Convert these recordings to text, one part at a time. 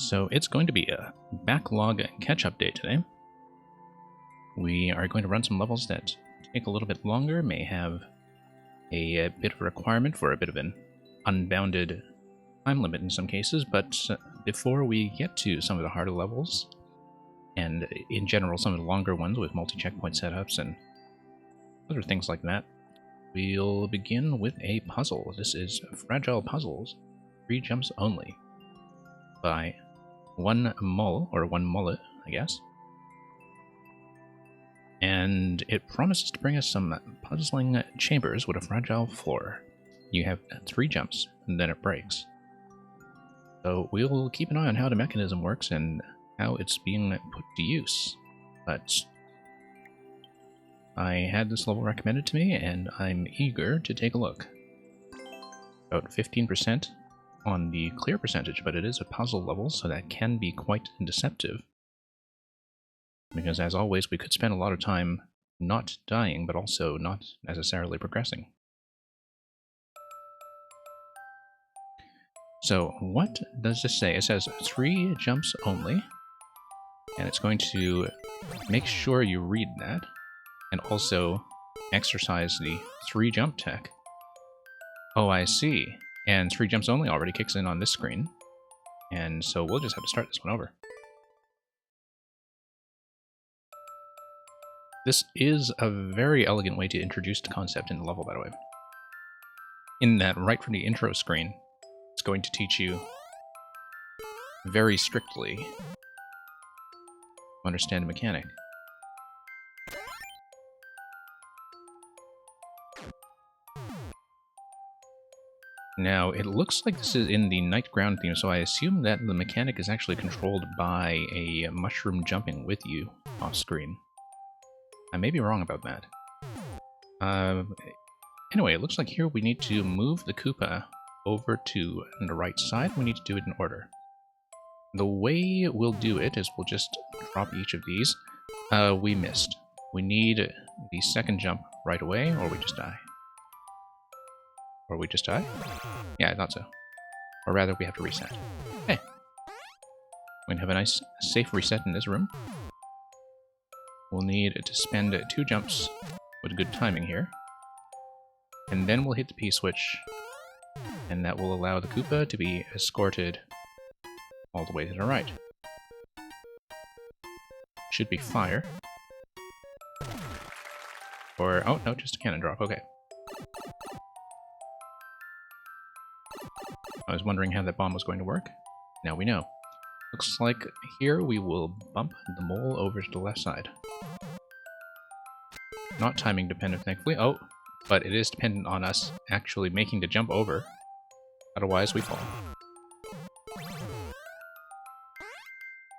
So it's going to be a backlog catch-up day today. We are going to run some levels that take a little bit longer, may have a bit of a requirement for a bit of an unbounded time limit in some cases, but before we get to some of the harder levels, and in general some of the longer ones with multi-checkpoint setups and other things like that, we'll begin with a puzzle. This is Fragile Puzzles, 3 jumps only, by one mullet, I guess. And it promises to bring us some puzzling chambers with a fragile floor. You have 3 jumps, and then it breaks. So we'll keep an eye on how the mechanism works and how it's being put to use. But I had this level recommended to me, and I'm eager to take a look. About 15% on the clear percentage, but it is a puzzle level, so that can be quite deceptive. Because as always, we could spend a lot of time not dying, but also not necessarily progressing. So what does this say? It says 3 jumps only, and it's going to make sure you read that, and also exercise the 3 jump tech. Oh, I see. And 3 jumps only already kicks in on this screen, and so we'll just have to start this one over. This is a very elegant way to introduce the concept in the level, by the way. In that, right from the intro screen, it's going to teach you very strictly to understand the mechanic. Now, it looks like this is in the night ground theme, so I assume that the mechanic is actually controlled by a mushroom jumping with you off screen. I may be wrong about that. Anyway, it looks like here we need to move the Koopa over to the right side. We need to do it in order. The way we'll do it is we'll just drop each of these. We missed. We need the second jump right away, or we just die. Or we just die? Yeah, I thought so. Or rather, we have to reset. Okay. We can have a nice, safe reset in this room. We'll need to spend 2 jumps with good timing here. And then we'll hit the P-switch, and that will allow the Koopa to be escorted all the way to the right. Should be fire. Or, oh, no, just a cannon drop, okay. I was wondering how that bomb was going to work. Now we know. Looks like here we will bump the mole over to the left side. Not timing dependent, thankfully. Oh, but it is dependent on us actually making the jump over. Otherwise, we fall.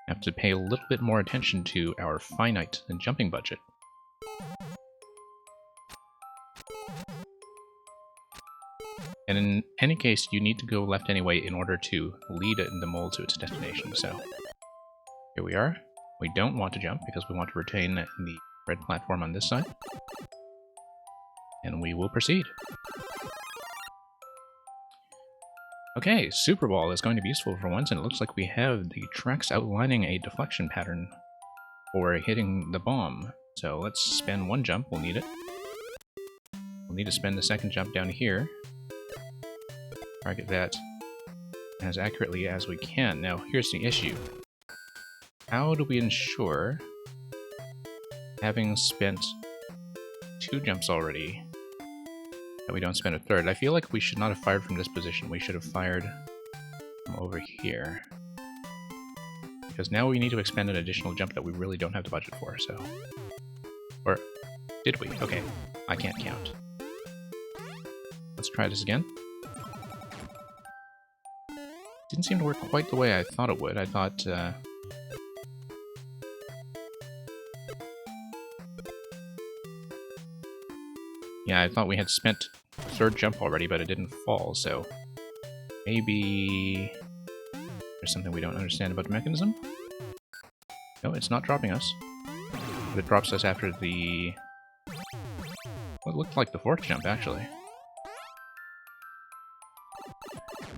Have to pay a little bit more attention to our finite jumping budget. And in any case, you need to go left anyway in order to lead the mole to its destination, so here we are. We don't want to jump because we want to retain the red platform on this side. And we will proceed. Okay, Super Ball is going to be useful for once, and it looks like we have the tracks outlining a deflection pattern for hitting the bomb. So let's spend 1 jump, we'll need it. We'll need to spend the second jump down here. Target that as accurately as we can. Now, here's the issue. How do we ensure, having spent 2 jumps already, that we don't spend a third? I feel like we should not have fired from this position. We should have fired from over here. Because now we need to expend an additional jump that we really don't have the budget for, so... Or, did we? Okay, I can't count. Let's try this again. Didn't seem to work quite the way I thought it would. I thought, yeah, I thought we had spent the 3rd jump already, but it didn't fall, so maybe there's something we don't understand about the mechanism? No, it's not dropping us. But it drops us after the... what looked like the 4th jump, actually.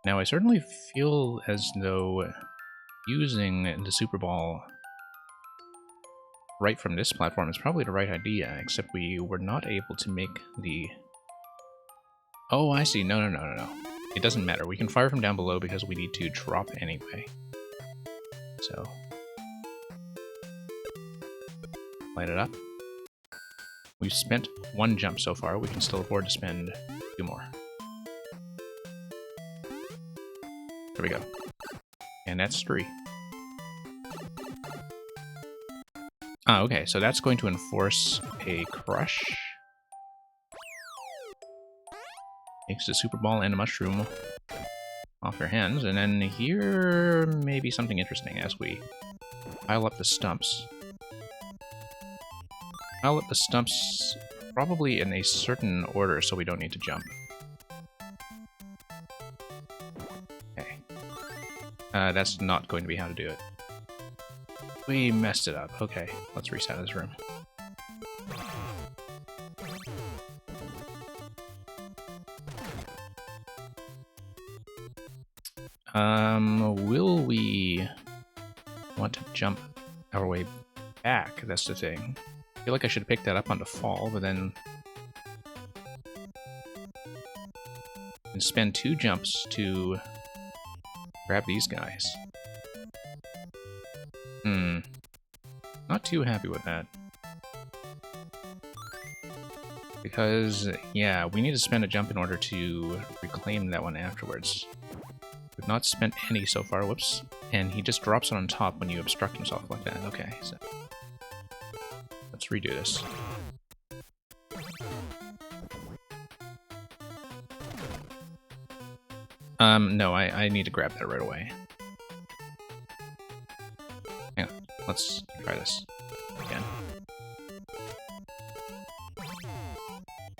Now, I certainly feel as though using the Super Ball right from this platform is probably the right idea, except we were not able to make the... Oh, I see. No. It doesn't matter. We can fire from down below because we need to drop anyway. So... light it up. We've spent 1 jump so far. We can still afford to spend 2 more. There we go. And that's 3. Ah, okay, so that's going to enforce a crush. Takes the Super Ball and a mushroom off their hands, and then here may be something interesting as we pile up the stumps. Pile up the stumps probably in a certain order so we don't need to jump. Okay. That's not going to be how to do it. We messed it up. Okay, let's reset this room. Will we want to jump our way back? That's the thing. I feel like I should have picked that up on the fall, but then... and spend 2 jumps to grab these guys. Not too happy with that. Because, yeah, we need to spend a jump in order to reclaim that one afterwards. We've not spent any so far, whoops. And he just drops it on top when you obstruct himself like that. Okay, so... let's redo this. No, I need to grab that right away. Hang on, let's try this again.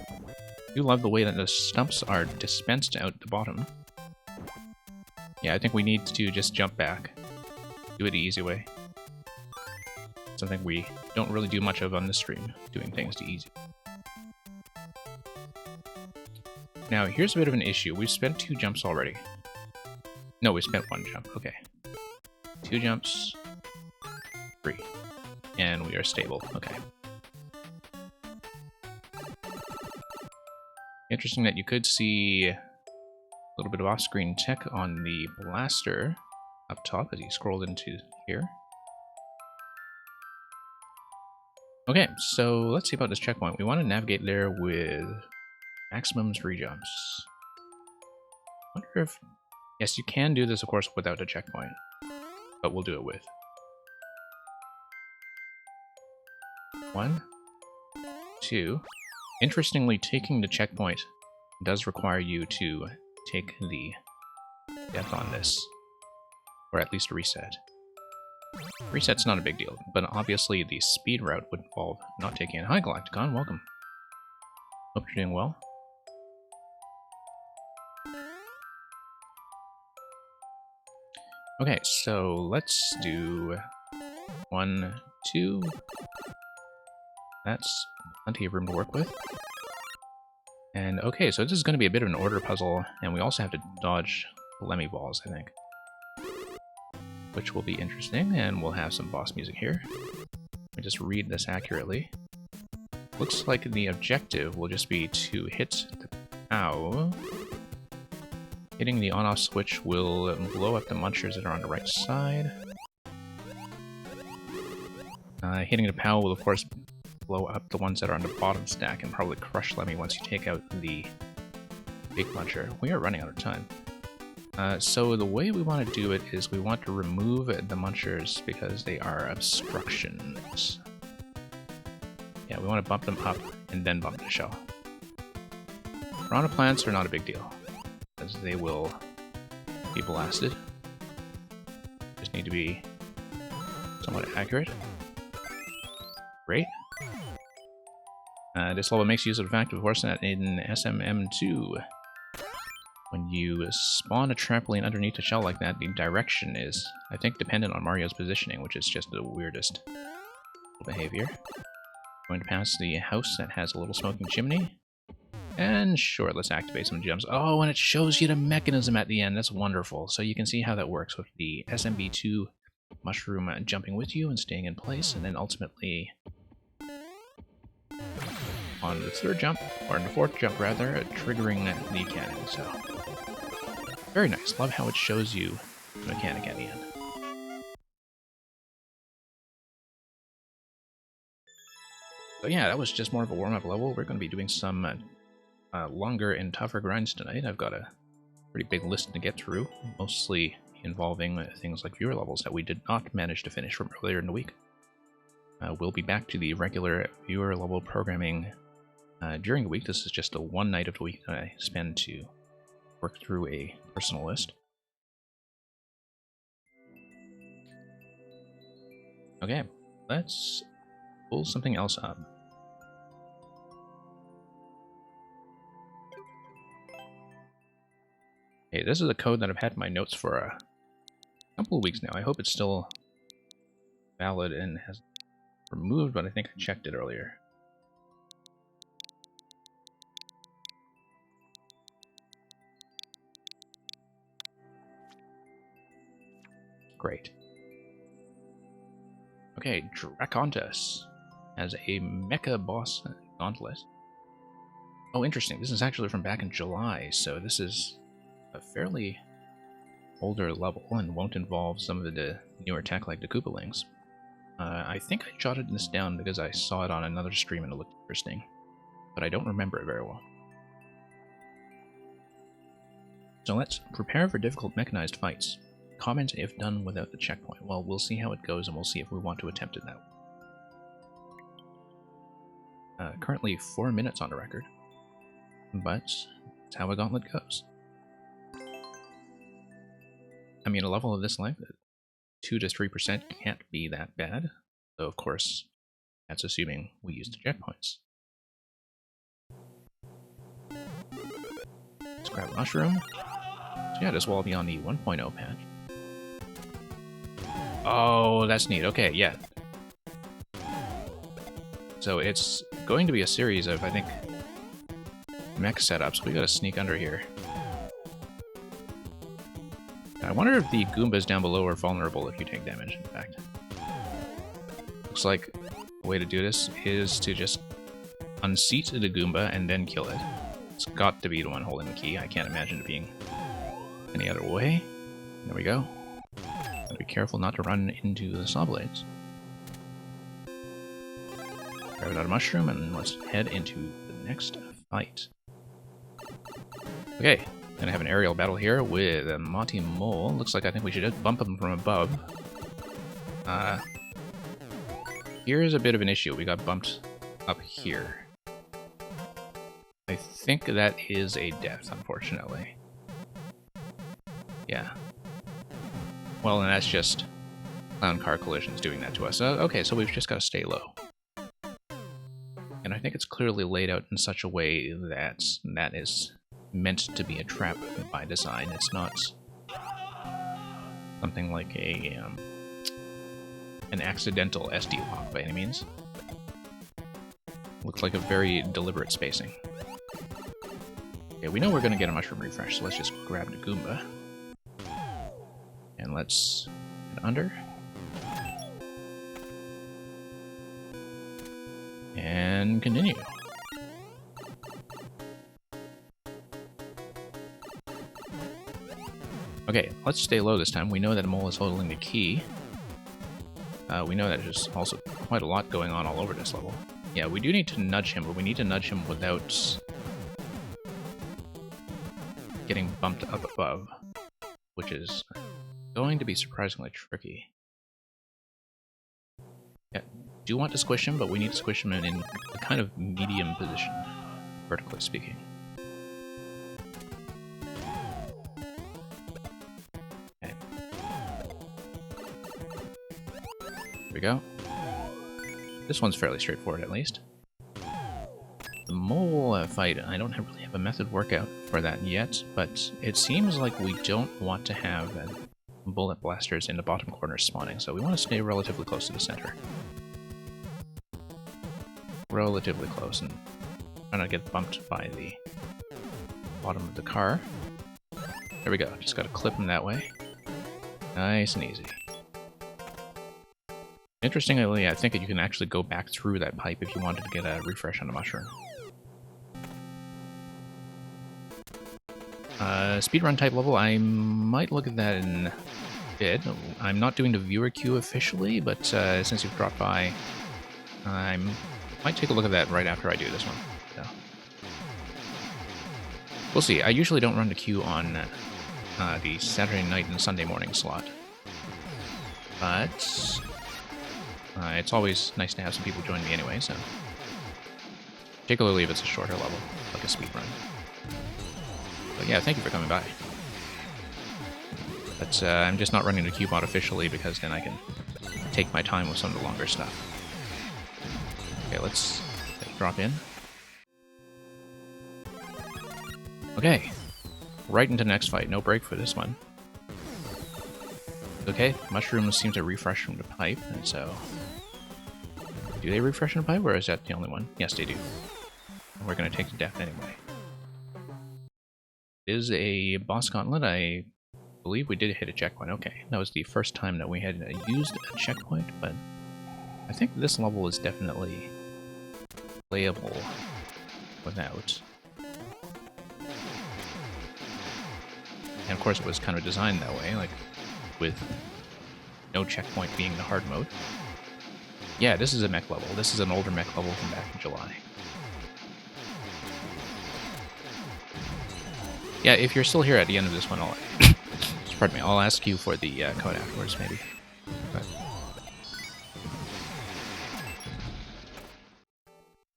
I do love the way that the stumps are dispensed out the bottom. Yeah, I think we need to just jump back. Do it the easy way. Something we don't really do much of on this stream, doing things the easy. Now, here's a bit of an issue. We've spent 2 jumps already. No, we spent 1 jump. Okay. 2 jumps. 3. And we are stable. Okay. Interesting that you could see a little bit of off-screen tech on the blaster up top as he scrolled into here. Okay, so let's see about this checkpoint. We want to navigate there with maximum 3 jumps. I wonder if... yes, you can do this, of course, without a checkpoint. But we'll do it with. 1, 2. Interestingly, taking the checkpoint does require you to take the death on this. Or at least a reset. Reset's not a big deal, but obviously the speed route would involve not taking it. Hi, Galacticon, welcome. Hope you're doing well. Okay, so let's do 1, 2. That's plenty of room to work with. And okay, so this is going to be a bit of an order puzzle, and we also have to dodge Lemmy balls, I think. Which will be interesting, and we'll have some boss music here. Let me just read this accurately. Looks like the objective will just be to hit the POW. Hitting the on-off switch will blow up the munchers that are on the right side. Hitting the POW will, of course, blow up the ones that are on the bottom stack and probably crush Lemmy once you take out the big muncher. We are running out of time. So the way we want to do it is we want to remove the munchers because they are obstructions. Yeah, we want to bump them up and then bump the shell. Piranha plants are not a big deal, because they will be blasted. Just need to be somewhat accurate. Great. This level makes use of the fact, of course, that in SMM2, when you spawn a trampoline underneath a shell like that, the direction is, I think, dependent on Mario's positioning, which is just the weirdest behavior. Going to pass the house that has a little smoking chimney. And sure, let's activate some gems. Oh, and it shows you the mechanism at the end. That's wonderful. So you can see how that works with the SMB2 mushroom jumping with you and staying in place, and then ultimately on the third jump, or in the fourth jump rather, triggering the cannon. So very nice. Love how it shows you the mechanic at the end. So yeah, that was just more of a warm-up level. We're going to be doing some longer and tougher grinds tonight. I've got a pretty big list to get through, mostly involving things like viewer levels that we did not manage to finish from earlier in the week. We'll be back to the regular viewer level programming during the week. This is just the one night of the week that I spend to work through a personal list. Okay, let's pull something else up. Okay, this is a code that I've had in my notes for a couple of weeks now. I hope it's still valid and has removed, but I think I checked it earlier. Great. Okay, Dracontus has a Mecha Boss Gauntlet. Oh, interesting. This is actually from back in July, so this is a fairly older level and won't involve some of the newer tech like the Koopalings. I think I jotted this down because I saw it on another stream and it looked interesting, but I don't remember it very well. So let's prepare for difficult mechanized fights. Comment if done without the checkpoint. Well, we'll see how it goes and we'll see if we want to attempt it that way. Currently 4 minutes on the record, but that's how a gauntlet goes. I mean, a level of this length, 2 to 3% can't be that bad. So, of course, that's assuming we use the checkpoints. Let's grab a mushroom. So yeah, this will all be on the 1.0 patch. Oh, that's neat. Okay, yeah. So it's going to be a series of, I think, mech setups. We gotta sneak under here. I wonder if the Goombas down below are vulnerable if you take damage, in fact. Looks like the way to do this is to just unseat the Goomba and then kill it. It's got to be the one holding the key. I can't imagine it being any other way. There we go. Gotta be careful not to run into the saw blades. Grab another mushroom and let's head into the next fight. Okay. Gonna have an aerial battle here with a Monty Mole. Looks like I think we should just bump him from above. Here's a bit of an issue. We got bumped up here. I think that is a death, unfortunately. Yeah. Well, and that's just clown car collisions doing that to us. Okay, so we've just got to stay low. And I think it's clearly laid out in such a way that that is meant to be a trap by design. It's not something like a an accidental SD lock by any means. Looks like a very deliberate spacing. Okay, we know we're going to get a mushroom refresh, so let's just grab the Goomba. And let's get under. And continue. Okay, let's stay low this time. We know that the mole is holding the key. We know that there's also quite a lot going on all over this level. Yeah, we do need to nudge him, but we need to nudge him without getting bumped up above, which is going to be surprisingly tricky. Yeah, do want to squish him, but we need to squish him in a kind of medium position, vertically speaking. Okay. Here we go. This one's fairly straightforward, at least. The mole fight, I don't really have a method workout for that yet, but it seems like we don't want to have bullet blasters in the bottom corner spawning, so we want to stay relatively close to the center. Relatively close, and Trying not to get bumped by the bottom of the car. There we go. Just gotta clip him that way. Nice and easy. Interestingly, I think that you can actually go back through that pipe if you wanted to get a refresh on a mushroom. Speedrun type level, I might look at that in a bit. I'm not doing the viewer queue officially, but since you've dropped by, I might take a look at that right after I do this one. So. We'll see. I usually don't run the queue on the Saturday night and Sunday morning slot. But it's always nice to have some people join me anyway, so... Particularly if it's a shorter level, like a speedrun. But yeah, thank you for coming by. But I'm just not running the queue mod officially because then I can take my time with some of the longer stuff. Okay, let's drop in. Okay, right into the next fight. No break for this one. Okay, mushrooms seem to refresh from the pipe, and so... Do they refresh from the pipe, or is that the only one? Yes, they do. And we're going to take the death anyway. It is a boss gauntlet. I believe we did hit a checkpoint. Okay, that was the first time that we had used a checkpoint, but I think this level is definitely playable without. And of course it was kind of designed that way, like with no checkpoint being the hard mode. Yeah, this is a mech level. This is an older mech level from back in July. Yeah, if you're still here at the end of this one, I'll pardon me, I'll ask you for the code afterwards, maybe.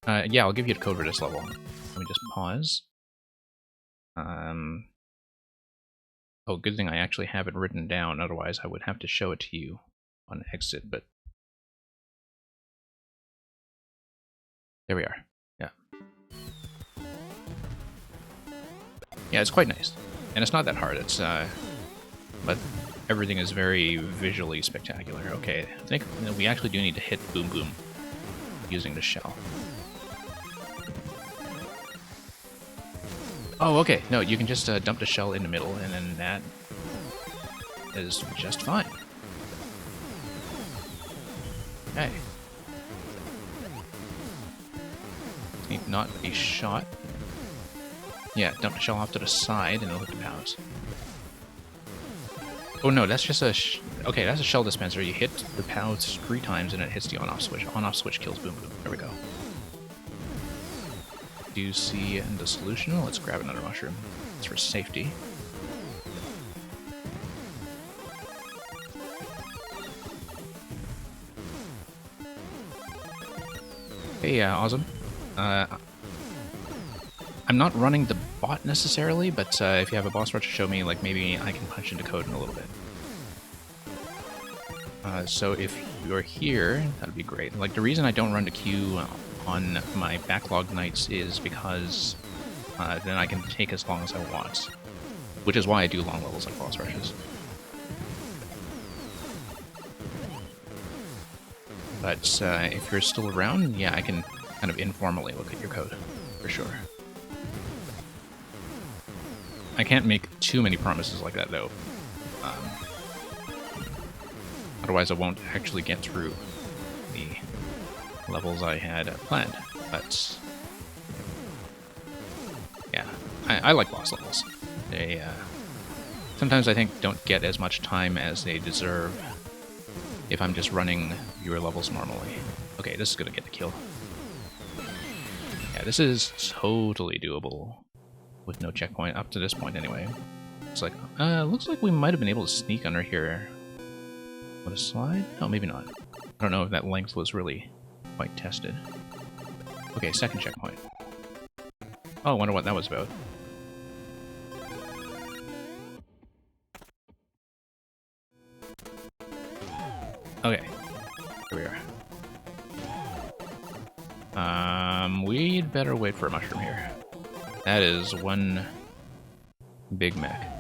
But... yeah, I'll give you the code for this level. Let me just pause. Oh, good thing I actually have it written down, otherwise I would have to show it to you on exit, but... There we are. Yeah. Yeah, it's quite nice. And it's not that hard, it's, but everything is very visually spectacular. Okay, I think we actually do need to hit Boom Boom using the shell. Oh, okay. No, you can just dump the shell in the middle, and then that is just fine. Okay. Need not be shot. Yeah, dump the shell off to the side, and it'll hit the pals. Oh no, that's just a... okay, that's a shell dispenser. You hit the pals 3 times, and it hits the on-off switch. On-off switch kills Boom Boom. There we go. Do you see in the solution? Let's grab another mushroom. It's for safety. Hey, awesome. I'm not running the bot necessarily, but if you have a boss rush to show me, like maybe I can punch into code in a little bit. So if you're here, that'd be great. Like the reason I don't run the queue on my backlog nights is because then I can take as long as I want, which is why I do long levels like boss rushes. But if you're still around, yeah, I can kind of informally look at your code, for sure. I can't make too many promises like that, though. Otherwise I won't actually get through the levels I had planned, but yeah, I like boss levels. They sometimes I think don't get as much time as they deserve if I'm just running viewer levels normally. Okay, this is gonna get the kill. Yeah, this is totally doable with no checkpoint up to this point anyway. It's like, looks like we might have been able to sneak under here. With a slide? No, maybe not. I don't know if that length was really quite tested. Okay, second checkpoint. Oh, I wonder what that was about. Okay, here we are. We'd better wait for a mushroom here. That is one big mech.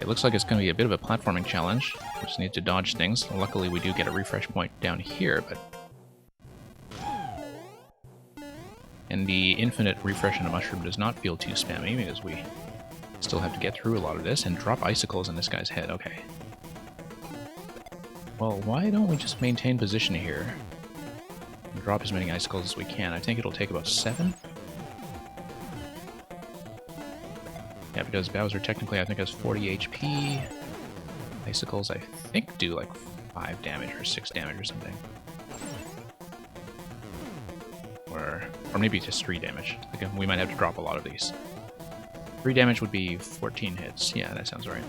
It looks like it's going to be a bit of a platforming challenge. We just need to dodge things. Luckily, we do get a refresh point down here, but... And the infinite refresh on a mushroom does not feel too spammy because we still have to get through a lot of this and drop icicles in this guy's head. Okay. Well, why don't we just maintain position here and drop as many icicles as we can? I think it'll take about 7. Yeah, because Bowser technically I think has 40 HP. Icicles I think do like 5 damage or 6 damage or something. Or maybe just 3 damage. Again, we might have to drop a lot of these. 3 damage would be 14 hits. Yeah, that sounds right.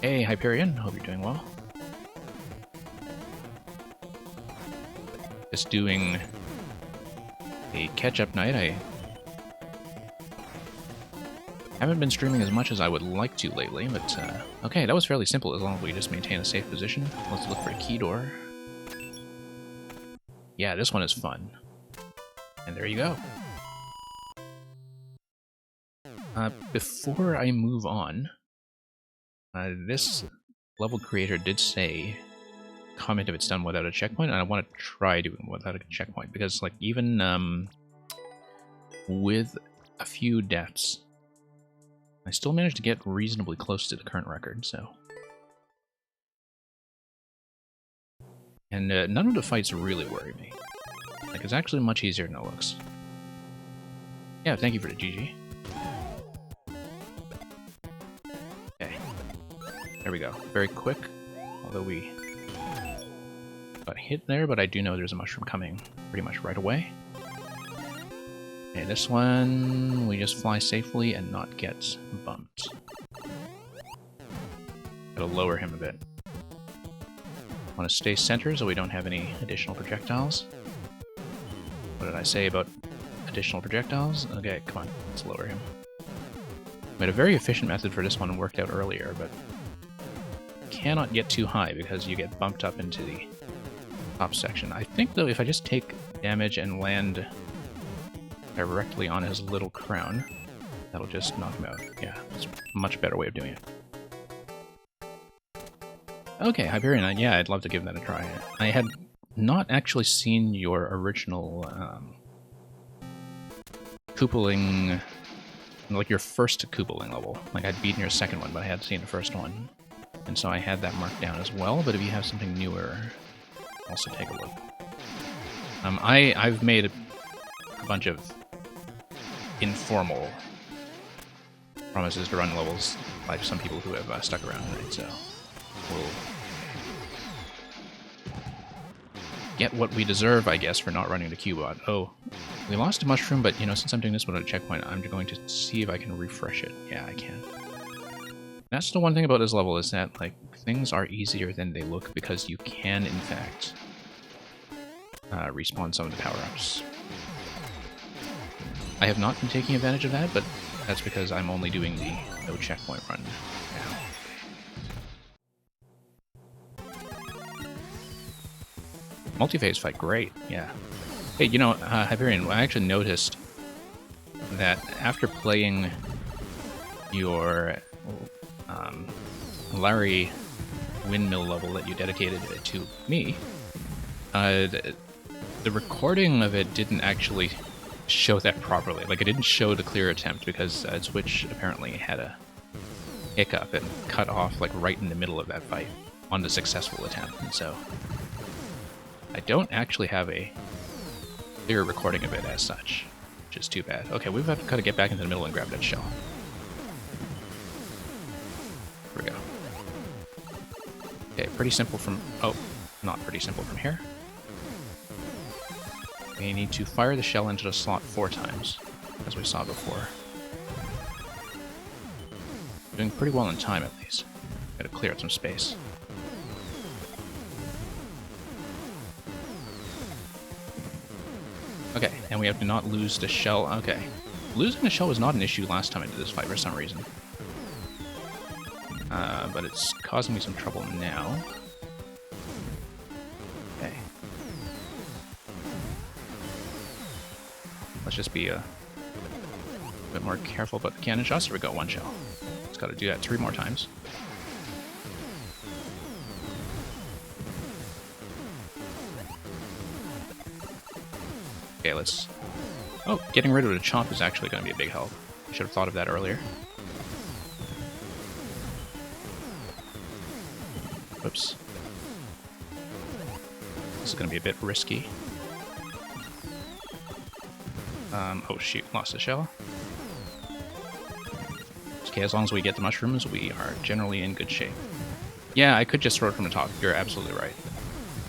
Hey, Hyperion. Hope you're doing well. Just doing a catch-up night. I haven't been streaming as much as I would like to lately, but okay, that was fairly simple as long as we just maintain a safe position. Let's look for a key door. Yeah, this one is fun. And there you go. Before I move on, this level creator did say, comment if it's done without a checkpoint, and I want to try doing it without a checkpoint, because like even with a few deaths, I still managed to get reasonably close to the current record, so. And none of the fights really worry me. Like, it's actually much easier than it looks. Yeah, thank you for the GG. Okay. There we go. Very quick, although we got hit there, but I do know there's a mushroom coming pretty much right away. Okay, this one, we just fly safely and not get bumped. Gotta lower him a bit. Want to stay centered so we don't have any additional projectiles. What did I say about additional projectiles? Okay, come on, let's lower him. We had a very efficient method for this one worked out earlier, but cannot get too high because you get bumped up into the top section. I think, though, if I just take damage and land directly on his little crown, that'll just knock him out. Yeah, it's a much better way of doing it. Okay, Hyperion, yeah, I'd love to give that a try. I had not actually seen your original Koopaling, like your first Koopaling level. Like, I'd beaten your second one, but I hadn't seen the first one. And so I had that marked down as well, but if you have something newer, also take a look. I've made a bunch of informal promises to run levels by some people who have stuck around, right? So we'll get what we deserve, I guess, for not running the Q-bot. Oh, we lost a mushroom, but, you know, since I'm doing this without a checkpoint, I'm going to see if I can refresh it. Yeah, I can. That's the one thing about this level, is that, like, things are easier than they look because you can, in fact, respawn some of the power-ups. I have not been taking advantage of that, but that's because I'm only doing the no checkpoint run now. Multi-phase fight, great, yeah. Hey, you know, Hyperion, I actually noticed that after playing your Larry windmill level that you dedicated to me, the recording of it didn't actually show that properly. Like, it didn't show the clear attempt because Switch apparently had a hiccup and cut off, like, right in the middle of that fight on the successful attempt, and so I don't actually have a clear recording of it as such, which is too bad. Okay, we've got to get back into the middle and grab that shell. Here we go. Okay, pretty simple from... oh, not pretty simple from here. We need to fire the shell into the slot 4 times, as we saw before. Doing pretty well in time, at least. Gotta clear out some space. Okay, and we have to not lose the shell. Okay. Losing the shell was not an issue last time I did this fight for some reason. But it's causing me some trouble now. Okay. Let's just be a bit more careful about the cannon shots. There we go, 1 shell. Just gotta do that 3 more times. let's... Oh, getting rid of the chomp is actually going to be a big help. I should have thought of that earlier. Whoops. This is going to be a bit risky. Oh shoot, lost a shell. Okay, as long as we get the mushrooms, we are generally in good shape. Yeah, I could just throw it from the top. You're absolutely right.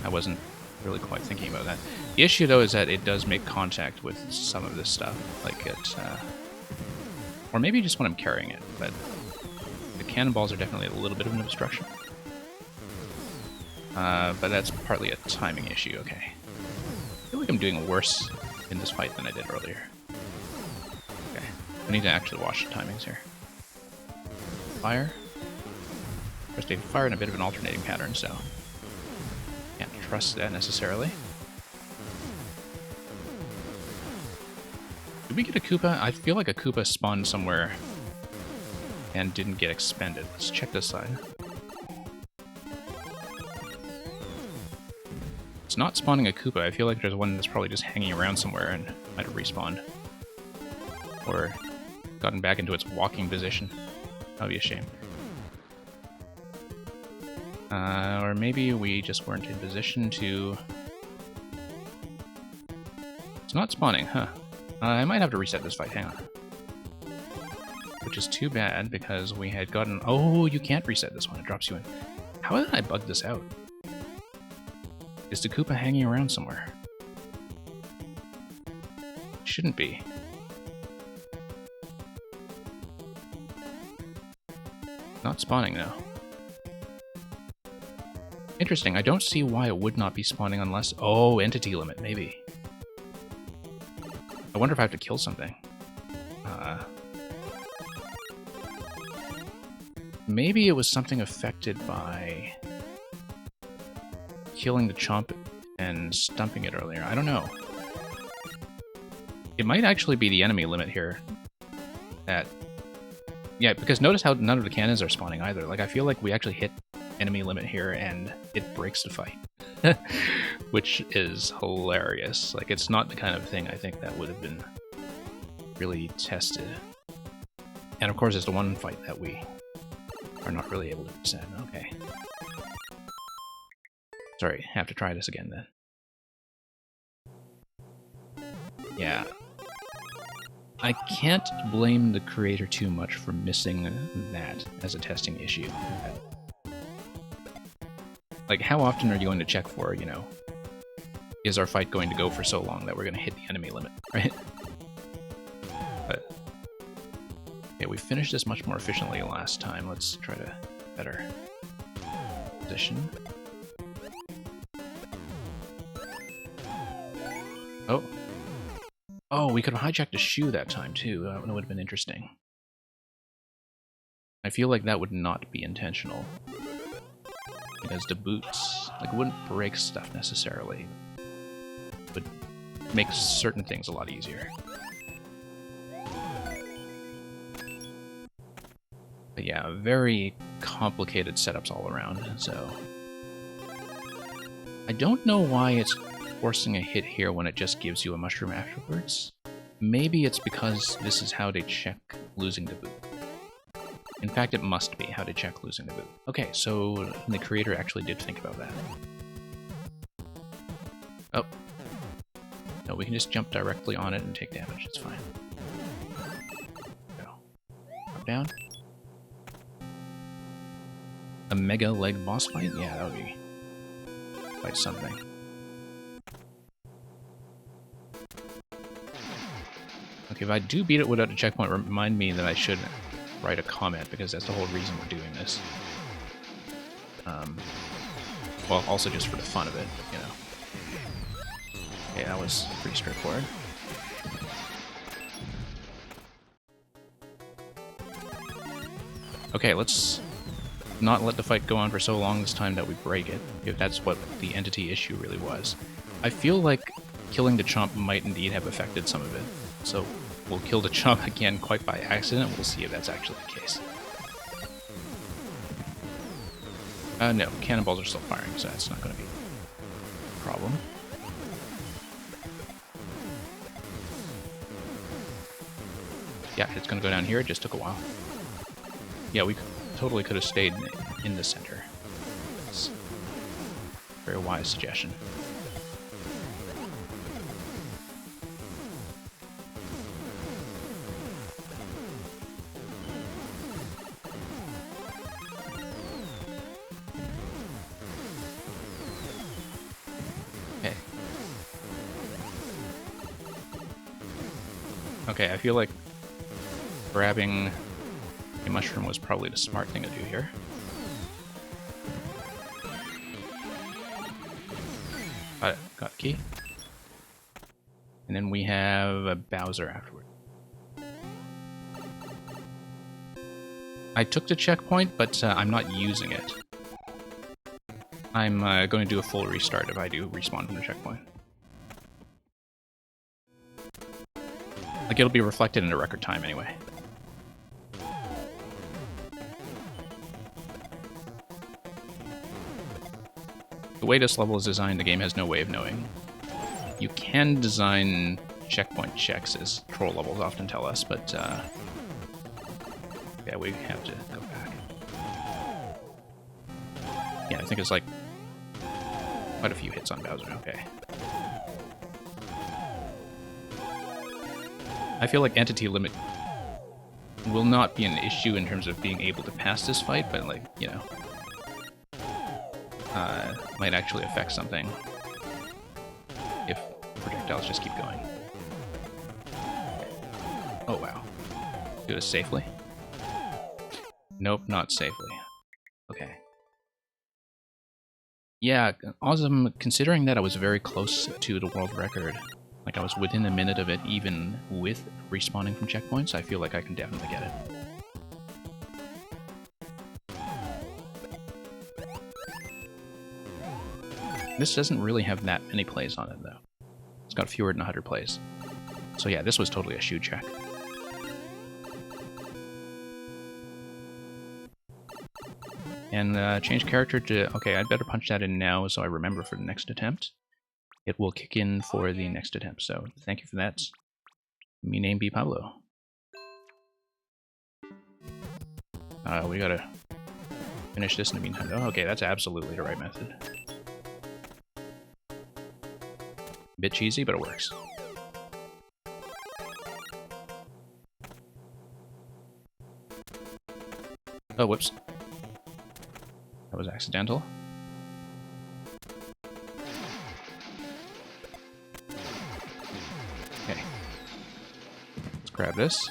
I wasn't really quite thinking about that. The issue, though, is that it does make contact with some of this stuff. Like it... or maybe just when I'm carrying it, but the cannonballs are definitely a little bit of an obstruction. But that's partly a timing issue, okay. I feel like I'm doing worse in this fight than I did earlier. Okay, I need to actually watch the timings here. Fire. Of course, they fire in a bit of an alternating pattern, so can't trust that necessarily. Did we get a Koopa? I feel like a Koopa spawned somewhere and didn't get expended. Let's check this side. It's not spawning a Koopa. I feel like there's one that's probably just hanging around somewhere and might have respawned. Or gotten back into its walking position. That would be a shame. Or maybe we just weren't in position to... It's not spawning, huh? I might have to reset this fight, hang on. Which is too bad, because we had gotten... Oh, you can't reset this one, it drops you in. How did I bug this out? Is the Koopa hanging around somewhere? Shouldn't be. Not spawning now. Interesting, I don't see why it would not be spawning unless... Oh, entity limit, maybe. I wonder if I have to kill something. Maybe it was something affected by killing the chomp and stumping it earlier. I don't know. It might actually be the enemy limit here. That... Yeah, because notice how none of the cannons are spawning either. Like, I feel like we actually hit enemy limit here and it breaks the fight. Which is hilarious. Like, it's not the kind of thing I think that would have been really tested. And of course, it's the one fight that we are not really able to reset. Okay. Sorry, have to try this again then. Yeah. I can't blame the creator too much for missing that as a testing issue. Like, how often are you going to check for, you know, is our fight going to go for so long that we're going to hit the enemy limit, right? But, okay, we finished this much more efficiently last time. Let's try to better position. Oh. Oh, we could have hijacked a shoe that time, too. That would have been interesting. I feel like that would not be intentional. Because the boots, like, wouldn't break stuff necessarily. Would make certain things a lot easier. But yeah, very complicated setups all around, so... I don't know why it's forcing a hit here when it just gives you a mushroom afterwards. Maybe it's because this is how they check losing the boot. In fact, it must be how to check losing the boot. Okay, so the creator actually did think about that. Oh. No, we can just jump directly on it and take damage. It's fine. Go. Up, down. A mega leg boss fight? Yeah, that would be quite something. Okay, if I do beat it without a checkpoint, remind me that I should write a comment, because that's the whole reason we're doing this. Well, also just for the fun of it, you know. Okay, that was pretty straightforward. Okay, let's not let the fight go on for so long this time that we break it, if that's what the entity issue really was. I feel like killing the chomp might indeed have affected some of it, so we'll kill the chomp again quite by accident. We'll see if that's actually the case. No, cannonballs are still firing, so that's not going to be a problem. Yeah, it's gonna go down here. It just took a while. Yeah, we totally could have stayed in the center. It's a very wise suggestion. Okay. Okay, I feel like grabbing a mushroom was probably the smart thing to do here. Got it. Got the key. And then we have a Bowser afterward. I took the checkpoint, but I'm not using it. I'm going to do a full restart if I do respawn from the checkpoint. Like, it'll be reflected in the record time anyway. The way this level is designed, the game has no way of knowing. You can design checkpoint checks, as troll levels often tell us, but yeah, we have to go back. Yeah, I think it's like quite a few hits on Bowser. Okay. I feel like entity limit will not be an issue in terms of being able to pass this fight, but like, you know, might actually affect something if projectiles just keep going. Oh wow. Do this safely? Nope, not safely. Okay. Yeah, awesome. Considering that I was very close to the world record, like I was within a minute of it even with respawning from checkpoints, I feel like I can definitely get it. This doesn't really have that many plays on it, though. It's got fewer than 100 plays. So yeah, this was totally a shoe check. And change character to... Okay, I'd better punch that in now so I remember for the next attempt. It will kick in for the next attempt, so thank you for that. Me name be Pablo. We gotta finish this in the meantime. Oh, okay, that's absolutely the right method. Bit cheesy, but it works. Oh, whoops. That was accidental. Okay. Let's grab this.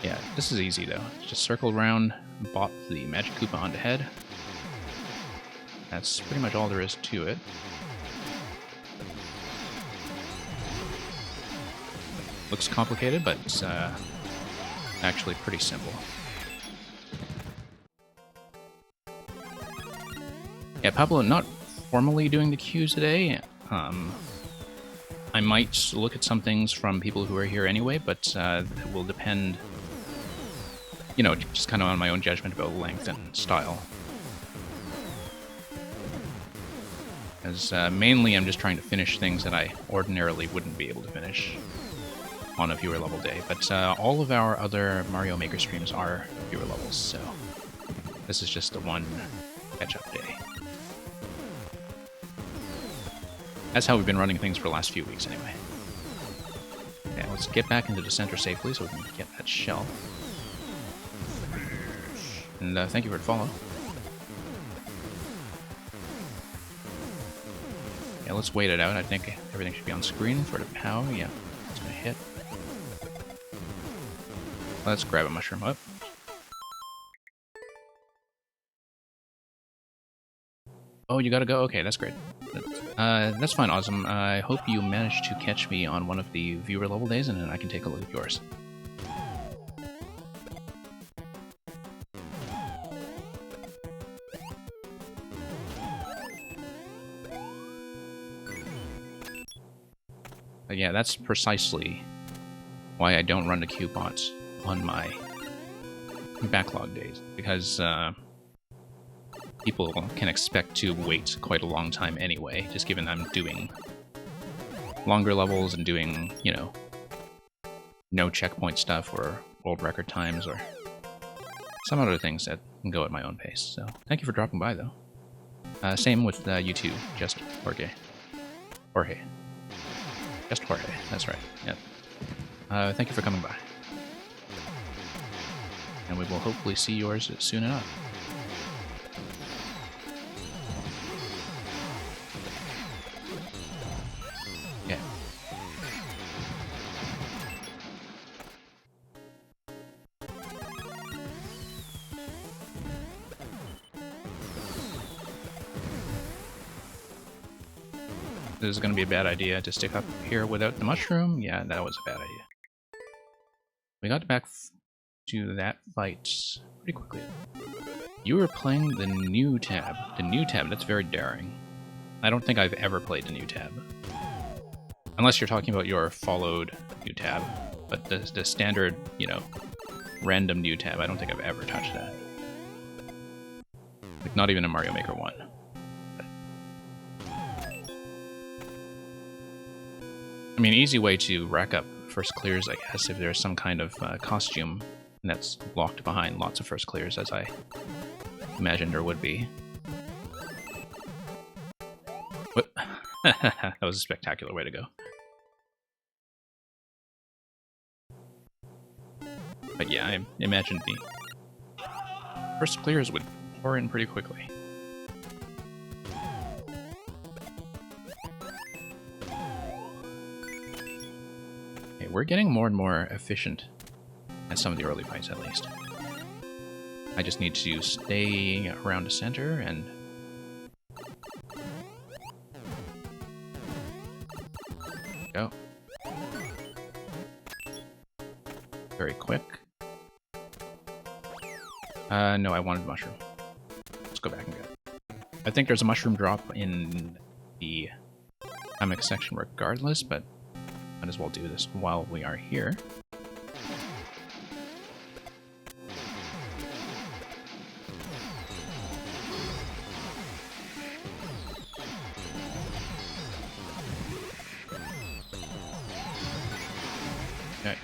Yeah, this is easy though. Just circle around, bop the magic Koopa onto head. That's pretty much all there is to it. Looks complicated, but it's actually pretty simple. Yeah, Pablo, not formally doing the queues today. I might look at some things from people who are here anyway, but it will depend, you know, just kind of on my own judgment about length and style. As mainly I'm just trying to finish things that I ordinarily wouldn't be able to finish on a viewer level day, but all of our other Mario Maker streams are viewer levels, so this is just the one catch-up day. That's how we've been running things for the last few weeks anyway. Yeah, let's get back into the center safely so we can get that shell. And thank you for the follow. Yeah, let's wait it out. I think everything should be on screen for the POW. Yeah, it's gonna hit. Let's grab a mushroom up. Oh, you gotta go? Okay, that's great. That's fine, awesome. I hope you managed to catch me on one of the viewer level days, and then I can take a look at yours. But yeah, that's precisely why I don't run the queue bots on my backlog days, because people can expect to wait quite a long time anyway, just given I'm doing longer levels and doing, you know, no checkpoint stuff or world record times or some other things that can go at my own pace. So thank you for dropping by, though. Same with you too, just Jorge. Jorge. Just Jorge, that's right. Yep. Thank you for coming by. And we will hopefully see yours soon enough. Yeah. This is going to be a bad idea to stick up here without the mushroom. Yeah, that was a bad idea. We got back to that fight pretty quickly. You were playing the new tab. The new tab, that's very daring. I don't think I've ever played the new tab. Unless you're talking about your followed new tab. But the standard, you know, random new tab, I don't think I've ever touched that. Like, not even in Mario Maker 1. I mean, easy way to rack up first clears, I guess, if there's some kind of costume that's locked behind lots of first clears, as I imagined there would be. What? That was a spectacular way to go. But yeah, I imagined the first clears would pour in pretty quickly. Okay, we're getting more and more efficient at some of the early fights, at least. I just need to stay around the center and... go. Very quick. No, I wanted mushroom. Let's go back and get it. I think there's a mushroom drop in the comic section regardless, but might as well do this while we are here. Okay.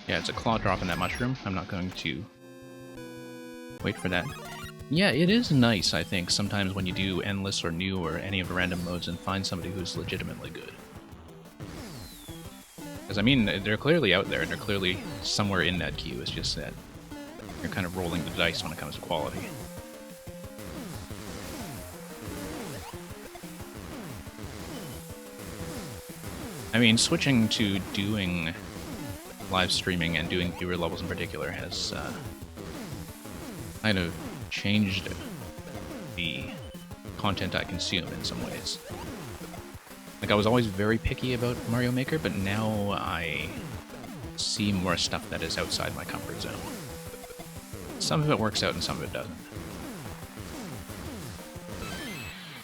Yeah, it's a claw drop in that mushroom. I'm not going to wait for that. Yeah, it is nice, I think, sometimes when you do endless or new or any of the random modes and find somebody who's legitimately good. Because, I mean, they're clearly out there, and they're clearly somewhere in that queue. It's just that you're kind of rolling the dice when it comes to quality. I mean, switching to doing live streaming and doing viewer levels in particular has kind of changed the content I consume in some ways. Like, I was always very picky about Mario Maker, but now I see more stuff that is outside my comfort zone. Some of it works out and some of it doesn't.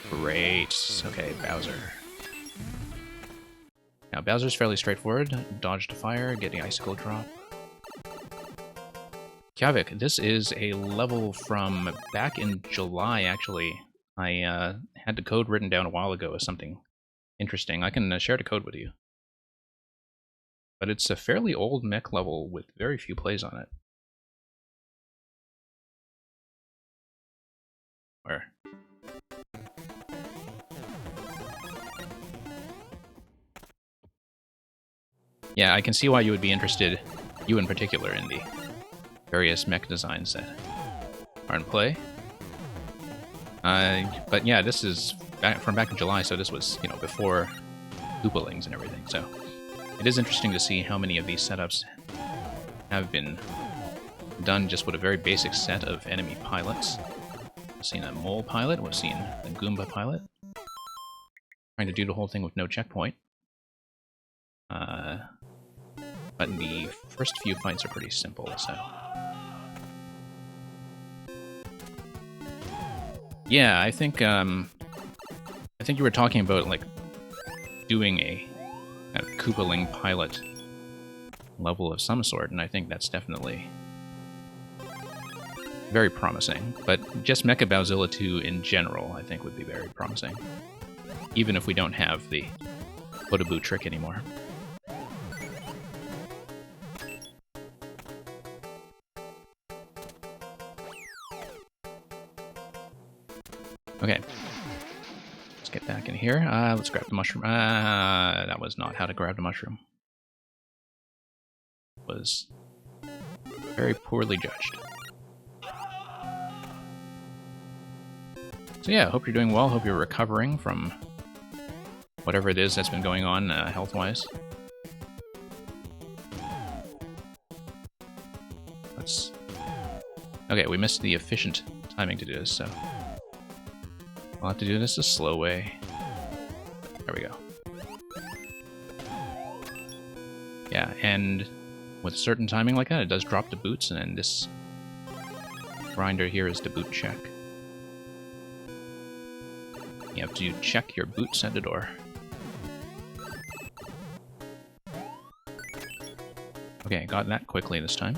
Great. Okay, Bowser. Now, Bowser's fairly straightforward. Dodge to fire, get the icicle drop. Kavik, this is a level from back in July, actually. I had the code written down a while ago as something interesting. I can share the code with you. But it's a fairly old mech level with very few plays on it. Where? Yeah, I can see why you would be interested, you in particular, in the various mech designs that are in play. But yeah, this is from back in July, so this was, you know, before Koopalings and everything. So it is interesting to see how many of these setups have been done just with a very basic set of enemy pilots. We've seen a mole pilot, we've seen a Goomba pilot. Trying to do the whole thing with no checkpoint. But the first few fights are pretty simple, so... Yeah, I think you were talking about, like, doing a Koopaling pilot level of some sort, and I think that's definitely very promising. But just Mecha Bowzilla 2 in general, I think, would be very promising. Even if we don't have the Photo trick anymore. Okay. Let's get back in here. Let's grab the mushroom. That was not how to grab the mushroom. It was very poorly judged. So yeah, hope you're doing well. Hope you're recovering from whatever it is that's been going on health-wise. Let's... Okay, we missed the efficient timing to do this, so... I'll have to do this the slow way. There we go. Yeah, and with certain timing like that, it does drop the boots, and then this grinder here is the boot check. You have to check your boots at the door. Okay, got that quickly this time.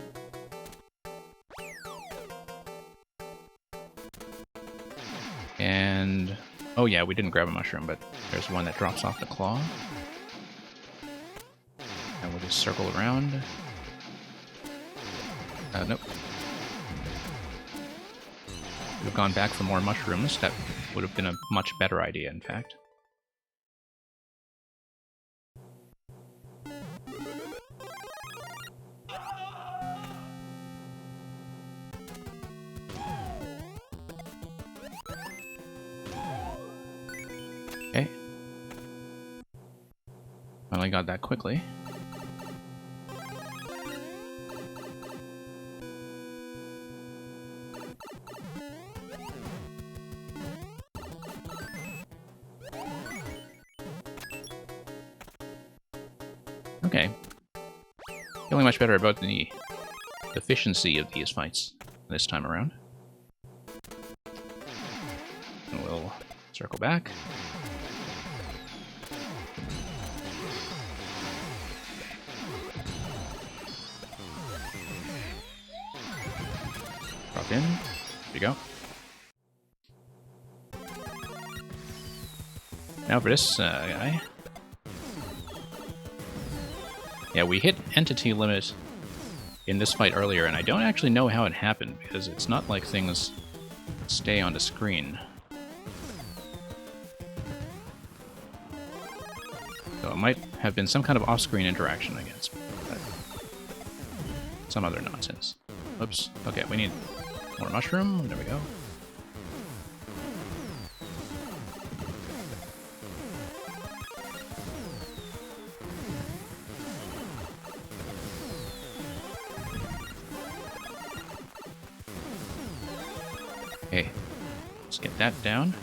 And... oh yeah, we didn't grab a mushroom, but there's one that drops off the claw. And we'll just circle around. Nope. Would have gone back for more mushrooms. That would have been a much better idea, in fact. Okay. Finally got that quickly. Okay. Feeling much better about the efficiency of these fights this time around. And we'll circle back. Drop in. There you go. Now for this guy. Yeah, we hit entity limit in this fight earlier, and I don't actually know how it happened, because it's not like things stay on the screen. So it might have been some kind of off-screen interaction, I guess. But some other nonsense. Oops. Okay, we need more mushroom. There we go. Okay, let's get that down.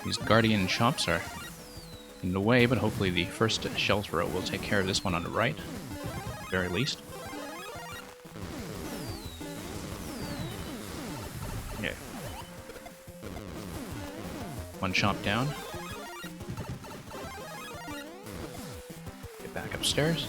These guardian chomps are in the way, but hopefully the first shell throw will take care of this one on the right, at the very least. Okay. One chomp down. Get back upstairs.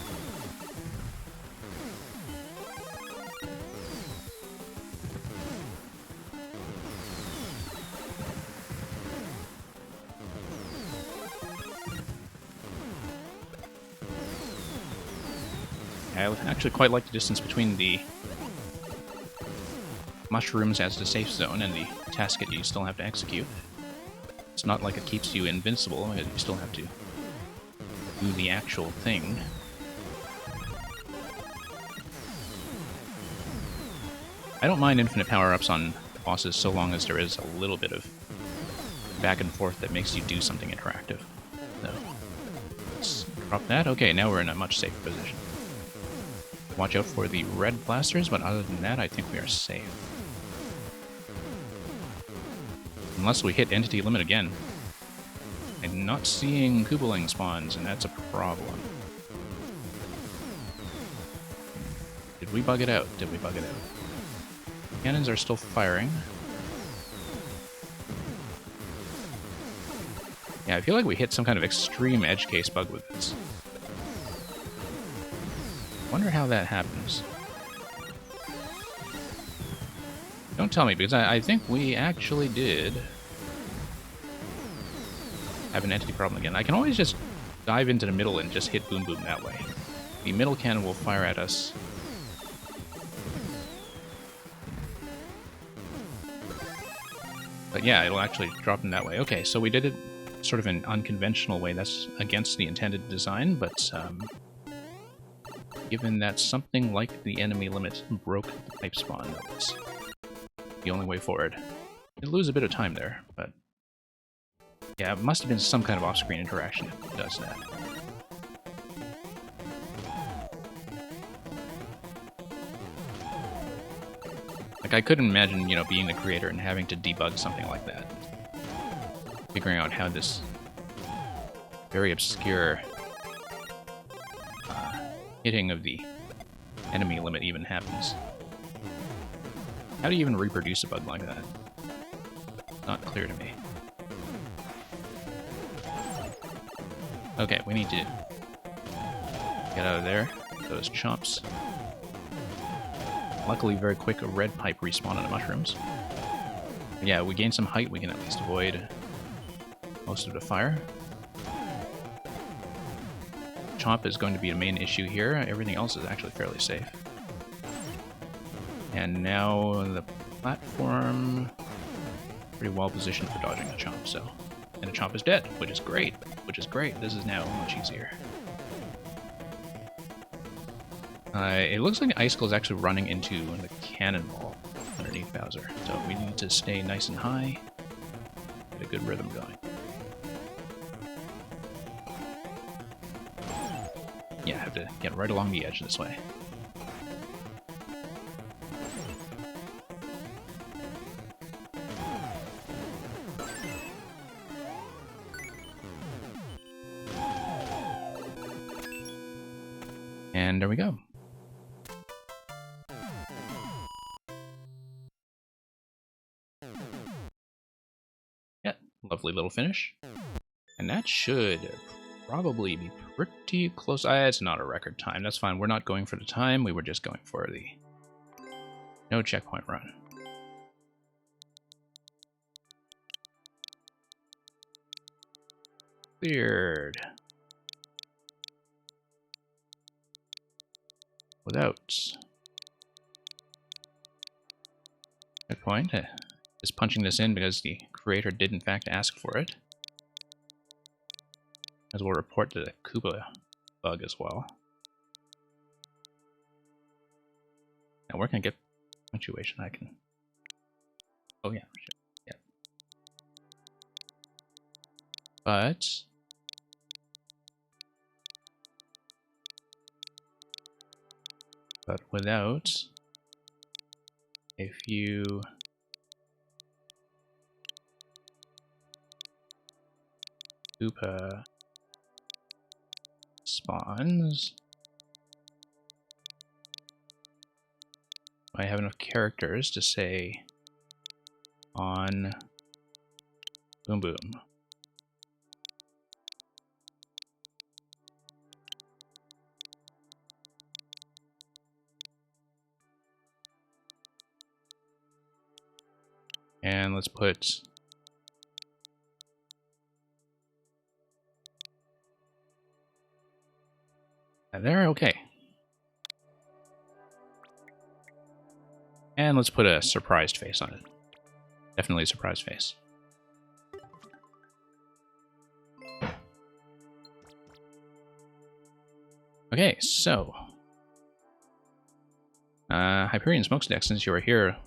I actually quite like the distance between the mushrooms as the safe zone and the task that you still have to execute. It's not like it keeps you invincible, you still have to do the actual thing. I don't mind infinite power-ups on bosses so long as there is a little bit of back and forth that makes you do something interactive. So, let's drop that. Okay, now we're in a much safer position. Watch out for the red blasters, but other than that, I think we are safe. Unless we hit entity limit again. I'm not seeing Koopaling spawns, and that's a problem. Did we bug it out? Did we bug it out? Cannons are still firing. Yeah, I feel like we hit some kind of extreme edge case bug with this. Wonder how that happens. Don't tell me, because I think we actually did have an entity problem again. I can always just dive into the middle and just hit Boom Boom that way. The middle cannon will fire at us But yeah, it'll actually drop them that way. Okay, so we did it sort of an unconventional way. That's against the intended design, but given that something like the enemy limit broke the pipe spawn, that was the only way forward. You'll lose a bit of time there, but yeah, it must have been some kind of off-screen interaction that does that. Like, I couldn't imagine, you know, being the creator and having to debug something like that. Figuring out how this very obscure hitting of the enemy limit even happens. How do you even reproduce a bug like that? Not clear to me. Okay, we need to get out of there. Those chomps. Luckily, very quick red pipe respawn on the mushrooms. But yeah, we gain some height, we can at least avoid most of the fire. Chomp is going to be a main issue here. Everything else is actually fairly safe. And now the platform pretty well positioned for dodging a chomp, so. And the chomp is dead, which is great. Which is great. This is now much easier. It looks like Icicle is actually running into the cannonball underneath Bowser. So we need to stay nice and high. Get a good rhythm going. Yeah, I have to get right along the edge this way. And there we go. Yeah, lovely little finish. And that should probably be pretty close. It's not a record time. That's fine. We're not going for the time. We were just going for the no checkpoint run. Cleared. Without checkpoint. Just punching this in because the creator did in fact ask for it. As we'll report the Koopa bug as well. Now where can I get punctuation? I can... Oh yeah, yeah. But without a few Koopa spawns, I have enough characters to say on Boom Boom. And let's put that there, okay. And let's put a surprised face on it. Definitely a surprised face. Okay, so Hyperion Smokestack, since you are here,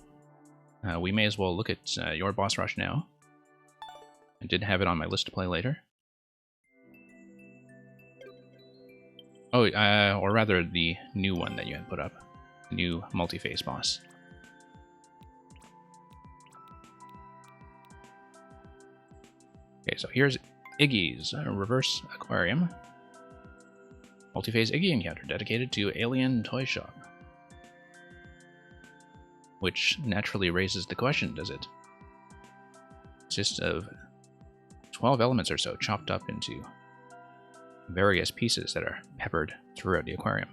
we may as well look at your boss rush now. I did have it on my list to play later. Oh, or rather the new one that you had put up. The new multi-phase boss. Okay, so here's Iggy's Reverse Aquarium. Multi-phase Iggy encounter dedicated to Alien Toy Shop. Which naturally raises the question, does it consist of 12 elements or so chopped up into various pieces that are peppered throughout the aquarium?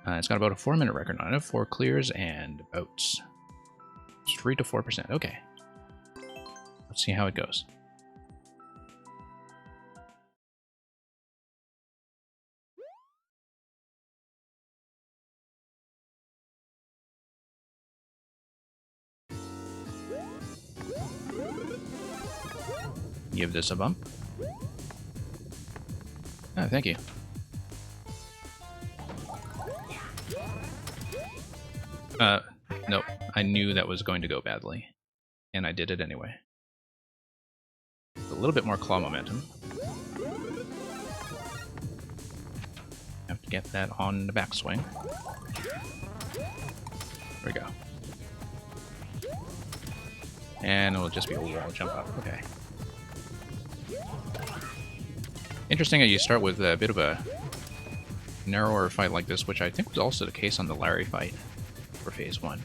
It's got about a 4-minute record on it, 4 clears and about 3 to 4%. Okay. Let's see how it goes. Give this a bump. Oh, thank you. Nope. I knew that was going to go badly. And I did it anyway. A little bit more claw momentum. Have to get that on the backswing. There we go. And it'll just be a wall jump up. Okay. Interesting that you start with a bit of a narrower fight like this, which I think was also the case on the Larry fight for Phase 1.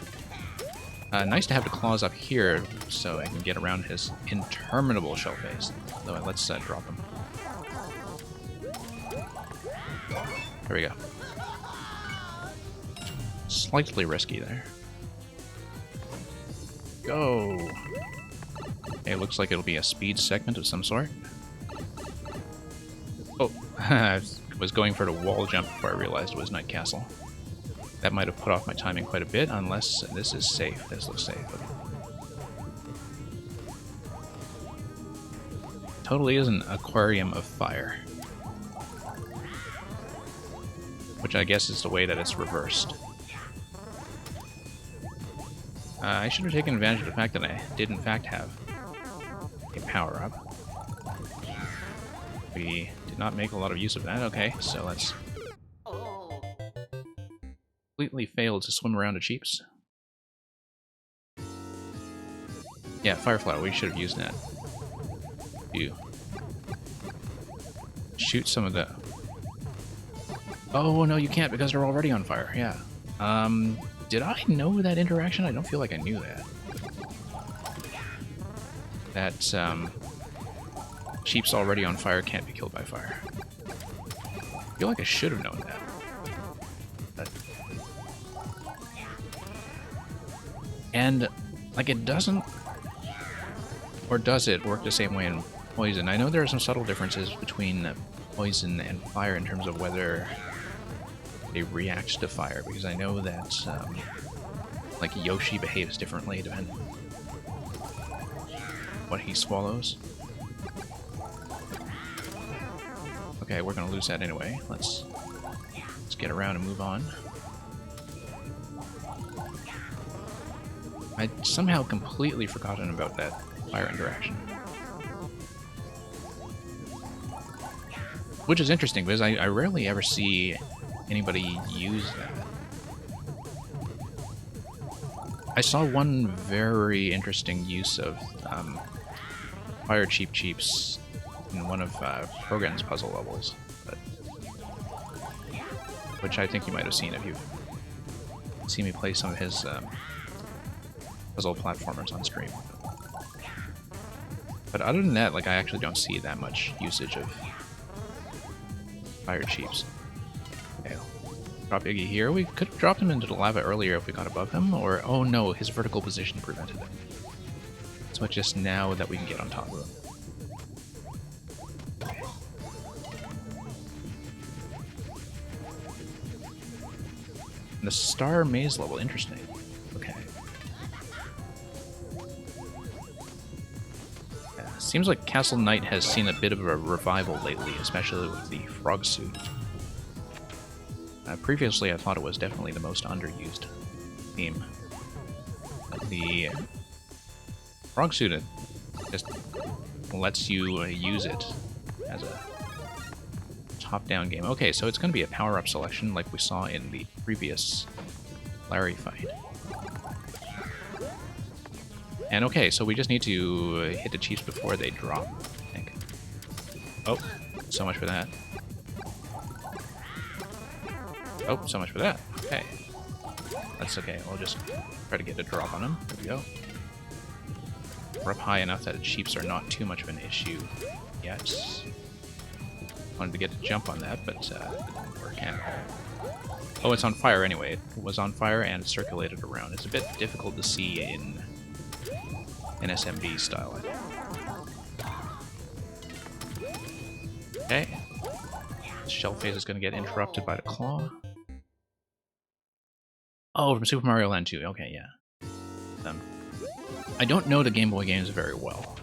Nice to have the claws up here so I can get around his interminable shell phase. So let's drop him. There we go. Slightly risky there. Go! Okay, it looks like it'll be a speed segment of some sort. Oh, I was going for the wall jump before I realized it was Night Castle. That might have put off my timing quite a bit, unless this is safe. This looks safe. Okay. Totally is an aquarium of fire. Which I guess is the way that it's reversed. I should have taken advantage of the fact that I did in fact have a power-up. We did not make a lot of use of that. Okay, so let's... completely failed to swim around the Cheeps. Yeah, Fire Flower, we should have used that. You shoot some of the... Oh, no, you can't because they're already on fire. Yeah. Did I know that interaction? I don't feel like I knew that. That, Cheeps already on fire can't be killed by fire. I feel like I should have known that. But... And, like, it doesn't... Or does it work the same way in Poison? I know there are some subtle differences between Poison and Fire in terms of whether they react to fire, because I know that, like, Yoshi behaves differently depending on what he swallows. Okay, we're gonna lose that anyway. Let's get around and move on. I'd somehow completely forgotten about that fire interaction. Which is interesting, because I rarely ever see anybody use that. I saw one very interesting use of Fire Cheeps in one of Krogan's puzzle levels, but, which I think you might have seen if you've seen me play some of his puzzle platformers on stream. But other than that, like, I actually don't see that much usage of Fire Cheeps. Okay, drop Iggy here. We could have dropped him into the lava earlier if we got above him, or... Oh no, his vertical position prevented it. So it's just now that we can get on top of him. Okay. And the Star Maze level, interesting. Okay. Yeah, seems like Castle Knight has seen a bit of a revival lately, especially with the frog suit. Previously, I thought it was definitely the most underused theme. The frog suit just lets you use it as a top-down game. Okay, so it's going to be a power-up selection like we saw in the previous Larry fight. And okay, so we just need to hit the Chiefs before they drop, I think. Oh, so much for that. Oh, so much for that. Okay. That's okay. We'll just try to get a drop on him. There we go. We're up high enough that the Chiefs are not too much of an issue yet. Wanted to get a jump on that, but didn't work at all. Oh, it's on fire anyway. It was on fire and circulated around. It's a bit difficult to see in NSMB style, I think. Okay. Shell phase is going to get interrupted by the claw. Oh, from Super Mario Land 2. Okay, yeah. I don't know the Game Boy games very well.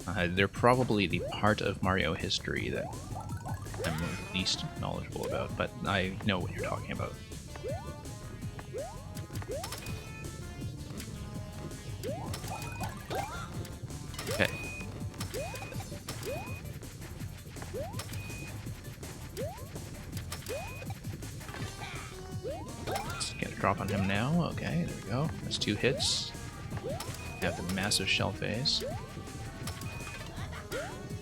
They're probably the part of Mario history that I'm least knowledgeable about, but I know what you're talking about. Okay. Let's get a drop on him now. Okay, there we go. That's 2 hits. Have the massive shell phase.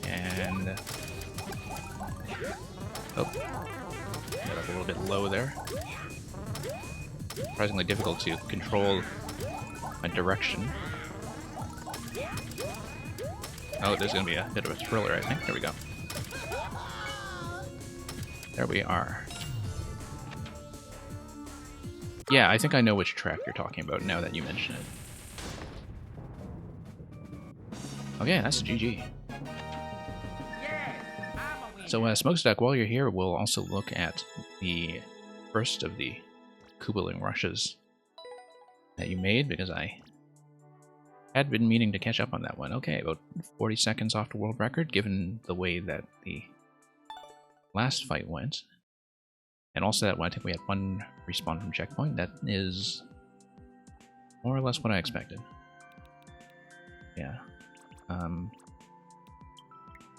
And... oh. Got up a little bit low there. Surprisingly difficult to control my direction. Oh, there's going to be a bit of a thriller, I think. There we go. There we are. Yeah, I think I know which track you're talking about now that you mention it. Okay, that's a GG. So, Smokestack, while you're here, we'll also look at the first of the Koopaling rushes that you made, because I had been meaning to catch up on that one. Okay, about 40 seconds off the world record, given the way that the last fight went. And also that one, I think we had 1 respawn from checkpoint. That is more or less what I expected. Yeah.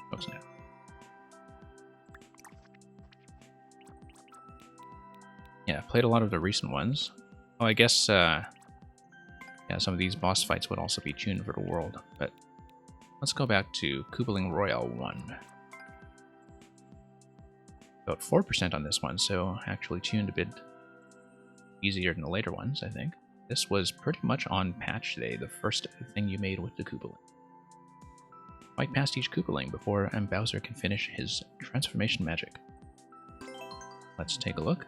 What's that? Yeah, played a lot of the recent ones. Oh, I guess, yeah, some of these boss fights would also be tuned for the world, but let's go back to Koopaling Royale 1. About 4% on this one, so actually tuned a bit easier than the later ones, I think. This was pretty much on patch day, the first thing you made with the Koopaling. Fight past each Koopaling before Bowser can finish his transformation magic. Let's take a look.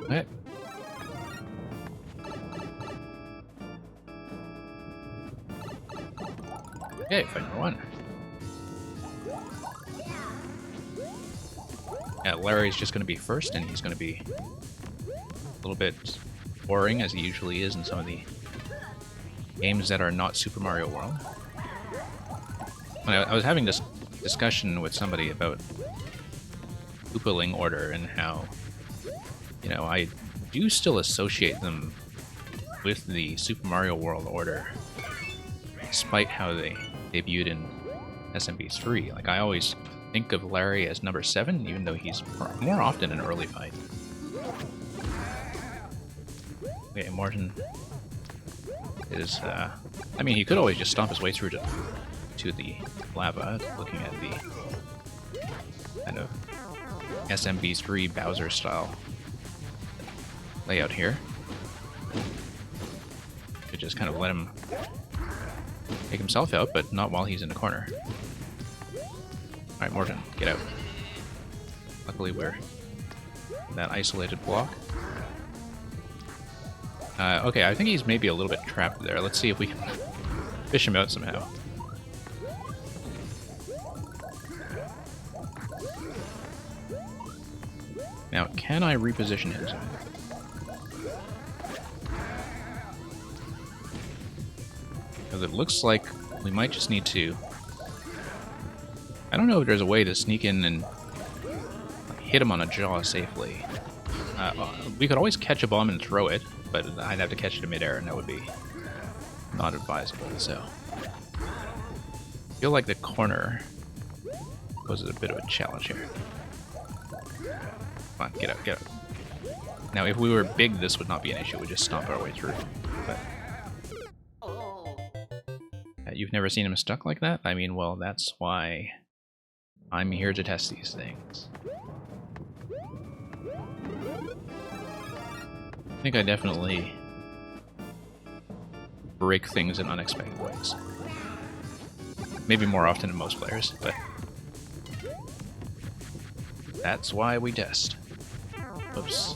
Okay. Okay, fight number 1. Yeah, Larry's just going to be first, and he's going to be a little bit boring, as he usually is in some of the games that are not Super Mario World. I was having this discussion with somebody about Koopaling order and how, you know, I do still associate them with the Super Mario World order, despite how they debuted in SMB3. Like, I always think of Larry as number 7, even though he's more often an early fight. Okay, Morton is, I mean, he could always just stomp his way through to the lava, looking at the kind of SMB3 Bowser style layout here. Could just kind of let him take himself out, but not while he's in the corner. Alright, Morton, get out. Luckily we're in that isolated block. Okay, I think he's maybe a little bit trapped there. Let's see if we can fish him out somehow. Now, can I reposition him? Because it looks like we might just need to... I don't know if there's a way to sneak in and hit him on a jaw safely. We could always catch a bomb and throw it, but I'd have to catch it in midair, and that would be not advisable, so... I feel like the corner poses a bit of a challenge here. Come on, get out, get out. Now, if we were big, this would not be an issue. We'd just stomp our way through. But... you've never seen him stuck like that? I mean, well, that's why I'm here to test these things. I think I definitely break things in unexpected ways. Maybe more often than most players, but that's why we test. Oops.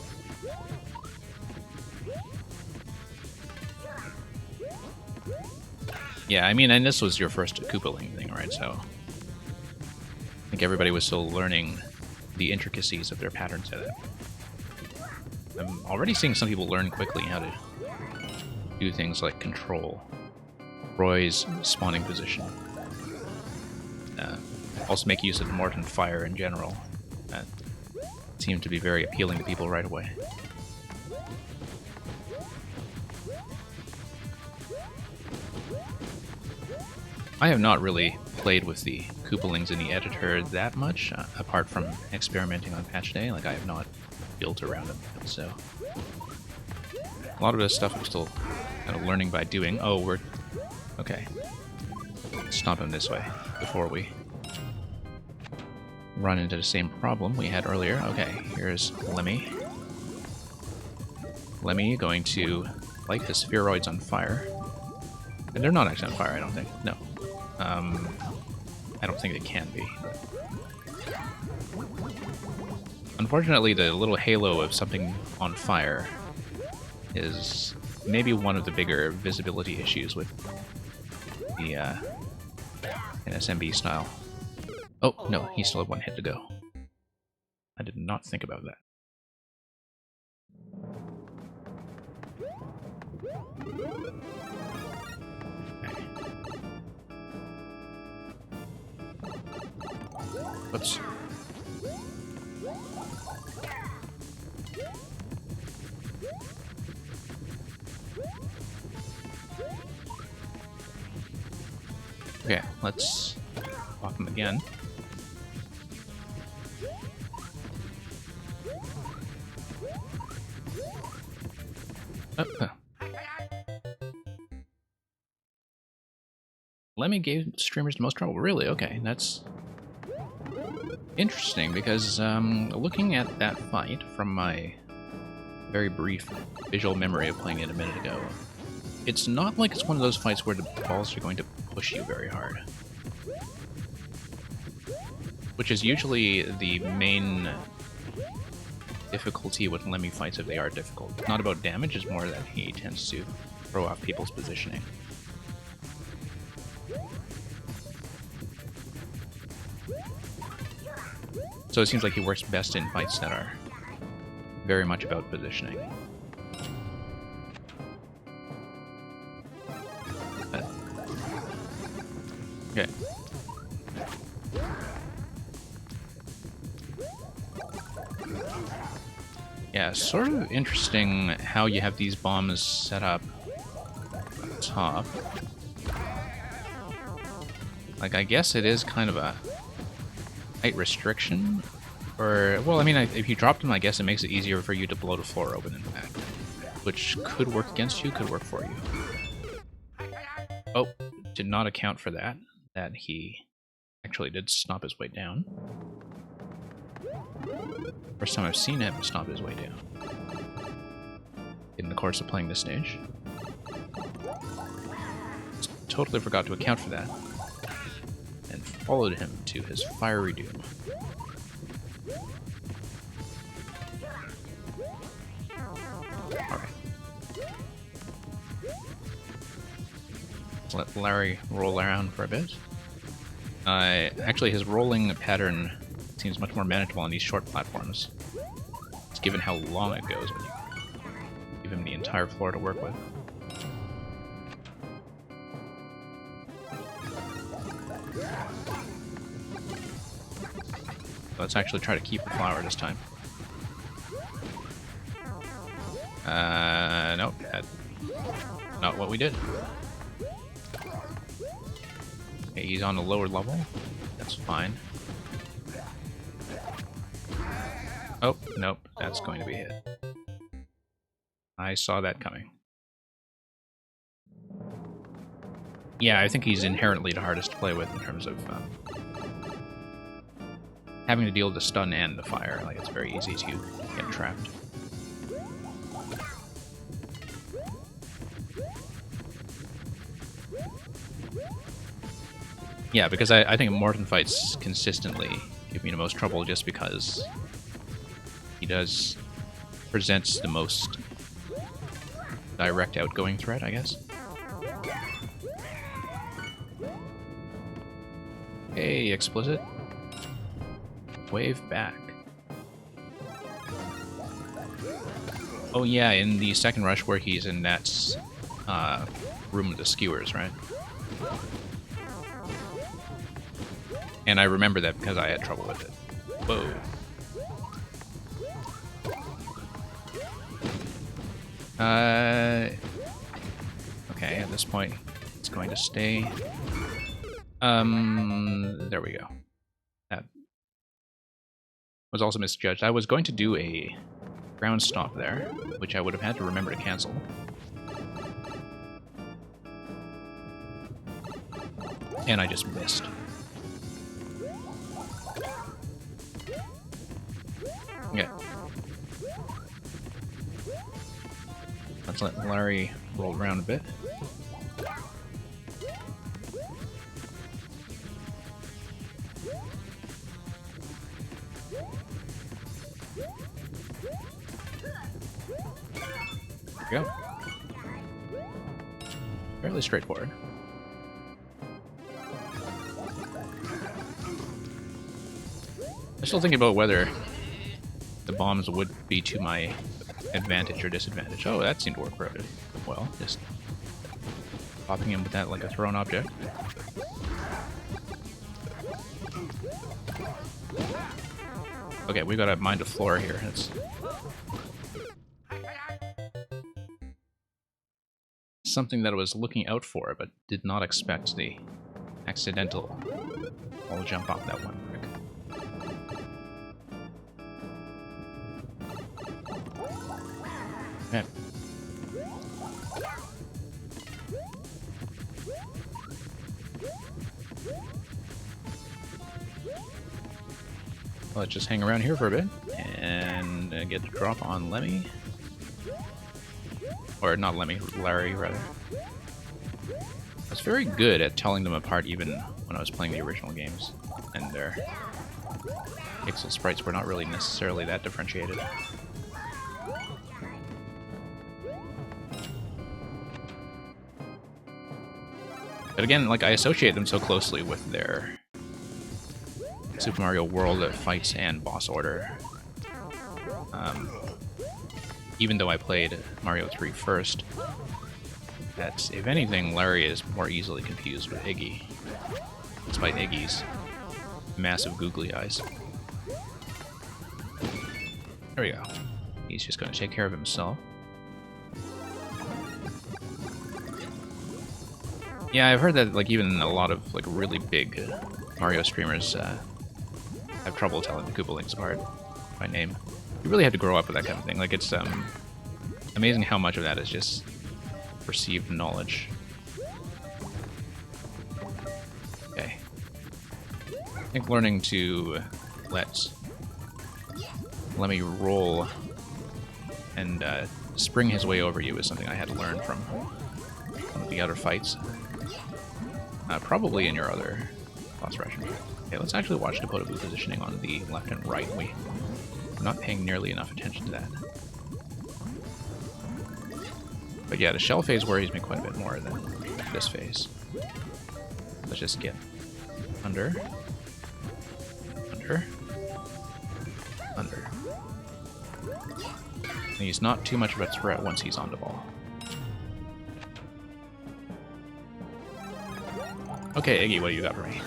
Yeah, I mean, and this was your first Koopaling thing, right? So I think everybody was still learning the intricacies of their pattern setup. I'm already seeing some people learn quickly how to do things like control Roy's spawning position. Also make use of the Morton Fire in general. That seemed to be very appealing to people right away. I have not really played with the Koopalings in the editor that much, apart from experimenting on patch day. Like, I have not built around them yet, so... A lot of this stuff I'm still kind of learning by doing. Oh, we're... Okay. Stop him this way, before we run into the same problem we had earlier. Okay, here's Lemmy. Lemmy going to light the spheroids on fire. And they're not actually on fire, I don't think. No. I don't think they can be. Unfortunately, the little halo of something on fire is maybe one of the bigger visibility issues with the NSMB style. Oh, no, he still had one hit to go. I did not think about that. Oops. Okay, let's pop him again. Lemmy gave streamers the most trouble. Really? Okay, that's interesting, because looking at that fight from my very brief visual memory of playing it a minute ago, it's not like it's one of those fights where the balls are going to push you very hard. Which is usually the main difficulty with Lemmy fights if they are difficult. It's not about damage, it's more that he tends to throw off people's positioning. So it seems like he works best in fights that are very much about positioning. Okay. Yeah, sort of interesting how you have these bombs set up on top. Like, I guess it is kind of a height restriction, or, well, I mean, if you drop them, I guess it makes it easier for you to blow the floor open, in fact, which could work against you, could work for you. Oh, did not account for that he actually did stomp his way down. First time I've seen him stomp his way down in the course of playing this stage. Just totally forgot to account for that, and followed him to his fiery doom. Alright. Let's let Larry roll around for a bit. Actually, his rolling pattern seems much more manageable on these short platforms. It's given how long it goes when you give him the entire floor to work with. Let's actually try to keep the flower this time. Nope, that's not what we did. Okay, he's on a lower level. That's fine. Oh, nope, that's going to be it. I saw that coming. Yeah, I think he's inherently the hardest to play with in terms of having to deal with the stun and the fire. Like, it's very easy to get trapped. Yeah, because I think Morton fights consistently give me the most trouble just because he does presents the most direct outgoing threat, I guess. Hey, explicit. Wave back. Oh yeah, in the second rush where he's in that room with the skewers, right? And I remember that because I had trouble with it. Whoa. Okay, at this point, it's going to stay. There we go. That was also misjudged. I was going to do a ground stop there, which I would have had to remember to cancel. And I just missed. Okay. Let's let Larry roll around a bit. There we go. Fairly straightforward. I'm still thinking about whether the bombs would be to my advantage or disadvantage. Oh, that seemed to work pretty well. Just popping him with that like a thrown object. Okay, we gotta mind a floor here. That's something that I was looking out for, but did not expect the accidental. I'll jump off that one quick. Okay. Let's just hang around here for a bit and get the drop on Lemmy. Or not Lemmy, Larry, rather. I was very good at telling them apart even when I was playing the original games, and their pixel sprites were not really necessarily that differentiated. But again, like, I associate them so closely with their Super Mario World fights and boss order. Even though I played Mario 3 first, that, if anything, Larry is more easily confused with Iggy, despite Iggy's massive googly eyes. There we go. He's just going to take care of himself. Yeah, I've heard that, like, even a lot of, like, really big Mario streamers have trouble telling the Koopalings apart by name. You really have to grow up with that kind of thing. Like, it's amazing how much of that is just perceived knowledge. Okay. I think learning to let Lemmy roll and spring his way over you is something I had to learn from one of the other fights. Probably in your other boss rush. Okay, let's actually watch Depotable positioning on the left and right. We're not paying nearly enough attention to that. But yeah, the shell phase worries me quite a bit more than this phase. Let's just get under, under, under. And he's not too much of a threat once he's on the ball. Okay, Iggy, what do you got for me?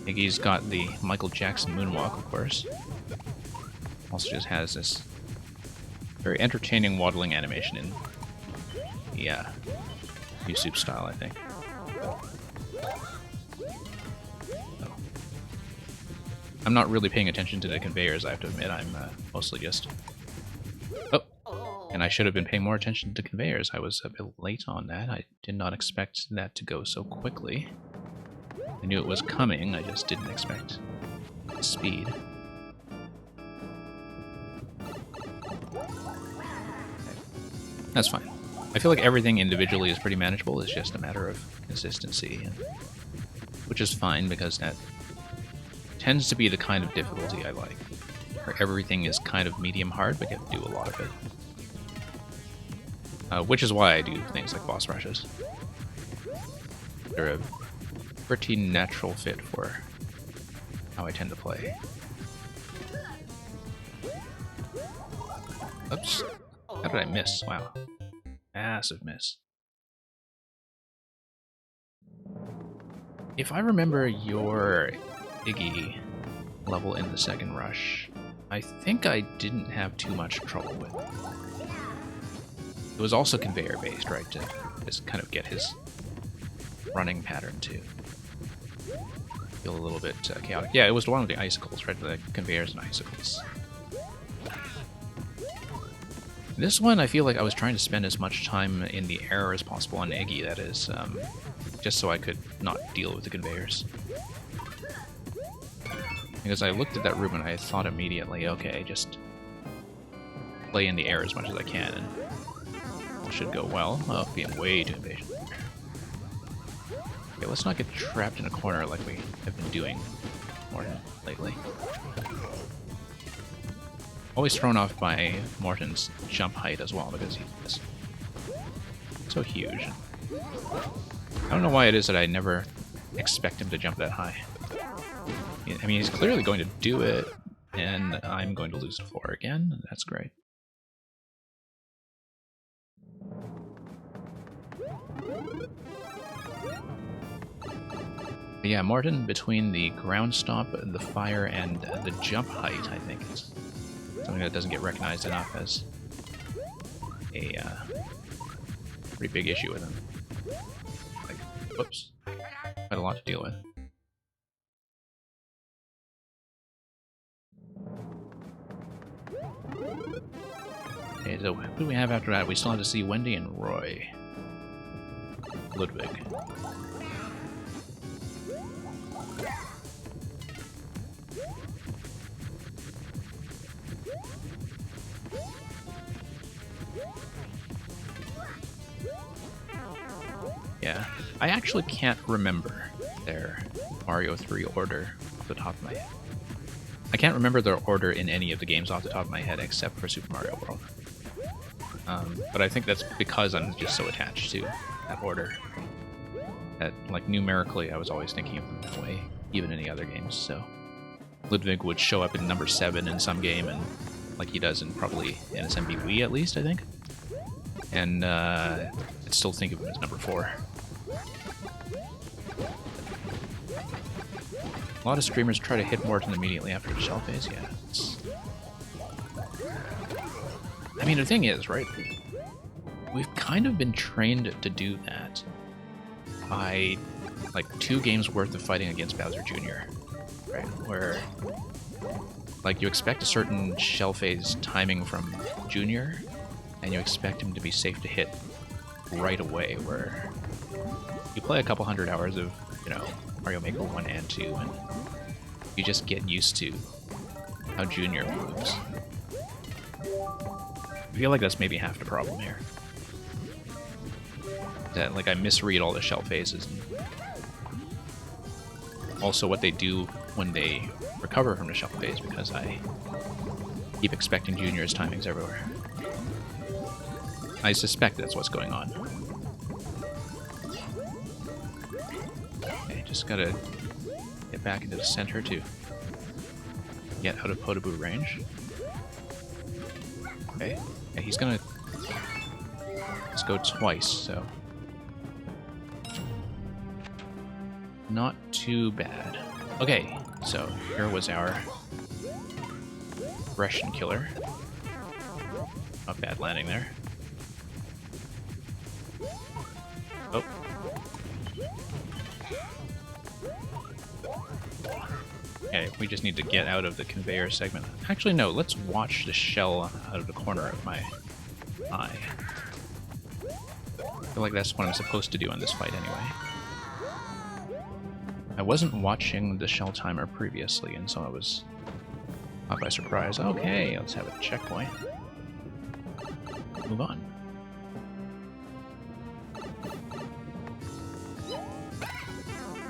Iggy's got the Michael Jackson moonwalk, of course. Also just has this very entertaining waddling animation in the YouTube style, I think. Oh. I'm not really paying attention to the conveyors, I have to admit. I'm mostly just... Oh! And I should have been paying more attention to conveyors. I was a bit late on that. I did not expect that to go so quickly. I knew it was coming, I just didn't expect the speed. That's fine. I feel like everything individually is pretty manageable, it's just a matter of consistency, which is fine because that tends to be the kind of difficulty I like, where everything is kind of medium hard, but you have to do a lot of it. Which is why I do things like boss rushes. They're a pretty natural fit for how I tend to play. Oops. How did I miss? Wow. Massive miss. If I remember your Iggy level in the second rush, I think I didn't have too much trouble with it. It was also conveyor based, right? To just kind of get his running pattern too. Feel a little bit chaotic. Yeah, it was one of the icicles, right? The conveyors and icicles. This one, I feel like I was trying to spend as much time in the air as possible on Iggy, that is, just so I could not deal with the conveyors. Because I looked at that room and I thought immediately, okay, just play in the air as much as I can, and it should go well. Oh, being way too impatient. Okay, let's not get trapped in a corner like we have been doing more lately. Always thrown off by Morton's jump height as well, because he's so huge. I don't know why it is that I never expect him to jump that high. I mean, he's clearly going to do it, and I'm going to lose to 4 again. That's great. But yeah, Morton, between the ground stomp, the fire, and the jump height, I think is something that doesn't get recognized enough as a pretty big issue with him. Like, whoops. Quite a lot to deal with. Okay, so who do we have after that? We still have to see Wendy and Roy. Ludwig. Yeah, I actually can't remember their Mario 3 order off the top of my head. I can't remember their order in any of the games off the top of my head except for Super Mario World. But I think that's because I'm just so attached to that order. That, like, numerically I was always thinking of them that way, even in the other games, so... Ludwig would show up in number 7 in some game, and like he does in probably NSMB Wii at least, I think. And I'd still think of him as number 4. A lot of streamers try to hit Morton immediately after the shell phase, yeah. I mean, the thing is, right, we've kind of been trained to do that by, like, 2 games worth of fighting against Bowser Jr., right, where, like, you expect a certain shell phase timing from Jr., and you expect him to be safe to hit right away, where you play a couple hundred hours of, you know, Mario Maker 1 and 2, and you just get used to how Junior moves. I feel like that's maybe half the problem here. That, like, I misread all the shell phases. And also what they do when they recover from the shell phase, because I keep expecting Junior's timings everywhere. I suspect that's what's going on. Okay, just gotta get back into the center to get out of Podoboo range. Okay, yeah, he's gonna just go twice, so not too bad. Okay, so here was our Russian killer. Not bad landing there. Oh. Okay, we just need to get out of the conveyor segment. Actually, no, let's watch the shell out of the corner of my eye. I feel like that's what I'm supposed to do in this fight anyway. I wasn't watching the shell timer previously, and so I was caught by surprise. Okay, let's have a checkpoint. Move on.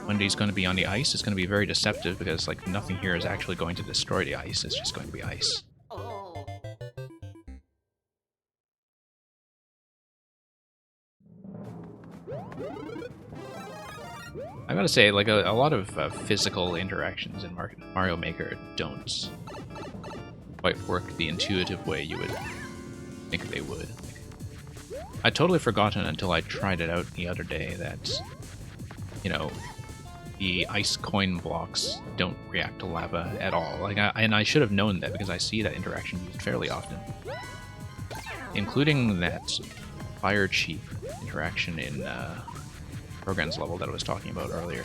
Wendy's going to be on the ice. It's going to be very deceptive because, like, nothing here is actually going to destroy the ice. It's just going to be ice. I gotta say, like, a lot of physical interactions in Mario Maker don't quite work the intuitive way you would think they would. I'd totally forgotten until I tried it out the other day that, you know, the ice coin blocks don't react to lava at all. Like, I should have known that because I see that interaction used fairly often, including that fire chief interaction in Rogan's level that I was talking about earlier.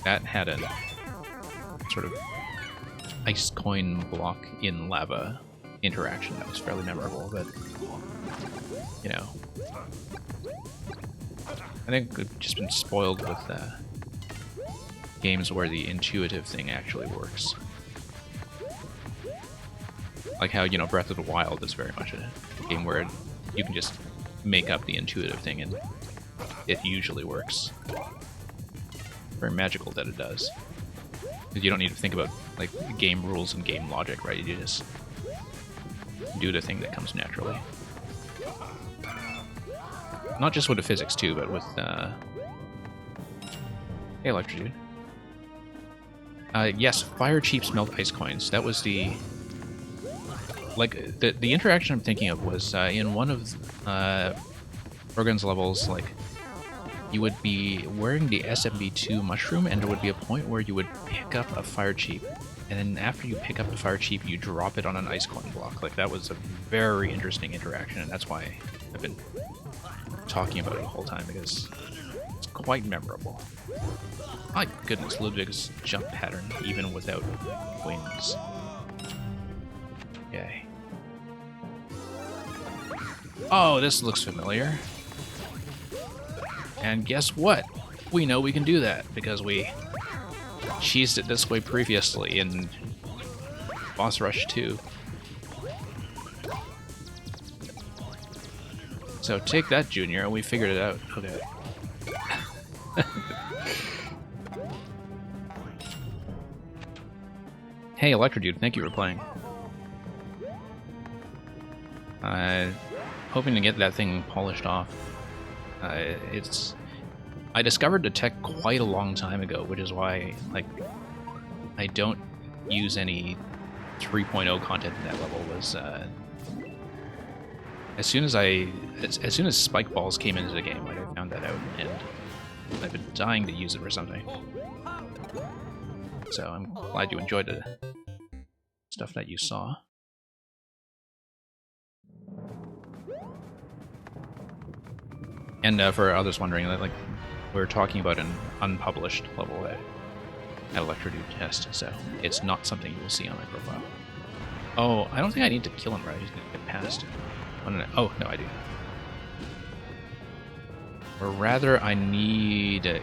That had a sort of ice coin block in lava interaction that was fairly memorable, but you know, I think we've just been spoiled with games where the intuitive thing actually works. Like how, you know, Breath of the Wild is very much a game where you can just make up the intuitive thing and it usually works. Very magical that it does. Because you don't need to think about like game rules and game logic, right? You just do the thing that comes naturally. Not just with the physics too, but with hey, Electrodude. Yes, fire chiefs melt ice coins. That was the like the interaction I'm thinking of was in one of Rogan's levels. Like you would be wearing the SMB2 mushroom, and there would be a point where you would pick up a fire chief, and then after you pick up the fire chief, you drop it on an ice coin block. Like that was a very interesting interaction, and that's why I've been talking about it the whole time because it's quite memorable. My goodness, Ludwig's jump pattern, even without wings. Yay. Oh, this looks familiar. And guess what? We know we can do that because we cheesed it this way previously in Boss Rush 2. So take that, Junior. We figured it out. Okay. Hey, Electrodude, thank you for playing. Hoping to get that thing polished off. I discovered the tech quite a long time ago, which is why, like, I don't use any 3.0 content in that level. Was as soon as spike balls came into the game, like I found that out, and I've been dying to use it for something. So I'm glad you enjoyed the stuff that you saw. And for others wondering, like we're talking about an unpublished level at Electrodude test, so it's not something you will see on my profile. Oh, I don't think I need to kill him, right? I just need to get past. Oh, no, I do. Or rather, I need a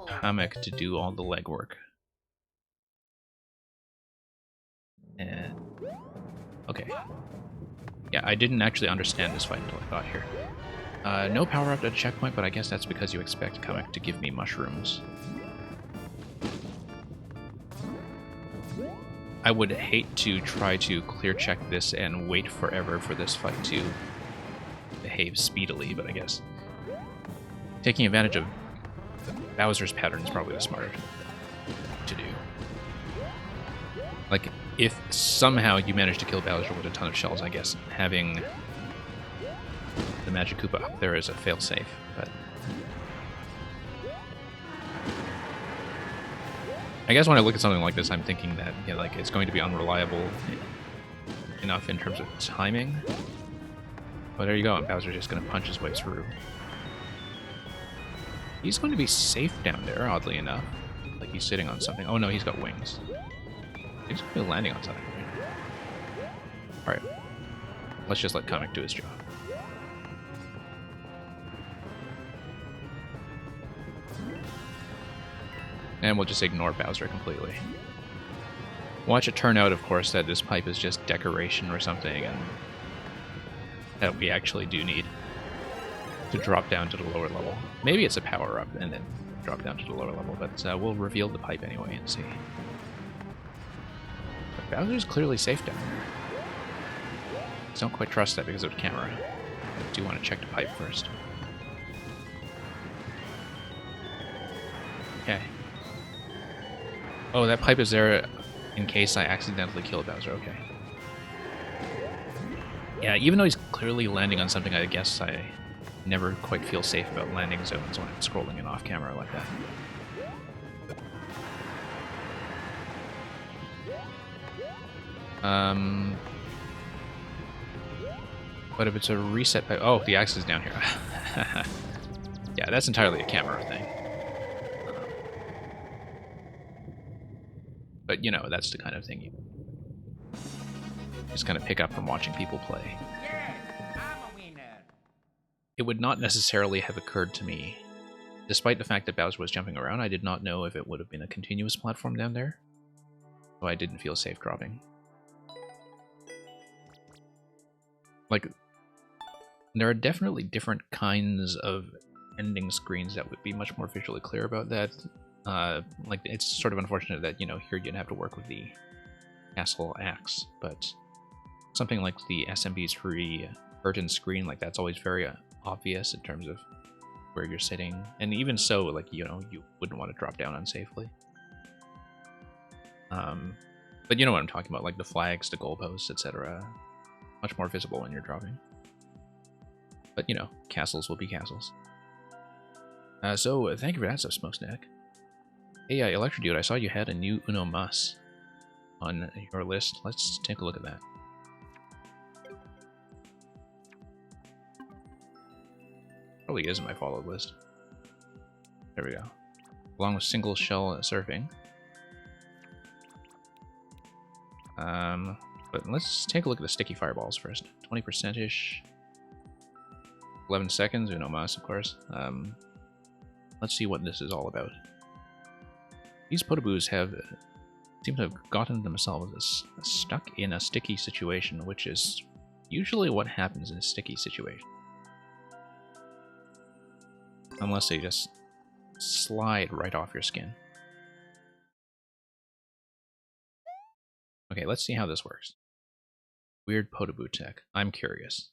comic to do all the legwork. And okay. Yeah, I didn't actually understand this fight until I got here. No power up at a checkpoint, but I guess that's because you expect comic to give me mushrooms. I would hate to try to clear check this and wait forever for this fight to behave speedily, but I guess taking advantage of Bowser's pattern is probably the smarter to do. Like, if somehow you manage to kill Bowser with a ton of shells, I guess having the Magic Koopa up there is a failsafe, but I guess when I look at something like this, I'm thinking that, you know, like, it's going to be unreliable enough in terms of timing. But there you go, and Bowser's just going to punch his way through. He's going to be safe down there, oddly enough. Like, he's sitting on something. Oh no, he's got wings. He's going to be landing on something, right? Alright. Let's just let Comic do his job. And we'll just ignore Bowser completely. Watch it turn out, of course, that this pipe is just decoration or something, and that we actually do need to drop down to the lower level. Maybe it's a power-up and then drop down to the lower level, but we'll reveal the pipe anyway and see. But Bowser's clearly safe down there. Just don't quite trust that because of the camera. I do want to check the pipe first. Okay. Oh, that pipe is there in case I accidentally kill Bowser. Okay. Yeah, even though he's clearly landing on something, I guess I never quite feel safe about landing zones when I'm scrolling in off camera like that. But if it's a reset... Oh, the axe is down here. Yeah, that's entirely a camera thing. But, you know, that's the kind of thing you just kind of pick up from watching people play. Yes, I'm a winner. It would not necessarily have occurred to me. Despite the fact that Bowser was jumping around, I did not know if it would have been a continuous platform down there. So I didn't feel safe dropping. Like, there are definitely different kinds of ending screens that would be much more visually clear about that. Like, it's sort of unfortunate that, you know, here you'd have to work with the castle axe, but something like the SMB3 curtain screen, like, that's always very obvious in terms of where you're sitting. And even so, like, you know, you wouldn't want to drop down unsafely. But you know what I'm talking about, like the flags, the goalposts, etc. Much more visible when you're dropping. But, you know, castles will be castles. So, thank you for that stuff, Smokestack. Hey, Electrodude, I saw you had a new Uno Mas on your list. Let's take a look at that. Probably is in my followed list. There we go. Along with single shell surfing. But let's take a look at the sticky fireballs first. 20%-ish. 11 seconds, Uno Mas, of course. Let's see what this is all about. These Potoboos seem to have gotten themselves stuck in a sticky situation, which is usually what happens in a sticky situation. Unless they just slide right off your skin. Okay, let's see how this works. Weird Potoboo tech. I'm curious.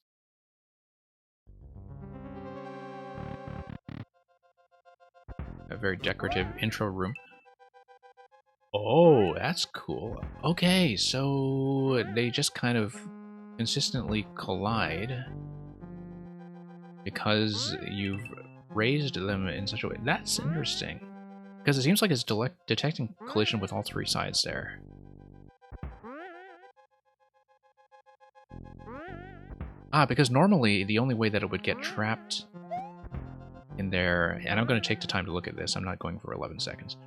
A very decorative intro room. Oh, that's cool. Okay, so they just kind of consistently collide because you've raised them in such a way. That's interesting. Because it seems like it's detecting collision with all three sides there. Ah, because normally the only way that it would get trapped in there, and I'm going to take the time to look at this, I'm not going for 11 seconds.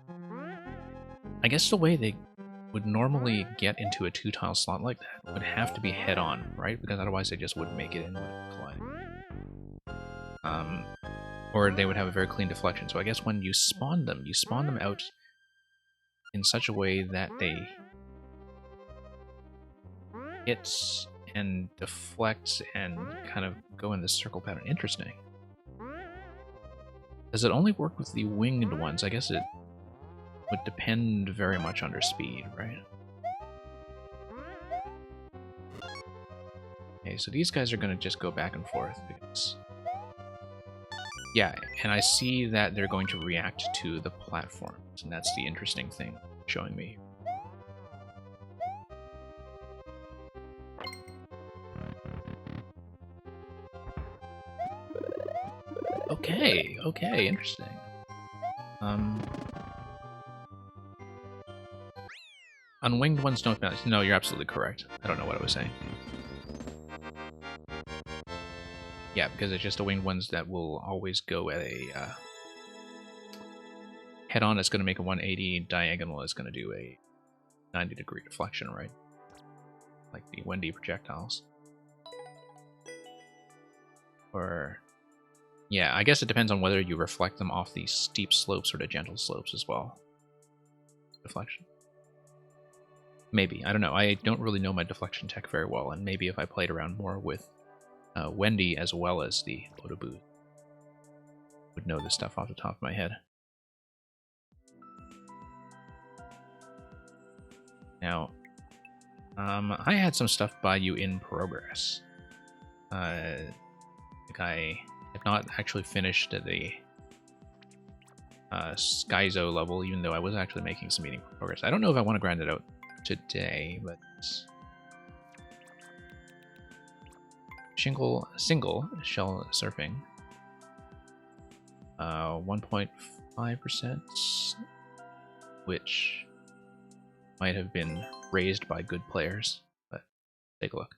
I guess the way they would normally get into a two-tile slot like that would have to be head-on, right? Because otherwise they just wouldn't make it in with collide. Or they would have a very clean deflection. So I guess when you spawn them out in such a way that they hit and deflect and kind of go in this circle pattern. Interesting. Does it only work with the winged ones? I guess it would depend very much on their speed, right? Okay, so these guys are going to just go back and forth because... Yeah, and I see that they're going to react to the platforms, and that's the interesting thing showing me. Okay, okay, interesting. Unwinged ones don't bounce. No, you're absolutely correct. I don't know what I was saying. Yeah, because it's just the winged ones that will always go at a head-on is going to make a 180, diagonal is going to do a 90-degree deflection, right? Like the Wendy projectiles. Or... yeah, I guess it depends on whether you reflect them off the steep slopes or the gentle slopes as well. Deflection. Maybe. I don't know. I don't really know my deflection tech very well, and maybe if I played around more with Wendy as well as the Potoboo, would know this stuff off the top of my head. Now, I had some stuff by you in progress. I think I have not actually finished the Skyzo level, even though I was actually making some meaningful progress. I don't know if I want to grind it out today, but single shell surfing. 1.5%, which might have been raised by good players, but take a look.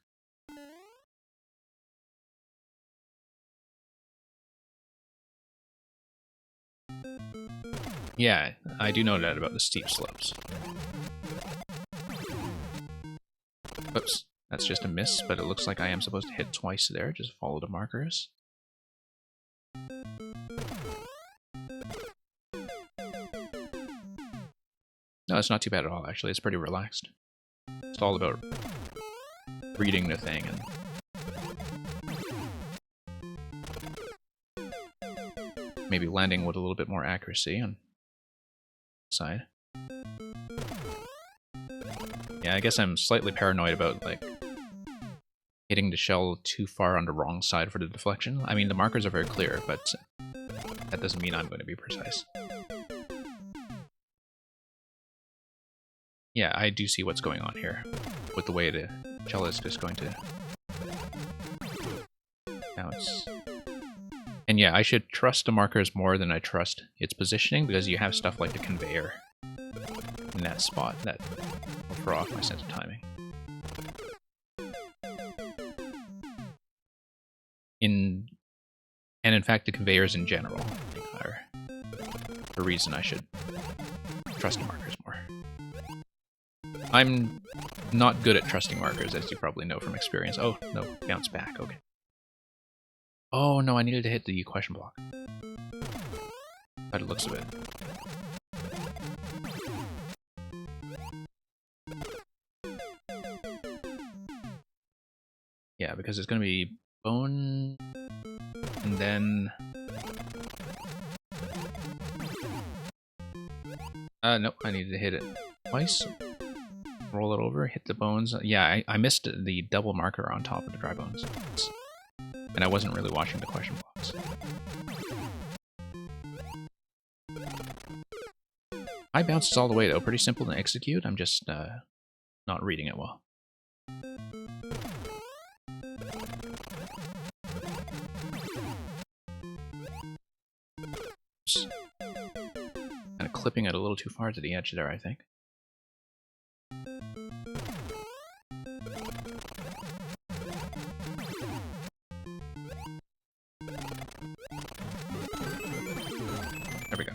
Yeah, I do know that about the steep slopes. Oops, that's just a miss, but it looks like I am supposed to hit twice there. Just follow the markers. No, it's not too bad at all, actually. It's pretty relaxed. It's all about reading the thing and maybe landing with a little bit more accuracy on the side. Yeah, I guess I'm slightly paranoid about, like, hitting the shell too far on the wrong side for the deflection. I mean, the markers are very clear, but that doesn't mean I'm going to be precise. Yeah, I do see what's going on here with the way the shell is just going to bounce. And yeah, I should trust the markers more than I trust its positioning, because you have stuff like the conveyor in that spot that will throw off my sense of timing. And in fact, the conveyors in general, I think, are the reason I should trust the markers more. I'm not good at trusting markers, as you probably know from experience. Oh, no, bounce back, okay. Oh, no, I needed to hit the question block. By the looks of it. Yeah, because it's going to be bone, and then... nope, I needed to hit it twice. Roll it over, hit the bones. Yeah, I missed the double marker on top of the dry bones. And I wasn't really watching the question blocks. High bounces all the way, though. Pretty simple to execute. I'm just not reading it well. Oops. Kind of clipping it a little too far to the edge there, I think. There we go.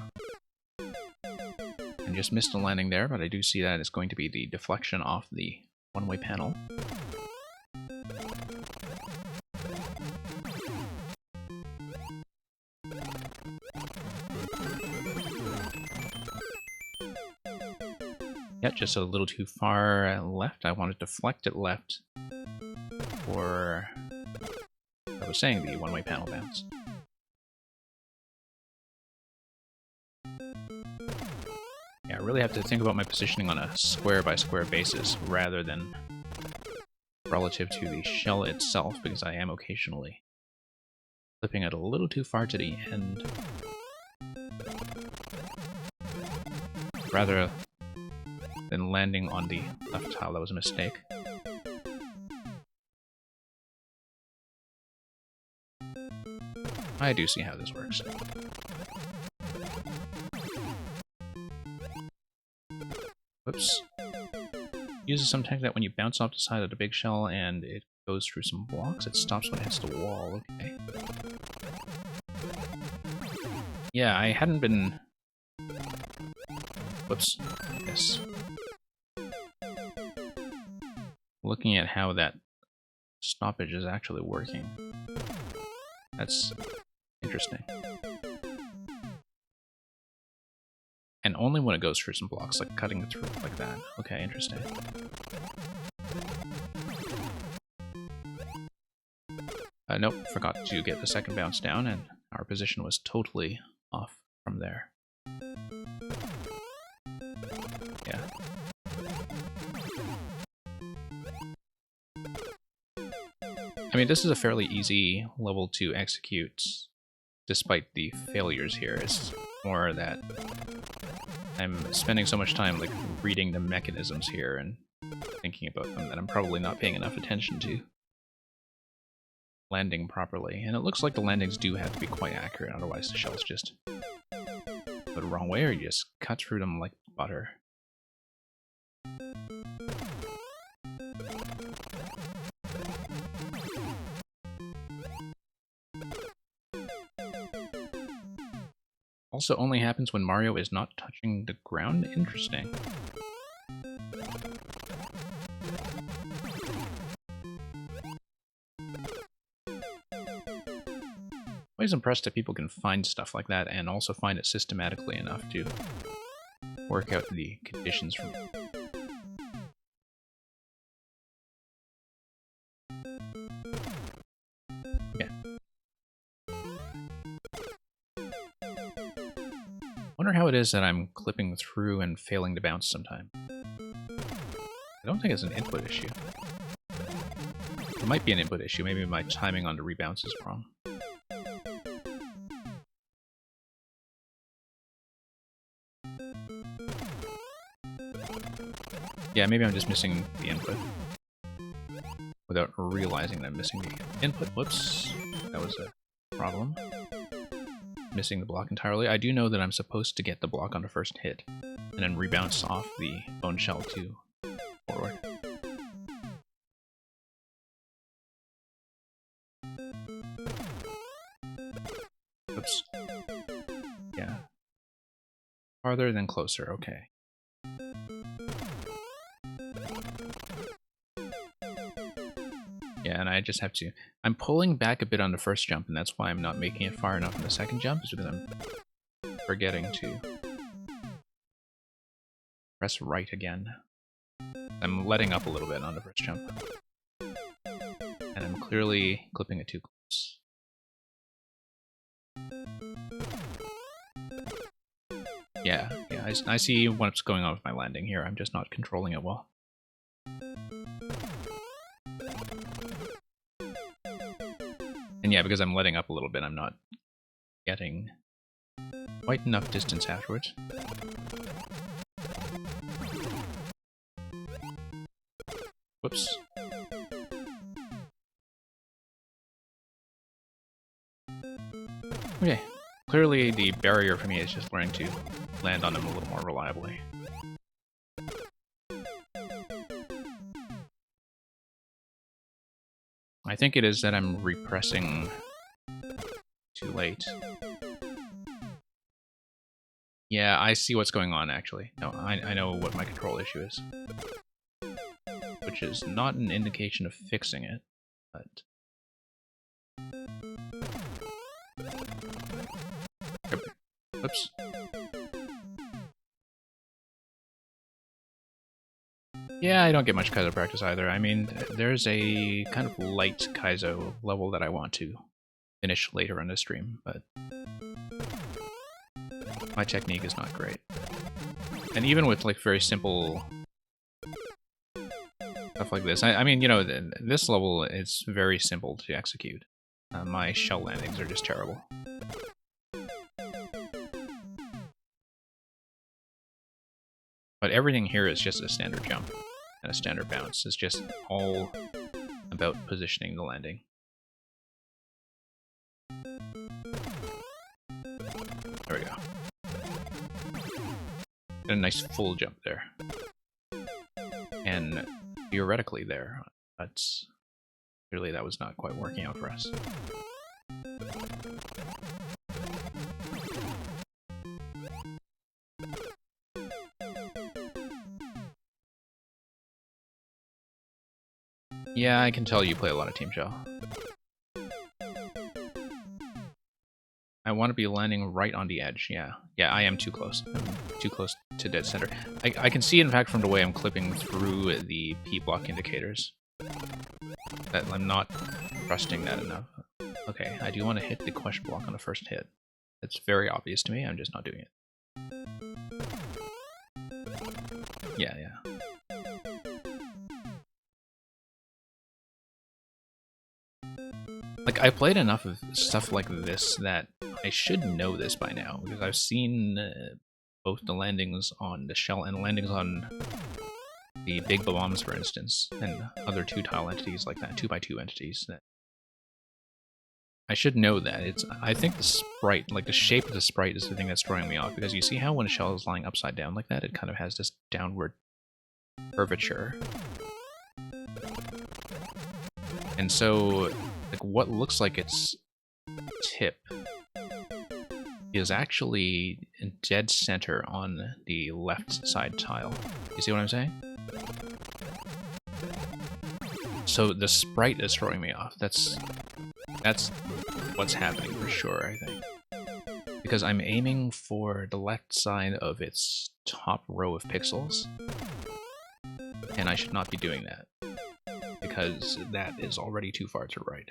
And just missed a landing there, but I do see that it's going to be the deflection off the one-way panel. Yeah, just a little too far left. I want to deflect it left for, I was saying, the one-way panel bounce. Yeah, I really have to think about my positioning on a square-by-square basis rather than relative to the shell itself, because I am occasionally flipping it a little too far to the end. Rather than landing on the left tile. That was a mistake. I do see how this works. Whoops. Uses some tech that when you bounce off the side of the big shell and it goes through some blocks, it stops when it hits the wall. Okay. Yeah, I hadn't been... Whoops. Yes. Looking at how that stoppage is actually working. That's interesting. And only when it goes through some blocks, like cutting it through like that. Okay, interesting. Nope, forgot to get the second bounce down, and our position was totally off from there. Yeah. I mean, this is a fairly easy level to execute, despite the failures here. It's more that I'm spending so much time like reading the mechanisms here and thinking about them that I'm probably not paying enough attention to. landing properly. And it looks like the landings do have to be quite accurate, otherwise the shells just go the wrong way or you just cut through them like butter. Also only happens when Mario is not touching the ground? Interesting. I'm always impressed that people can find stuff like that and also find it systematically enough to work out the conditions from it. Yeah. Wonder how it is that I'm clipping through and failing to bounce sometime. I don't think it's an input issue. It might be an input issue, maybe my timing on the rebounce is wrong. Yeah, maybe I'm just missing the input without realizing that I'm missing the input. Whoops, that was a problem. Missing the block entirely. I do know that I'm supposed to get the block on the first hit and then rebounce off the bone shell to forward. Oops. Yeah. Farther than closer, okay. Yeah, and I just have to... I'm pulling back a bit on the first jump, and that's why I'm not making it far enough on the second jump, is because I'm forgetting to press right again. I'm letting up a little bit on the first jump. And I'm clearly clipping it too close. Yeah, I see what's going on with my landing here. I'm just not controlling it well. And yeah, because I'm letting up a little bit, I'm not getting quite enough distance afterwards. Whoops. Okay, clearly the barrier for me is just learning to land on them a little more reliably. I think it is that I'm repressing too late. Yeah, I see what's going on, actually. No, I know what my control issue is. Which is not an indication of fixing it, but... Oops. Yeah, I don't get much Kaizo practice either. I mean, there's a kind of light Kaizo level that I want to finish later in the stream, but my technique is not great. And even with like very simple stuff like this, I mean, you know, this level is very simple to execute. My shell landings are just terrible. But everything here is just a standard jump and a standard bounce. It's just all about positioning the landing. There we go. And a nice full jump there. And theoretically there, but clearly that was not quite working out for us. Yeah, I can tell you play a lot of Team Shell. I want to be landing right on the edge, yeah. Yeah, I am too close. I'm too close to dead center. I can see, in fact, from the way I'm clipping through the P-block indicators, that I'm not trusting that enough. Okay, I do want to hit the question block on the first hit. It's very obvious to me, I'm just not doing it. Yeah. Like, I played enough of stuff like this that I should know this by now, because I've seen both the landings on the shell and landings on the big bombs, for instance, and other 2-tile entities like that, 2x2 entities that I should know that. I think the sprite, like the shape of the sprite is the thing that's throwing me off, because you see how when a shell is lying upside down like that, it kind of has this downward curvature. And so, like, what looks like its tip is actually dead center on the left side tile. You see what I'm saying? So the sprite is throwing me off. That's what's happening for sure, I think. Because I'm aiming for the left side of its top row of pixels, and I should not be doing that, because that is already too far to right.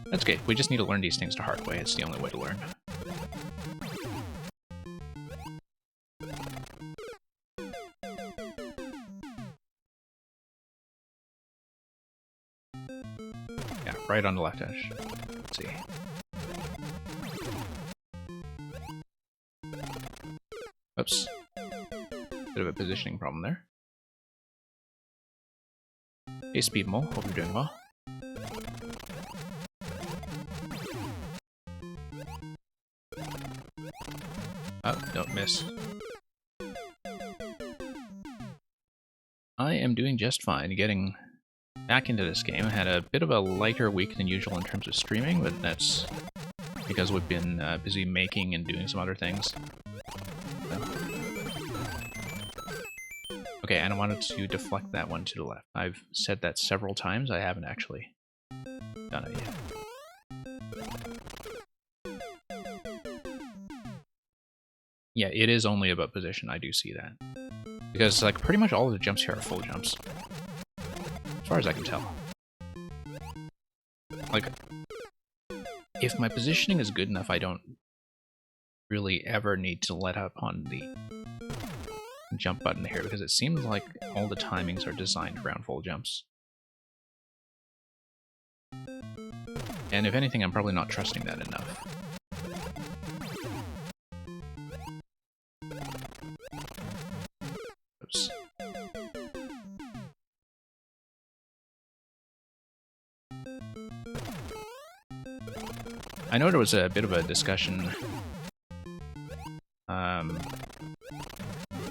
That's good. We just need to learn these things the hard way. It's the only way to learn. Yeah, right on the left edge. Let's see. Oops. Bit of a positioning problem there. Hey, Speedmole. Hope you're doing well. Oh, don't miss. I am doing just fine getting back into this game. I had a bit of a lighter week than usual in terms of streaming, but that's because we've been busy making and doing some other things. So. Okay, and I wanted to deflect that one to the left. I've said that several times. I haven't actually done it yet. Yeah, it is only about position. I do see that. Because, like, pretty much all of the jumps here are full jumps. As far as I can tell. Like, if my positioning is good enough, I don't really ever need to let up on the jump button here, because it seems like all the timings are designed around full jumps. And if anything, I'm probably not trusting that enough. Oops. I know there was a bit of a discussion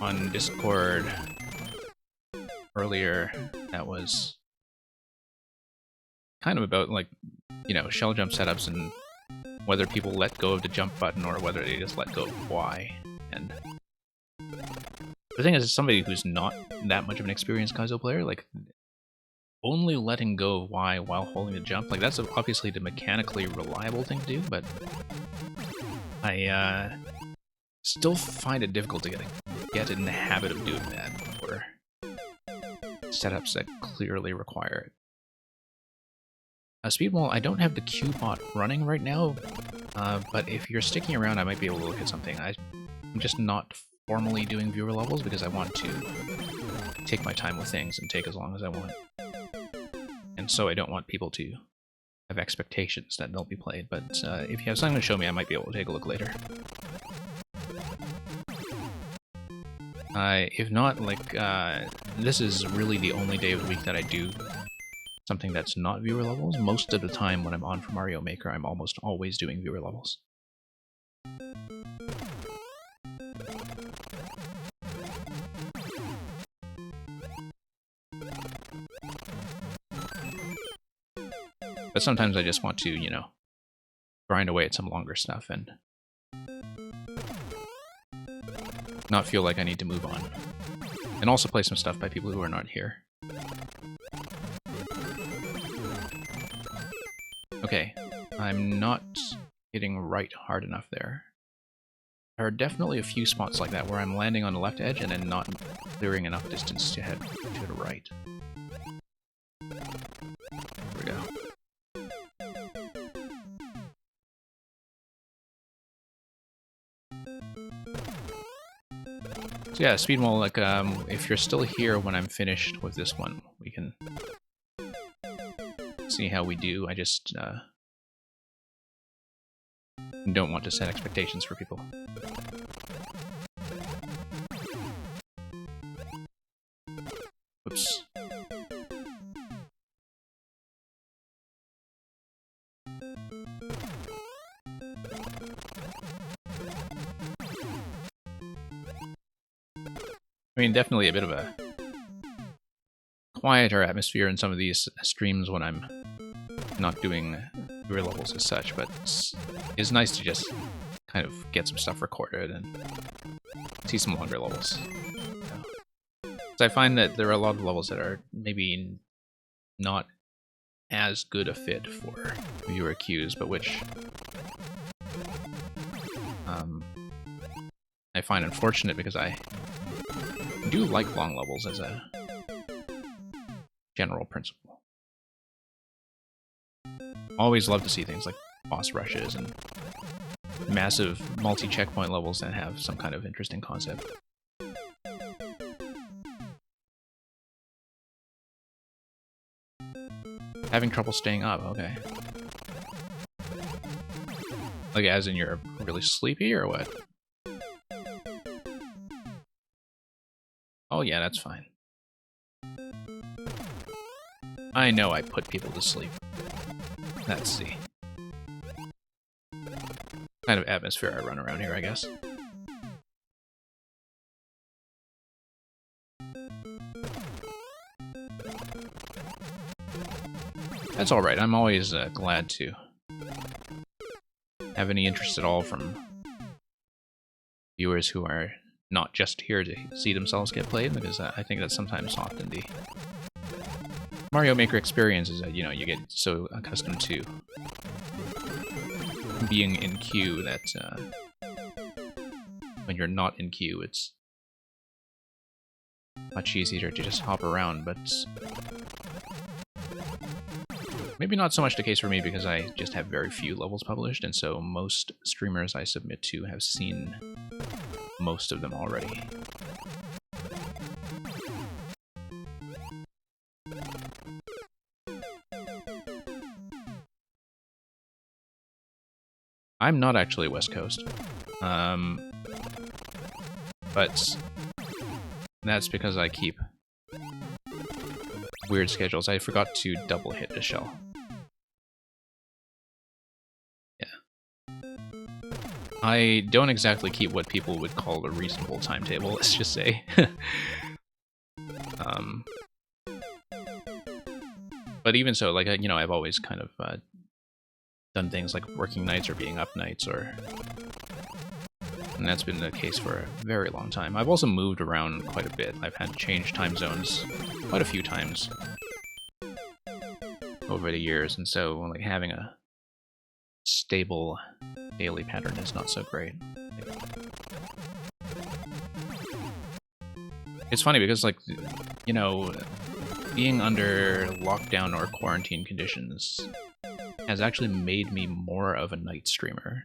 on Discord earlier that was kind of about, like, you know, shell jump setups and whether people let go of the jump button or whether they just let go of Y. And the thing is, as somebody who's not that much of an experienced Kaizo player, like, only letting go of Y while holding the jump, like, that's obviously the mechanically reliable thing to do, but I still find it difficult to get in the habit of doing that for setups that clearly require it. Speedwall, I don't have the Q-bot running right now, but if you're sticking around, I might be able to look at something. I'm just not formally doing viewer levels because I want to take my time with things and take as long as I want. And so I don't want people to have expectations that they'll be played, but if you have something to show me, I might be able to take a look later. If not, like, this is really the only day of the week that I do something that's not viewer levels. Most of the time when I'm on for Mario Maker, I'm almost always doing viewer levels. But sometimes I just want to, you know, grind away at some longer stuff and not feel like I need to move on. And also play some stuff by people who are not here. Okay, I'm not hitting right hard enough there. There are definitely a few spots like that where I'm landing on the left edge and then not clearing enough distance to head to the right. There we go. So yeah, Speedwall, like, if you're still here when I'm finished with this one, we can see how we do. I just don't want to set expectations for people. Oops. I mean, definitely a bit of a quieter atmosphere in some of these streams when I'm not doing fewer levels as such, but it's nice to just kind of get some stuff recorded and see some longer levels. So I find that there are a lot of levels that are maybe not as good a fit for viewer queues, but which I find unfortunate because I do like long levels as a general principle. Always love to see things like boss rushes and massive multi-checkpoint levels that have some kind of interesting concept. Having trouble staying up, okay. Like as in you're really sleepy or what? Oh yeah, that's fine. I know I put people to sleep. Let's see. Kind of atmosphere I run around here, I guess. That's alright, I'm always glad to have any interest at all from viewers who are not just here to see themselves get played, because I think that's sometimes often the Mario Maker experience is that, you know, you get so accustomed to being in queue that when you're not in queue, it's much easier to just hop around, but maybe not so much the case for me because I just have very few levels published, and so most streamers I submit to have seen most of them already. I'm not actually West Coast, but that's because I keep weird schedules. I forgot to double hit a shell. Yeah. I don't exactly keep what people would call a reasonable timetable, let's just say. But even so, like, you know, I've always kind of done things like working nights or being up nights, and that's been the case for a very long time. I've also moved around quite a bit. I've had to change time zones quite a few times over the years, and so like having a stable daily pattern is not so great. It's funny because, like, you know, being under lockdown or quarantine conditions has actually made me more of a night streamer.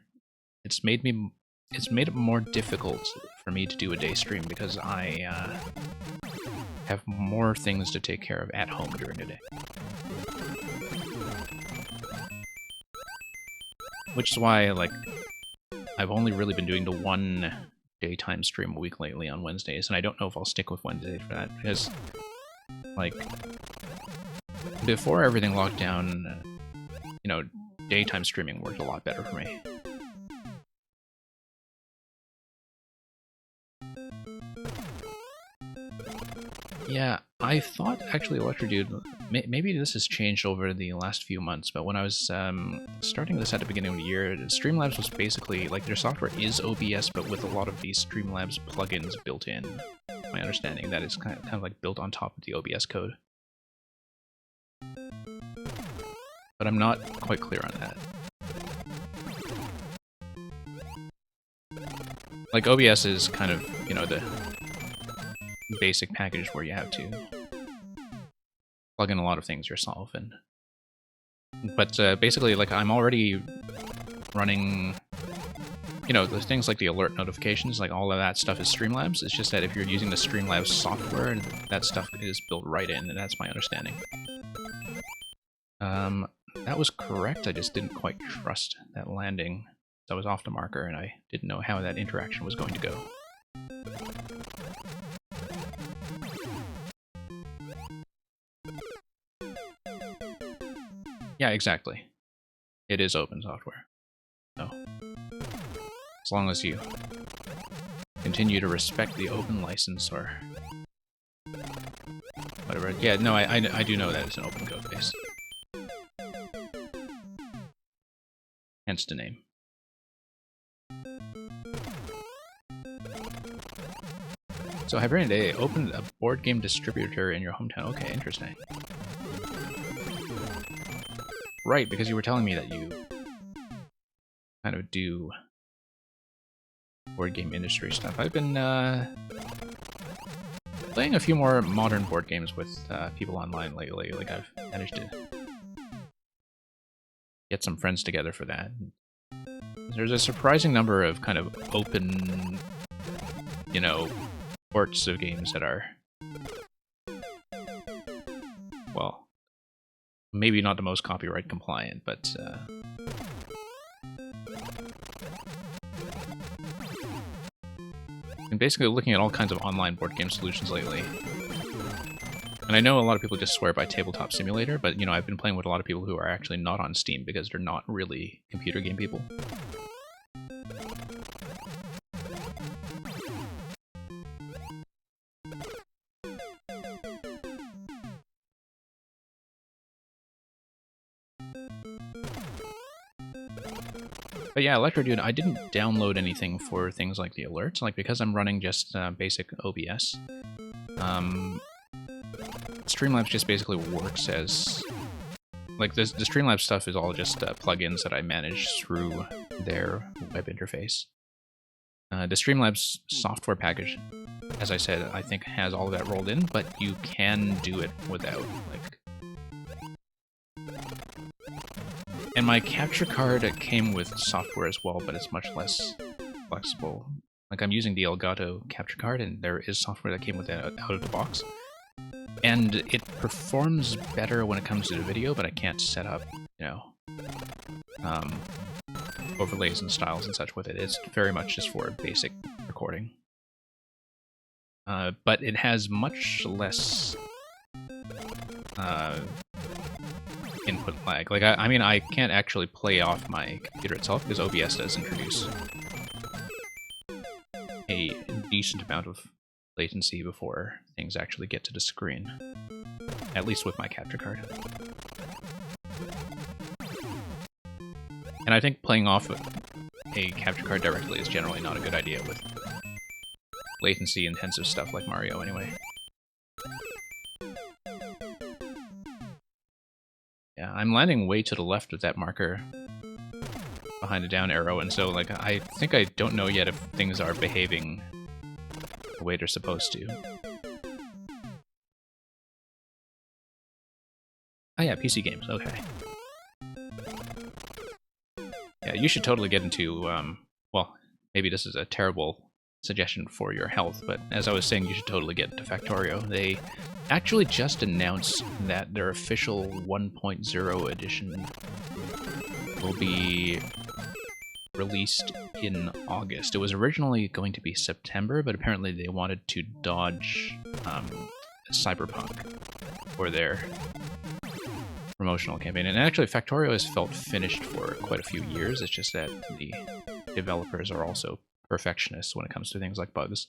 It's made it more difficult for me to do a day stream because I have more things to take care of at home during the day. Which is why, like, I've only really been doing the one daytime stream a week lately on Wednesdays, and I don't know if I'll stick with Wednesdays for that, because, like, before everything locked down, you know, daytime streaming worked a lot better for me. Yeah, I thought actually Electrodude, maybe this has changed over the last few months, but when I was starting this at the beginning of the year, Streamlabs was basically, like, their software is OBS, but with a lot of these Streamlabs plugins built in. My understanding that it's kind of like built on top of the OBS code. But I'm not quite clear on that. Like, OBS is kind of, you know, the basic package where you have to plug in a lot of things yourself, but basically, like, I'm already running, you know, the things like the alert notifications, like all of that stuff is Streamlabs. It's just that if you're using the Streamlabs software, that stuff is built right in, and that's my understanding. That was correct, I just didn't quite trust that landing. I was off the marker, and I didn't know how that interaction was going to go. Yeah, exactly. It is open software. So, as long as you continue to respect the open license or whatever. Yeah, no, I do know that it's an open code base. Hence the name. So Hibernian Day opened a board game distributor in your hometown. Okay, interesting. Right, because you were telling me that you kind of do board game industry stuff. I've been playing a few more modern board games with people online lately. Like, I've managed to get some friends together for that. There's a surprising number of kind of open, you know, ports of games that are, well, maybe not the most copyright compliant, but I'm basically looking at all kinds of online board game solutions lately. And I know a lot of people just swear by Tabletop Simulator, but, you know, I've been playing with a lot of people who are actually not on Steam because they're not really computer game people. But yeah, Electrodude, I didn't download anything for things like the alerts, like because I'm running just basic OBS. Streamlabs just basically works as, like, the Streamlabs stuff is all just plugins that I manage through their web interface. The Streamlabs software package, as I said, I think has all of that rolled in, but you can do it without, like... And my capture card came with software as well, but it's much less flexible. Like, I'm using the Elgato capture card, and there is software that came with it out of the box. And it performs better when it comes to the video, but I can't set up, you know, overlays and styles and such with it. It's very much just for basic recording. But it has much less input lag. Like, I mean, I can't actually play off my computer itself because OBS does introduce a decent amount of latency before things actually get to the screen. At least with my capture card. And I think playing off a capture card directly is generally not a good idea with latency-intensive stuff like Mario anyway. Yeah, I'm landing way to the left of that marker behind the down arrow, and so, like, I think I don't know yet if things are behaving the way they're supposed to. Oh yeah, PC games, okay. Yeah, you should totally get into, well, maybe this is a terrible suggestion for your health, but as I was saying, you should totally get into Factorio. They actually just announced that their official 1.0 edition will be released in August. It was originally going to be September, but apparently they wanted to dodge Cyberpunk for their promotional campaign. And actually, Factorio has felt finished for quite a few years. It's just that the developers are also perfectionists when it comes to things like bugs.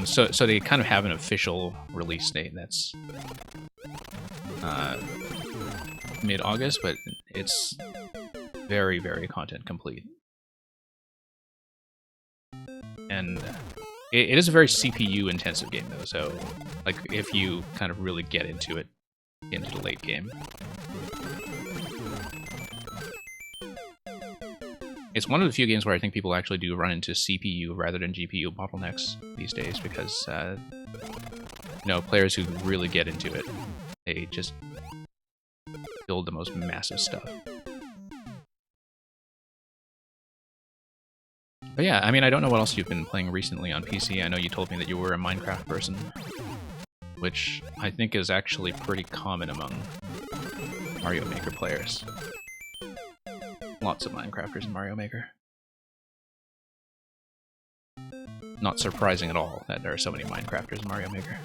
So they kind of have an official release date that's mid-August, but it's very, very content complete. And it is a very CPU-intensive game, though, so, like, if you kind of really get into it, into the late game. It's one of the few games where I think people actually do run into CPU rather than GPU bottlenecks these days, because, you know, players who really get into it, they just build the most massive stuff. But yeah, I mean, I don't know what else you've been playing recently on PC. I know you told me that you were a Minecraft person, which I think is actually pretty common among Mario Maker players. Lots of Minecrafters in Mario Maker. Not surprising at all that there are so many Minecrafters in Mario Maker.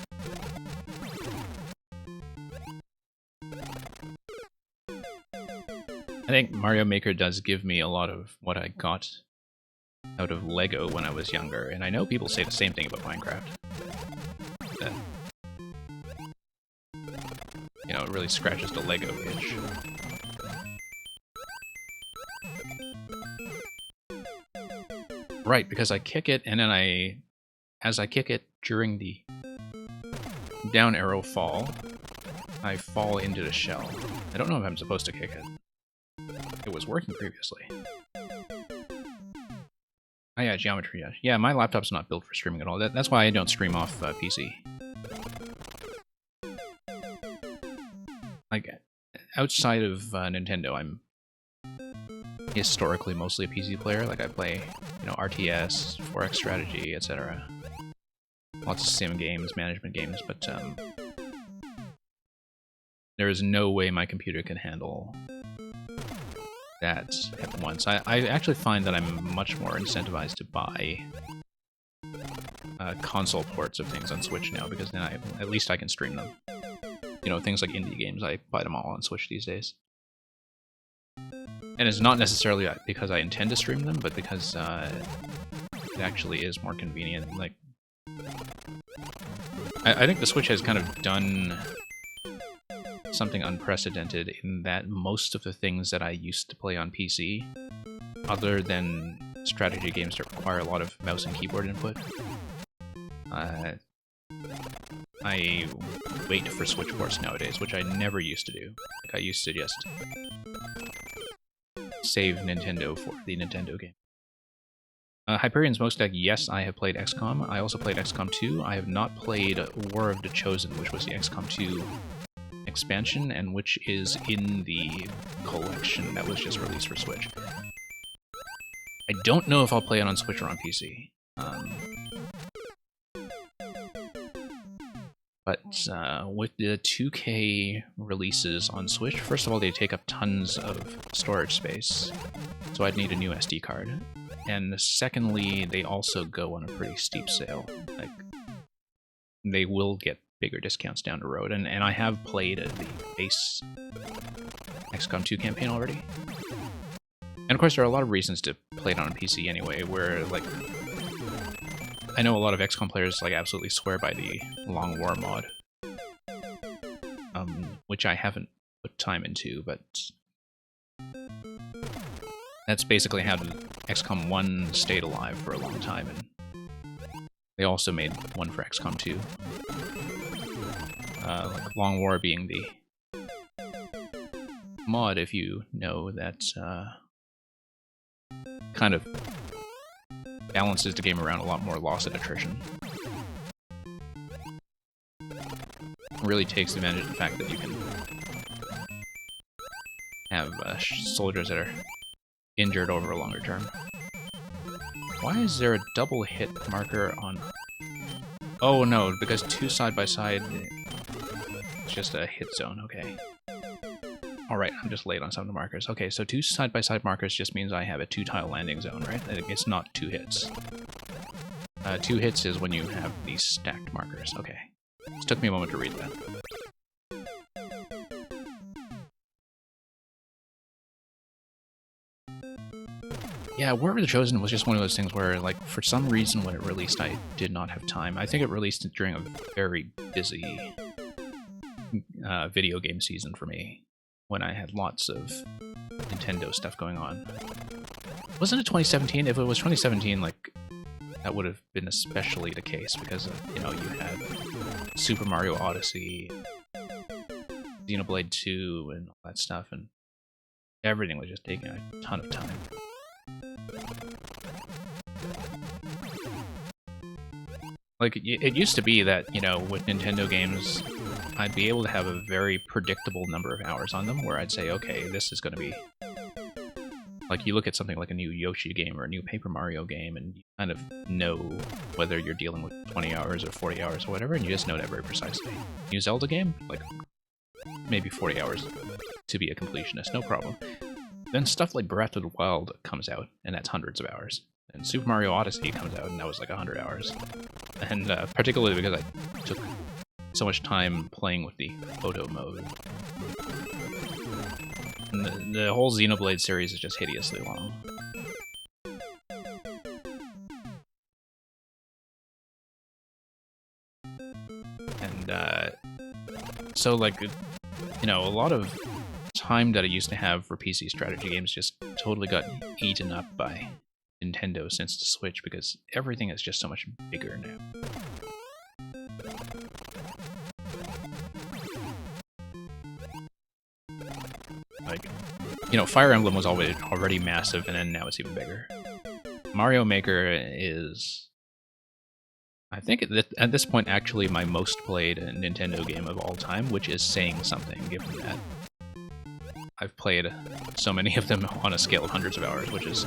I think Mario Maker does give me a lot of what I got out of Lego when I was younger, and I know people say the same thing about Minecraft. That, you know, it really scratches the Lego itch. Right, because I kick it, and then as I kick it during the down arrow fall, I fall into the shell. I don't know if I'm supposed to kick it. It was working previously. Oh yeah, geometry, yeah. Yeah, my laptop's not built for streaming at all. That's why I don't stream off PC. Like, outside of Nintendo, I'm historically mostly a PC player. Like, I play, you know, RTS, 4X strategy, etc. Lots of sim games, management games, but there is no way my computer can handle that at once. I actually find that I'm much more incentivized to buy console ports of things on Switch now, because then at least I can stream them. You know, things like indie games, I buy them all on Switch these days. And it's not necessarily because I intend to stream them, but because it actually is more convenient. Like, I think the Switch has kind of done something unprecedented in that most of the things that I used to play on PC, other than strategy games that require a lot of mouse and keyboard input, I wait for Switch ports nowadays, which I never used to do. Like, I used to just save Nintendo for the Nintendo game. Hyperion's Most Deck, yes, I have played XCOM. I also played XCOM 2. I have not played War of the Chosen, which was the XCOM 2 expansion, and which is in the collection that was just released for Switch. I don't know if I'll play it on Switch or on PC. But with the 2K releases on Switch, first of all, they take up tons of storage space, so I'd need a new SD card. And secondly, they also go on a pretty steep sale. Like, they will get bigger discounts down the road, and I have played the base XCOM 2 campaign already. And of course, there are a lot of reasons to play it on a PC anyway, where, like, I know a lot of XCOM players, like, absolutely swear by the Long War mod, which I haven't put time into, but that's basically how XCOM 1 stayed alive for a long time, and they also made one for XCOM 2. Like Long War being the mod, if you know, that kind of balances the game around a lot more loss and attrition. Really takes advantage of the fact that you can have soldiers that are injured over a longer term. Why is there a double hit marker on... Oh no, because 2 side-by-side... It's just a hit zone, okay. Alright, I'm just late on some of the markers. Okay, so 2 side-by-side markers just means I have a 2-tile landing zone, right? It's not 2 hits. 2 hits is when you have these stacked markers. Okay. It took me a moment to read that. Yeah, War of the Chosen was just one of those things where, like, for some reason when it released, I did not have time. I think it released during a very busy video game season for me, when I had lots of Nintendo stuff going on. Wasn't it 2017? If it was 2017, like, that would have been especially the case, because, you know, you had Super Mario Odyssey, Xenoblade 2, and all that stuff, and everything was just taking a ton of time. Like, it used to be that, you know, with Nintendo games, I'd be able to have a very predictable number of hours on them, where I'd say, okay, this is going to be... Like, you look at something like a new Yoshi game or a new Paper Mario game, and you kind of know whether you're dealing with 20 hours or 40 hours or whatever, and you just know that very precisely. New Zelda game? Like, maybe 40 hours to be a completionist, no problem. Then stuff like Breath of the Wild comes out, and that's hundreds of hours. And Super Mario Odyssey comes out, and that was like 100 hours. And particularly because I took so much time playing with the photo mode. And the whole Xenoblade series is just hideously long. so like, you know, a lot of time that I used to have for PC strategy games just totally got eaten up by Nintendo since the Switch, because everything is just so much bigger now. Like, you know, Fire Emblem was already massive, and then now it's even bigger. Mario Maker is, I think at this point, actually my most played Nintendo game of all time, which is saying something, given that I've played so many of them on a scale of hundreds of hours, which is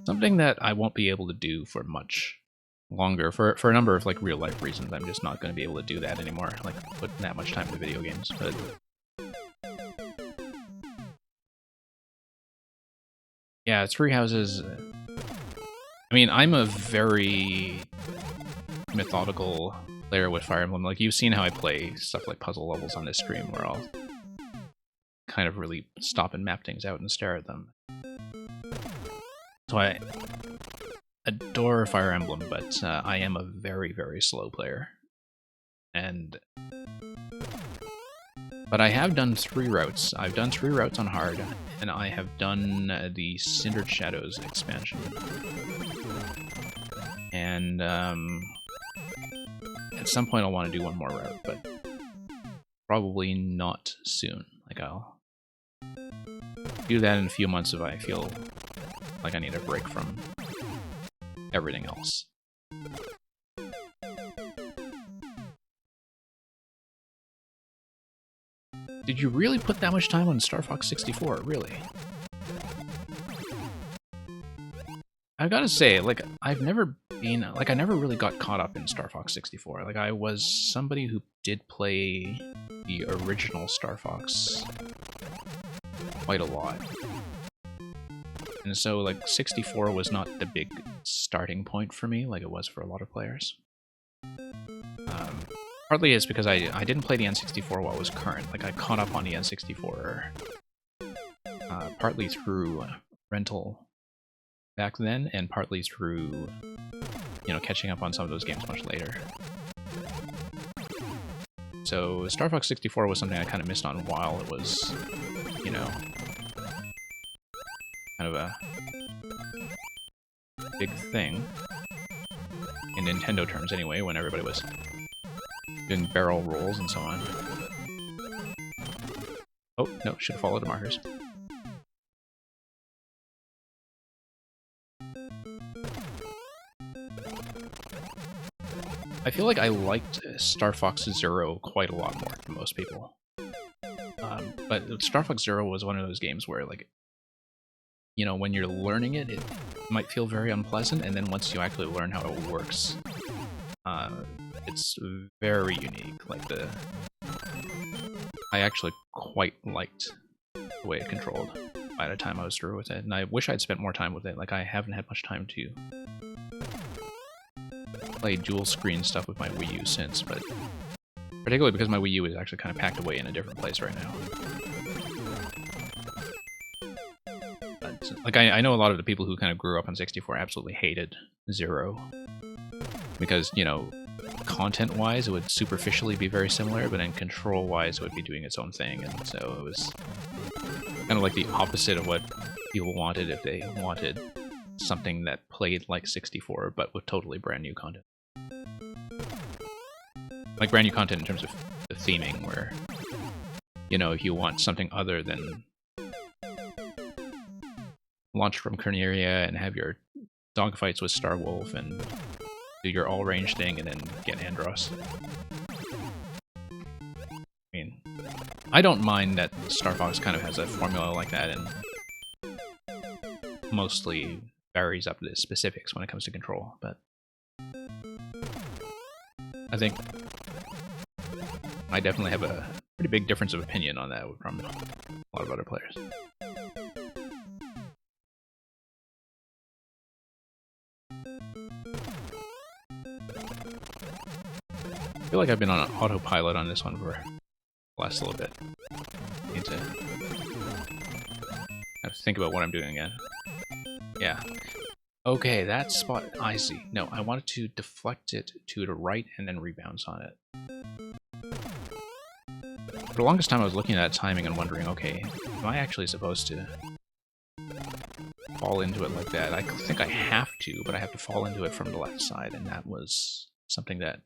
something that I won't be able to do for much longer, for a number of like real life reasons. I'm just not going to be able to do that anymore, like put that much time into video games. But yeah, Three Houses. I mean, I'm a very methodical player with Fire Emblem. Like, you've seen how I play stuff like puzzle levels on this stream, where I'll kind of really stop and map things out and stare at them. So I adore Fire Emblem, but I am a very, very slow player. But I have done 3 routes. I've done 3 routes on hard, and I have done the Cindered Shadows expansion. And at some point I'll want to do one more route, but probably not soon. Like, I'll do that in a few months if I feel like I need a break from everything else. Did you really put that much time on Star Fox 64? Really? I've got to say, like, I've never been, like, I never really got caught up in Star Fox 64. Like, I was somebody who did play the original Star Fox quite a lot. And so, like, 64 was not the big starting point for me, like it was for a lot of players. Partly it's because I didn't play the N64 while it was current. Like, I caught up on the N64 partly through rental back then, and partly through, you know, catching up on some of those games much later. So Star Fox 64 was something I kind of missed on while it was, you know, kind of a big thing, in Nintendo terms anyway, when everybody was doing barrel rolls and so on. Oh, no, should have followed the markers. I feel like I liked Star Fox Zero quite a lot more than most people. But Star Fox Zero was one of those games where, like, you know, when you're learning it, it might feel very unpleasant, and then once you actually learn how it works, it's very unique. Like, I actually quite liked the way it controlled by the time I was through with it, and I wish I'd spent more time with it. Like, I haven't had much time to play dual screen stuff with my Wii U since, but particularly because my Wii U is actually kind of packed away in a different place right now. But, like, I know a lot of the people who kind of grew up on 64 absolutely hated Zero, because, you know, content-wise it would superficially be very similar, but then control-wise it would be doing its own thing, and so it was kind of like the opposite of what people wanted if they wanted something that played like 64, but with totally brand new content. Like, brand new content in terms of the theming, where, you know, if you want something other than launch from Corneria and have your dogfights with Star Wolf and do your all-range thing and then get Andros. I mean, I don't mind that Star Fox kind of has a formula like that and mostly varies up to the specifics when it comes to control, but I think I definitely have a pretty big difference of opinion on that from a lot of other players. I feel like I've been on an autopilot on this one for the last little bit. I need to have to think about what I'm doing again. Yeah. Okay, that spot, I see. No, I wanted to deflect it to the right and then rebounds on it. For the longest time I was looking at that timing and wondering, okay, am I actually supposed to fall into it like that? I think I have to, but I have to fall into it from the left side, and that was something that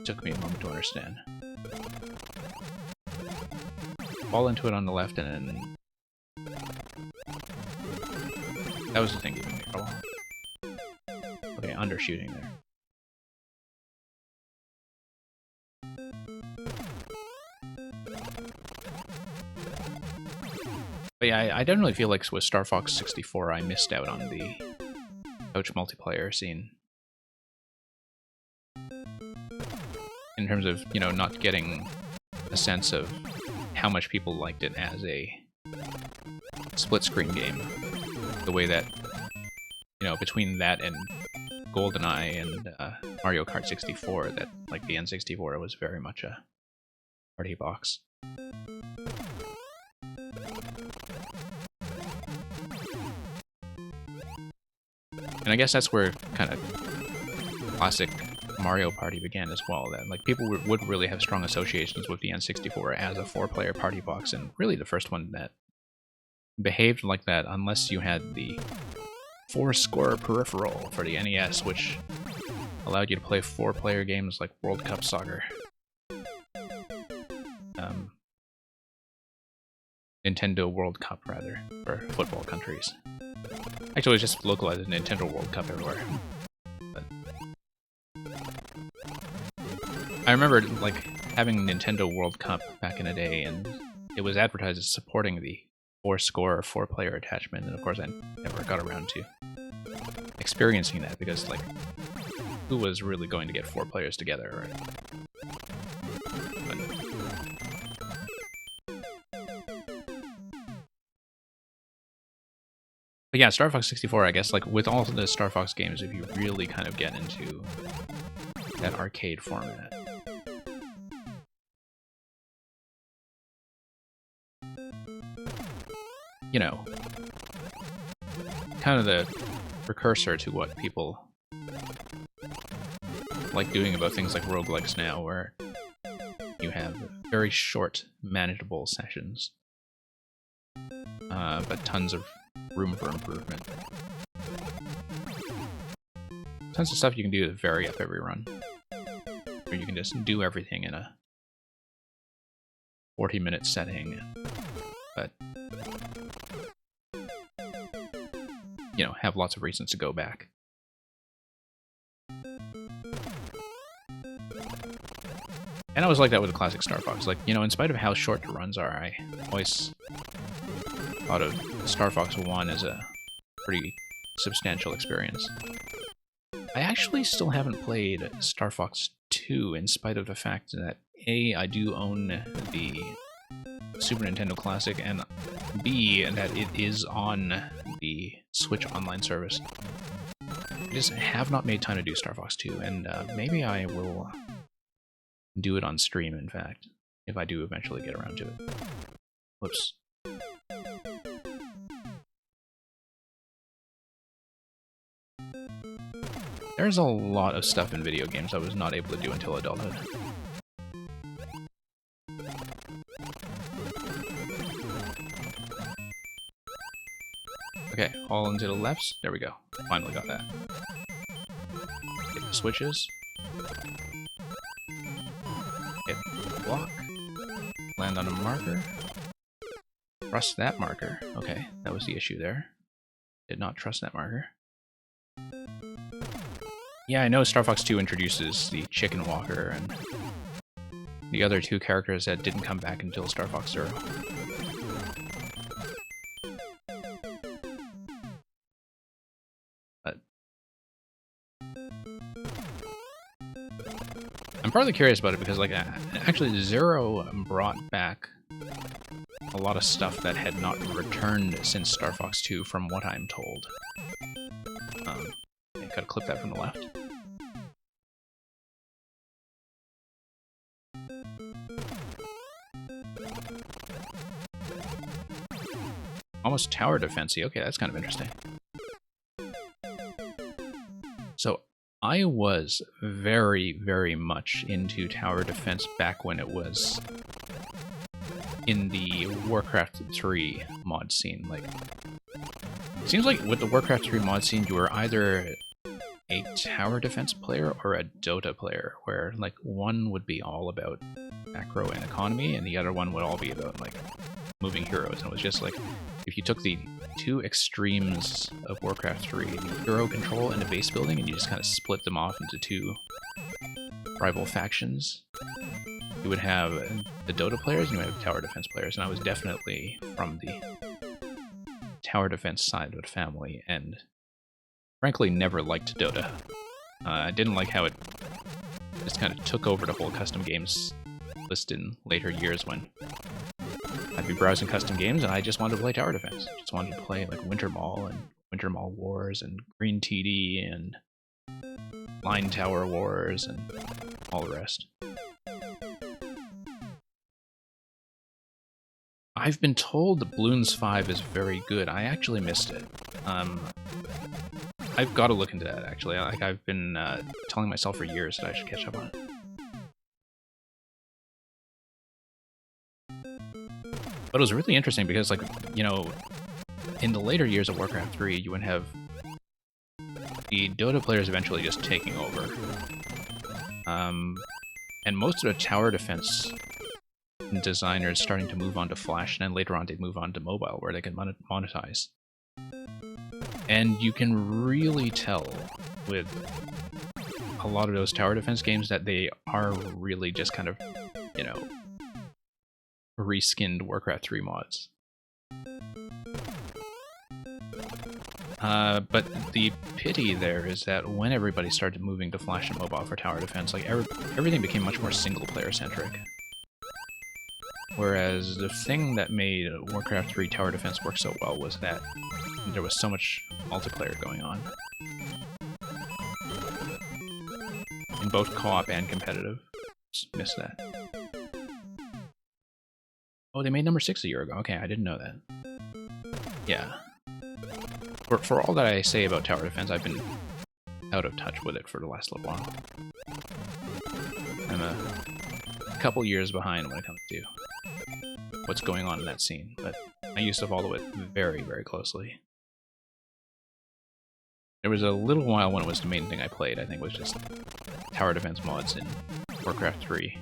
took me a moment to understand. Fall into it on the left and then... That was the thing giving me trouble. Okay, undershooting there. But yeah, I definitely feel like with Star Fox 64 I missed out on the coach multiplayer scene. In terms of, you know, not getting a sense of how much people liked it as a split-screen game. The way that, you know, between that and GoldenEye and Mario Kart 64, that, like, the N64 was very much a party box. And I guess that's where kind of classic Mario Party began as well. That like people would really have strong associations with the N64 as a 4-player party box, and really the first one that behaved like that, unless you had the 4-score peripheral for the NES, which allowed you to play 4-player games like World Cup Soccer. Nintendo World Cup, rather, for football countries. Actually, it was just localized as Nintendo World Cup everywhere. But I remember, like, having Nintendo World Cup back in the day, and it was advertised as supporting the 4-score 4-player attachment, and of course I never got around to experiencing that, because, like, who was really going to get 4 players together, right? But yeah, Star Fox 64, I guess, like, with all the Star Fox games, if you really kind of get into that arcade format, you know, kind of the precursor to what people like doing about things like roguelikes now, where you have very short, manageable sessions, but tons of room for improvement. Tons of stuff you can do to vary up every run, or you can just do everything in a 40-minute setting, but, you know, have lots of reasons to go back. And I always like that with the classic Star Fox. Like, you know, in spite of how short the runs are, I always thought of Star Fox 1 as a pretty substantial experience. I actually still haven't played Star Fox 2, in spite of the fact that A, I do own the Super Nintendo Classic, and B, that it is on the Switch Online service. I just have not made time to do Star Fox 2, and maybe I will do it on stream, in fact, if I do eventually get around to it. Whoops. There's a lot of stuff in video games I was not able to do until adulthood. Okay, all into the lefts. There we go. Finally got that. Hit the switches. Hit the block. Land on a marker. Trust that marker. Okay, that was the issue there. Did not trust that marker. Yeah, I know Star Fox 2 introduces the Chicken Walker and the other 2 characters that didn't come back until Star Fox Zero. But I'm partly curious about it because, like, actually Zero brought back a lot of stuff that had not returned since Star Fox 2, from what I'm told. I gotta clip that from the left. Almost tower defense-y. Okay, that's kind of interesting. I was very, very much into tower defense back when it was in the Warcraft 3 mod scene. Like, it seems like with the Warcraft 3 mod scene, you were either a tower defense player or a Dota player, where like one would be all about macro and economy, and the other one would all be about like moving heroes. And it was just like, if you took the two extremes of Warcraft 3, the hero control and the base building, and you just kind of split them off into two rival factions, you would have the Dota players and you would have tower defense players, and I was definitely from the tower defense side of the family, and frankly never liked Dota. I didn't like how it just kind of took over the whole custom games list in later years when I'd be browsing custom games and I just wanted to play tower defense. Just wanted to play like Winter Mall and Winter Mall Wars and Green TD and Line Tower Wars and all the rest. I've been told that Bloons 5 is very good. I actually missed it. I've got to look into that, actually. Like, I've been telling myself for years that I should catch up on it. But it was really interesting because, like, you know, in the later years of Warcraft 3, you would have the Dota players eventually just taking over. And most of the tower defense designers starting to move on to Flash, and then later on they'd move on to mobile, where they can monetize. And you can really tell with a lot of those tower defense games that they are really just kind of, you know, reskinned Warcraft 3 mods. But the pity there is that when everybody started moving to Flash and mobile for tower defense, like everything became much more single-player centric. Whereas the thing that made Warcraft 3 tower defense work so well was that there was so much multiplayer going on. In both co-op and competitive. Just missed that. Oh, they made number 6 a year ago. Okay, I didn't know that. Yeah. For all that I say about tower defense, I've been out of touch with it for the last little while. I'm a couple years behind when it comes to what's going on in that scene, but I used to follow it very, very closely. There was a little while when it was the main thing I played. I think was just tower defense mods in Warcraft 3,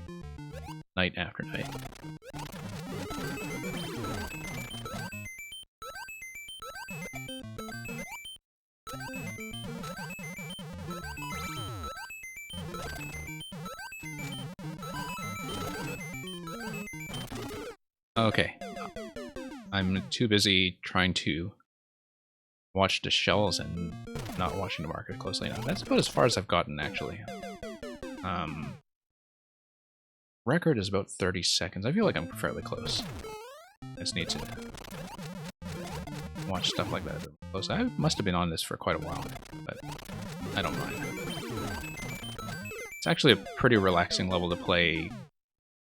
night after night. Okay. I'm too busy trying to watch the shells and not watching the market closely enough. That's about as far as I've gotten, actually. Record is about 30 seconds. I feel like I'm fairly close. I just need to watch stuff like that a bit close. I must have been on this for quite a while, but I don't mind. It's actually a pretty relaxing level to play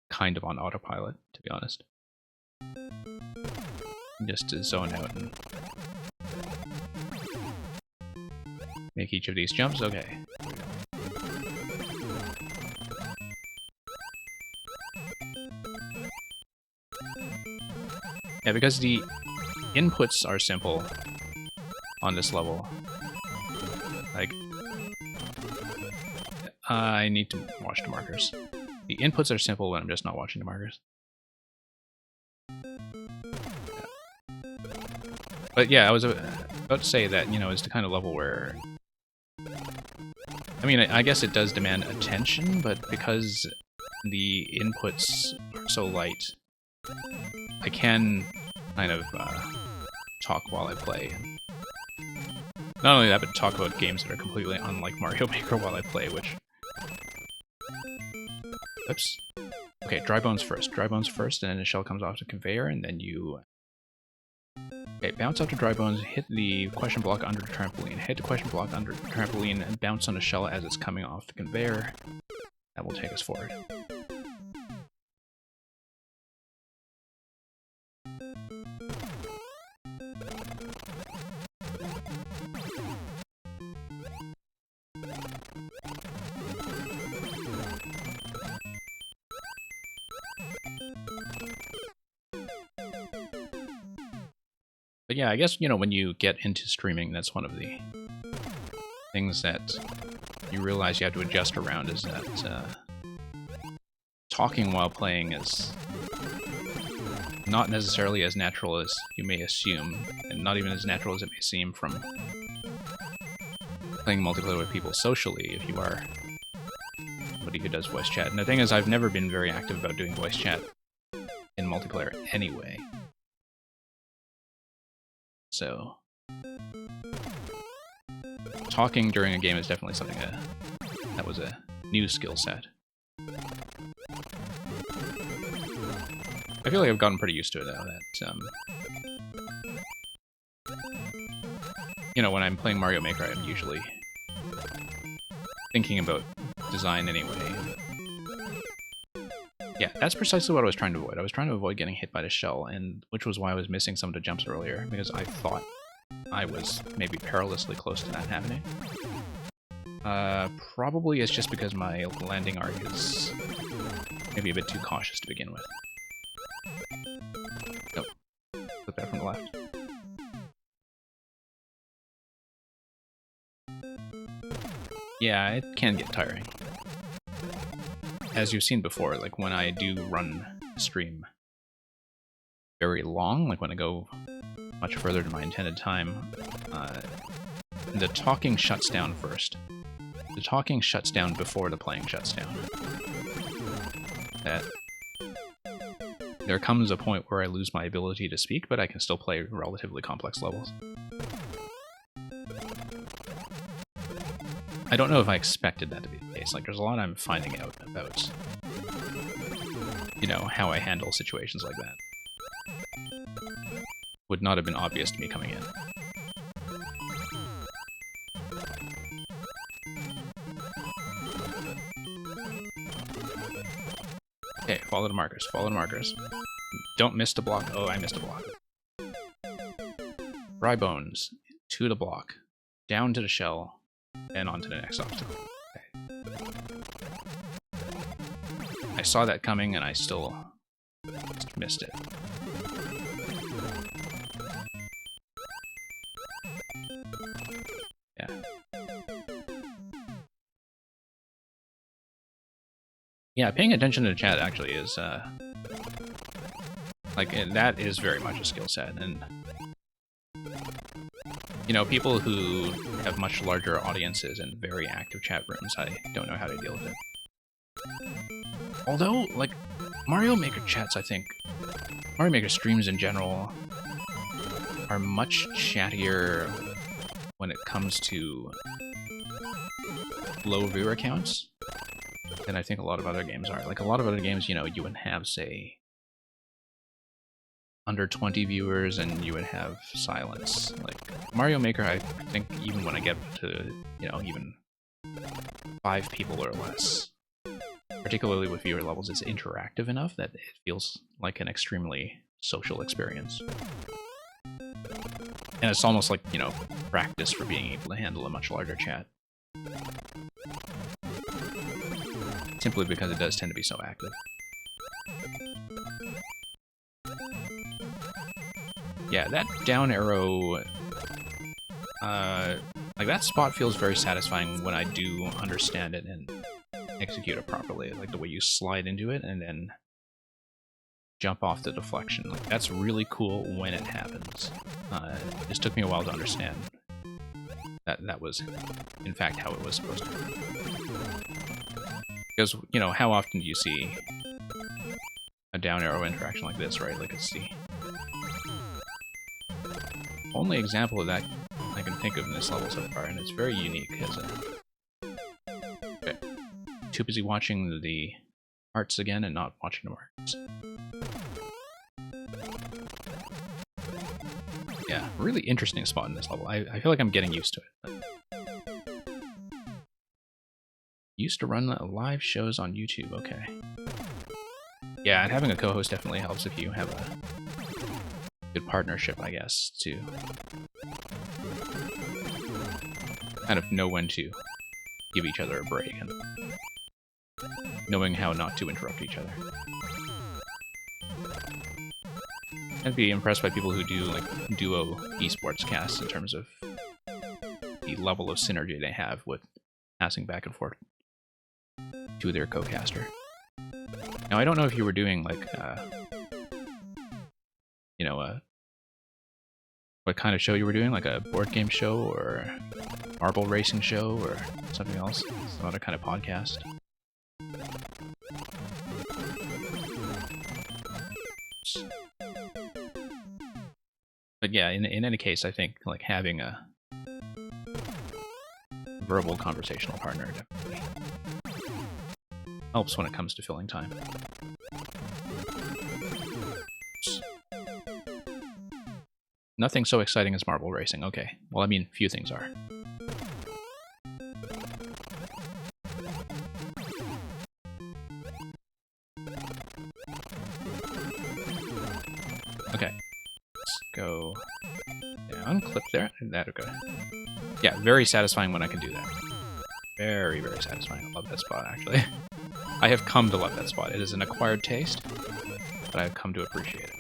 kind of on autopilot, to be honest. Just to zone out and make each of these jumps. Okay. Yeah, because the inputs are simple on this level. Like, I need to watch the markers. The inputs are simple when I'm just not watching the markers. But yeah, I was about to say that, you know, it's the kind of level where... I mean, I guess it does demand attention, but because the inputs are so light, I can kind of talk while I play. Not only that, but talk about games that are completely unlike Mario Maker while I play, which... Oops. Okay, dry bones first. Dry bones first, and then the shell comes off the conveyor, and then you... Okay, bounce up to dry bones, hit the question block under the trampoline. Hit the question block under the trampoline, and bounce on the shell as it's coming off the conveyor. That will take us forward. But yeah, I guess, you know, when you get into streaming, that's one of the things that you realize you have to adjust around, is that talking while playing is not necessarily as natural as you may assume, and not even as natural as it may seem from playing multiplayer with people socially if you are somebody who does voice chat. And the thing is, I've never been very active about doing voice chat in multiplayer anyway. So talking during a game is definitely something that was a new skill set. I feel like I've gotten pretty used to it, though, that, you know, when I'm playing Mario Maker, I'm usually thinking about design anyway. Yeah, that's precisely what I was trying to avoid. I was trying to avoid getting hit by the shell, and which was why I was missing some of the jumps earlier, because I thought I was maybe perilously close to that happening. Probably it's just because my landing arc is maybe a bit too cautious to begin with. Nope. Flip that from the left. Yeah, it can get tiring. As you've seen before, like when I do run a stream very long, like when I go much further than my intended time, the talking shuts down first. The talking shuts down before the playing shuts down. There comes a point where I lose my ability to speak, but I can still play relatively complex levels. I don't know if I expected that to be the case. Like, there's a lot I'm finding out about, you know, how I handle situations like that. Would not have been obvious to me coming in. Okay, follow the markers, follow the markers. Don't miss the block. Oh, I missed a block. Dry bones, to the block, down to the shell, and onto the next obstacle. Okay. I saw that coming and I still just missed it. Yeah. Yeah, paying attention to the chat actually is, like, that is very much a skill set, and, you know, people who have much larger audiences and very active chat rooms, I don't know how to deal with it. Although, like, Mario Maker chats, I think, Mario Maker streams in general are much chattier when it comes to low viewer counts than I think a lot of other games are. Like, a lot of other games, you know, you would have, say, under 20 viewers and you would have silence. Like, Mario Maker, I think, even when I get to, you know, even 5 people or less, particularly with viewer levels, it's interactive enough that it feels like an extremely social experience. And it's almost like, you know, practice for being able to handle a much larger chat. Simply because it does tend to be so active. Yeah, that down arrow, like, that spot feels very satisfying when I do understand it and execute it properly. Like, the way you slide into it and then jump off the deflection. Like, that's really cool when it happens. It just took me a while to understand that was, in fact, how it was supposed to be. Because, you know, how often do you see a down arrow interaction like this, right? Like, it's the only example of that I can think of in this level so far, and it's very unique as a... Okay. Too busy watching the arts again and not watching the arts. Yeah, really interesting spot in this level. I feel like I'm getting used to it. But... Used to run live shows on YouTube, okay. Yeah, and having a co-host definitely helps if you have a good partnership, I guess, to kind of know when to give each other a break and knowing how not to interrupt each other. I'd be impressed by people who do like duo esports casts in terms of the level of synergy they have with passing back and forth to their co-caster. Now, I don't know if you were doing like, you know, what kind of show you were doing, like a board game show or marble racing show or something else, some other kind of podcast. But yeah, in any case, I think like having a verbal conversational partner definitely helps when it comes to filling time. Nothing so exciting as marble racing. Okay. Well, I mean, few things are. Okay. Let's go down, clip there. That okay. Yeah, very satisfying when I can do that. Very, very satisfying. I love that spot, actually. I have come to love that spot. It is an acquired taste, but I have come to appreciate it.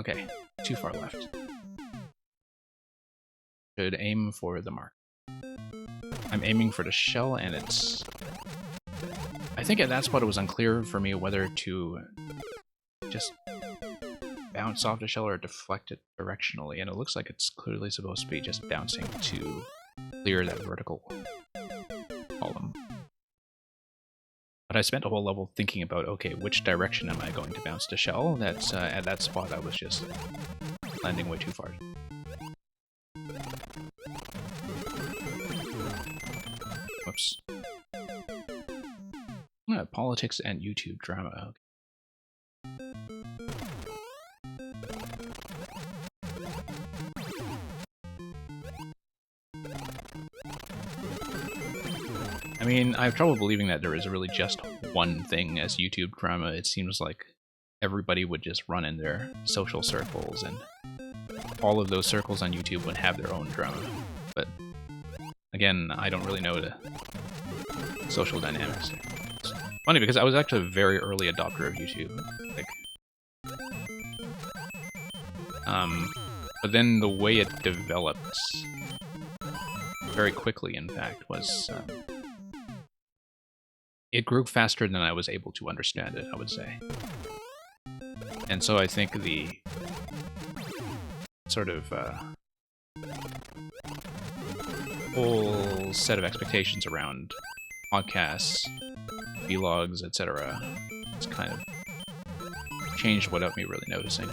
Okay, too far left. Should aim for the mark. I'm aiming for the shell, and it's... I think at that spot it was unclear for me whether to just bounce off the shell or deflect it directionally, and it looks like it's clearly supposed to be just bouncing to clear that vertical column. But I spent a whole level thinking about, okay, which direction am I going to bounce the shell? That's at that spot I was just landing way too far. Whoops. Politics and YouTube drama. I mean, I have trouble believing that there is really just one thing as YouTube drama. It seems like everybody would just run in their social circles, and all of those circles on YouTube would have their own drama. But again, I don't really know the social dynamics. It's funny because I was actually a very early adopter of YouTube. Like, but then the way it developed very quickly, in fact, was it grew faster than I was able to understand it, I would say. And so I think the sort of whole set of expectations around podcasts, vlogs, etc. has kind of changed without me really noticing.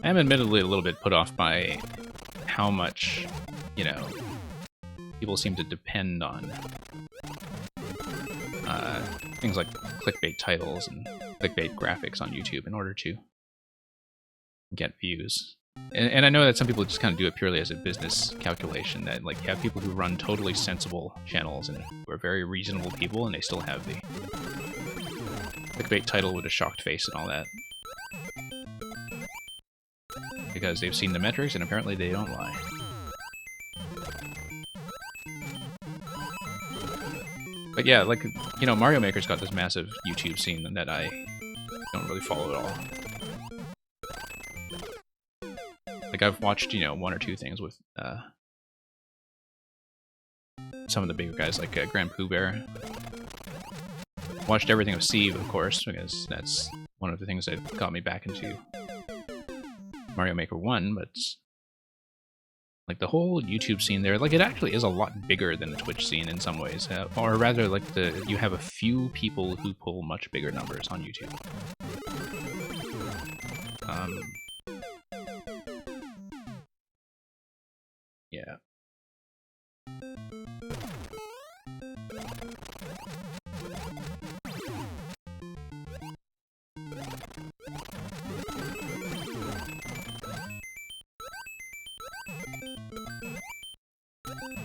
I am admittedly a little bit put off by how much, you know, people seem to depend on things like clickbait titles and clickbait graphics on YouTube in order to get views. And I know that some people just kind of do it purely as a business calculation, that like you have people who run totally sensible channels and who are very reasonable people, and they still have the clickbait title with a shocked face and all that. Because they've seen the metrics and apparently they don't lie. But yeah, like, you know, Mario Maker's got this massive YouTube scene that I don't really follow at all. Like, I've watched, you know, one or two things with some of the bigger guys, like Grand Pooh Bear. Watched everything of Steve, of course, because that's one of the things that got me back into Mario Maker 1, but like the whole YouTube scene there, like it actually is a lot bigger than the Twitch scene in some ways, or rather like you have a few people who pull much bigger numbers on YouTube. Yeah.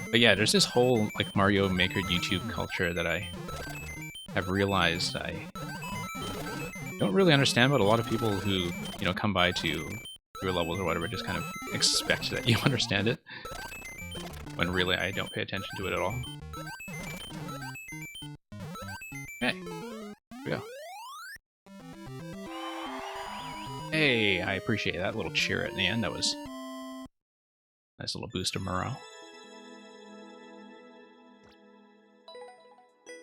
But yeah, there's this whole like Mario Maker YouTube culture that I have realized I Don't really understand, but a lot of people who, you know, come by to your levels or whatever just kind of expect that you understand it, when really I don't pay attention to it at all. Okay, here we go. Hey, I appreciate that little cheer at the end. That was a nice little boost of morale.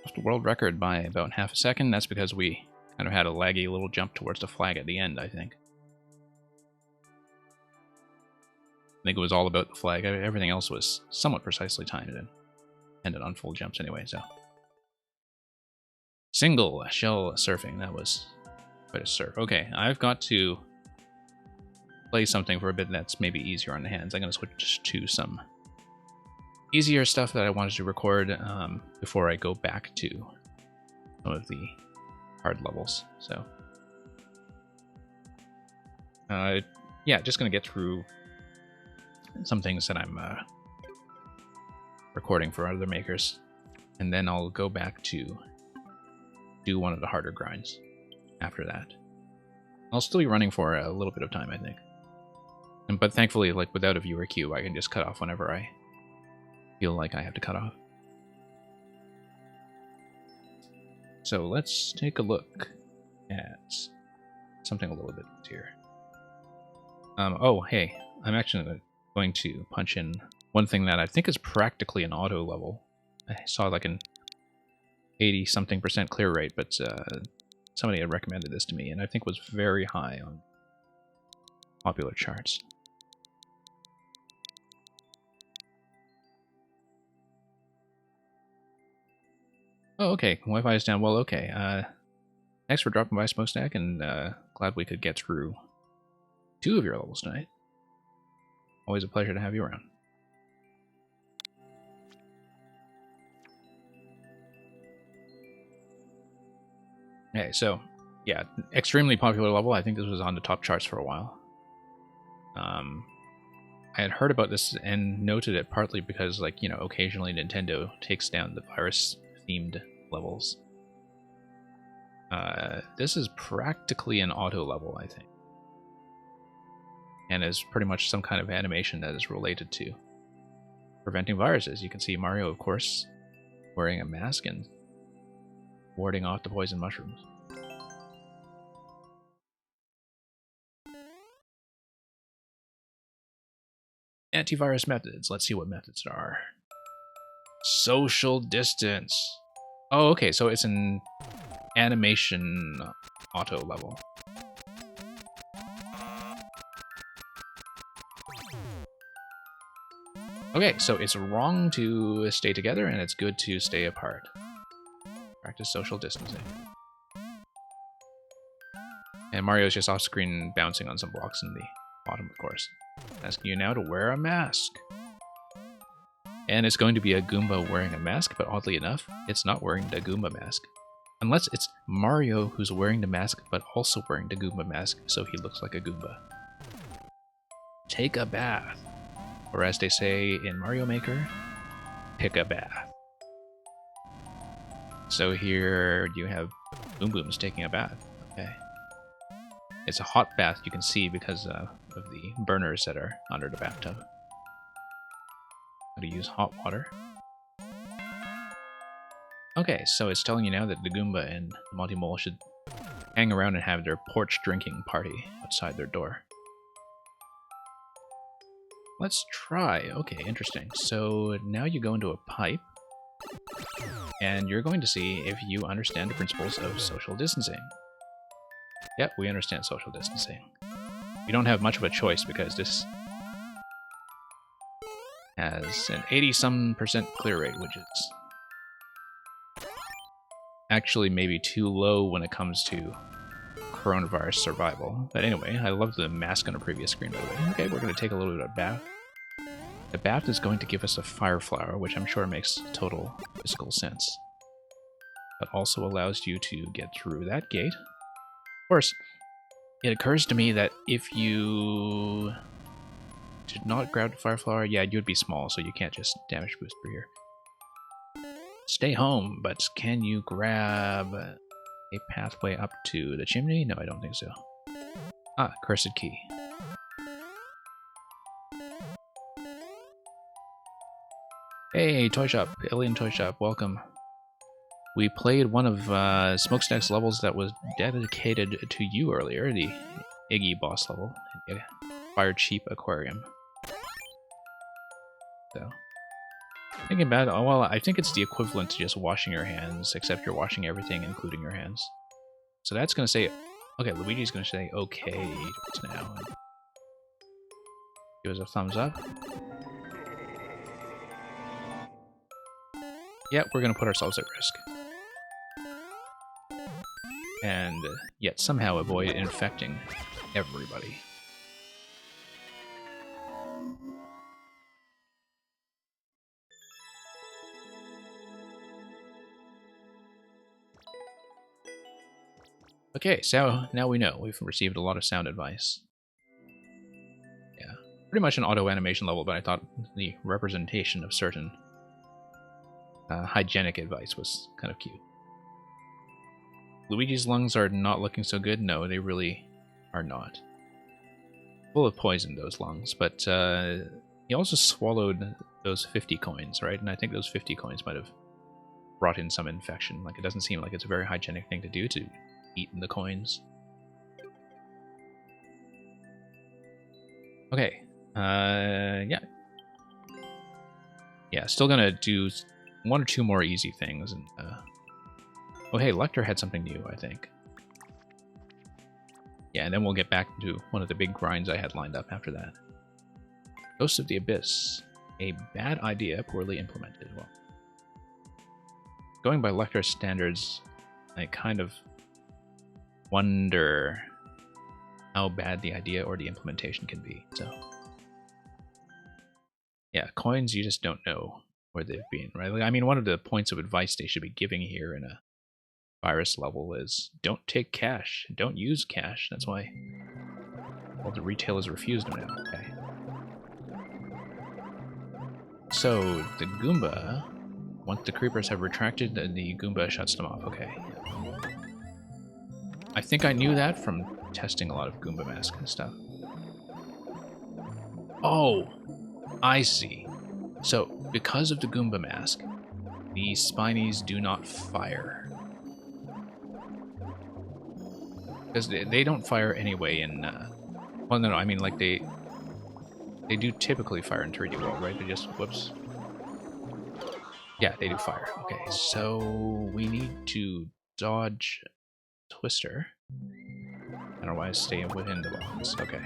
Lost a world record by about half a second. That's because we kind of had a laggy little jump towards the flag at the end, I think. I think it was all about the flag. Everything else was somewhat precisely timed and ended on full jumps anyway, so. Single shell surfing. That was quite a surf. Okay, I've got to play something for a bit that's maybe easier on the hands. I'm going to switch to some easier stuff that I wanted to record before I go back to some of the hard levels. So, yeah, just going to get through some things that I'm recording for other makers, and then I'll go back to do one of the harder grinds after that. I'll still be running for a little bit of time, I think. But thankfully, like, without a viewer queue, I can just cut off whenever I feel like I have to cut off. So let's take a look at something a little bit easier. Oh, hey, I'm actually going to punch in one thing that I think is practically an auto level. I saw like an 80-something% clear rate, but somebody had recommended this to me, and I think was very high on popular charts. Oh, okay. Wi-Fi is down. Well, okay. Thanks for dropping by, Smokestack, and glad we could get through 2 of your levels tonight. Always a pleasure to have you around. Okay, so, yeah, extremely popular level. I think this was on the top charts for a while. I had heard about this and noted it partly because, like, you know, occasionally Nintendo takes down the virus-themed levels. This is practically an auto level, I think. And is pretty much some kind of animation that is related to preventing viruses. You can see Mario, of course, wearing a mask and warding off the poison mushrooms. Antivirus methods. Let's see what methods there are. Social distance. Oh, okay, so it's an animation auto level. Okay, so it's wrong to stay together and it's good to stay apart. Practice social distancing. And Mario's just off-screen bouncing on some blocks in the bottom, of course. Asking you now to wear a mask. And it's going to be a Goomba wearing a mask, but oddly enough, it's not wearing the Goomba mask. Unless it's Mario who's wearing the mask, but also wearing the Goomba mask, so he looks like a Goomba. Take a bath. Or as they say in Mario Maker, pick a bath. So here you have Boom Boom's taking a bath. Okay. It's a hot bath, you can see, because of the burners that are under the bathtub. How to use hot water. Okay, so it's telling you now that the Goomba and the Monty Mole should hang around and have their porch drinking party outside their door. Let's try. Okay, interesting. So now you go into a pipe, and you're going to see if you understand the principles of social distancing. Yep, we understand social distancing. We don't have much of a choice because this has an 80-some% clear rate, which is actually maybe too low when it comes to coronavirus survival. But anyway, I love the mask on a previous screen, by the way. Okay, we're going to take a little bit of bath. The bath is going to give us a fire flower, which I'm sure makes total physical sense. But also allows you to get through that gate. Of course, it occurs to me that if you did not grab the fire flower, yeah, you'd be small, so you can't just damage boost through here. Stay home, but can you grab a pathway up to the chimney? No, I don't think so. Ah, cursed key. Hey, toy shop, alien toy shop, welcome. We played one of Smokestack's levels that was dedicated to you earlier, the Iggy boss level, Fire Cheap Aquarium. So, thinking about it, well, I think it's the equivalent to just washing your hands, except you're washing everything, including your hands. So that's going to say, okay, Luigi's going to say okay to us now. Give us a thumbs up. Yeah, we're going to put ourselves at risk. And yet somehow avoid infecting everybody. Okay, so now we know. We've received a lot of sound advice. Yeah, pretty much an auto animation level, but I thought the representation of certain hygienic advice was kind of cute. Luigi's lungs are not looking so good. No, they really are not. Full of poison, those lungs, but he also swallowed those 50 coins, right? And I think those 50 coins might have brought in some infection. Like, it doesn't seem like it's a very hygienic thing to do, to eat the coins. Okay, yeah. Yeah, still gonna do one or two more easy things, and oh hey, Lecter had something new, I think. Yeah, and then we'll get back to one of the big grinds I had lined up after that. Ghost of the Abyss. A bad idea, poorly implemented. Well, going by Lecter's standards, I kind of wonder how bad the idea or the implementation can be. So, yeah, coins, you just don't know where they've been, right? Like, I mean, one of the points of advice they should be giving here in a virus level is don't take cash, don't use cash. That's why all the retailers refused them now. Okay. So the Goomba, once the creepers have retracted, the Goomba shuts them off. Okay. I think I knew that from testing a lot of Goomba Mask and stuff. Oh, I see. So because of the Goomba Mask, the Spinies do not fire. Because they don't fire anyway in, well, no, I mean, like, they do typically fire in 3D World, right? They just, whoops. Yeah, they do fire. Okay, so we need to dodge Twister, and otherwise stay within the box. Okay.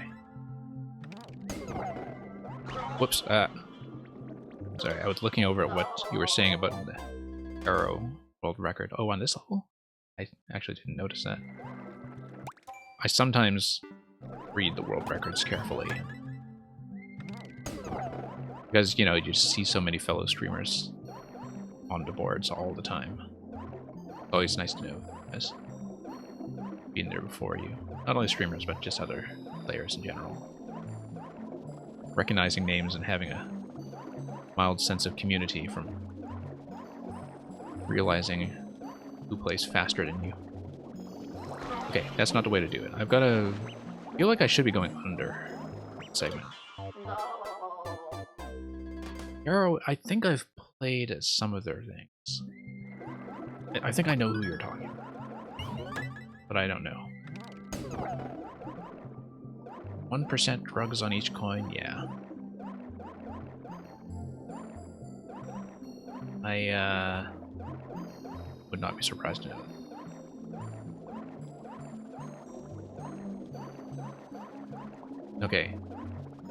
Whoops, sorry, I was looking over at what you were saying about the Arrow world record. Oh, on this level? I actually didn't notice that. I sometimes read the world records carefully. Because, you know, you see so many fellow streamers on the boards all the time. It's always nice to know guys being there before you. Not only streamers, but just other players in general. Recognizing names and having a mild sense of community from realizing who plays faster than you. Okay, that's not the way to do it. I've got to... I feel like I should be going under segment. Arrow, I think I've played some of their things. I think I know who you're talking about. But I don't know. 1% drugs on each coin, yeah. I would not be surprised to know. Okay.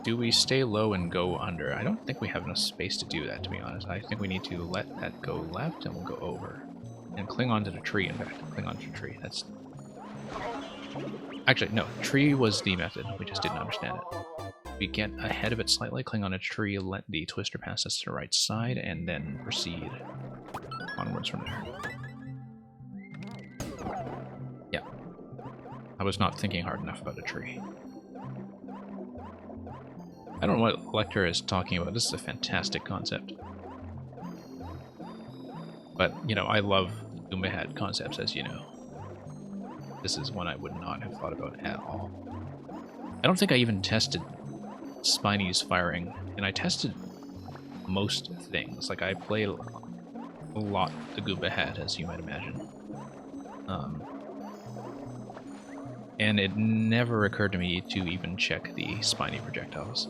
Do we stay low and go under? I don't think we have enough space to do that, to be honest. I think we need to let that go left and we'll go over. And cling onto the tree, in fact. Cling onto the tree. That's... Actually, no. Tree was the method. We just didn't understand it. We get ahead of it slightly, cling on a tree, let the twister pass us to the right side, and then proceed onwards from there. Yeah. I was not thinking hard enough about a tree. I don't know what Lecter is talking about. This is a fantastic concept. But, you know, I love Goomba Hat concepts, as you know. this is one I would not have thought about at all. I don't think I even tested Spiney's firing, and I tested most things. Like, I played a lot the Goomba hat, as you might imagine. And it never occurred to me to even check the Spiny projectiles.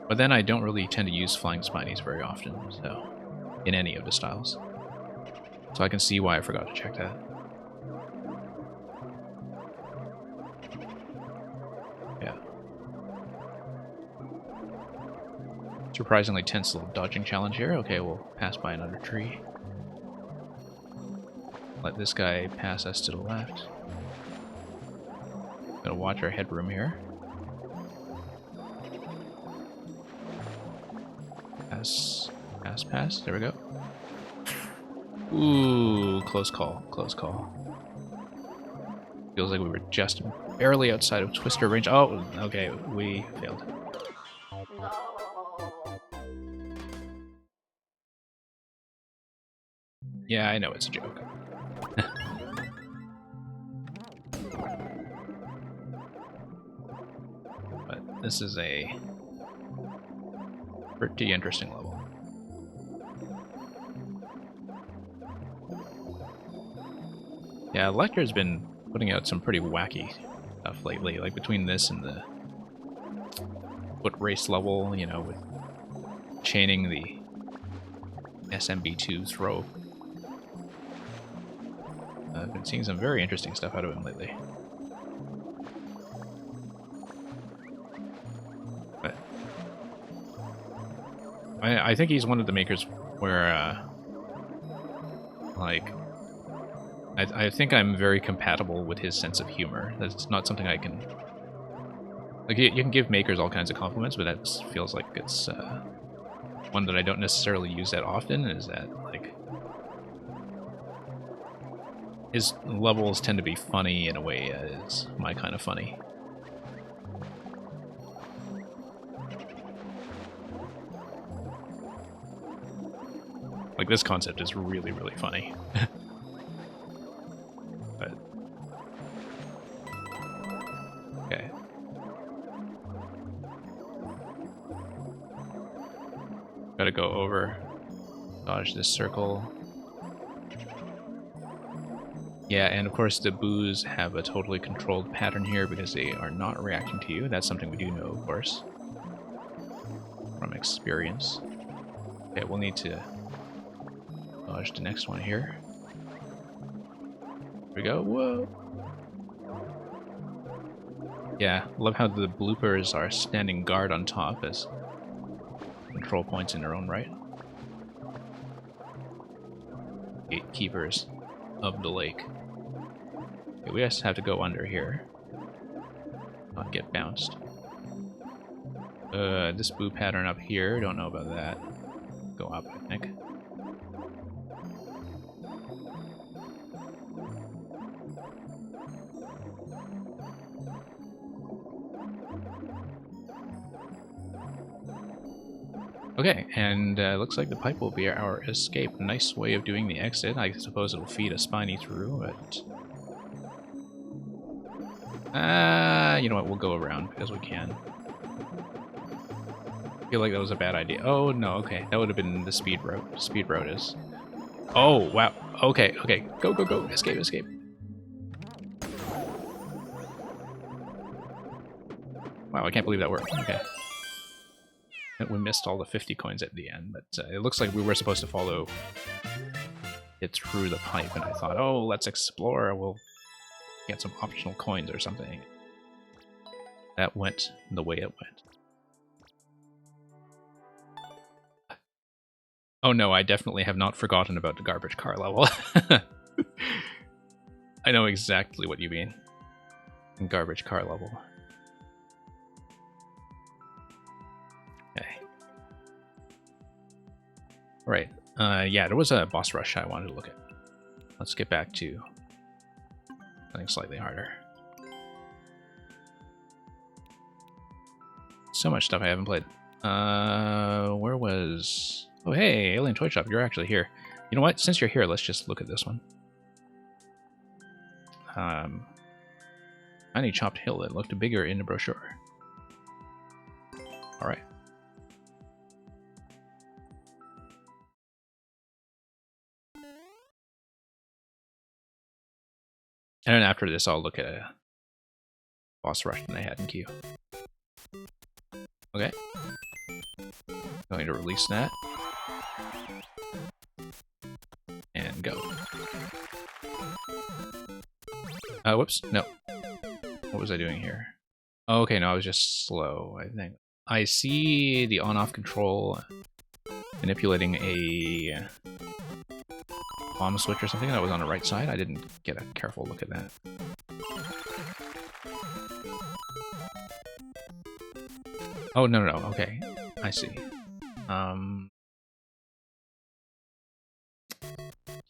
But then I don't really tend to use flying Spinies very often, so in any of the styles. So I can see why I forgot to check that. Yeah. Surprisingly tense little dodging challenge here. Okay, we'll pass by another tree. Let this guy pass us to the left. Gotta watch our headroom here. Pass, pass, pass. There we go. Ooh, close call, close call. Feels like we were just barely outside of Twister range. Oh, okay, we failed. Yeah, I know it's a joke. But this is a pretty interesting level. Yeah, Lecter's been putting out some pretty wacky stuff lately, like between this and the foot race level, you know, with chaining the SMB2 throw. I've been seeing some very interesting stuff out of him lately. But I think he's one of the makers where, like, I think I'm very compatible with his sense of humor. That's not something I can... Like, you can give makers all kinds of compliments, but that feels like it's one that I don't necessarily use that often, is that, like, his levels tend to be funny in a way that is my kind of funny. Like, this concept is really, really funny. But... okay. Gotta go over, dodge this circle. Yeah, and of course the boos have a totally controlled pattern here because they are not reacting to you. That's something we do know, of course, from experience. Okay, we'll need to dodge the next one here. Here we go. Whoa! Yeah, love how the bloopers are standing guard on top as control points in their own right. Gatekeepers of the lake. Okay, we just have to go under here. Not get bounced. This boo pattern up here, don't know about that. Go up, I think. Okay, and looks like the pipe will be our escape. Nice way of doing the exit. I suppose it'll feed a Spiny through, but... you know what, we'll go around because we can. I feel like that was a bad idea. Oh, no, okay. That would have been the speed route. Speed route is... oh, wow. Okay, okay. Go, go, go. Escape, escape. Wow, I can't believe that worked. Okay. We missed all the 50 coins at the end, but it looks like we were supposed to follow it through the pipe, and I thought, oh, let's explore, we'll get some optional coins or something. That went the way it went. Oh no, I definitely have not forgotten about the garbage car level. I know exactly what you mean. Garbage car level. Okay. Right. Yeah, there was a boss rush I wanted to look at. Let's get back to something slightly harder. So much stuff I haven't played. Where was... Oh, hey, Alien Toy Shop, you're actually here. You know what? Since you're here, let's just look at this one. Tiny chopped hill that looked bigger in the brochure. Alright. And then after this, I'll look at a boss rush that I had in queue. Okay. Going to release that. And go. Whoops. No. What was I doing here? Oh, okay, no, I was just slow, I think. I see the on-off control manipulating a bomb switch or something that was on the right side. I didn't get a careful look at that. Oh, no, no, no, okay. I see.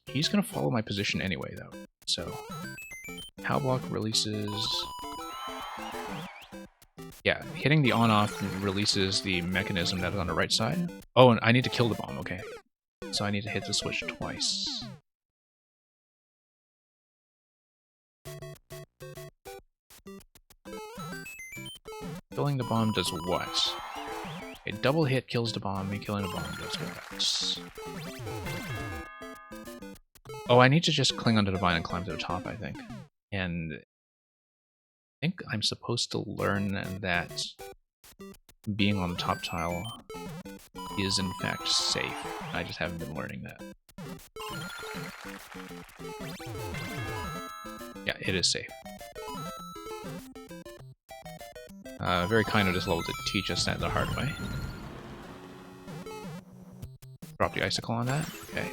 He's gonna follow my position anyway, though. So, POW block releases... Yeah, hitting the on-off releases the mechanism that is on the right side. Oh, and I need to kill the bomb, okay. So I need to hit the switch twice. Killing the bomb does what? A double hit kills the bomb, and killing the bomb does what? Oh, I need to just cling onto the vine and climb to the top, I think. And I think I'm supposed to learn that being on the top tile is in fact safe. I just haven't been learning that. Yeah, it is safe. Very kind of this level to teach us that the hard way. Drop the icicle on that. Okay.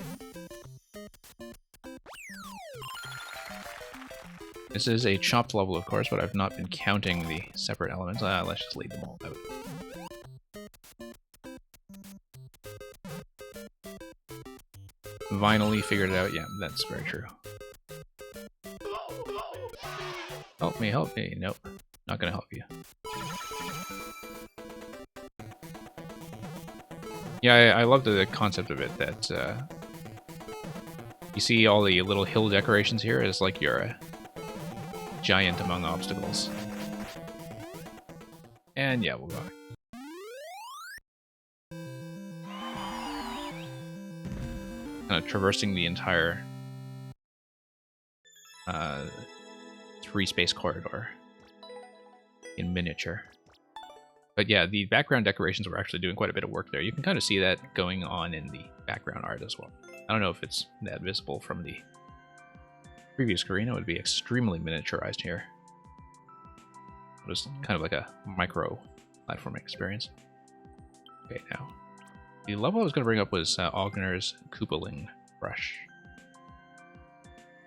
This is a chopped level, of course, but I've not been counting the separate elements. Let's just leave them all out. Finally figured it out. Yeah, that's very true. Help me, help me. Nope, not gonna help you. Yeah, I love the concept of it, that you see all the little hill decorations here as like you're a giant among obstacles. And yeah, we'll go. Kind of traversing the entire 3-space corridor in miniature. But yeah, the background decorations were actually doing quite a bit of work there. You can kind of see that going on in the background art as well. I don't know if it's that visible from the previous screen. It would be extremely miniaturized here. It was kind of like a micro platforming experience. Okay, now. The level I was going to bring up was Ogner's Koopaling Brush.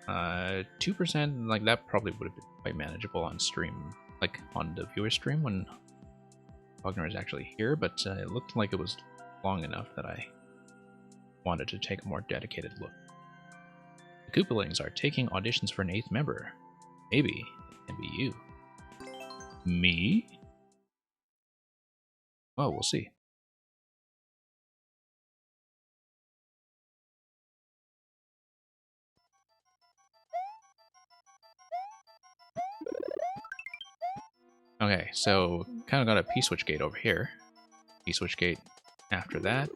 2%, like that probably would have been quite manageable on stream, like on the viewer stream when Ogner is actually here, but it looked like it was long enough that I wanted to take a more dedicated look. The Koopalings are taking auditions for an 8th member. Maybe it can be you. Me? Oh, we'll see. Okay, so kind of got a P-switch gate over here. P-switch gate after that.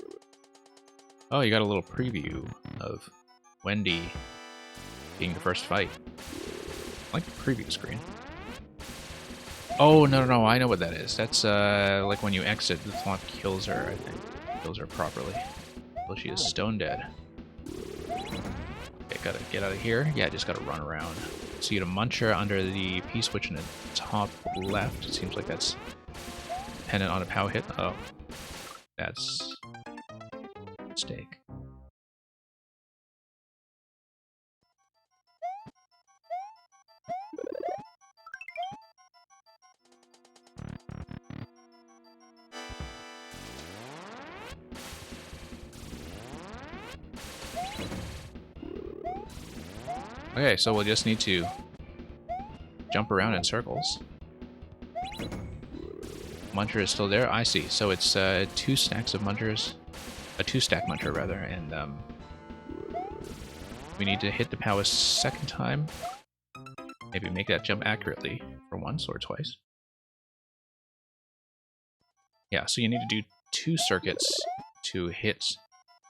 Oh, you got a little preview of Wendy being the first fight. Like the preview screen. Oh, no, I know what that is. That's like when you exit, the Thwomp kills her, I think. Kills her properly. Well, she is stone dead. Okay, gotta get out of here. Yeah, just gotta run around. So you get a muncher under the P-switch in the top left. It seems like that's dependent on a POW hit. Oh, that's a mistake. Okay, so we'll just need to jump around in circles. Muncher is still there? I see. So it's 2 stacks of munchers a 2-stack muncher rather, and we need to hit the POW a second time. Maybe make that jump accurately for once or twice. Yeah, so you need to do 2 circuits to hit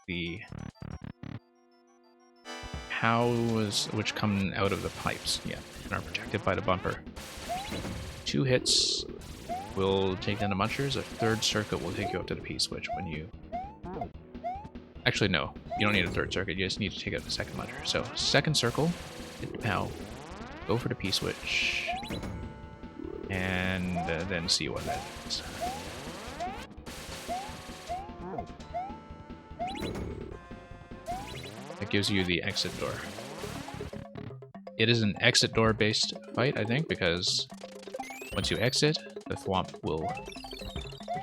the POWs which come out of the pipes, yeah, and are protected by the bumper. 2 hits will take down the munchers, a 3rd circuit will take you up to the P-switch when you... Actually, no, you don't need a 3rd circuit, you just need to take out the 2nd muncher. So, 2nd circle, hit the POW, go for the P-switch, and then see what that is. That gives you the exit door. It is an exit door based fight, I think, because once you exit, the thwomp will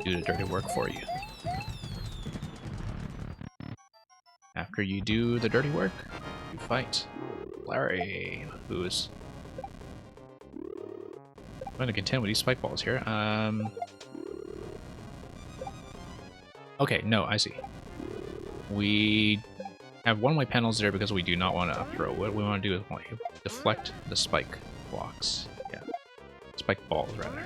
do the dirty work for you. After you do the dirty work, you fight Larry, who is... I'm going to contend with these spike balls here. Okay, no, I see. We have one-way panels there because we do not want to up throw. What we want to do is deflect the spike blocks. Yeah, spike balls, rather.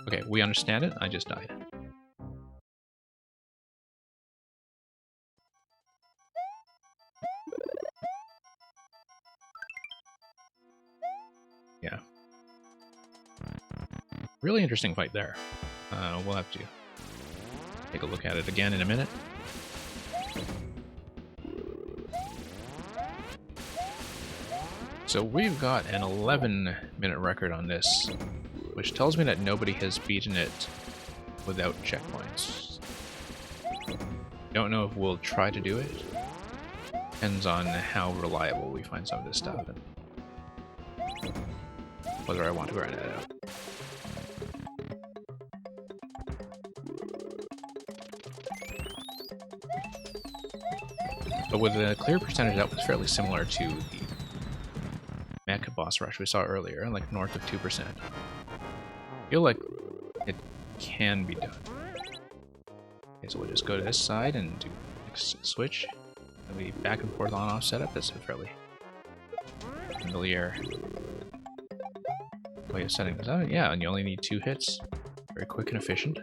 Okay, we understand it. I just died. Yeah. Really interesting fight there. We'll have to take a look at it again in a minute. So we've got an 11-minute record on this, which tells me that nobody has beaten it without checkpoints. Don't know if we'll try to do it. Depends on how reliable we find some of this stuff and whether I want to grind it out. But with a clear percentage, that was fairly similar to the Mech boss rush we saw earlier, like north of 2%. I feel like it can be done. Okay, so we'll just go to this side and do next switch. And we back and forth on-off setup. That's a fairly familiar way of setting this up. Yeah, and you only need 2 hits. Very quick and efficient.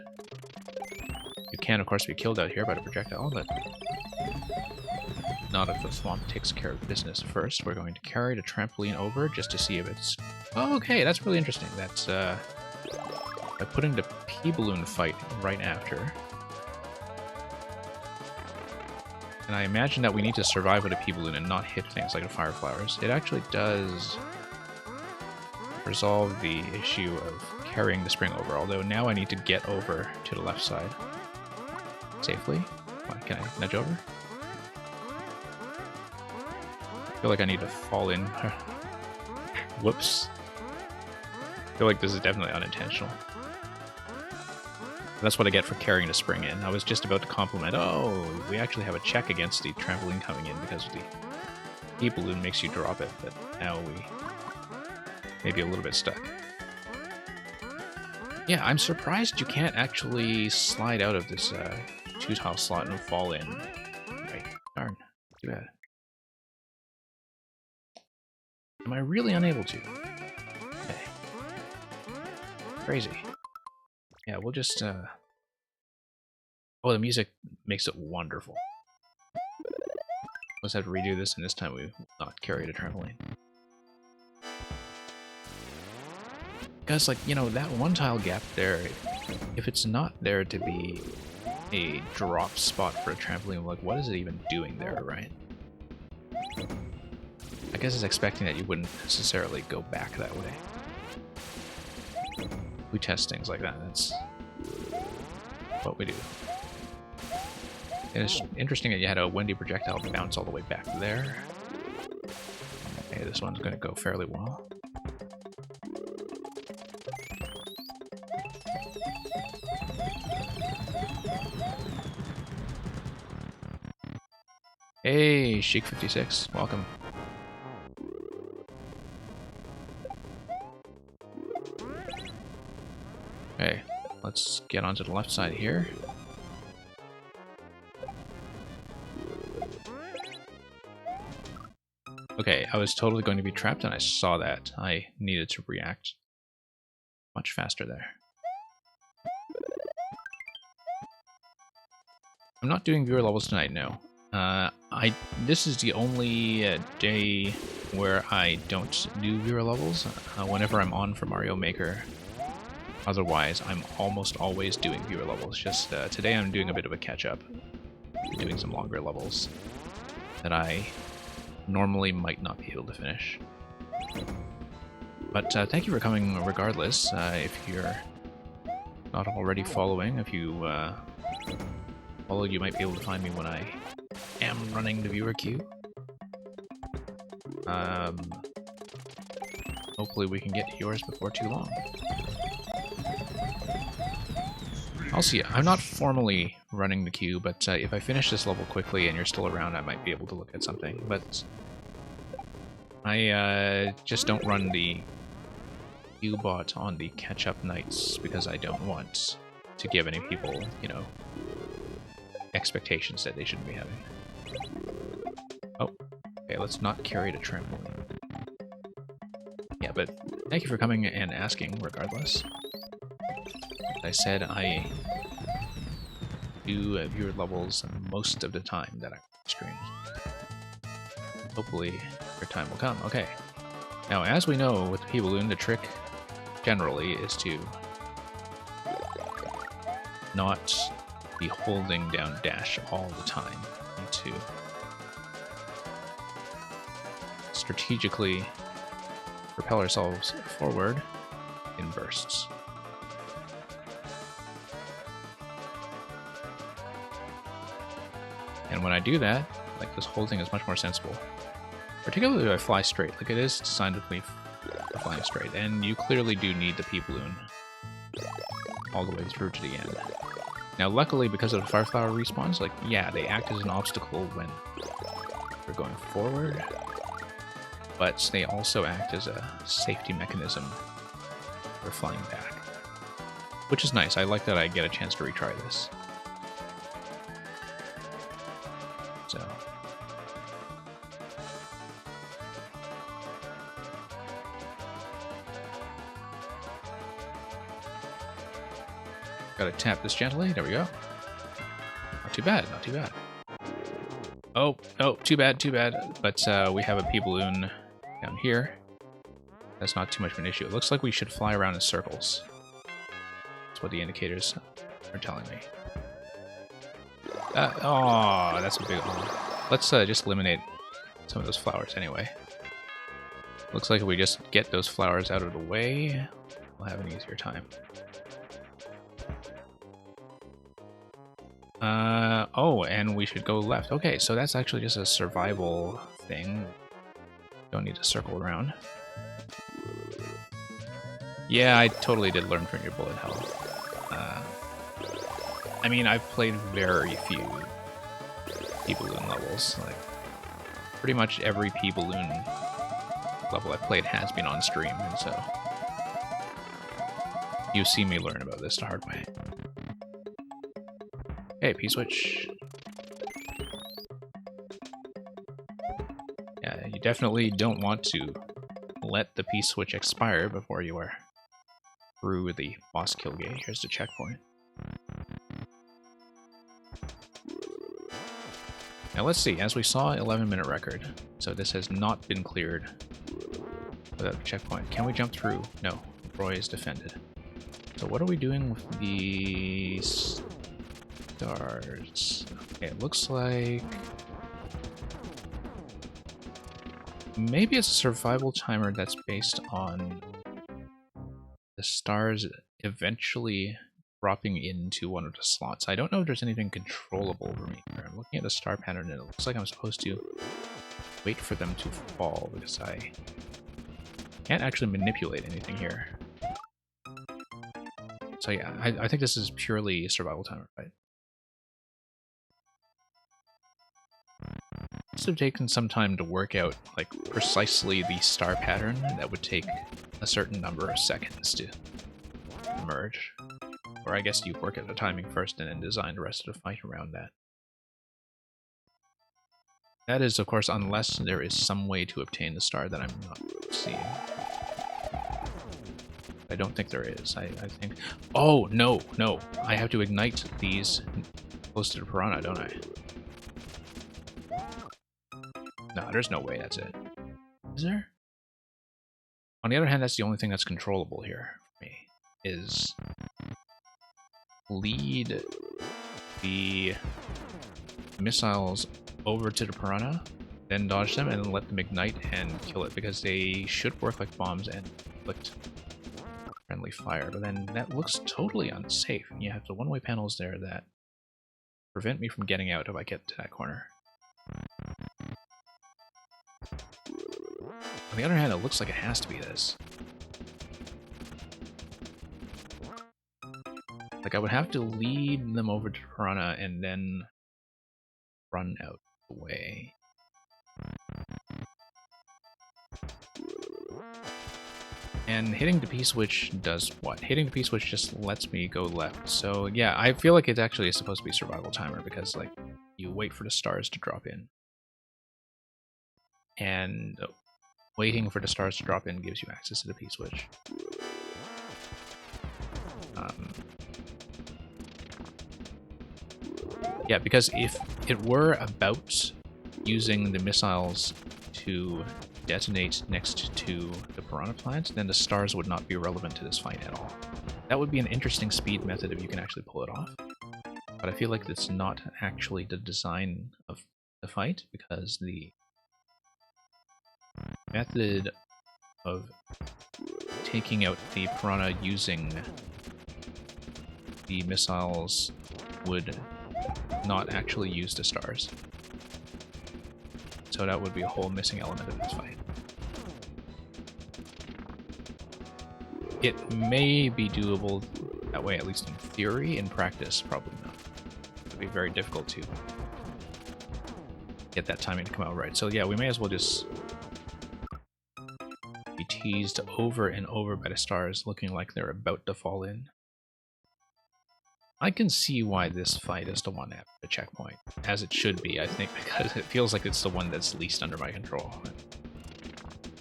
You can, of course, be killed out here by the projectile, but not if the thwomp takes care of business first. We're going to carry the trampoline over just to see if it's... Oh, okay, that's really interesting. That's by putting the P-balloon fight right after. And I imagine that we need to survive with a P-balloon and not hit things like the fire flowers. It actually does resolve the issue of carrying the spring over, although now I need to get over to the left side safely. Can I nudge over? I feel like I need to fall in. Whoops. I feel like this is definitely unintentional. That's what I get for carrying the spring in. I was just about to compliment, oh, we actually have a check against the trampoline coming in because the P-balloon makes you drop it, but now we may be a little bit stuck. Yeah, I'm surprised you can't actually slide out of this 2-tile slot and fall in. Right. Darn. Too bad. Am I really unable to? Okay. Crazy. Yeah, we'll just, Oh, the music makes it wonderful. Let's have to redo this, and this time we will not carry the trampoline. Guys, like, you know, that 1-tile gap there, if it's not there to be a drop spot for a trampoline, like, what is it even doing there, right? I guess it's expecting that you wouldn't necessarily go back that way. We test things like that, that's what we do. And it's interesting that you had a windy projectile bounce all the way back there. Okay, this one's going to go fairly well. Hey, Chic56, welcome. Okay, let's get onto the left side here. Okay, I was totally going to be trapped and I saw that. I needed to react much faster there. I'm not doing viewer levels tonight, no. This is the only day where I don't do viewer levels. Whenever I'm on for Mario Maker. Otherwise, I'm almost always doing viewer levels. Just today I'm doing a bit of a catch-up. Doing some longer levels that I normally might not be able to finish. But thank you for coming regardless. If you're not already following, if you follow, you might be able to find me when I am running the viewer queue. Hopefully we can get to yours before too long. I'll see. I'm not formally running the queue, but if I finish this level quickly and you're still around, I might be able to look at something. But I just don't run the queue bot on the catch-up nights because I don't want to give any people, you know, expectations that they shouldn't be having. Oh, okay, let's not carry the trampoline. Yeah, but thank you for coming and asking regardless. As I said, I do viewer levels most of the time that I stream. Hopefully your time will come. Okay. Now, as we know with the P-Balloon, the trick generally is to not be holding down dash all the time. You need to strategically propel ourselves forward in bursts. And when I do that, like, this holding is much more sensible. Particularly if I fly straight. Like, it is designed with me flying straight. And you clearly do need the P-Balloon all the way through to the end. Now, luckily, because of the Fire Flower respawns, like, yeah, they act as an obstacle when we're going forward. But they also act as a safety mechanism for flying back. Which is nice. I like that I get a chance to retry this. So... gotta tap this gently. There we go. Not too bad, not too bad. Oh, too bad, too bad. But we have a P-Balloon down here. That's not too much of an issue. It looks like we should fly around in circles. That's what the indicators are telling me. Oh, that's a big one. Let's just eliminate some of those flowers anyway. Looks like if we just get those flowers out of the way, we'll have an easier time. Oh, and we should go left. Okay, so that's actually just a survival thing. Don't need to circle around. Yeah, I totally did learn from your bullet hell. I mean, I've played very few P-Balloon levels. Like, pretty much every P-Balloon level I've played has been on stream, and so you've seen me learn about this the hard way. Okay, P-Switch. Yeah, you definitely don't want to let the P-Switch expire before you are through the boss kill gate. Here's the checkpoint. Now let's see, as we saw, 11-minute record. So this has not been cleared without a checkpoint. Can we jump through? No, Roy is defended. So what are we doing with the stars? Okay, it looks like maybe it's a survival timer that's based on the stars eventually dropping into one of the slots. I don't know if there's anything controllable for me here. I'm looking at the star pattern and it looks like I'm supposed to wait for them to fall because I can't actually manipulate anything here. So yeah, I think this is purely a survival timer, right? Must have taken some time to work out like precisely the star pattern that would take a certain number of seconds to emerge. Or I guess you work at the timing first and then design the rest of the fight around that. That is, of course, unless there is some way to obtain the star that I'm not seeing. I don't think there is. I think... Oh, no, no. I have to ignite these close to the piranha, don't I? No, there's no way that's it. Is there? On the other hand, that's the only thing that's controllable here for me, is lead the missiles over to the piranha, then dodge them, and then let them ignite and kill it, because they should work like bombs and inflict friendly fire. But then that looks totally unsafe. You have the one-way panels there that prevent me from getting out if I get to that corner. On the other hand, it looks like it has to be this. Like, I would have to lead them over to piranha and then run out the way. And hitting the P-switch does what? Hitting the P-switch just lets me go left. So yeah, I feel like it actually is supposed to be survival timer, because like you wait for the stars to drop in. And waiting for the stars to drop in gives you access to the P-switch. Yeah, because if it were about using the missiles to detonate next to the piranha plant, then the stars would not be relevant to this fight at all. That would be an interesting speed method if you can actually pull it off. But I feel like that's not actually the design of the fight, because the method of taking out the piranha using the missiles would not actually use the stars. So that would be a whole missing element of this fight. It may be doable that way, at least in theory. In practice, probably not. It would be very difficult to get that timing to come out right. So yeah, we may as well just be teased over and over by the stars, looking like they're about to fall in. I can see why this fight is the one after the checkpoint, as it should be, I think, because it feels like it's the one that's least under my control.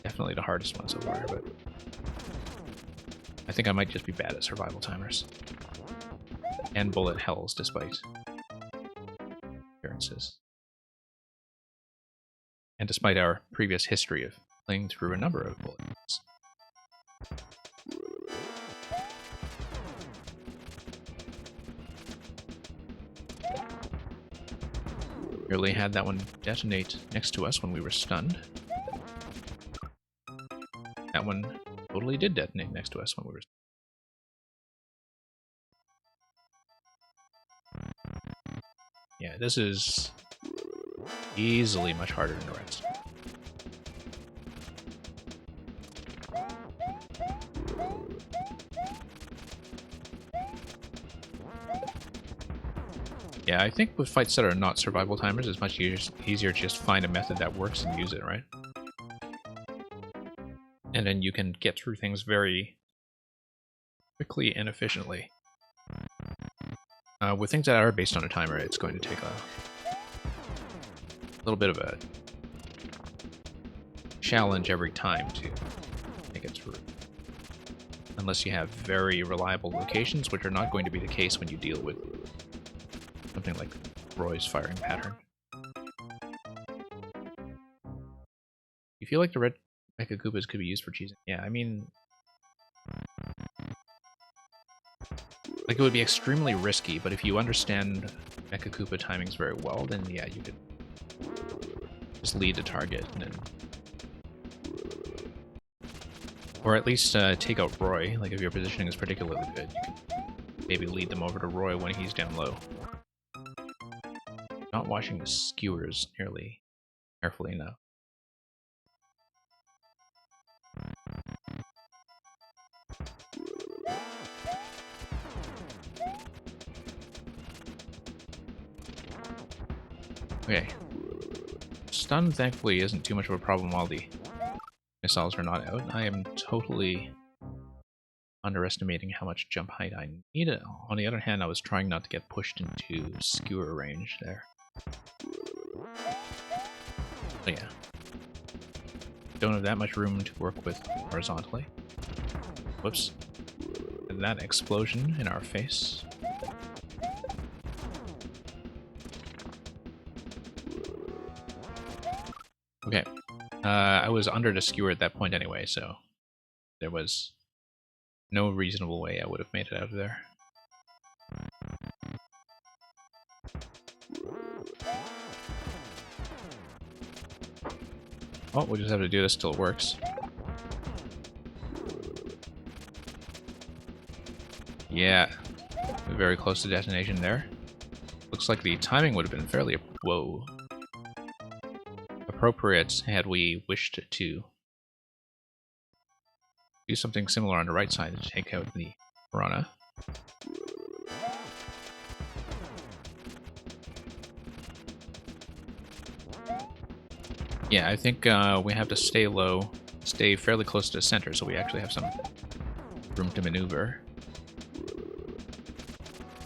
Definitely the hardest one so far, but I think I might just be bad at survival timers. And bullet hells, despite appearances. And despite our previous history of playing through a number of bullet hells. Nearly had that one detonate next to us when we were stunned. That one totally did detonate next to us when we were stunned. Yeah, this is easily much harder than the rest. Yeah, I think with fights that are not survival timers, it's much easier to just find a method that works and use it, right? And then you can get through things very quickly and efficiently. With things that are based on a timer, it's going to take a little bit of a challenge every time to make it through. Unless you have very reliable locations, which are not going to be the case when you deal with something like Roy's firing pattern. You feel like the red Mecha Koopas could be used for cheesing? Yeah, I mean, like, it would be extremely risky, but if you understand Mecha Koopa timings very well, then yeah, you could just lead the target and then... Or at least take out Roy. Like, if your positioning is particularly good, you can maybe lead them over to Roy when he's down low. Not watching the skewers nearly carefully enough. Okay. Stun, thankfully, isn't too much of a problem while the missiles are not out. I am totally underestimating how much jump height I need. On the other hand, I was trying not to get pushed into skewer range there. So yeah. Don't have that much room to work with horizontally. Whoops. And that explosion in our face. Okay. I was under the skewer at that point anyway, so there was no reasonable way I would have made it out of there. Oh, we'll just have to do this till it works. Yeah, very close to detonation there. Looks like the timing would have been fairly, appropriate had we wished to do something similar on the right side to take out the piranha. Yeah, I think we have to stay low, stay fairly close to the center, so we actually have some room to maneuver.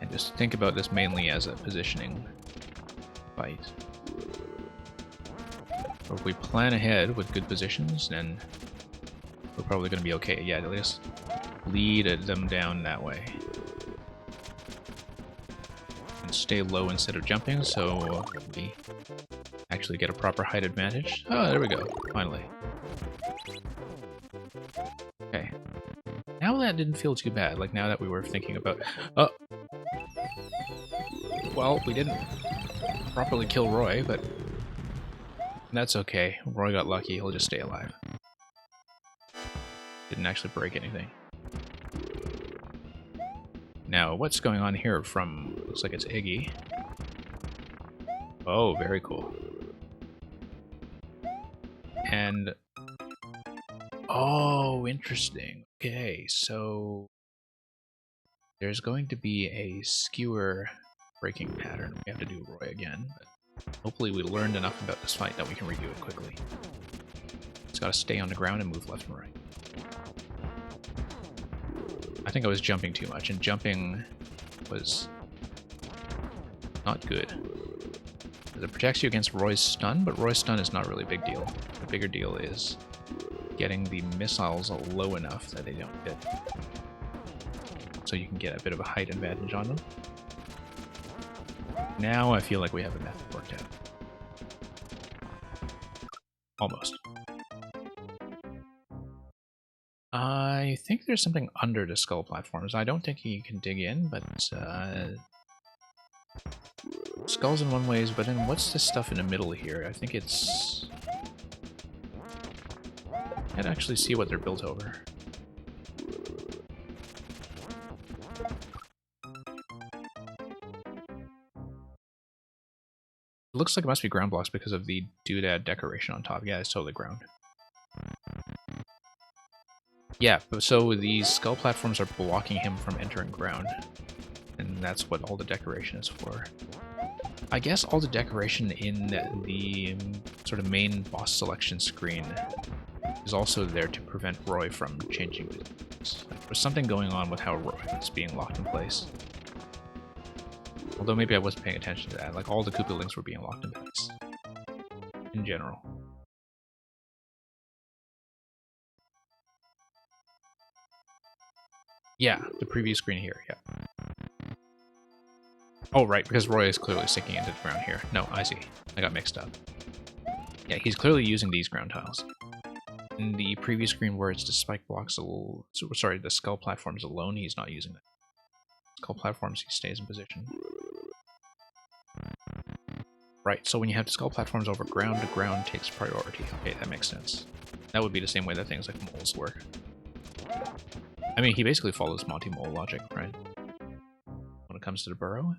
And just think about this mainly as a positioning fight. So if we plan ahead with good positions, then we're probably going to be okay. Yeah, at least lead them down that way. And stay low instead of jumping, so we actually get a proper height advantage. Oh, there we go. Finally. Okay. Now that didn't feel too bad, like now that we were thinking about... Oh! Well, we didn't properly kill Roy, but that's okay. Roy got lucky, he'll just stay alive. Didn't actually break anything. Now, what's going on here from... Looks like it's Iggy. Oh, very cool. And... Oh, interesting. Okay, so... There's going to be a skewer breaking pattern. We have to do Roy again, but hopefully we learned enough about this fight that we can redo it quickly. It's gotta stay on the ground and move left and right. I think I was jumping too much, and jumping was not good. It protects you against Roy's stun, but Roy's stun is not really a big deal. The bigger deal is getting the missiles low enough that they don't hit. So you can get a bit of a height advantage on them. Now I feel like we have a method worked out. Almost. I think there's something under the skull platforms. I don't think you can dig in, but skulls in one ways, but then what's this stuff in the middle here? I think it's... I'd actually see what they're built over. It looks like it must be ground blocks because of the doodad decoration on top. Yeah, it's totally ground. Yeah, so these skull platforms are blocking him from entering ground. And that's what all the decoration is for. I guess all the decoration in the sort of main boss selection screen is also there to prevent Roy from changing positions. Like, there's something going on with how Roy is being locked in place. Although maybe I wasn't paying attention to that. Like, all the Koopa Links were being locked in place. In general. Yeah, the preview screen here, yeah. Oh, right, because Roy is clearly sinking into the ground here. No, I see. I got mixed up. Yeah, he's clearly using these ground tiles. In the preview screen where it's the spike blocks, sorry, the skull platforms alone, he's not using that. Skull platforms, he stays in position. Right, so when you have the skull platforms over ground, the ground takes priority. Okay, that makes sense. That would be the same way that things like moles work. I mean, he basically follows Monty Mole logic, right? When it comes to the burrow?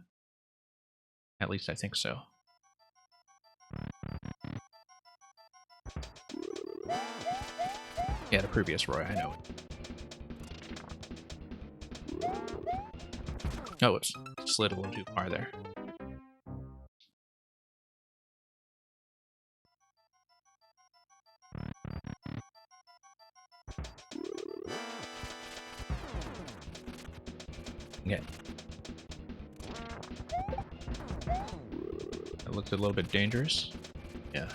At least I think so. Yeah, the previous Roy, I know it. Oh, whoops. Slid a little too far there. Okay. That looked a little bit dangerous. Yeah.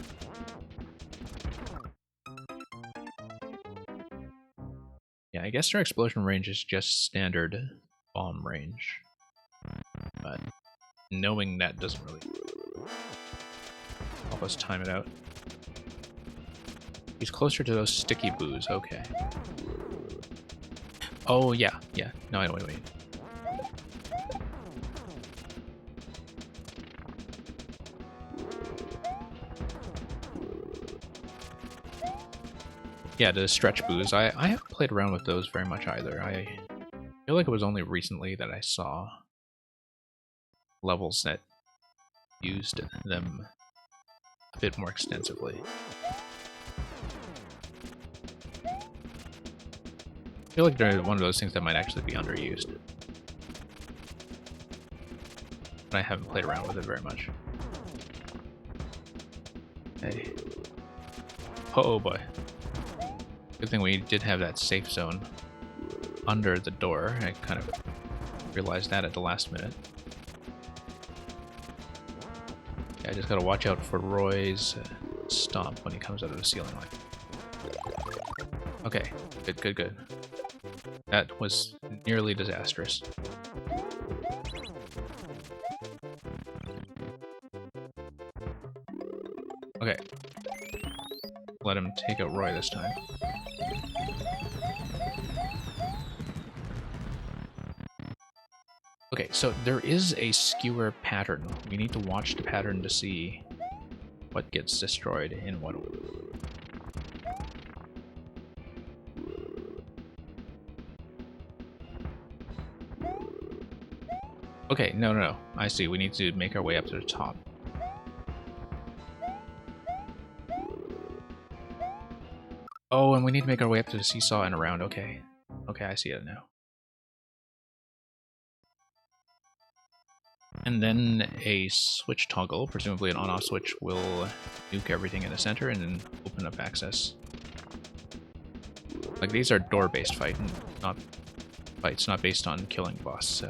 Yeah, I guess our explosion range is just standard bomb range. But knowing that doesn't really help us time it out. He's closer to those sticky boos, okay. Oh, yeah, yeah. No, wait. Yeah, the stretch boos. I haven't played around with those very much either. I feel like it was only recently that I saw levels that used them a bit more extensively. I feel like they're one of those things that might actually be underused. But I haven't played around with it very much. Hey. Oh boy. Good thing we did have that safe zone under the door. I kind of realized that at the last minute. Yeah, I just gotta watch out for Roy's stomp when he comes out of the ceiling light. Okay, good. That was nearly disastrous. Okay. Let him take out Roy this time. Okay, so there is a skewer pattern. We need to watch the pattern to see what gets destroyed in what order. Okay, no. I see. We need to make our way up to the top. Oh, and we need to make our way up to the seesaw and around. Okay. Okay, I see it now. And then a switch toggle, presumably an on-off switch, will nuke everything in the center and then open up access. Like, these are door-based fights, not based on killing the boss, so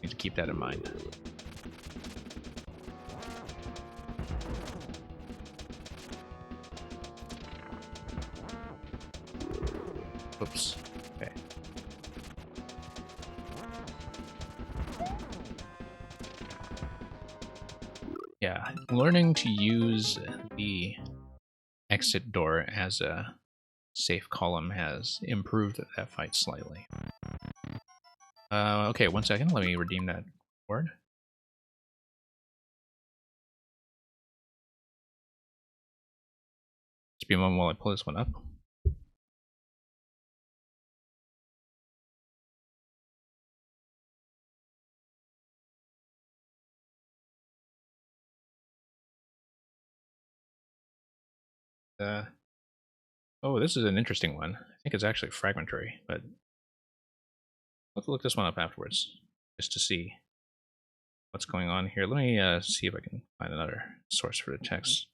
need to keep that in mind. Oops. Okay. Yeah, learning to use the exit door as a safe column has improved that fight slightly. Okay, 1 second. Let me redeem that word. Just be a moment while I pull this one up. Oh, this is an interesting one. I think it's actually fragmentary, but let's look this one up afterwards, just to see what's going on here. Let me see if I can find another source for the text.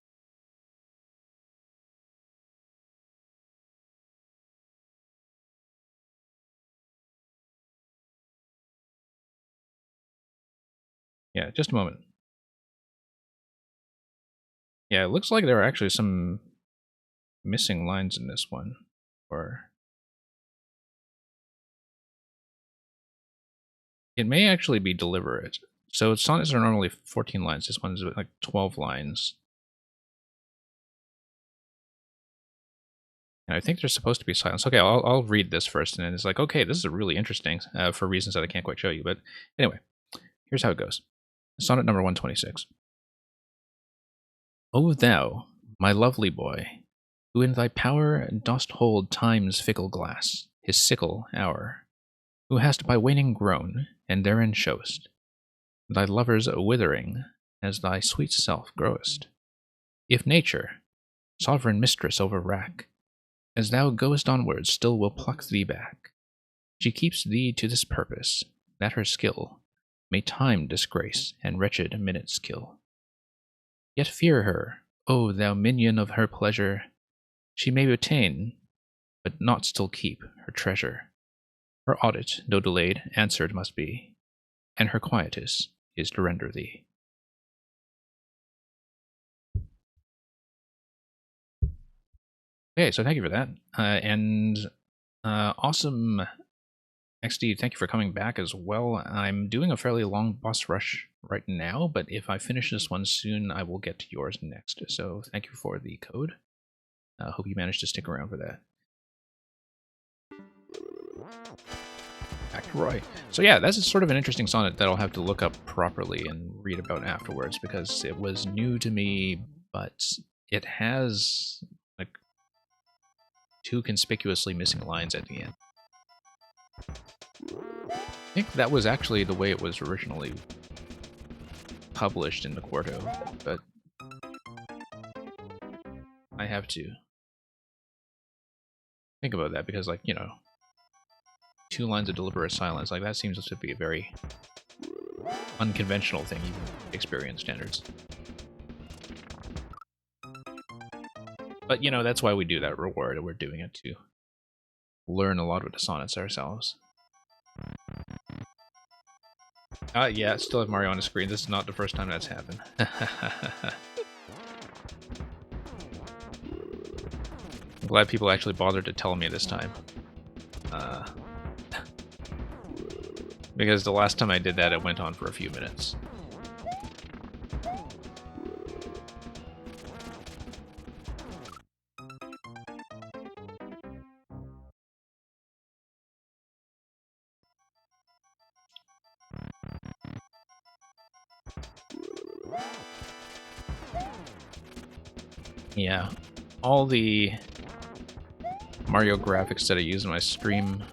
Yeah, just a moment. Yeah, it looks like there are actually some missing lines in this one, or it may actually be deliberate. So sonnets are normally 14 lines. This one's like 12 lines. And I think there's supposed to be silence. Okay, I'll read this first, and then it's like, okay, this is really interesting for reasons that I can't quite show you. But anyway, here's how it goes. Sonnet number 126. O thou, my lovely boy, who in thy power dost hold time's fickle glass, his sickle hour, who hast by waning grown, and therein showest thy lover's withering as thy sweet self growest. If nature, sovereign mistress over wrack, as thou goest onwards still will pluck thee back, she keeps thee to this purpose, that her skill may time disgrace and wretched minutes kill. Yet fear her, O thou minion of her pleasure, she may retain, but not still keep, her treasure. Her audit, though delayed, answered must be, and her quietus is to render thee. Okay, so thank you for that. Awesome XD, thank you for coming back as well. I'm doing a fairly long boss rush right now, but if I finish this one soon, I will get to yours next. So thank you for the code. Hope you managed to stick around for that. Back to Roy. So yeah, that's sort of an interesting sonnet that I'll have to look up properly and read about afterwards, because it was new to me, but it has like 2 conspicuously missing lines at the end. I think that was actually the way it was originally published in the Quarto, but I have to think about that because, like, you know, 2 lines of deliberate silence, like, that seems to be a very unconventional thing, even experience standards. But, you know, that's why we do that reward. We're doing it to learn a lot of the sonnets ourselves. Yeah, still have Mario on the screen. This is not the first time that's happened. I'm glad people actually bothered to tell me this time. Because the last time I did that, it went on for a few minutes. Yeah, all the Mario graphics that I use in my stream,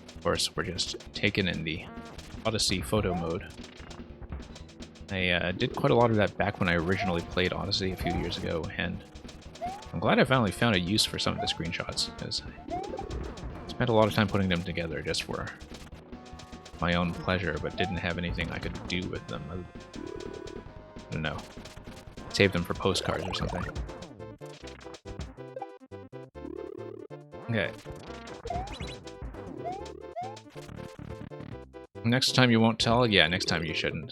of course, were just taken in the Odyssey photo mode. I did quite a lot of that back when I originally played Odyssey a few years ago, and I'm glad I finally found a use for some of the screenshots, because I spent a lot of time putting them together just for my own pleasure, but didn't have anything I could do with them. I don't know. Save them for postcards or something. Okay. Next time you won't tell? Yeah, next time you shouldn't.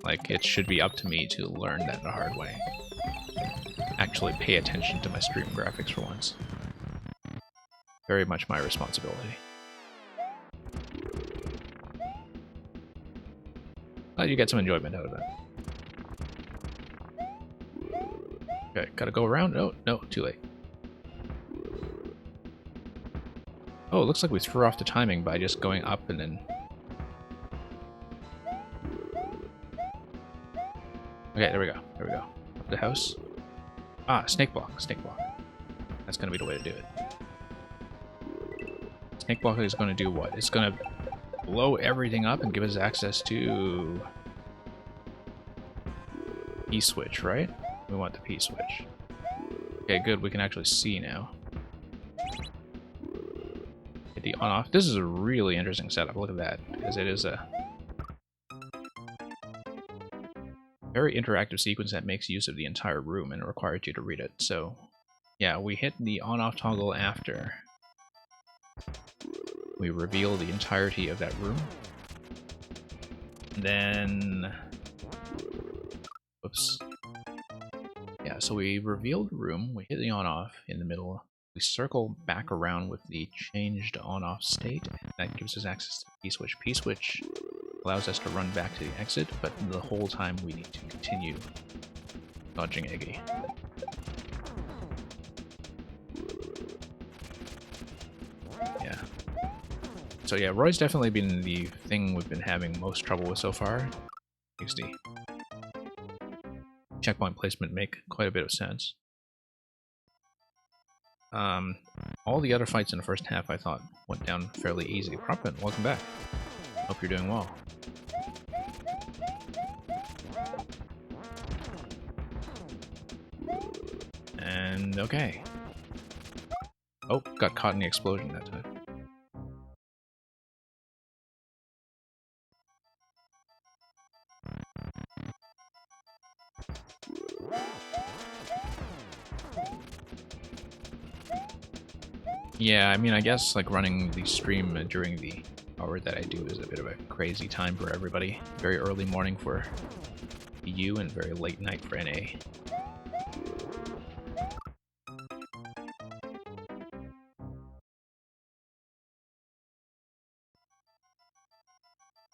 Like, it should be up to me to learn that the hard way. Actually pay attention to my stream graphics for once. Very much my responsibility. Glad you get some enjoyment out of that. Okay, gotta go around? Oh, no, too late. Oh, it looks like we threw off the timing by just going up and then... Okay, there we go, there we go. Up the house. Ah, snake block, snake block. That's gonna be the way to do it. Snake block is gonna do what? It's gonna blow everything up and give us access to... P-switch, right? We want the P-switch. Okay, good, we can actually see now. Hit the on-off. This is a really interesting setup, look at that, because it is a very interactive sequence that makes use of the entire room and requires you to read it. So, yeah, we hit the on-off toggle after we reveal the entirety of that room. And then... Whoops. Yeah, so we reveal the room, we hit the on-off in the middle, we circle back around with the changed on-off state, and that gives us access to the P-switch. P-switch allows us to run back to the exit, but the whole time we need to continue dodging Eggy. Yeah. So yeah, Roy's definitely been the thing we've been having most trouble with so far. Makes the checkpoint placement make quite a bit of sense. All the other fights in the first half I thought went down fairly easy. Propin, welcome back. Hope you're doing well. And okay. Oh, got caught in the explosion that time. Yeah, I mean, I guess like running the stream during the hour that I do is a bit of a crazy time for everybody. Very early morning for you and very late night for NA.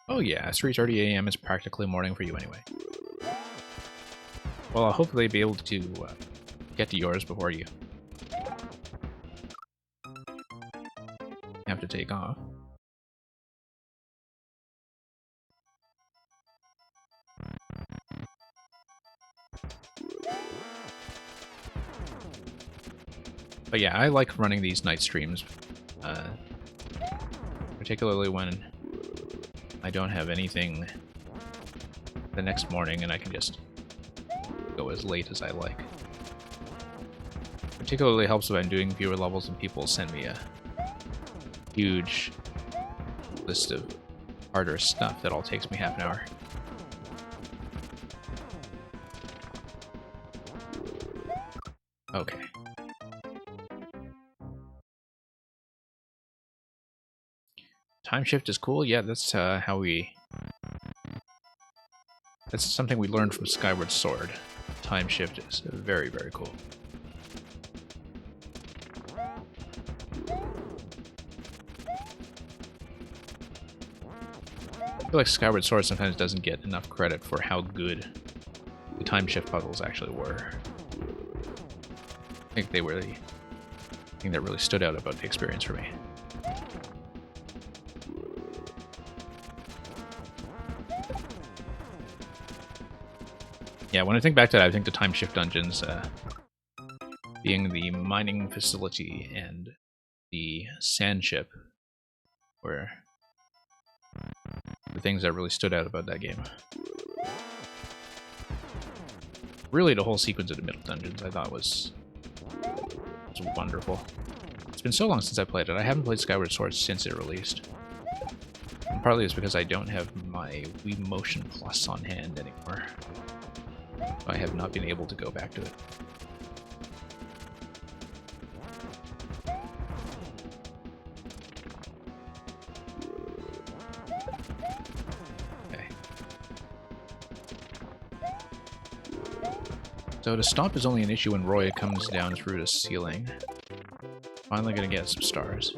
Oh yeah, it's 3:30 a.m. is practically morning for you anyway. Well, I'll hopefully be able to get to yours before you have to take off. But yeah, I like running these night streams, particularly when I don't have anything the next morning and I can just go as late as I like. Particularly helps when I'm doing viewer levels and people send me a huge list of harder stuff that all takes me half an hour. Okay. Time shift is cool. Yeah, that's how we... That's something we learned from Skyward Sword. Time shift is very, very cool. I feel like Skyward Sword sometimes doesn't get enough credit for how good the time shift puzzles actually were. I think they were the thing that really stood out about the experience for me. Yeah, when I think back to that, I think the time shift dungeons being the mining facility and the sand ship were the things that really stood out about that game. Really, the whole sequence of the middle dungeons I thought was wonderful. It's been so long since I played it. I haven't played Skyward Sword since it released. And partly it's because I don't have my Wii Motion Plus on hand anymore. So I have not been able to go back to it. Okay. So to stop is only an issue when Roy comes down through the ceiling. Finally gonna get some stars.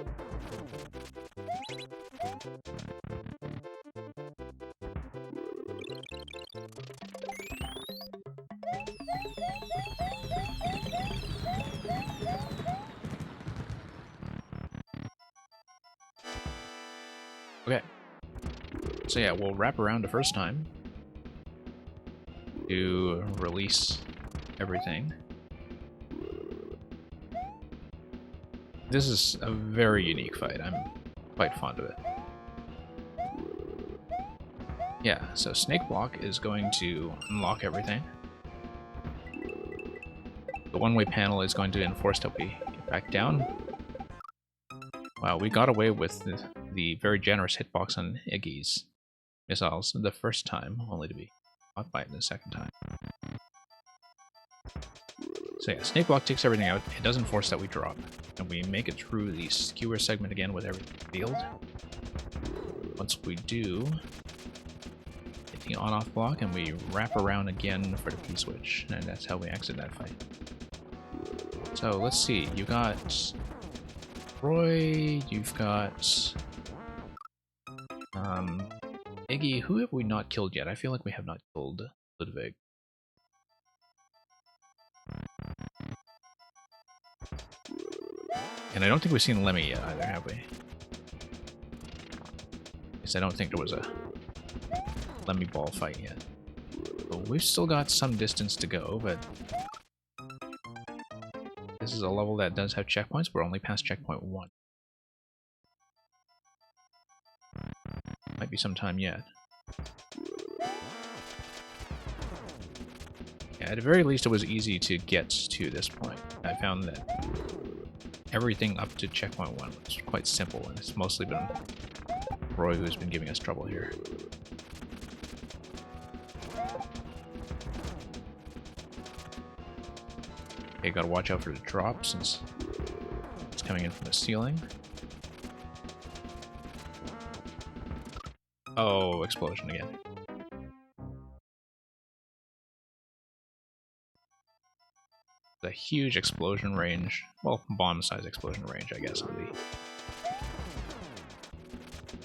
Okay. So yeah, we'll wrap around the first time to release everything. This is a very unique fight. I'm quite fond of it. Yeah, so Snake Block is going to unlock everything. The one-way panel is going to enforce that we get back down. Wow, we got away with the very generous hitbox on Iggy's missiles the first time, only to be caught by it the second time. So yeah, Snake Block takes everything out. It doesn't force that we drop. And we make it through the skewer segment again with everything field. Once we do, hit the on-off block and we wrap around again for the P-switch. And that's how we exit that fight. So let's see, you got Roy, you've got Iggy. Who have we not killed yet? I feel like we have not killed Ludwig. And I don't think we've seen Lemmy yet either, have we? Because I don't think there was a Lemmy Ball fight yet. But we've still got some distance to go, but this is a level that does have checkpoints. We're only past checkpoint 1. Might be some time yet. Yeah, at the very least it was easy to get to this point. I found that everything up to checkpoint 1 was quite simple, and it's mostly been Roy who's been giving us trouble here. Okay, gotta watch out for the drop since it's coming in from the ceiling. Oh, explosion again. A huge explosion range. Well, bomb-size explosion range, I guess, on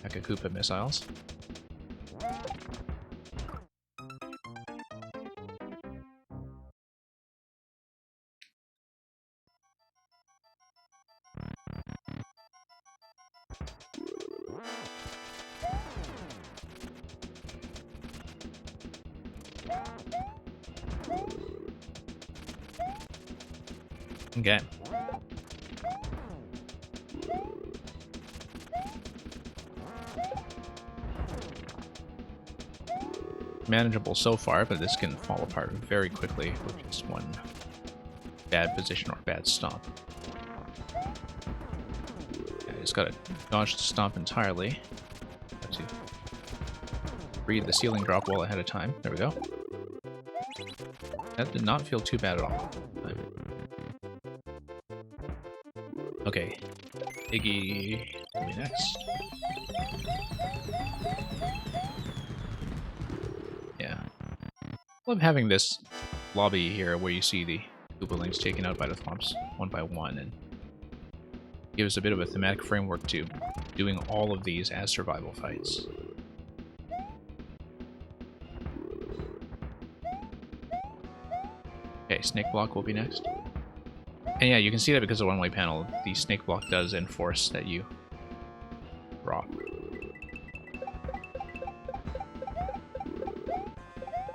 the Koopa missiles. Okay. Manageable so far, but this can fall apart very quickly with just one bad position or bad stomp. Yeah, I just gotta dodge the stomp entirely. Have to read the ceiling drop wall ahead of time. There we go. That did not feel too bad at all. Okay, Iggy will be next. Yeah. Love having this lobby here where you see the Koopalings taken out by the Thwomps one by one, and gives a bit of a thematic framework to doing all of these as survival fights. Okay, Snake Block will be next. And yeah, you can see that because of the one-way panel, the Snake Block does enforce that you drop.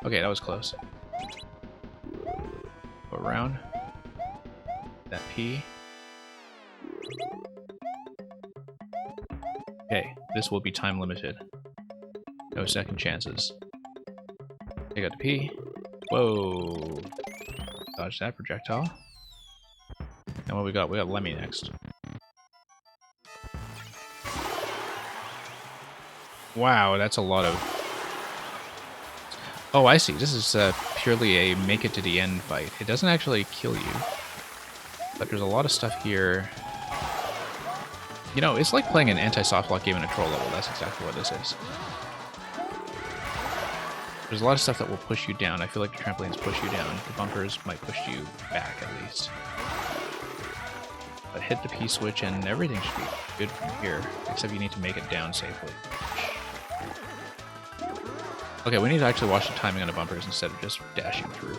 Okay, that was close. Go around. That P. Okay, this will be time limited. No second chances. Take out the P. Whoa. Dodge that projectile. And what we got? We got Lemmy next. Wow, that's a lot of... Oh, I see. This is purely a make it to the end fight. It doesn't actually kill you. But there's a lot of stuff here. You know, it's like playing an anti-softlock game in a troll level. That's exactly what this is. There's a lot of stuff that will push you down. I feel like the trampolines push you down. The bumpers might push you back, at least. But hit the P-switch and everything should be good from here. Except you need to make it down safely. Okay, we need to actually watch the timing on the bumpers instead of just dashing through.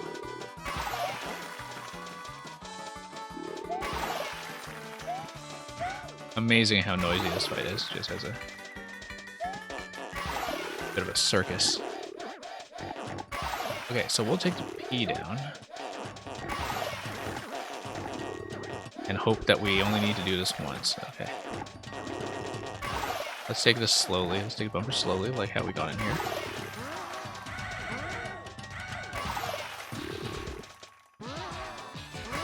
Amazing how noisy this fight is, just as a bit of a circus. Okay, so we'll take the P down. And hope that we only need to do this once. Okay. Let's take this slowly. Let's take the bumper slowly, like how we got in here.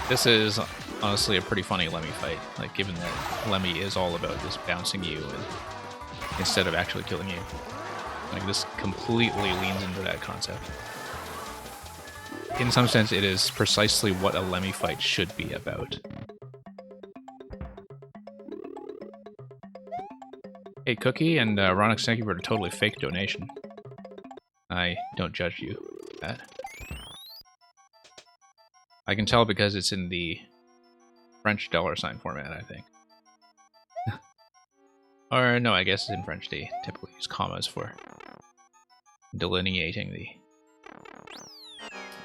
This is honestly a pretty funny Lemmy fight, like given that Lemmy is all about just bouncing you and instead of actually killing you. Like this completely leans into that concept. In some sense, it is precisely what a Lemmy fight should be about. Hey Cookie and Ronix, thank you for a totally fake donation. I don't judge you for that. I can tell because it's in the French $ format, I think. Or no, I guess it's in French. They typically use commas for delineating the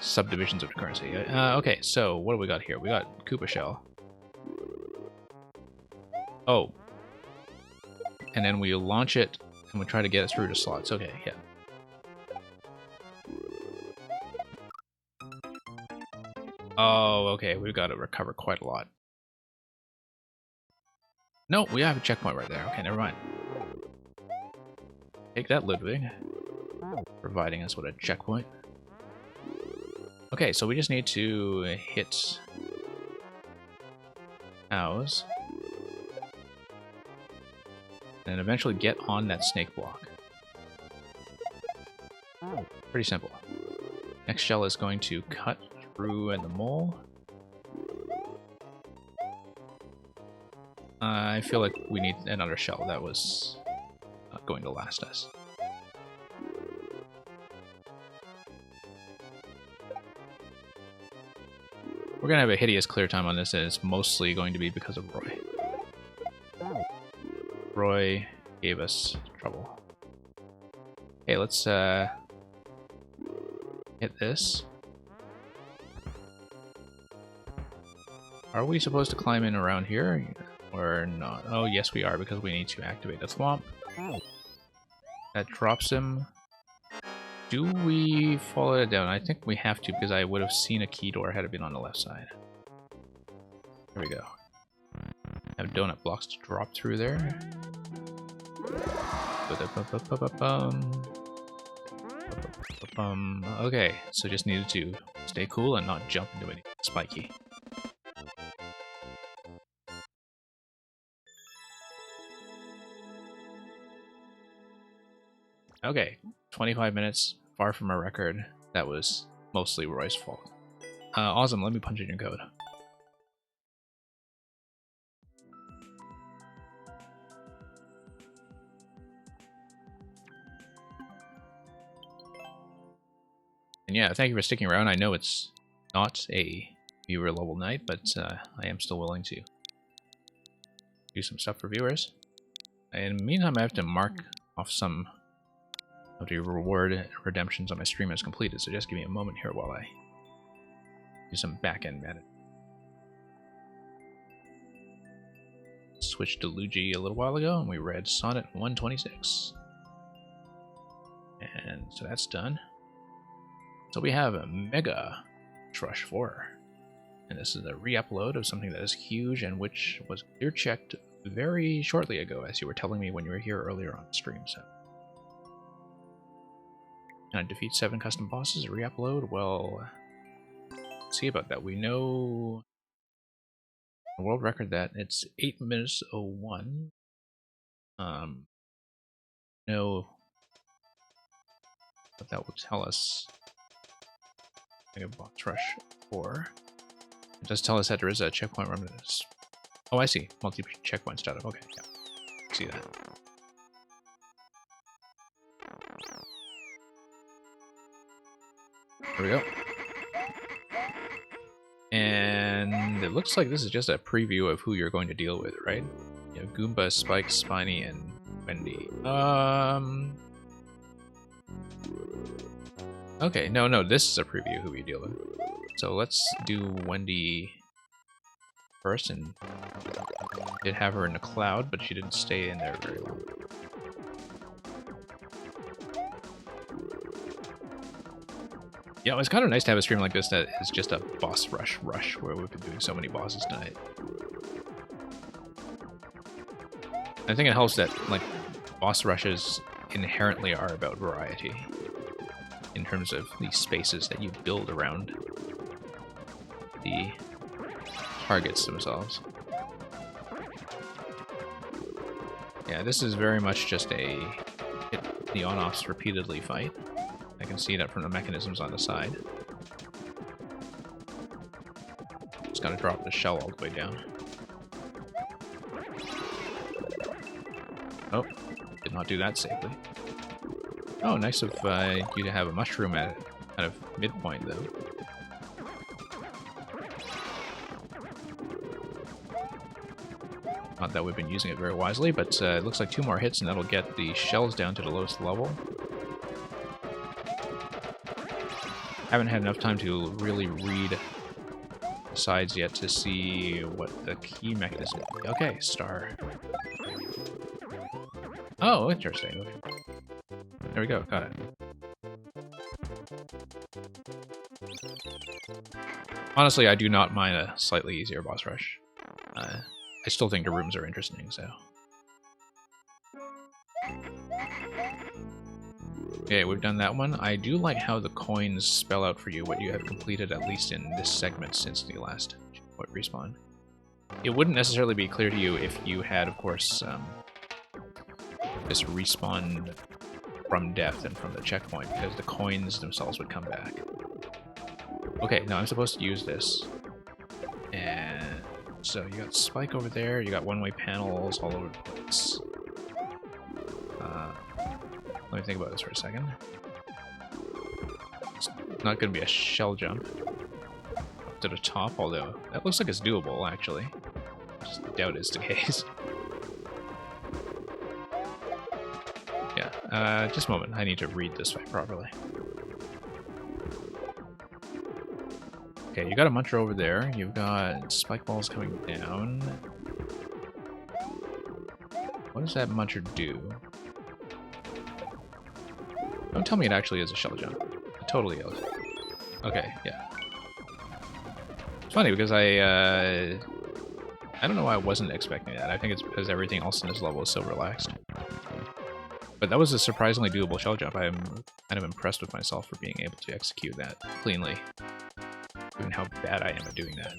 subdivisions of the currency. Okay, so what do we got here? We got Koopa Shell. Oh. And then we launch it, and we try to get it through the slots. Okay, yeah. Oh, okay, we've got to recover quite a lot. No, we have a checkpoint right there. Okay, never mind. Take that, Ludwig. Providing us with a checkpoint. Okay, so we just need to hit Ows. And eventually get on that snake block. Pretty simple. Next shell is going to cut through the mole. I feel like we need another shell. That was not going to last us. We're gonna have a hideous clear time on this, and it's mostly going to be because of Roy. Roy gave us trouble. Okay, let's hit this. Are we supposed to climb in around here or not? Oh, yes we are, because we need to activate the swamp. That drops him. Do we follow it down? I think we have to, because I would have seen a key door had it been on the left side. There we go. Have donut blocks to drop through there. Okay, so just needed to stay cool and not jump into anything spiky. Okay, 25 minutes, far from a record. That was mostly Roy's fault. Awesome, let me punch in your code. And yeah, thank you for sticking around. I know it's not a viewer level night, but I am still willing to do some stuff for viewers. In the meantime, I have to mark off some of the reward redemptions on my stream as completed, so just give me a moment here while I do some back-end management. Switched to Luigi a little while ago, and we read Sonnet 126. And so that's done. So we have a Mega Trush 4. And this is a re-upload of something that is huge and which was clear-checked very shortly ago, as you were telling me when you were here earlier on the stream. So, can I defeat 7 custom bosses? Re-upload? Well, let's see about that. We know the world record that it's 8 minutes 01. Know what that will tell us. Mega Boss Rush 4. It does tell us that there is a checkpoint run. Oh, I see. Multi-checkpoint startup. Okay, yeah. See that. There we go. And it looks like this is just a preview of who you're going to deal with, right? You have Goomba, Spike, Spiny, and Wendy. Okay, no, this is a preview of who we deal with. So let's do Wendy first, and did have her in the cloud, but she didn't stay in there very long. Yeah, it's kind of nice to have a stream like this that is just a boss rush, where we've been doing so many bosses tonight. I think it helps that, like, boss rushes inherently are about variety in terms of the spaces that you build around the targets themselves. Yeah, this is very much just a hit the on-offs repeatedly fight. I can see that from the mechanisms on the side. Just gotta drop the shell all the way down. Oh, did not do that safely. Oh, nice of you to have a mushroom at kind of midpoint, though. Not that we've been using it very wisely, but it looks like 2 more hits and that'll get the shells down to the lowest level. Haven't had enough time to really read the sides yet to see what the key mechanism is. Okay, star. Oh, interesting. Okay. There we go, got it. Honestly, I do not mind a slightly easier boss rush. I still think the rooms are interesting, so. Okay, we've done that one. I do like how the coins spell out for you what you have completed, at least in this segment since the last checkpoint respawn. It wouldn't necessarily be clear to you if you had, of course, this respawn from death and from the checkpoint, because the coins themselves would come back. Okay, now I'm supposed to use this and So you got spike over there, you got one-way panels all over the place. Let me think about this for a second. It's not going to be a shell jump up to the top, although that looks like it's doable, actually. Just doubt it's the case. Yeah, just a moment. I need to read this fight properly. Okay, you got a muncher over there. You've got spike balls coming down. What does that muncher do? Don't tell me it actually is a shell jump. It totally is. Okay, yeah. It's funny because I don't know why I wasn't expecting that. I think it's because everything else in this level is so relaxed. But that was a surprisingly doable shell jump. I'm kind of impressed with myself for being able to execute that cleanly. Given how bad I am at doing that.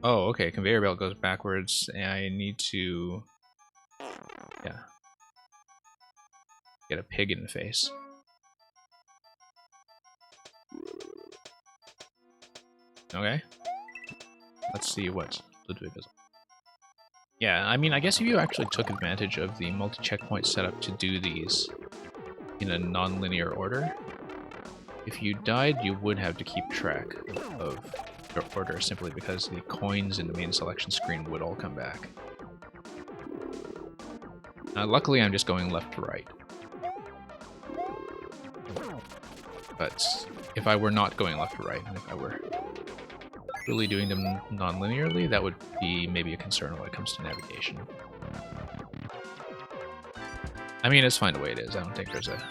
Oh, okay, conveyor belt goes backwards, and I need to... Yeah. Get a pig in the face. Okay. Let's see what Ludwig is. Yeah, I mean, I guess if you actually took advantage of the multi-checkpoint setup to do these in a non-linear order, if you died, you would have to keep track of your order simply because the coins in the main selection screen would all come back. Luckily, I'm just going left to right. But if I were not going left to right, and if I were really doing them non-linearly, that would be maybe a concern when it comes to navigation. I mean, it's fine the way it is. I don't think there's a...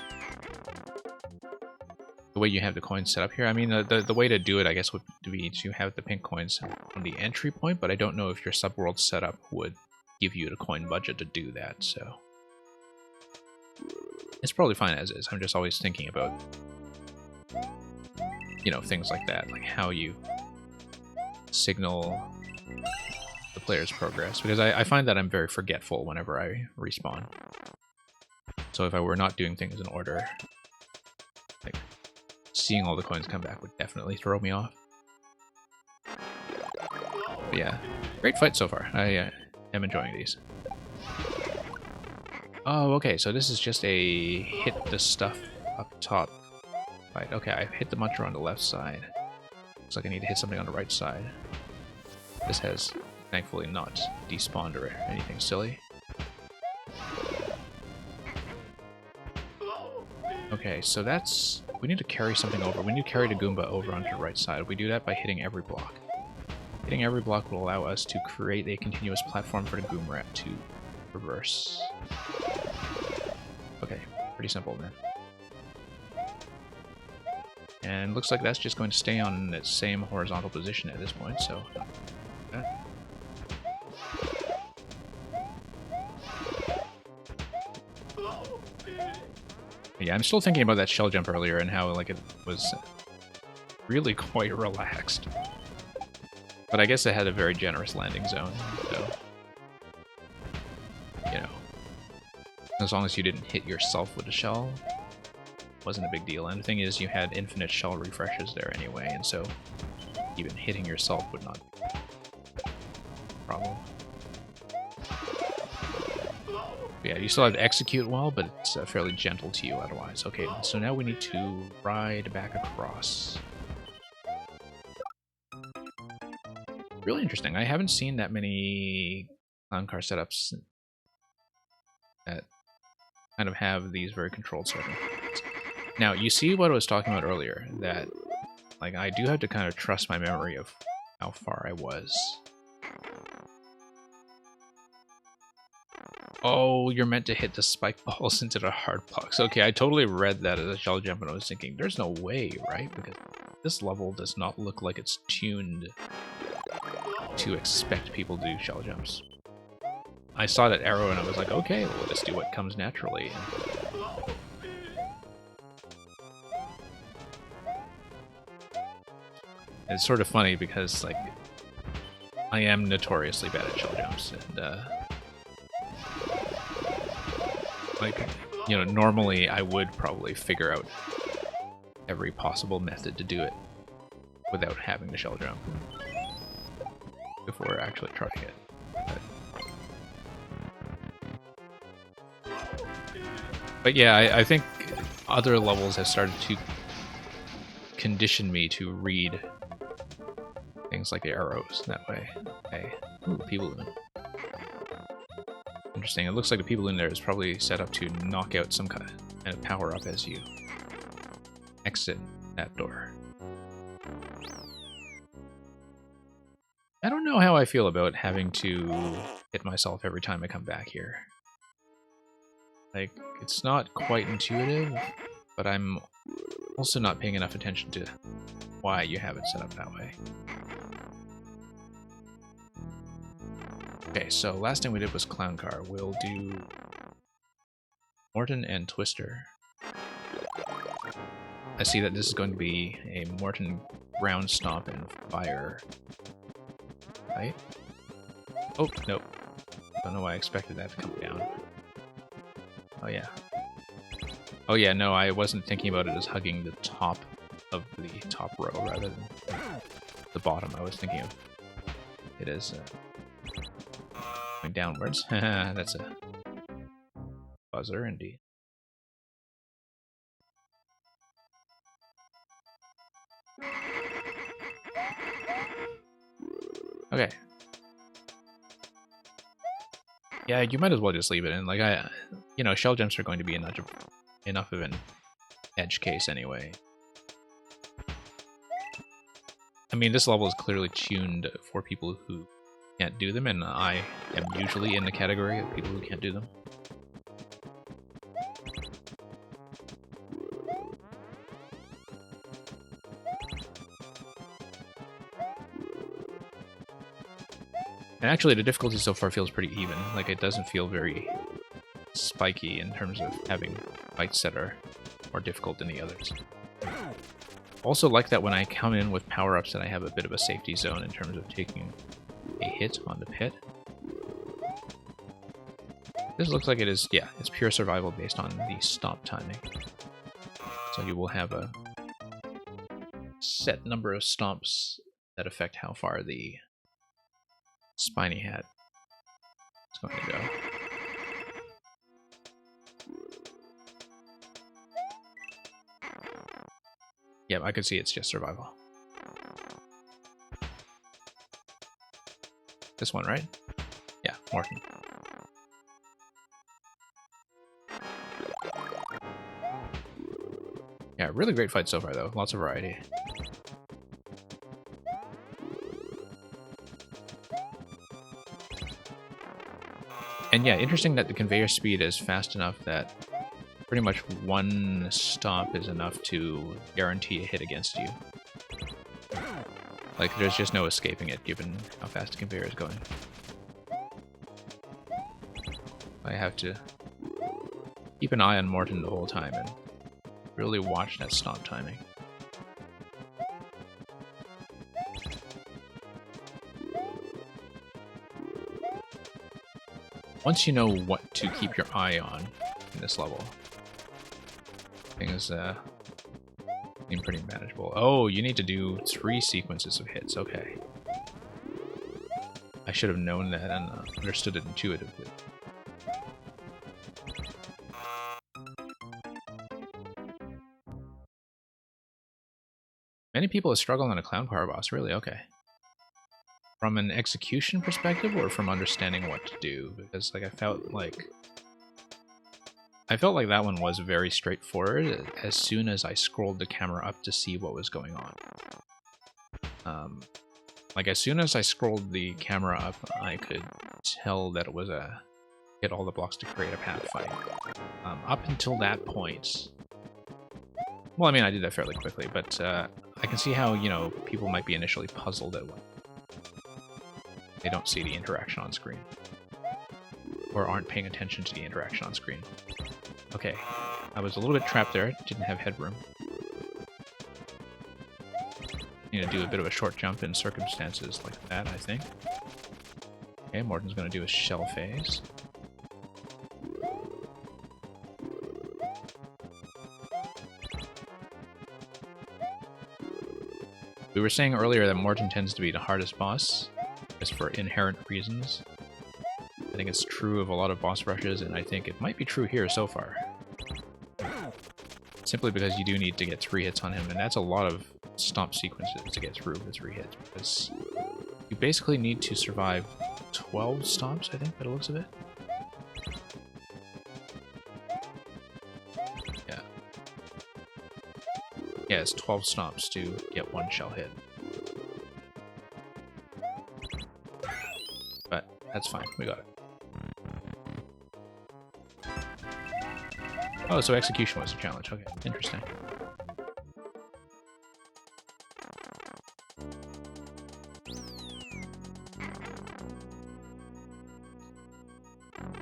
The way you have the coins set up here, I mean, the way to do it, I guess, would be to have the pink coins on the entry point, but I don't know if your subworld setup would give you the coin budget to do that, so... It's probably fine as is. I'm just always thinking about, you know, things like that, like how you signal the player's progress, because I find that I'm very forgetful whenever I respawn. So if I were not doing things in order, like, seeing all the coins come back would definitely throw me off. But yeah, great fight so far. I am enjoying these. Oh, okay, so this is just a hit the stuff up top fight. Okay, I've hit the muncher on the left side. Looks like I need to hit something on the right side. This has, thankfully, not despawned or anything silly. Okay, so that's... We need to carry something over. We need to carry the Goomba over onto the right side. We do that by hitting every block. Hitting every block will allow us to create a continuous platform for the Goomrat to reverse. Okay, pretty simple then. And looks like that's just going to stay on its same horizontal position at this point, so... Yeah, I'm still thinking about that shell jump earlier and how, like, it was really quite relaxed. But I guess it had a very generous landing zone, so... You know. As long as you didn't hit yourself with the shell, wasn't a big deal. And the thing is, you had infinite shell refreshes there anyway, and so even hitting yourself would not be a problem. Yeah, you still have to execute well, but it's fairly gentle to you otherwise. Okay, so now we need to ride back across. Really interesting. I haven't seen that many clown car setups that kind of have these very controlled circumstances. Now, you see what I was talking about earlier, that like I do have to kind of trust my memory of how far I was. Oh, you're meant to hit the spike balls into the hard blocks. Okay, I totally read that as a shell jump and I was thinking, there's no way, right? Because this level does not look like it's tuned to expect people to do shell jumps. I saw that arrow and I was like, okay, we'll just do what comes naturally. It's sort of funny because, like, I am notoriously bad at shell jumps, and like, you know, normally I would probably figure out every possible method to do it without having to shell jump before actually trying it. But yeah, I think other levels have started to condition me to read things like the arrows that way. Okay. Ooh, people. Interesting. It looks like the people in there is probably set up to knock out some kind of power up as you exit that door. I don't know how I feel about having to hit myself every time I come back here. Like, it's not quite intuitive, but I'm also not paying enough attention to why you have it set up that way. Okay, so last thing we did was Clown Car. We'll do Morton and Twister. I see that this is going to be a Morton ground stomp and fire. Right? Oh, nope. Don't know why I expected that to come down. Oh yeah. Oh yeah, no, I wasn't thinking about it as hugging the top of the top row rather than the bottom. I was thinking of it as going downwards. That's a buzzer indeed. Okay. Yeah, you might as well just leave it in. Like, you know, shell jumps are going to be enough of an edge case anyway. I mean, this level is clearly tuned for people who can't do them, and I am usually in the category of people who can't do them. And actually, the difficulty so far feels pretty even. Like, it doesn't feel very spiky in terms of having fights that are more difficult than the others. Also like that when I come in with power-ups that I have a bit of a safety zone in terms of taking a hit on the pit. This looks like it is, yeah, it's pure survival based on the stomp timing. So you will have a set number of stomps that affect how far the spiny hat is going to go. Yeah, I could see it's just survival. This one, right? Yeah, Morton. Yeah, really great fight so far, though. Lots of variety. And yeah, interesting that the conveyor speed is fast enough that pretty much one stomp is enough to guarantee a hit against you. Like, there's just no escaping it, given how fast the conveyor is going. I have to keep an eye on Morton the whole time and really watch that stomp timing. Once you know what to keep your eye on in this level, things seem pretty manageable. Oh, you need to do 3 sequences of hits. Okay. I should have known that and understood it intuitively. Many people have struggled on a clown car boss, really? Okay. From an execution perspective or from understanding what to do? Because like I felt like that one was very straightforward as soon as I scrolled the camera up to see what was going on. Like as soon as I scrolled the camera up, I could tell that it was a hit all the blocks to create a path fight. Up until that point, well, I mean, I did that fairly quickly, but I can see how, you know, people might be initially puzzled at what they don't see the interaction on screen, or aren't paying attention to the interaction on screen. Okay, I was a little bit trapped there, didn't have headroom. Need to do a bit of a short jump in circumstances like that, I think. Okay, Morton's gonna do a shell phase. We were saying earlier that Morton tends to be the hardest boss, just for inherent reasons. I think it's true of a lot of boss rushes, and I think it might be true here so far. Simply because you do need to get 3 hits on him, and that's a lot of stomp sequences to get through the 3 hits, because you basically need to survive 12 stomps, I think, by the looks of it. Yeah. Yeah, it's 12 stomps to get 1 shell hit. But that's fine, we got it. Oh, so execution was a challenge. Okay, interesting.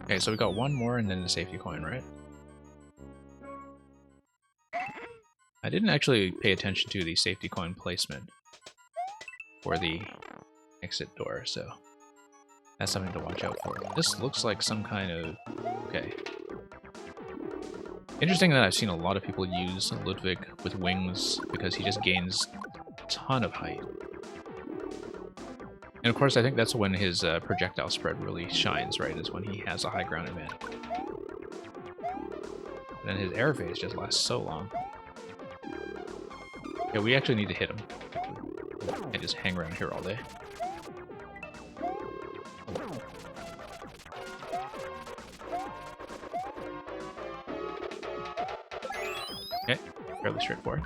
Okay, so we got 1 more and then the safety coin, right? I didn't actually pay attention to the safety coin placement for the exit door, so that's something to watch out for. This looks like some kind of... okay. Interesting that I've seen a lot of people use Ludwig with wings because he just gains a ton of height. And of course, I think that's when his projectile spread really shines, right? Is when he has a high ground advantage. And then his air phase just lasts so long. Yeah, we actually need to hit him. And just hang around here all day. Okay, fairly straightforward.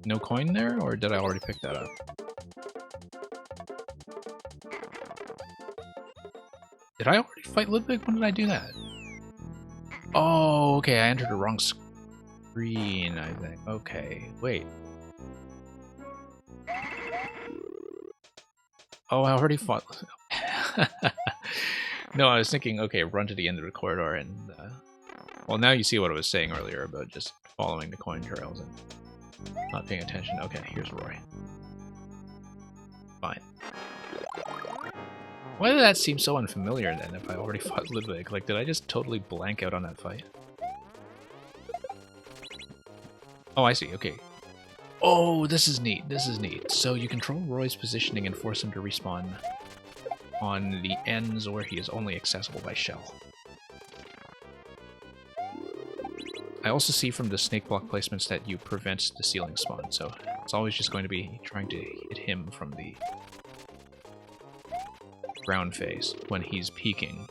No coin there, or did I already pick that up? Did I already fight Ludwig? When did I do that? Oh, okay, I entered the wrong screen, I think. Okay, wait. Oh, I already fought... No, I was thinking, okay, run to the end of the corridor and... well, now you see what I was saying earlier about just following the coin trails and not paying attention. Okay, here's Roy. Fine. Why did that seem so unfamiliar then if I already fought Ludwig? Like, did I just totally blank out on that fight? Oh, I see, okay. Oh, this is neat, this is neat. So you control Roy's positioning and force him to respawn on the ends where he is only accessible by shell. I also see from the snake block placements that you prevent the ceiling spawn, so it's always just going to be trying to hit him from the ground phase when he's peeking.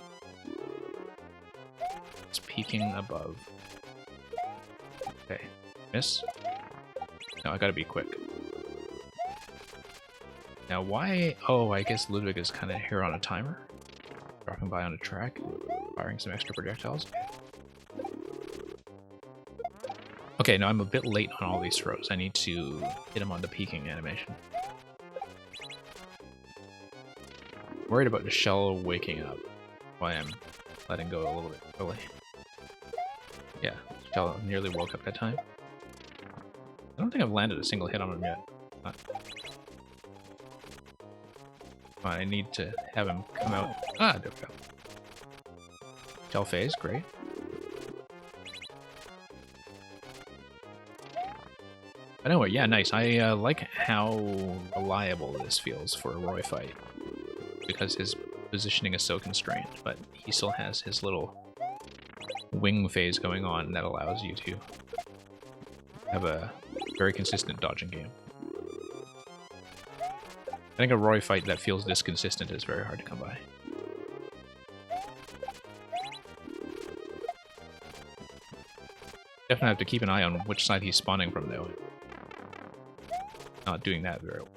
It's peeking above. Okay, miss? No, I gotta be quick. Now why... oh, I guess Ludwig is kind of here on a timer. Dropping by on a track, firing some extra projectiles. Okay, now I'm a bit late on all these throws. I need to hit him on the peeking animation. Worried about the shell waking up. Why I'm letting go a little bit early. Yeah, shell nearly woke up that time. I don't think I've landed a single hit on him yet. I need to have him come out. Ah, there we go. Shell phase, great. But anyway, yeah, nice. I like how reliable this feels for a Roy fight. Because his positioning is so constrained, but he still has his little wing phase going on that allows you to have a very consistent dodging game. I think a Roy fight that feels this consistent is very hard to come by. Definitely have to keep an eye on which side he's spawning from, though. Not doing that very well.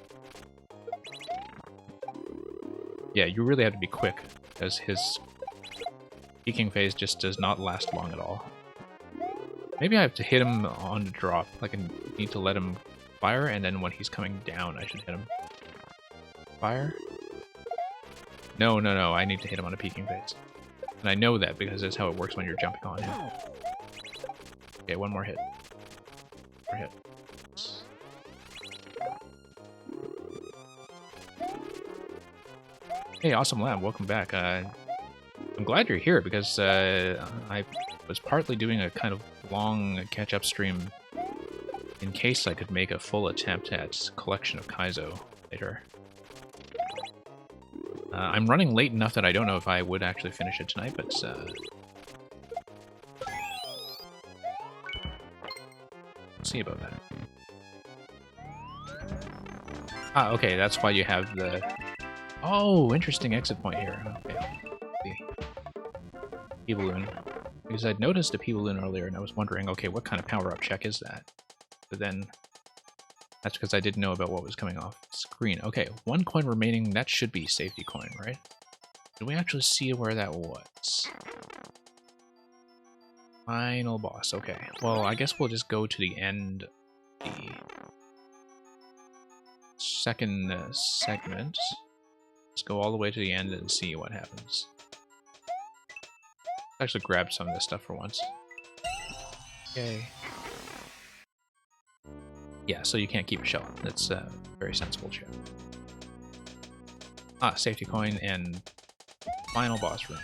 Yeah, you really have to be quick, because his peeking phase just does not last long at all. Maybe I have to hit him on the drop. Like, I need to let him fire, and then when he's coming down, I should hit him. Fire? No, no, no, I need to hit him on a peeking phase. And I know that because that's how it works when you're jumping on him. Okay, one more hit. One more hit. Hey, Awesome Lab, welcome back. I'm glad you're here because I was partly doing a kind of long catch-up stream in case I could make a full attempt at Collection of Kaizo later. I'm running late enough that I don't know if I would actually finish it tonight, but we'll see about that. Ah, okay, that's why you have the... Oh, interesting exit point here. Okay. P-Balloon. Because I'd noticed a P-Balloon earlier, and I was wondering, okay, what kind of power-up check is that? But then, that's because I didn't know about what was coming off screen. Okay, 1 coin remaining, that should be safety coin, right? Did we actually see where that was? Final boss, okay. Well, I guess we'll just go to the end of the second segment. Let's go all the way to the end and see what happens. Actually grab some of this stuff for once. Yay. Yeah, so you can't keep a shell. That's a very sensible shell. Ah, safety coin and final boss room.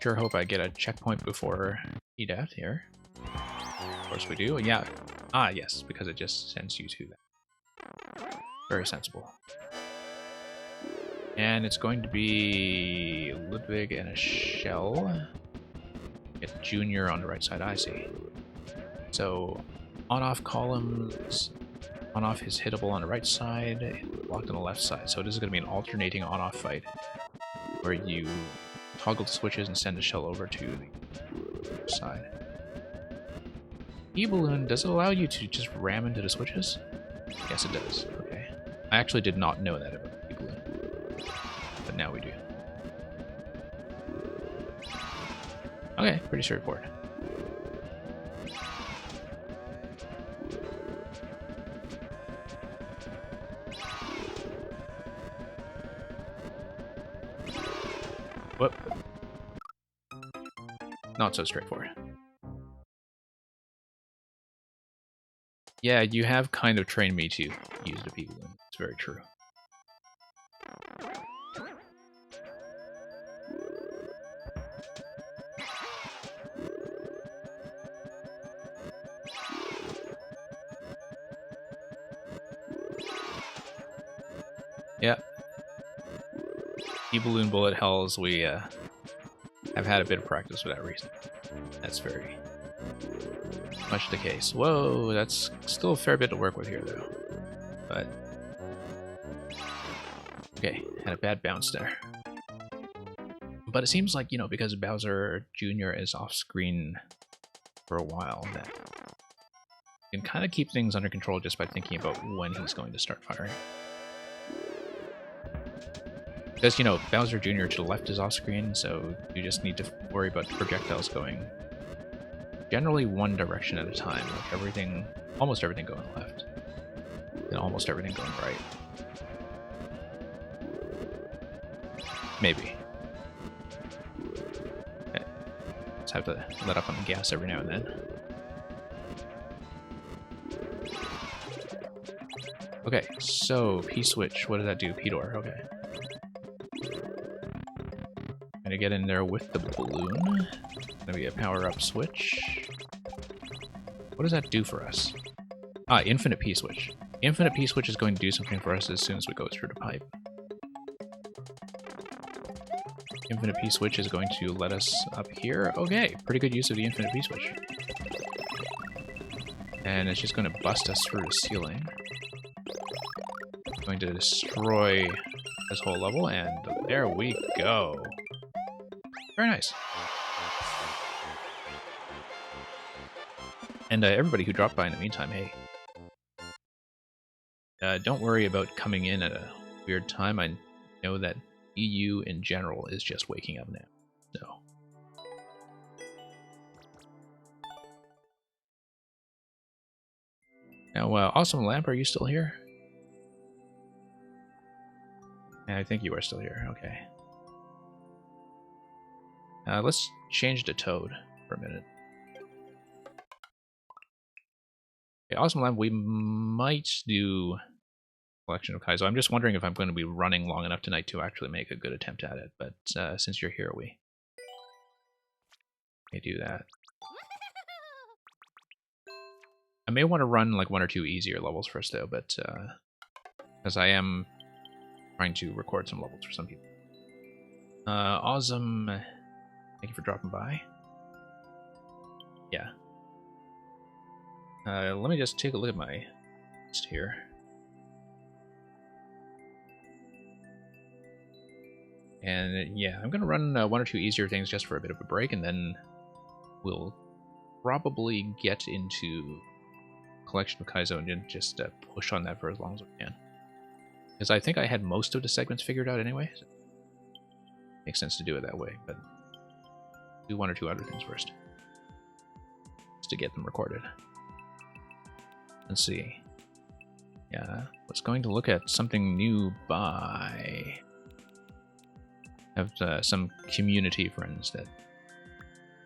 Sure hope I get a checkpoint before EDAT here. Of course we do. Yeah. Ah, yes, because it just sends you to that. Very sensible. And it's going to be Ludwig and a shell. Get Junior on the right side, I see. So, on-off columns, on-off is hittable on the right side, locked on the left side. So this is going to be an alternating on-off fight, where you toggle the switches and send the shell over to the side. E-Balloon, does it allow you to just ram into the switches? Yes, it does. Okay. I actually did not know that about E-Balloon, but now we do. Okay, pretty straightforward. Whoop. Not so straightforward. Yeah, you have kind of trained me to use the P-Balloon. It's very true. Yeah. P-Balloon bullet hells, we have had a bit of practice for that reason. That's very much the case. Whoa, that's still a fair bit to work with here, though. But... okay, had a bad bounce there. But it seems like, you know, because Bowser Jr. is off-screen for a while, that you can kind of keep things under control just by thinking about when he's going to start firing. Because, you know, Bowser Jr. to the left is off-screen, so you just need to worry about the projectiles going generally one direction at a time, like everything, almost everything going left, and almost everything going right. Maybe. Okay. Just have to let up on the gas every now and then. Okay, so P-switch, what does that do? P-door, okay. Gonna get in there with the balloon. Gonna be a power-up switch. What does that do for us? Ah, infinite P-switch. Infinite P-switch is going to do something for us as soon as we go through the pipe. Infinite P-switch is going to let us up here. Okay, pretty good use of the infinite P-switch. And it's just going to bust us through the ceiling. Going to destroy this whole level, and there we go. Very nice. And everybody who dropped by in the meantime, hey. Don't worry about coming in at a weird time. I know that EU in general is just waking up now. So. Now, Awesome Lamp, are you still here? Yeah, I think you are still here. Okay. Let's change to Toad for a minute. Okay, Awesome Lamp, we might do collection of Kaizo. I'm just wondering if I'm going to be running long enough tonight to actually make a good attempt at it, but since you're here, we may do that. I may want to run like 1 or 2 easier levels first, though, but because I am trying to record some levels for some people. Awesome. Thank you for dropping by. Yeah. Let me just take a look at my list here. And yeah, I'm going to run 1 or 2 easier things just for a bit of a break, and then we'll probably get into collection of Kaizo and just push on that for as long as we can. Because I think I had most of the segments figured out anyway. So makes sense to do it that way, but do 1 or 2 other things first. Just to get them recorded. Let's see. Yeah, let's going to look at something new by... have some community friends that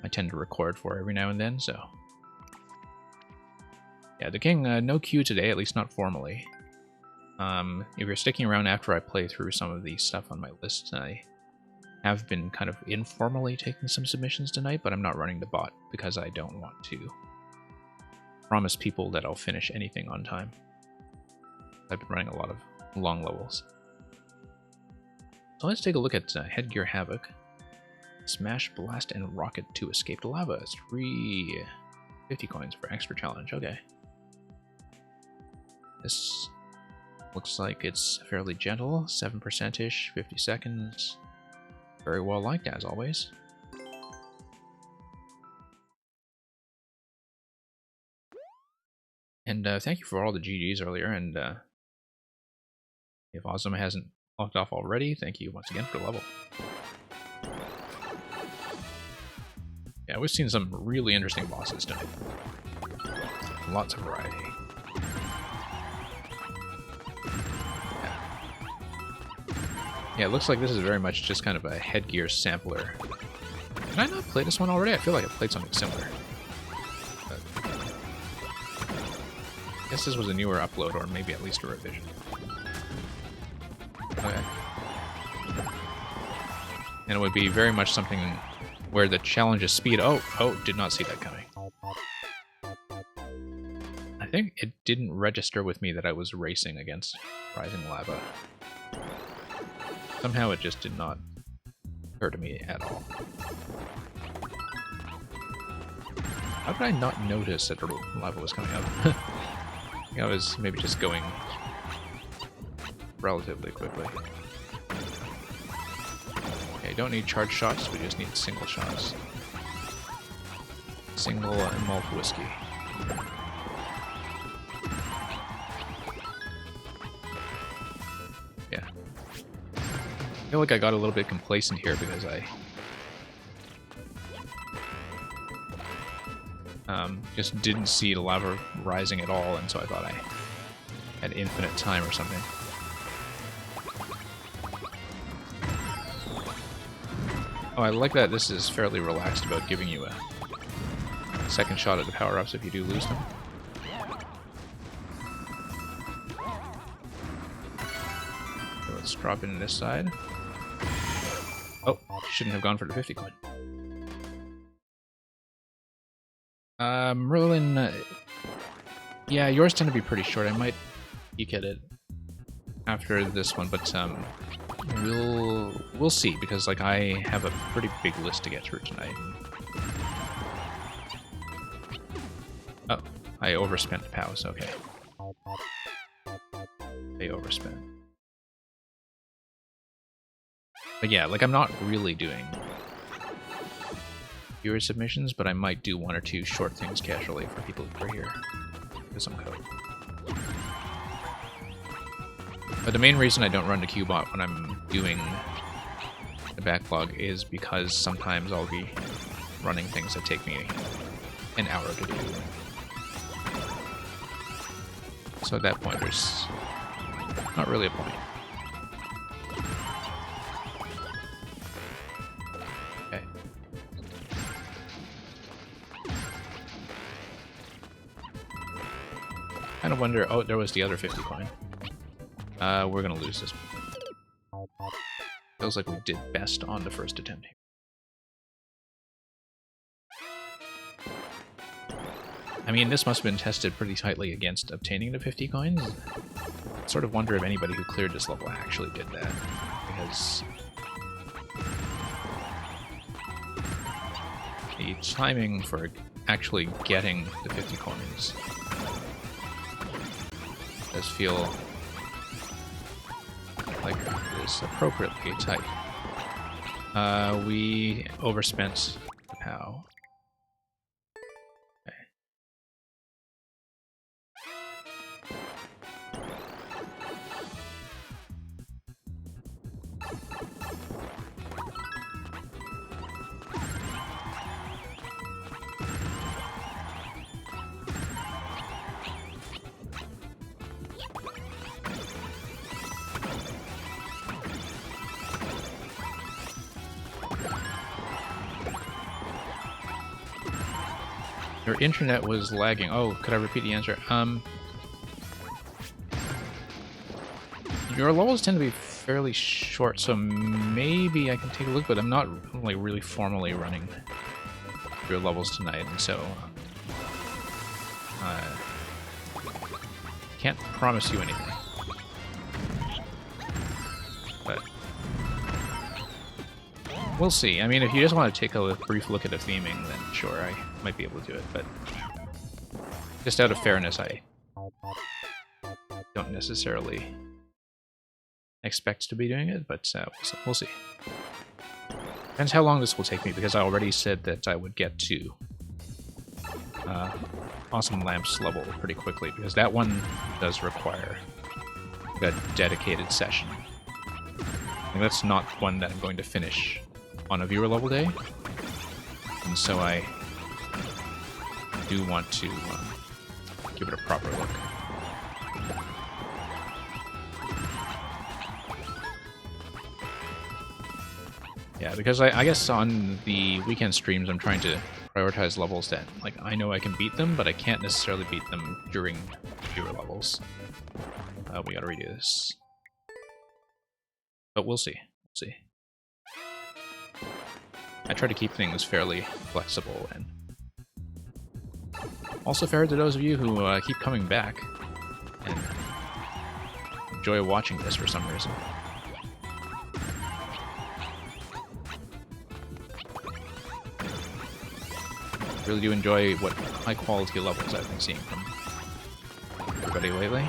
I tend to record for every now and then, so... Yeah, the King, no queue today, at least not formally. If you're sticking around after I play through some of the stuff on my list, I have been kind of informally taking some submissions tonight, but I'm not running the bot because I don't want to promise people that I'll finish anything on time. I've been running a lot of long levels. So let's take a look at Headgear Havoc. Smash, Blast, and Rocket to escape the lava. It's 350 coins for extra challenge. Okay. This looks like it's fairly gentle. 7%-ish, 50 seconds. Very well liked, as always. And thank you for all the GGs earlier, and if Awesome hasn't locked off already, thank you once again for the level. Yeah, we've seen some really interesting bosses tonight. Lots of variety. Yeah, it looks like this is very much just kind of a Headgear sampler. Did I not play this one already? I feel like I played something similar. But I guess this was a newer upload, or maybe at least a revision. Okay. And it would be very much something where the challenge is speed. Oh, did not see that coming. I think it didn't register with me that I was racing against rising lava. Somehow it just did not occur to me at all. How did I not notice that the lava was coming up? I think I was maybe just going relatively quickly. Okay, don't need charge shots, we just need single shots. Single malt whiskey. Yeah. I feel like I got a little bit complacent here because I just didn't see the lava rising at all, and so I thought I had infinite time or something. Oh, I like that this is fairly relaxed about giving you a second shot at the power-ups if you do lose them. So let's drop in this side. Oh, shouldn't have gone for the 50 coin. Merlin, yeah, yours tend to be pretty short. I might peek at it after this one, but we'll see, because like I have a pretty big list to get through tonight. Oh, I overspent the POWs, okay. I overspent. But yeah, like I'm not really doing viewer submissions, but I might do 1 or 2 short things casually for people who are here with some code. But the main reason I don't run the Qbot when I'm doing the backlog is because sometimes I'll be running things that take me an hour to do. So at that point, there's not really a point. Okay. Kind of wonder... Oh, there was the other 50 coin. We're gonna lose this. Feels like we did best on the first attempt here. I mean, this must have been tested pretty tightly against obtaining the 50 coins. I sort of wonder if anybody who cleared this level actually did that, because the timing for actually getting the 50 coins does feel like it is appropriately tight. We overspent the POW. Okay. Your internet was lagging. Oh, could I repeat the answer? Your levels tend to be fairly short, so maybe I can take a look, but I'm not like really formally running your levels tonight, and so can't promise you anything. But we'll see. I mean, if you just want to take a brief look at the theming, then sure, I might be able to do it, but just out of fairness, I don't necessarily expect to be doing it, but we'll see. Depends how long this will take me, because I already said that I would get to Awesome Lamps level pretty quickly, because that one does require a dedicated session. And that's not one that I'm going to finish on a viewer level day, and so I do want to give it a proper look. Yeah, because I guess on the weekend streams I'm trying to prioritize levels that, like, I know I can beat them, but I can't necessarily beat them during viewer levels. We gotta redo this. But we'll see. We'll see. I try to keep things fairly flexible, and also fair to those of you who keep coming back and enjoy watching this for some reason. Really do enjoy what high quality levels I've been seeing from everybody lately.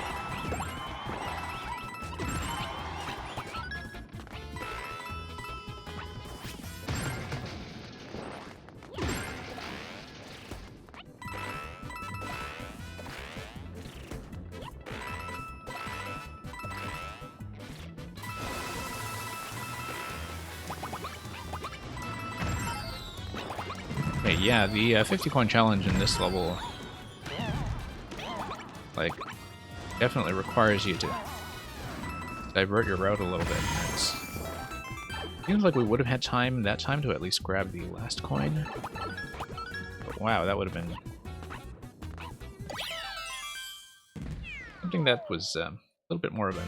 Okay, yeah, the 50 coin challenge in this level, like, definitely requires you to divert your route a little bit. Seems like we would have had time that time to at least grab the last coin. But wow, that would have been something that was a little bit more of an...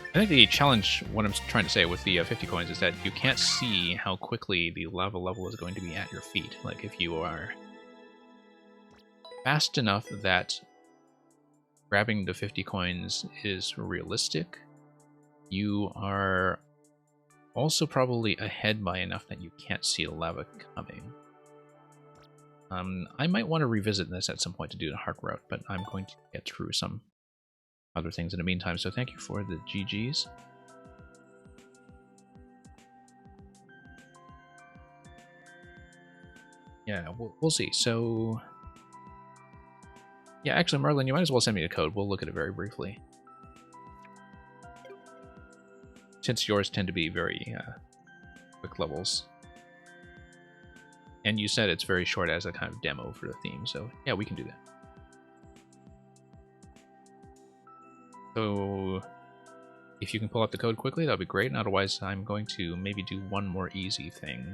I think the challenge, what I'm trying to say with the 50 coins, is that you can't see how quickly the lava level is going to be at your feet. Like, if you are fast enough that grabbing the 50 coins is realistic, you are also probably ahead by enough that you can't see the lava coming. I might want to revisit this at some point to do the hard route, but I'm going to get through some other things in the meantime, so thank you for the GGs. Yeah, we'll see. So, yeah, actually, Merlin, you might as well send me the code. We'll look at it very briefly. Since yours tend to be very quick levels. And you said it's very short as a kind of demo for the theme, so yeah, we can do that. So, if you can pull up the code quickly, that would be great, and otherwise I'm going to maybe do one more easy thing.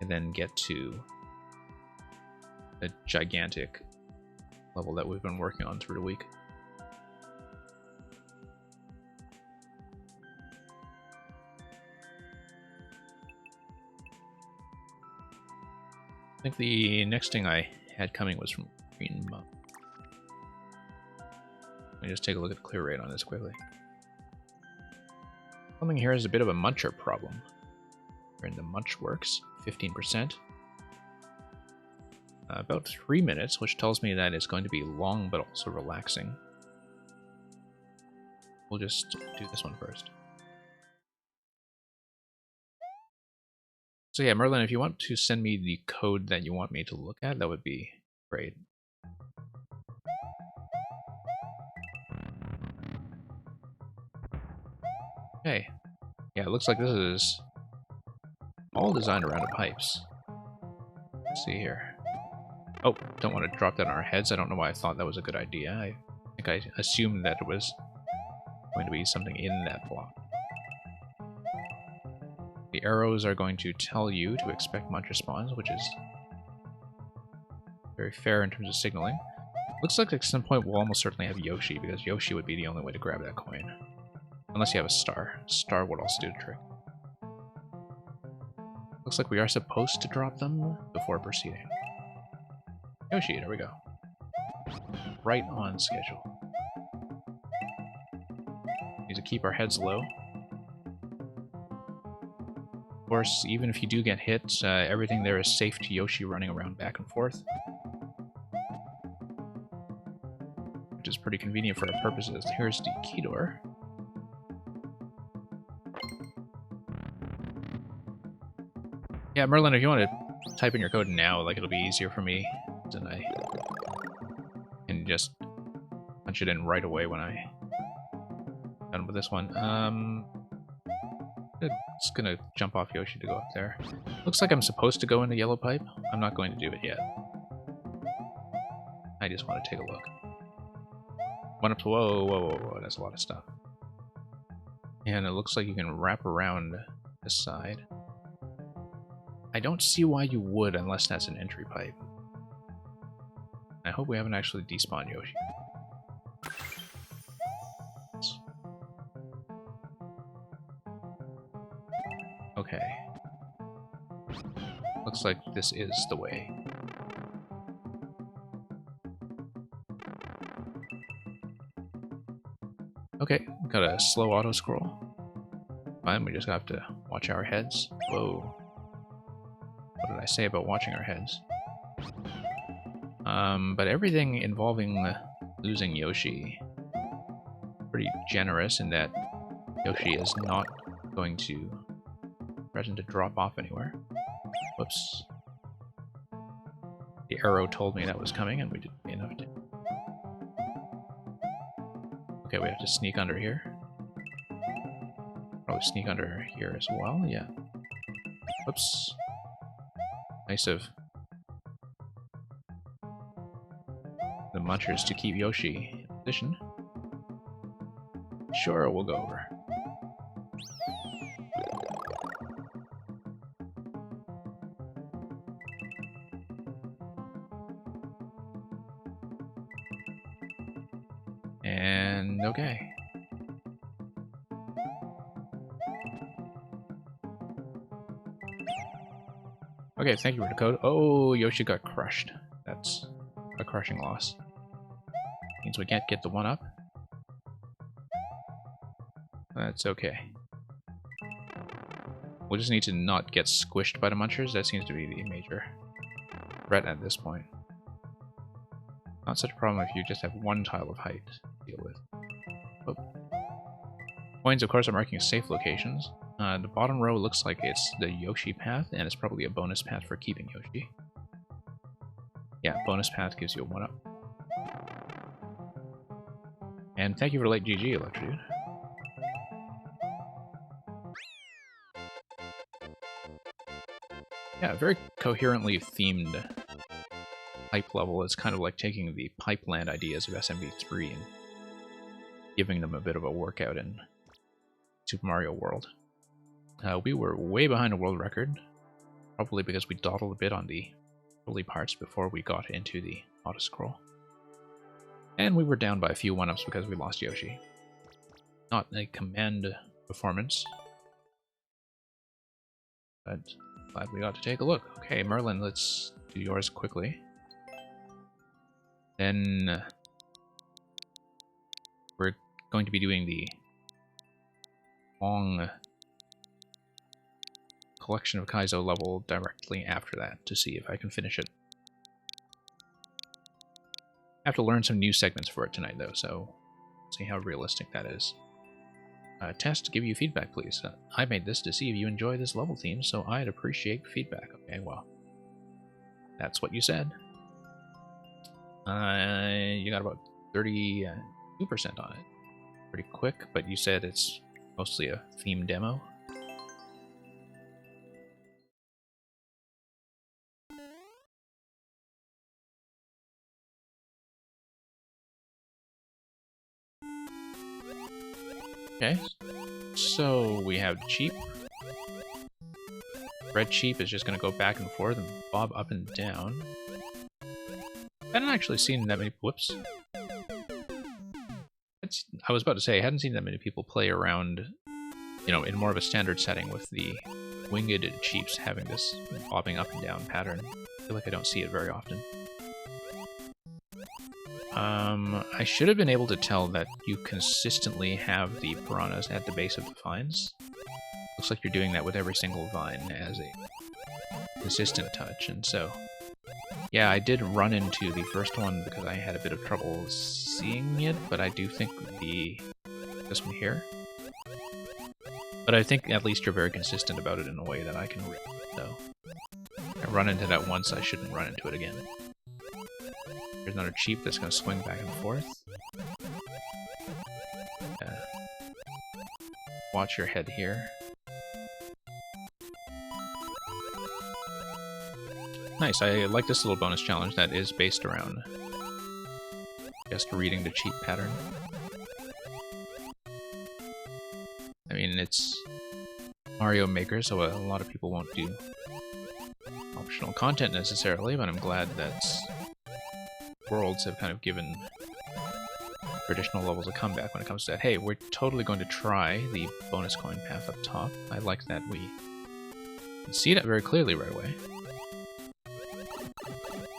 And then get to the gigantic level that we've been working on through the week. I think the next thing I had coming was from Green Mum. Let me just take a look at the clear rate on this quickly. Something here is a bit of a muncher problem. We're in the munch works, 15%. About 3 minutes, which tells me that it's going to be long but also relaxing. We'll just do this one first. So yeah, Merlin, if you want to send me the code that you want me to look at, that would be great. Okay. Yeah, it looks like this is all designed around the pipes. Let's see here. Oh, don't want to drop that on our heads. I don't know why I thought that was a good idea. I think I assumed that it was going to be something in that block. The arrows are going to tell you to expect muncher spawns, which is very fair in terms of signaling. Looks like at some point we'll almost certainly have Yoshi, because Yoshi would be the only way to grab that coin. Unless you have a star. Star would also do the trick. Looks like we are supposed to drop them before proceeding. Yoshi, there we go. Right on schedule. Need to keep our heads low. Of course, even if you do get hit, everything there is safe to Yoshi running around back and forth. Which is pretty convenient for our purposes. Here's the key door. Yeah, Merlin, if you want to type in your code now, like, it'll be easier for me than I can just punch it in right away when I'm done with this one. Just gonna jump off Yoshi to go up there. Looks like I'm supposed to go in the yellow pipe. I'm not going to do it yet. I just want to take a look. One up to whoa, that's a lot of stuff. And it looks like you can wrap around this side. I don't see why you would unless that's an entry pipe. I hope we haven't actually despawned Yoshi. Okay. Looks like this is the way. Okay, got a slow auto scroll. Fine, we just have to watch our heads. Whoa. What did I say about watching our heads? But everything involving losing Yoshi, pretty generous in that Yoshi is not going to threaten to drop off anywhere. Whoops. The arrow told me that was coming, and we didn't pay enough to. Okay, we have to sneak under here. Probably sneak under here as well, yeah. Whoops. Nice of the munchers to keep Yoshi in position. Sure, we'll go over. And okay. Okay, thank you for the code. Oh, Yoshi got crushed. That's a crushing loss. Means we can't get the 1-up. That's okay. We'll just need to not get squished by the munchers. That seems to be the major threat at this point. Not such a problem if you just have one tile of height to deal with. Oh. Coins, of course, are marking safe locations. The bottom row looks like it's the Yoshi path, and it's probably a bonus path for keeping Yoshi. Yeah, bonus path gives you a 1-up. And thank you for late GG, Electrodude. Yeah, very coherently themed pipe level. It's kind of like taking the pipeland ideas of SMB3 and giving them a bit of a workout in Super Mario World. We were way behind the world record, probably because we dawdled a bit on the early parts before we got into the auto-scroll. And we were down by a few 1-ups because we lost Yoshi. Not a command performance, but glad we got to take a look. Okay, Merlin, let's do yours quickly. Then we're going to be doing the long collection of Kaizo level directly after that to see if I can finish it. I have to learn some new segments for it tonight, though, so see how realistic that is. Test, give you feedback, please. I made this to see if you enjoy this level theme, so I'd appreciate feedback. Okay, well, that's what you said. You got about 32% on it. Pretty quick, but you said it's mostly a theme demo. Okay, so we have cheap. Red cheap is just going to go back and forth and bob up and down. I hadn't actually seen that many. Whoops. I was about to say, I hadn't seen that many people play around, you know, in more of a standard setting with the winged cheaps having this bobbing up and down pattern. I feel like I don't see it very often. I should have been able to tell that you consistently have the piranhas at the base of the vines. Looks like you're doing that with every single vine as a consistent touch, and so... Yeah, I did run into the first one because I had a bit of trouble seeing it, but I do think this one here. But I think at least you're very consistent about it in a way that I can read, so... I run into that once, I shouldn't run into it again. There's another cheap that's going to swing back and forth. Watch your head here. Nice, I like this little bonus challenge that is based around just reading the cheap pattern. I mean, it's Mario Maker, so a lot of people won't do optional content necessarily, but I'm glad that Worlds have kind of given traditional levels a comeback when it comes to that. Hey, we're totally going to try the bonus coin path up top. I like that we can see that very clearly right away.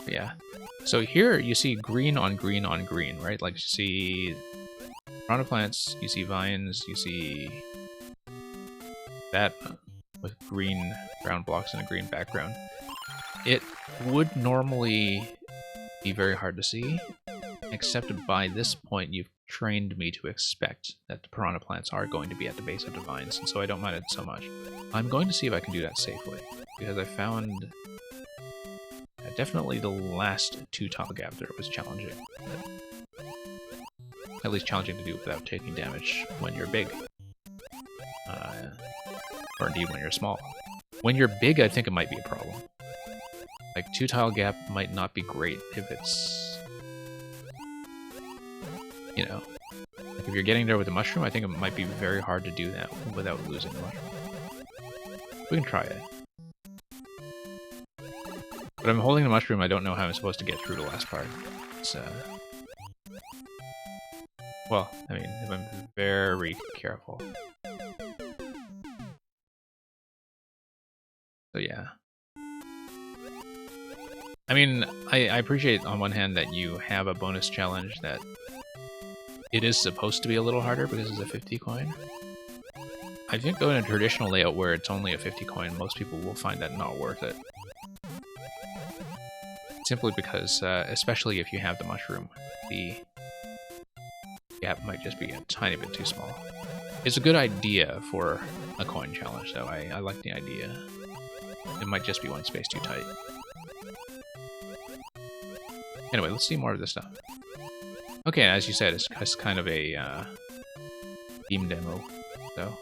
But yeah. So here you see green on green on green, right? Like you see piranha plants, you see vines, you see that with green ground blocks and a green background. It would normally be very hard to see, except by this point you've trained me to expect that the piranha plants are going to be at the base of the vines, and so I don't mind it so much. I'm going to see if I can do that safely, because I found definitely the last two tile gap there was challenging. At least challenging to do without taking damage when you're big. Or indeed when you're small. When you're big, I think it might be a problem. Like, 2-tile gap might not be great if it's... You know... Like, if you're getting there with the mushroom, I think it might be very hard to do that without losing the mushroom. We can try it. But I'm holding the mushroom, I don't know how I'm supposed to get through the last part. It's, well, I mean, if I'm very careful. So yeah. I mean, I appreciate on one hand that you have a bonus challenge that it is supposed to be a little harder because it's a 50 coin. I think though in a traditional layout where it's only a 50 coin, most people will find that not worth it. Simply because, especially if you have the mushroom, the gap might just be a tiny bit too small. It's a good idea for a coin challenge though, I like the idea. It might just be one space too tight. Anyway, let's see more of this stuff. Okay, as you said, it's kind of a theme demo, so.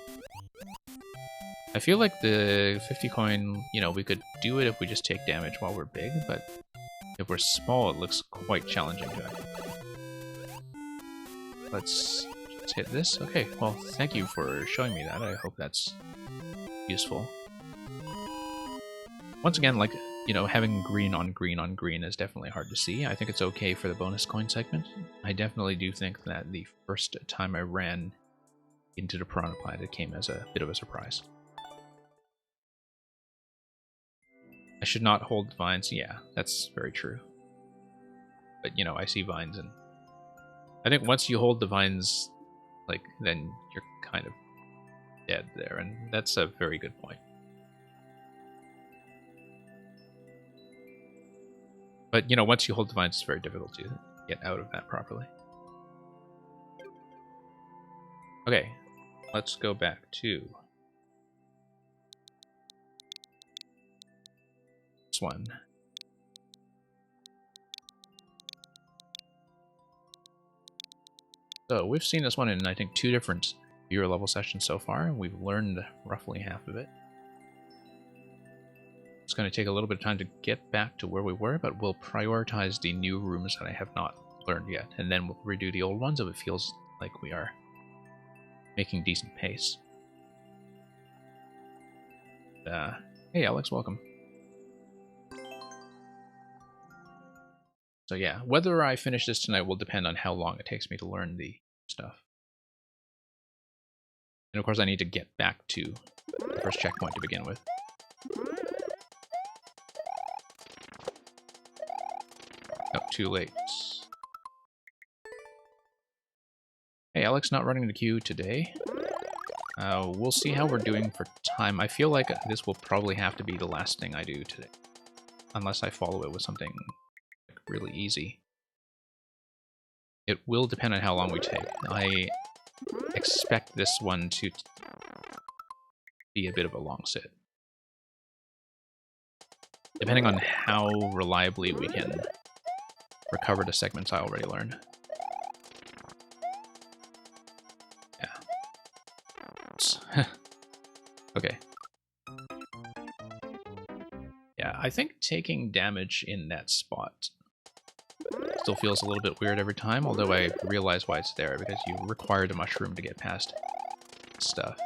I feel like the 50 coin, you know, we could do it if we just take damage while we're big, but if we're small, it looks quite challenging to act. Let's just hit this. Okay, well, thank you for showing me that. I hope that's useful. Once again, like, you know, having green on green on green is definitely hard to see. I think it's okay for the bonus coin segment. I definitely do think that the first time I ran into the piranha plant, it came as a bit of a surprise. I should not hold vines. Yeah, that's very true. But, you know, I see vines, and I think once you hold the vines, like, then you're kind of dead there, and that's a very good point. But, you know, once you hold the vines, it's very difficult to get out of that properly. Okay, let's go back to this one. So we've seen this one in, I think, 2 different viewer level sessions so far, and we've learned roughly half of it. It's going to take a little bit of time to get back to where we were, but we'll prioritize the new rooms that I have not learned yet, and then we'll redo the old ones if it feels like we are making decent pace. Hey Alex, welcome. So yeah, whether I finish this tonight will depend on how long it takes me to learn the stuff. And of course I need to get back to the first checkpoint to begin with. Oh, too late. Hey Alex, not running the queue today. We'll see how we're doing for time. I feel like this will probably have to be the last thing I do today. Unless I follow it with something really easy. It will depend on how long we take. I expect this one to be a bit of a long sit. Depending on how reliably we can recover the segments I already learned. Yeah. Okay. Yeah, I think taking damage in that spot still feels a little bit weird every time, although I realize why it's there, because you require the mushroom to get past stuff.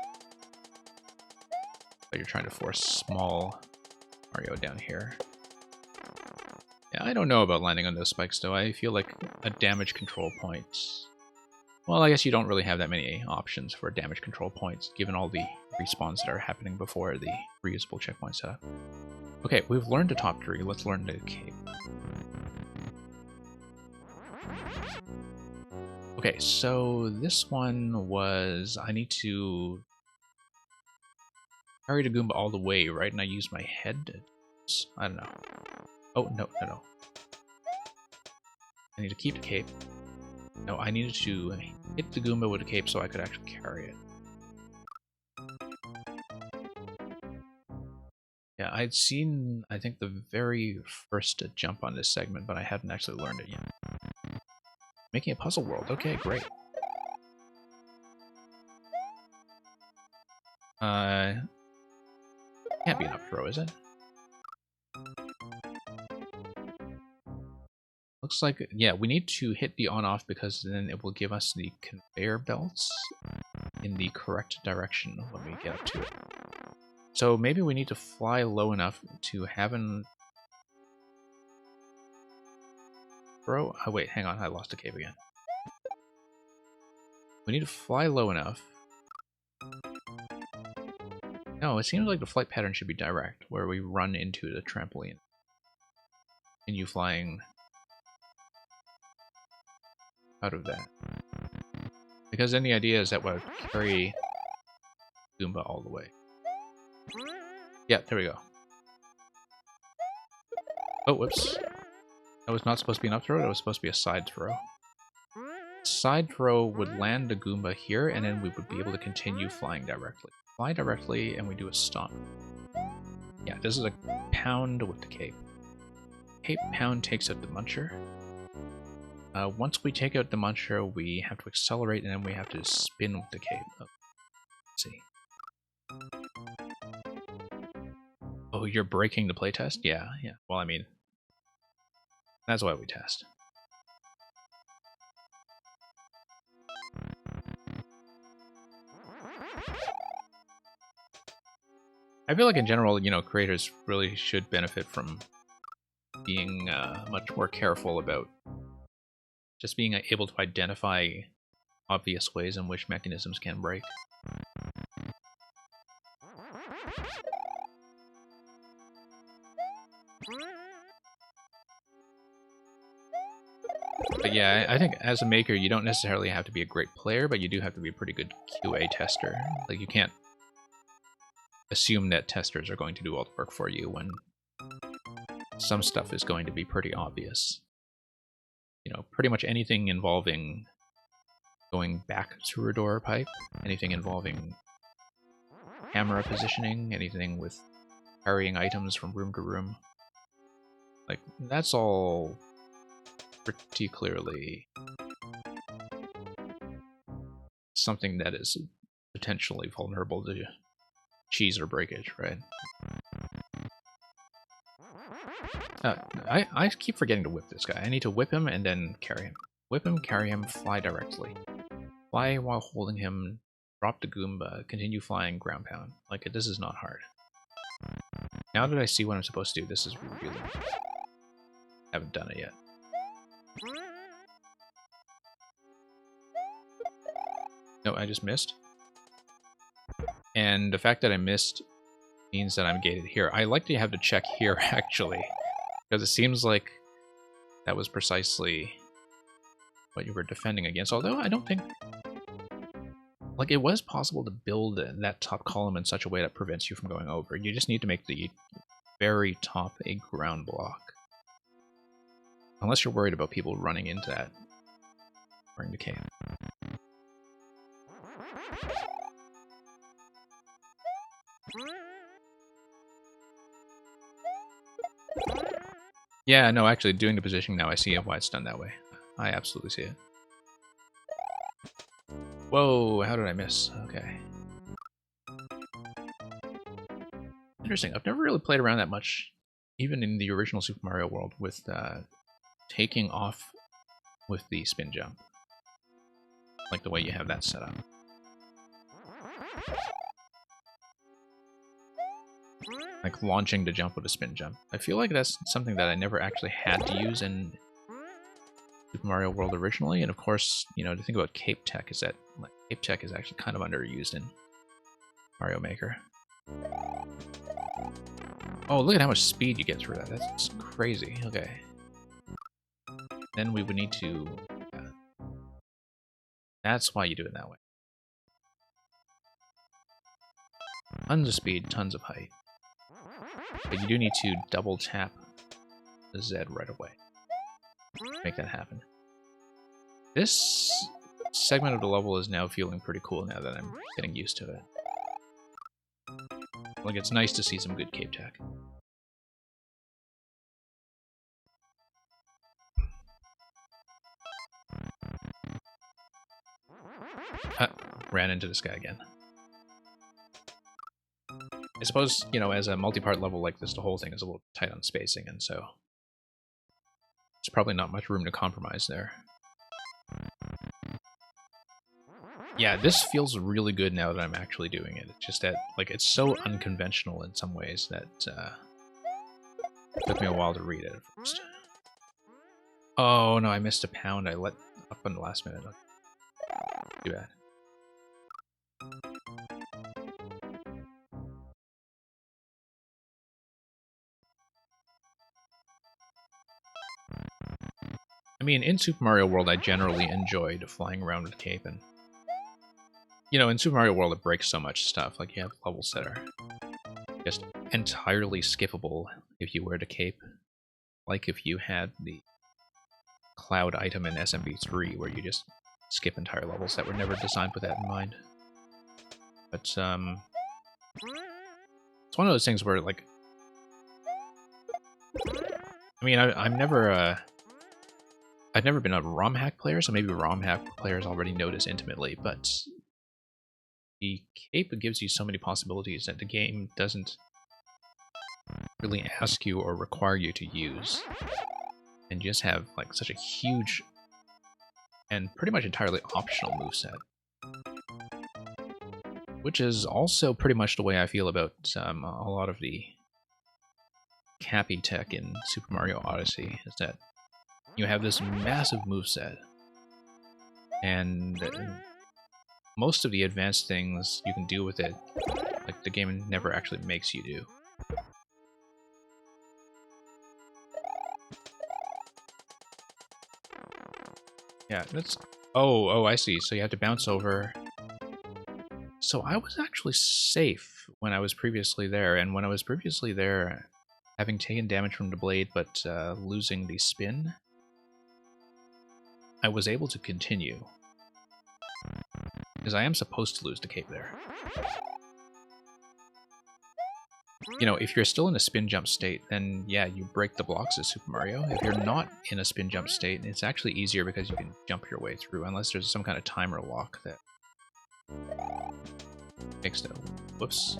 But you're trying to force small Mario down here. Yeah, I don't know about landing on those spikes, though. I feel like a damage control point... Well, I guess you don't really have that many options for damage control points, given all the respawns that are happening before the reusable checkpoint setup. Okay, we've learned the top 3. Let's learn the cape. Okay, so this one was... I need to carry the Goomba all the way, right? And I use my head? I don't know. Oh, no. I need to keep the cape. No, I needed to hit the Goomba with a cape so I could actually carry it. Yeah, I'd seen, I think, the very first jump on this segment, but I hadn't actually learned it yet. Making a puzzle world. Okay, great. Can't be an up throw, is it? Looks like, yeah, we need to hit the on-off because then it will give us the conveyor belts in the correct direction when we get up to it. So maybe we need to fly low enough to have an... Throw? Oh wait, hang on, I lost a cave again. We need to fly low enough. No, it seems like the flight pattern should be direct, where we run into the trampoline. Continue flying out of that. Because then the idea is that we'll carry Goomba all the way. Yeah, there we go. Oh, whoops. That was not supposed to be an up throw, that was supposed to be a side throw. Side throw would land the Goomba here, and then we would be able to continue flying directly. Fly directly, and we do a stomp. Yeah, this is a pound with the cape. Cape pound takes out the muncher. Once we take out the muncher, we have to accelerate, and then we have to spin with the cape. Oh, let's see. Oh, you're breaking the playtest? Yeah. Well, I mean, that's why we test. I feel like in general, you know, creators really should benefit from being much more careful about just being able to identify obvious ways in which mechanisms can break. yeah, I think as a maker, you don't necessarily have to be a great player, but you do have to be a pretty good QA tester. Like, you can't assume that testers are going to do all the work for you when some stuff is going to be pretty obvious. You know, pretty much anything involving going back through a door pipe, anything involving camera positioning, anything with carrying items from room to room. Like, that's all pretty clearly something that is potentially vulnerable to cheese or breakage, right? I keep forgetting to whip this guy. I need to whip him and then carry him. Whip him, carry him, fly directly. Fly while holding him, drop the Goomba, continue flying, ground pound. Like, this is not hard. Now that I see what I'm supposed to do, this is really... haven't done it yet. No, I just missed. And the fact that I missed means that I'm gated here. I like to have to check here, actually, because it seems like that was precisely what you were defending against. Although I don't think... like, it was possible to build that top column in such a way that prevents you from going over. You just need to make the very top a ground block. Unless you're worried about people running into that during the cave. Yeah, no, actually, doing the positioning now, I see why it's done that way. I absolutely see it. Whoa, how did I miss? Okay. Interesting. I've never really played around that much, even in the original Super Mario World, with taking off with the spin jump. Like the way you have that set up. Like launching the jump with a spin jump. I feel like that's something that I never actually had to use in Super Mario World originally, and of course, you know, to think about cape tech is that like, cape tech is actually kind of underused in Mario Maker. Oh, look at how much speed you get through that. That's crazy. Okay. Then we would need to... that's why you do it that way. Tons of speed, tons of height. But you do need to double tap the Z right away. Make that happen. This segment of the level is now feeling pretty cool now that I'm getting used to it. Like, it's nice to see some good cape tech. Ran into this guy again. I suppose, you know, as a multi-part level like this, the whole thing is a little tight on spacing, and so there's probably not much room to compromise there. Yeah, this feels really good now that I'm actually doing it. It's just that, like, it's so unconventional in some ways that it took me a while to read it at first. Oh, no, I missed a pound. I let up in the last minute. Too bad. I mean, in Super Mario World, I generally enjoyed flying around with Cape, and you know, in Super Mario World, it breaks so much stuff. Like, you have levels that are just entirely skippable if you wear the cape. Like if you had the cloud item in SMB3, where you just skip entire levels that were never designed with that in mind. But, it's one of those things where, like... I mean, I've never been a ROM hack player, so maybe ROM hack players already know this intimately, but the cape gives you so many possibilities that the game doesn't really ask you or require you to use. And you just have like such a huge and pretty much entirely optional moveset. Which is also pretty much the way I feel about a lot of the cappy tech in Super Mario Odyssey, is that you have this massive moveset, and most of the advanced things you can do with it, like, the game never actually makes you do. Yeah, that's... Oh, I see. So you have to bounce over. So I was actually safe when I was previously there, and when I was previously there, having taken damage from the blade but losing the spin, I was able to continue. Because I am supposed to lose the cape there. You know, if you're still in a spin jump state, then yeah, you break the blocks as Super Mario. If you're not in a spin jump state, it's actually easier because you can jump your way through, unless there's some kind of timer lock that makes no... Whoops.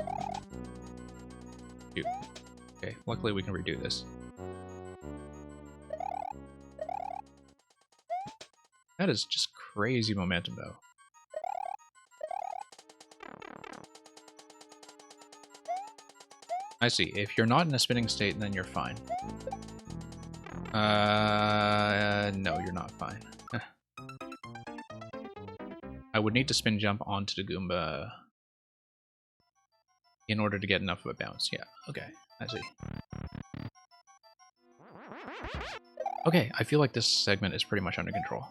Shoot. Okay, luckily we can redo this. That is just crazy momentum, though. I see. If you're not in a spinning state, then you're fine. No, you're not fine. I would need to spin jump onto the Goomba in order to get enough of a bounce. Yeah, okay, I see. Okay, I feel like this segment is pretty much under control.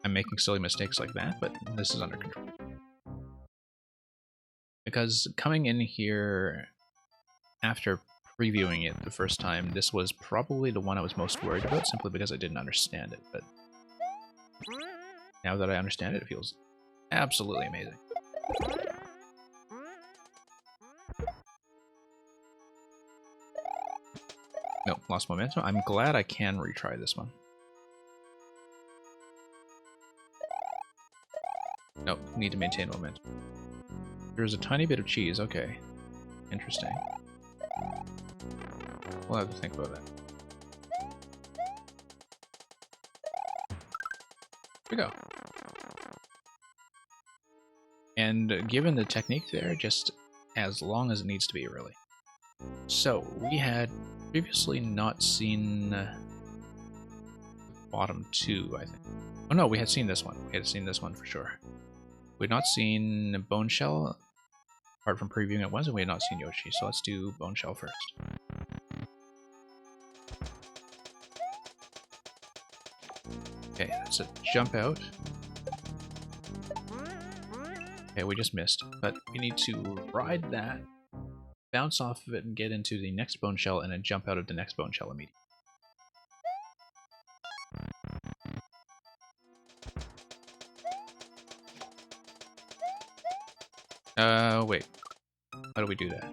I'm making silly mistakes like that, but this is under control. Because coming in here after previewing it the first time, this was probably the one I was most worried about, simply because I didn't understand it, but now that I understand it, it feels absolutely amazing. Nope, lost momentum. I'm glad I can retry this one. Nope, need to maintain momentum. There's a tiny bit of cheese, okay. Interesting. We'll have to think about that. Here we go. And given the technique there, just as long as it needs to be, really. So, we had previously not seen bottom two, I think. Oh no, we had seen this one. We had seen this one for sure. We had not seen Bone Shell, apart from previewing it once, and we had not seen Yoshi, so let's do Bone Shell first. Okay, that's a jump out. Okay, we just missed, but we need to ride that, bounce off of it, and get into the next Bone Shell, and then jump out of the next Bone Shell immediately. Wait. How do we do that?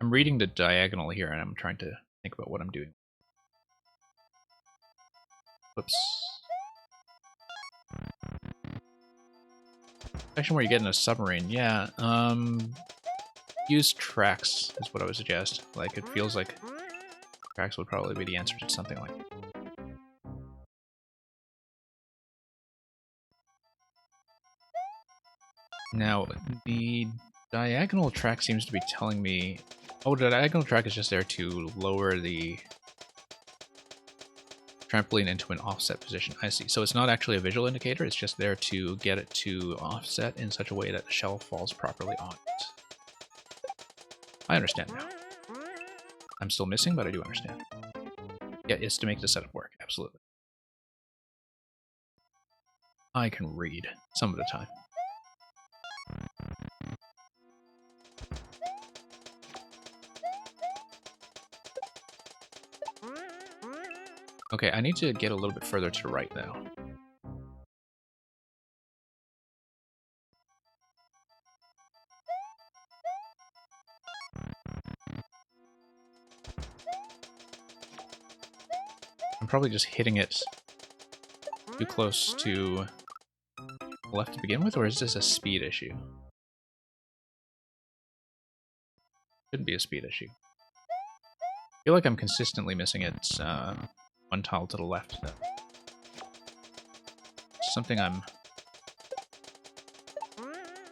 I'm reading the diagonal here, and I'm trying to think about what I'm doing. Whoops. Section where you get in a submarine, yeah, use tracks is what I would suggest. Like, it feels like tracks would probably be the answer to something like that. Now, the diagonal track seems to be telling me... Oh, the diagonal track is just there to lower the trampoline into an offset position. I see. So it's not actually a visual indicator, it's just there to get it to offset in such a way that the shell falls properly on it. I understand now. I'm still missing, but I do understand. Yeah, it's to make the setup work, absolutely. I can read some of the time. Okay, I need to get a little bit further to the right now. I'm probably just hitting it too close to the left to begin with, or is this a speed issue? Shouldn't be a speed issue. I feel like I'm consistently missing it one tile to the left, though. Something I'm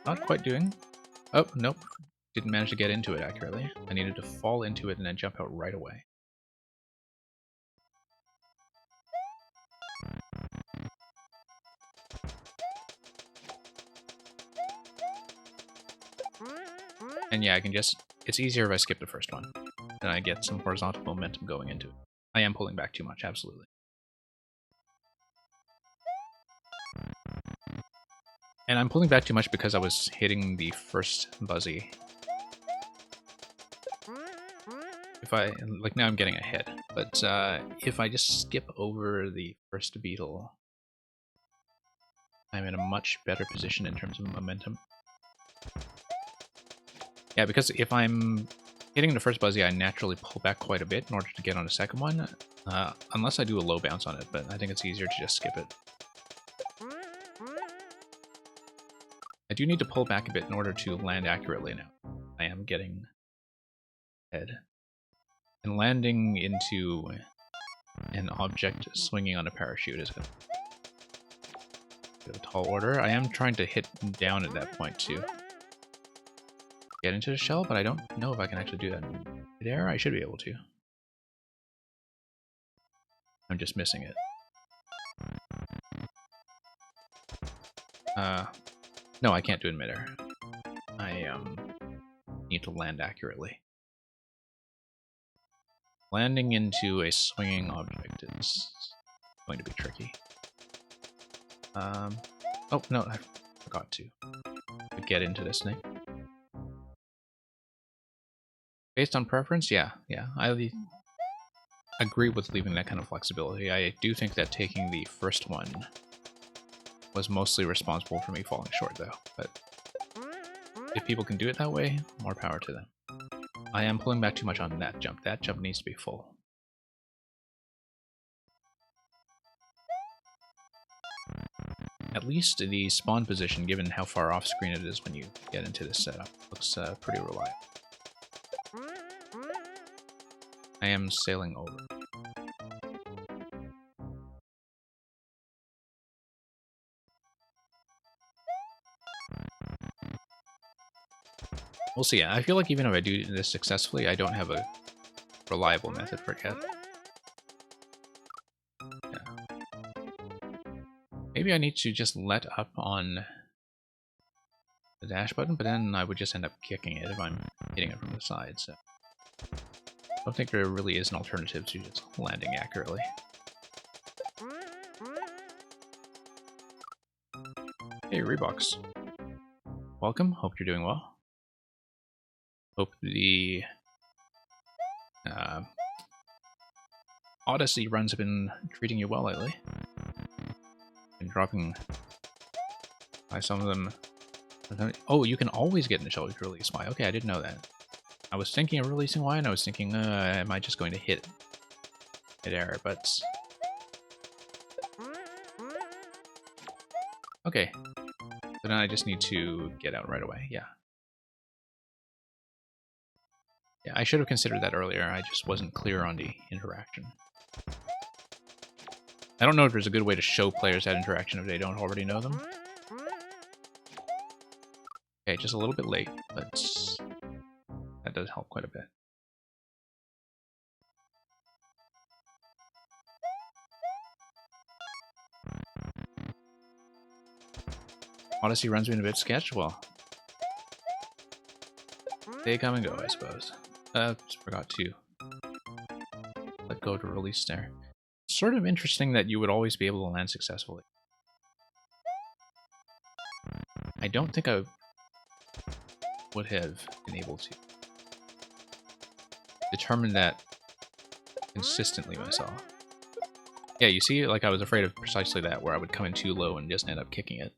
not quite doing. Oh, nope. Didn't manage to get into it accurately. I needed to fall into it and then jump out right away. And yeah, I can just... It's easier if I skip the first one. Then I get some horizontal momentum going into it. I am pulling back too much, absolutely. And I'm pulling back too much because I was hitting the first Buzzy. If I, like now I'm getting ahead, but if I just skip over the first beetle, I'm in a much better position in terms of momentum. Yeah, because if I'm hitting the first Buzzy, I naturally pull back quite a bit in order to get on the second one, unless I do a low bounce on it, but I think it's easier to just skip it. I do need to pull back a bit in order to land accurately now. I am getting ahead. And landing into an object swinging on a parachute is a bit of a tall order. I am trying to hit down at that point to get into the shell, but I don't know if I can actually do that in midair. I should be able to. I'm just missing it. No, I can't do it in midair. I need to land accurately. Landing into a swinging object is going to be tricky. Oh, no, I forgot to get into this thing. Based on preference, yeah. I agree with leaving that kind of flexibility. I do think that taking the first one was mostly responsible for me falling short, though. But if people can do it that way, more power to them. I am pulling back too much on that jump. That jump needs to be full. At least the spawn position, given how far off screen it is when you get into this setup, looks pretty reliable. I am sailing over. We'll see. I feel like even if I do this successfully, I don't have a reliable method for it yet. Yeah. Maybe I need to just let up on the dash button, but then I would just end up kicking it if I'm hitting it from the side, so I don't think there really is an alternative to just landing accurately. Hey, Reeboks. Welcome. Hope you're doing well. Hope the Odyssey runs have been treating you well lately. Been dropping by some of them. Oh, you can always get in the shell to release Y. Okay, I didn't know that. I was thinking of releasing Y, and I was thinking, am I just going to hit midair? But okay. So then I just need to get out right away. Yeah. Yeah, I should have considered that earlier. I just wasn't clear on the interaction. I don't know if there's a good way to show players that interaction if they don't already know them. Okay, just a little bit late, but that does help quite a bit. Odyssey runs me in a bit sketch. Well, they come and go, I suppose. Just forgot to let go to release there. It's sort of interesting that you would always be able to land successfully. I don't think I would have been able to determine that consistently myself. Yeah, you see, like I was afraid of precisely that, where I would come in too low and just end up kicking it.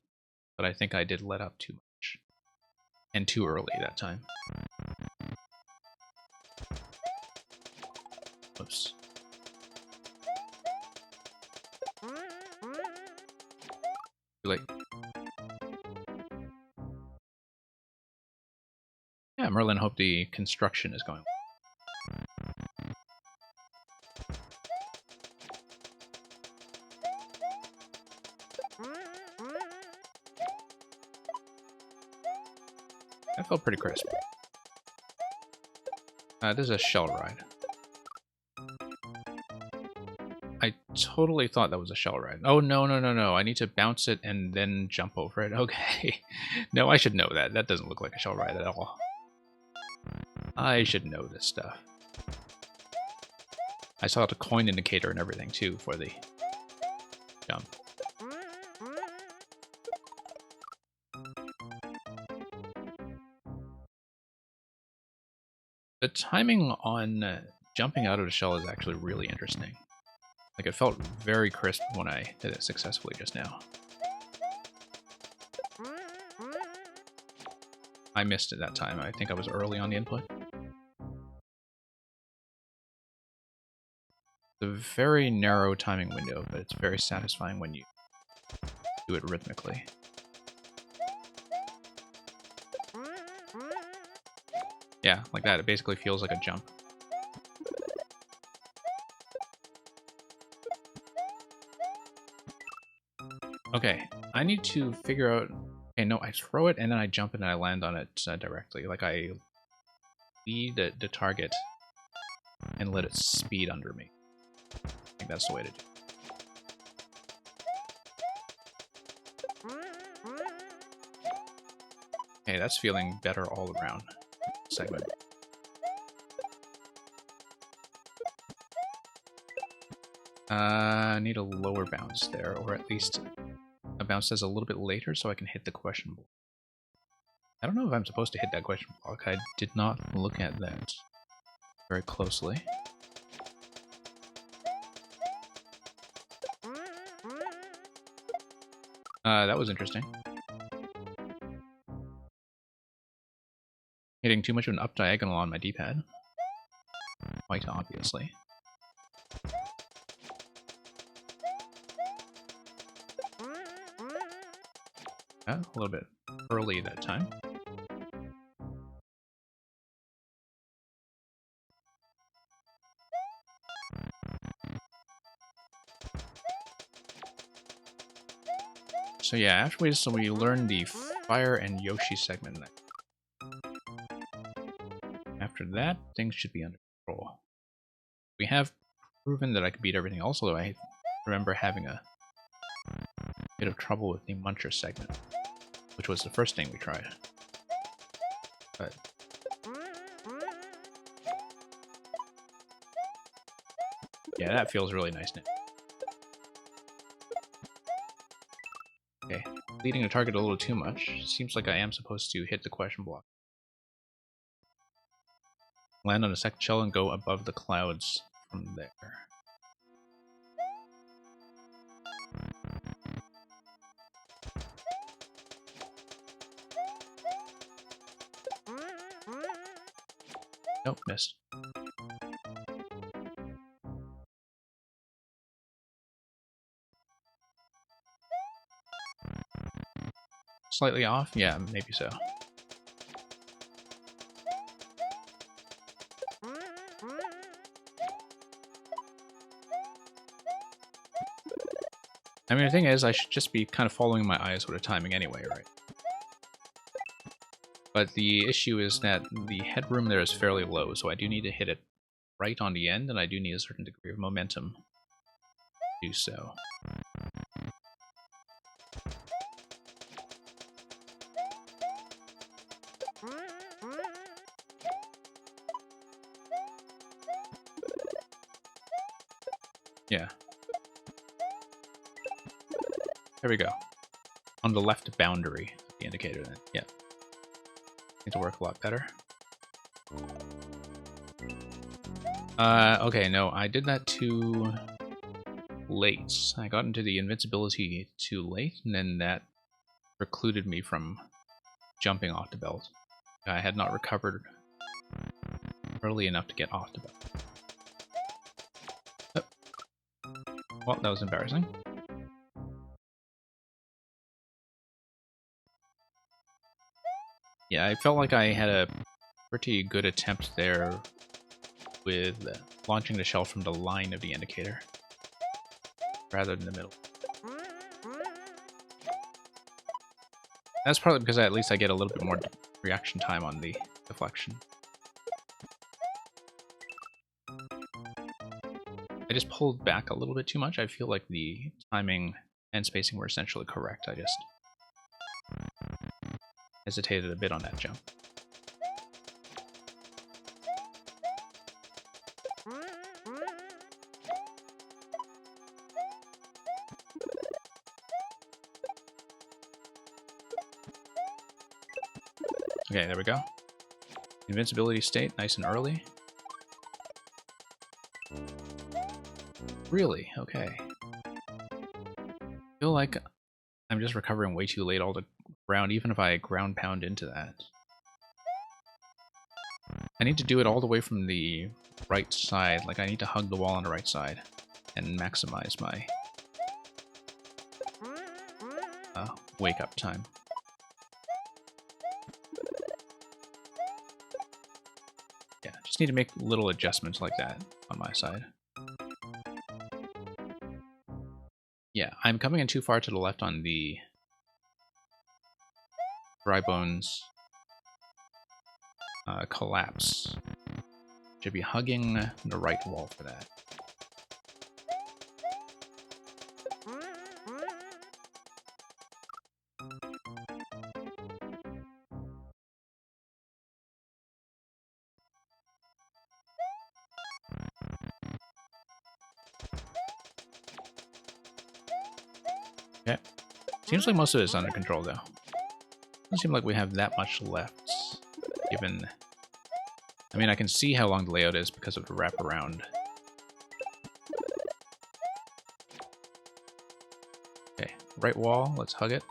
But I think I did let up too much. And too early that time. Oops. Too late. Yeah, Merlin, hope the construction is going well. That felt pretty crisp. This is a shell ride. I totally thought that was a shell ride. Oh, no. I need to bounce it and then jump over it. Okay. No, I should know that. That doesn't look like a shell ride at all. I should know this stuff. I saw the coin indicator and everything, too, for the jump. The timing on jumping out of the shell is actually really interesting. Like, it felt very crisp when I did it successfully just now. I missed it that time. I think I was early on the input. It's a very narrow timing window, but it's very satisfying when you do it rhythmically. Yeah, like that. It basically feels like a jump. Okay, I need to figure out... Okay, no, I throw it and then I jump and I land on it directly. Like, I lead the target and let it speed under me. I think that's the way to do it. Okay, that's feeling better all around. Segment. I need a lower bounce there, or at least a bounce that's a little bit later so I can hit the question block. I don't know if I'm supposed to hit that question block. I did not look at that very closely. That was interesting. Hitting too much of an up diagonal on my D-pad. Quite obviously. A little bit early that time. So yeah, afterwards we learned the Fire and Yoshi segment. After that, things should be under control. We have proven that I can beat everything else, although I remember having a bit of trouble with the Muncher segment, which was the first thing we tried. But yeah, that feels really nice now. Okay, leading the target a little too much. Seems like I am supposed to hit the question block. Land on a second shell and go above the clouds from there. Nope, missed. Slightly off? Yeah, maybe so. I mean, the thing is, I should just be kind of following my eyes with the timing anyway, right? But the issue is that the headroom there is fairly low, so I do need to hit it right on the end, and I do need a certain degree of momentum to do so. Yeah. There we go. On the left boundary, the indicator then. Yeah. Need to work a lot better. Okay, no, I did that too late. I got into the invincibility too late, and then that precluded me from jumping off the belt. I had not recovered early enough to get off the belt. Oh. Well, that was embarrassing. Yeah, I felt like I had a pretty good attempt there with launching the shell from the line of the indicator rather than the middle. That's probably because at least I get a little bit more reaction time on the deflection. I just pulled back a little bit too much. I feel like the timing and spacing were essentially correct. I just hesitated a bit on that jump. Okay, there we go. Invincibility state, nice and early. Really? Okay. Feel like I'm just recovering way too late all the ground, even if I ground pound into that. I need to do it all the way from the right side, like I need to hug the wall on the right side and maximize my wake up time. Yeah, just need to make little adjustments like that on my side. Yeah, I'm coming in too far to the left on the dry bones collapse. Should be hugging the right wall for that. Okay. Seems like most of it is under control, though. Doesn't seem like we have that much left, given... I mean, I can see how long the layout is because of the wraparound. Okay, right wall, let's hug it.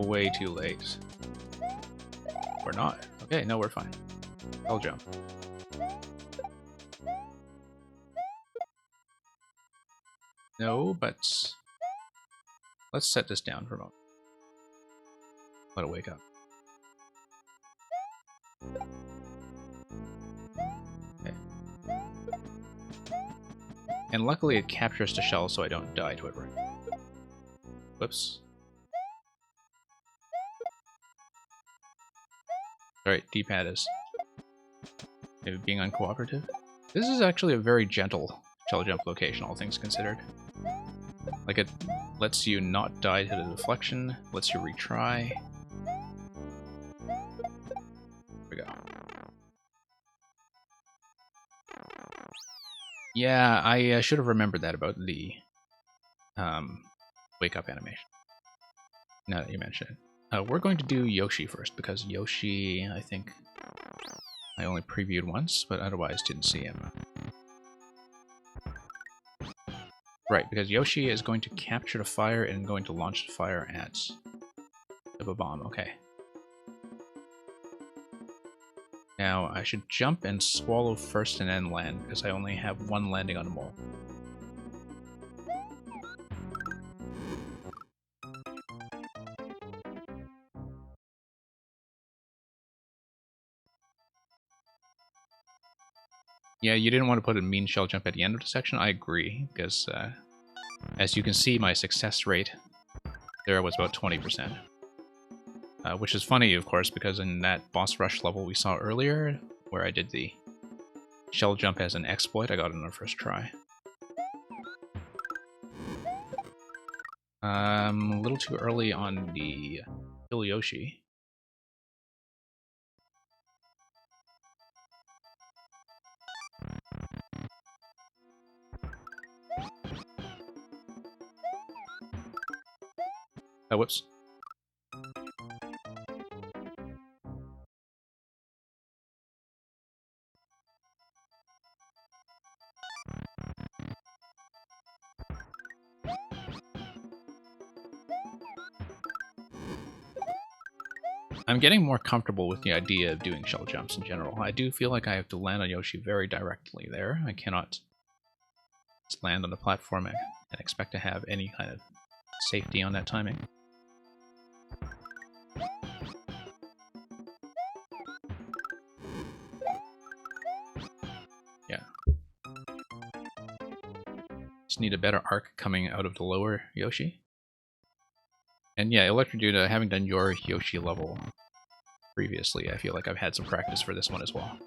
Way too late. We're not. Okay, no, we're fine. I'll jump. No, but... let's set this down for a moment. Let it wake up. Okay. And luckily it captures the shell so I don't die to it right. Whoops. Alright, D-pad is maybe being uncooperative. This is actually a very gentle shell jump location, all things considered. Like, it lets you not die to the deflection, lets you retry. There we go. Yeah, I should have remembered that about the wake up animation. Now that you mention it. We're going to do Yoshi first, because Yoshi, I think, I only previewed once, but otherwise didn't see him. Right, because Yoshi is going to capture the fire and going to launch the fire at the bomb. Okay. Now, I should jump and swallow first and then land, because I only have one landing on the wall. Yeah, you didn't want to put a mean shell jump at the end of the section. I agree, because as you can see, my success rate there was about 20%. Which is funny, of course, because in that boss rush level we saw earlier, where I did the shell jump as an exploit, I got it on the first try. A little too early on the Kill Yoshi. Oh, whoops. I'm getting more comfortable with the idea of doing shell jumps in general. I do feel like I have to land on Yoshi very directly there. I cannot just land on the platform and expect to have any kind of safety on that timing. Yeah. Just need a better arc coming out of the lower Yoshi. And yeah, Electrodude, having done your Yoshi level previously, I feel like I've had some practice for this one as well.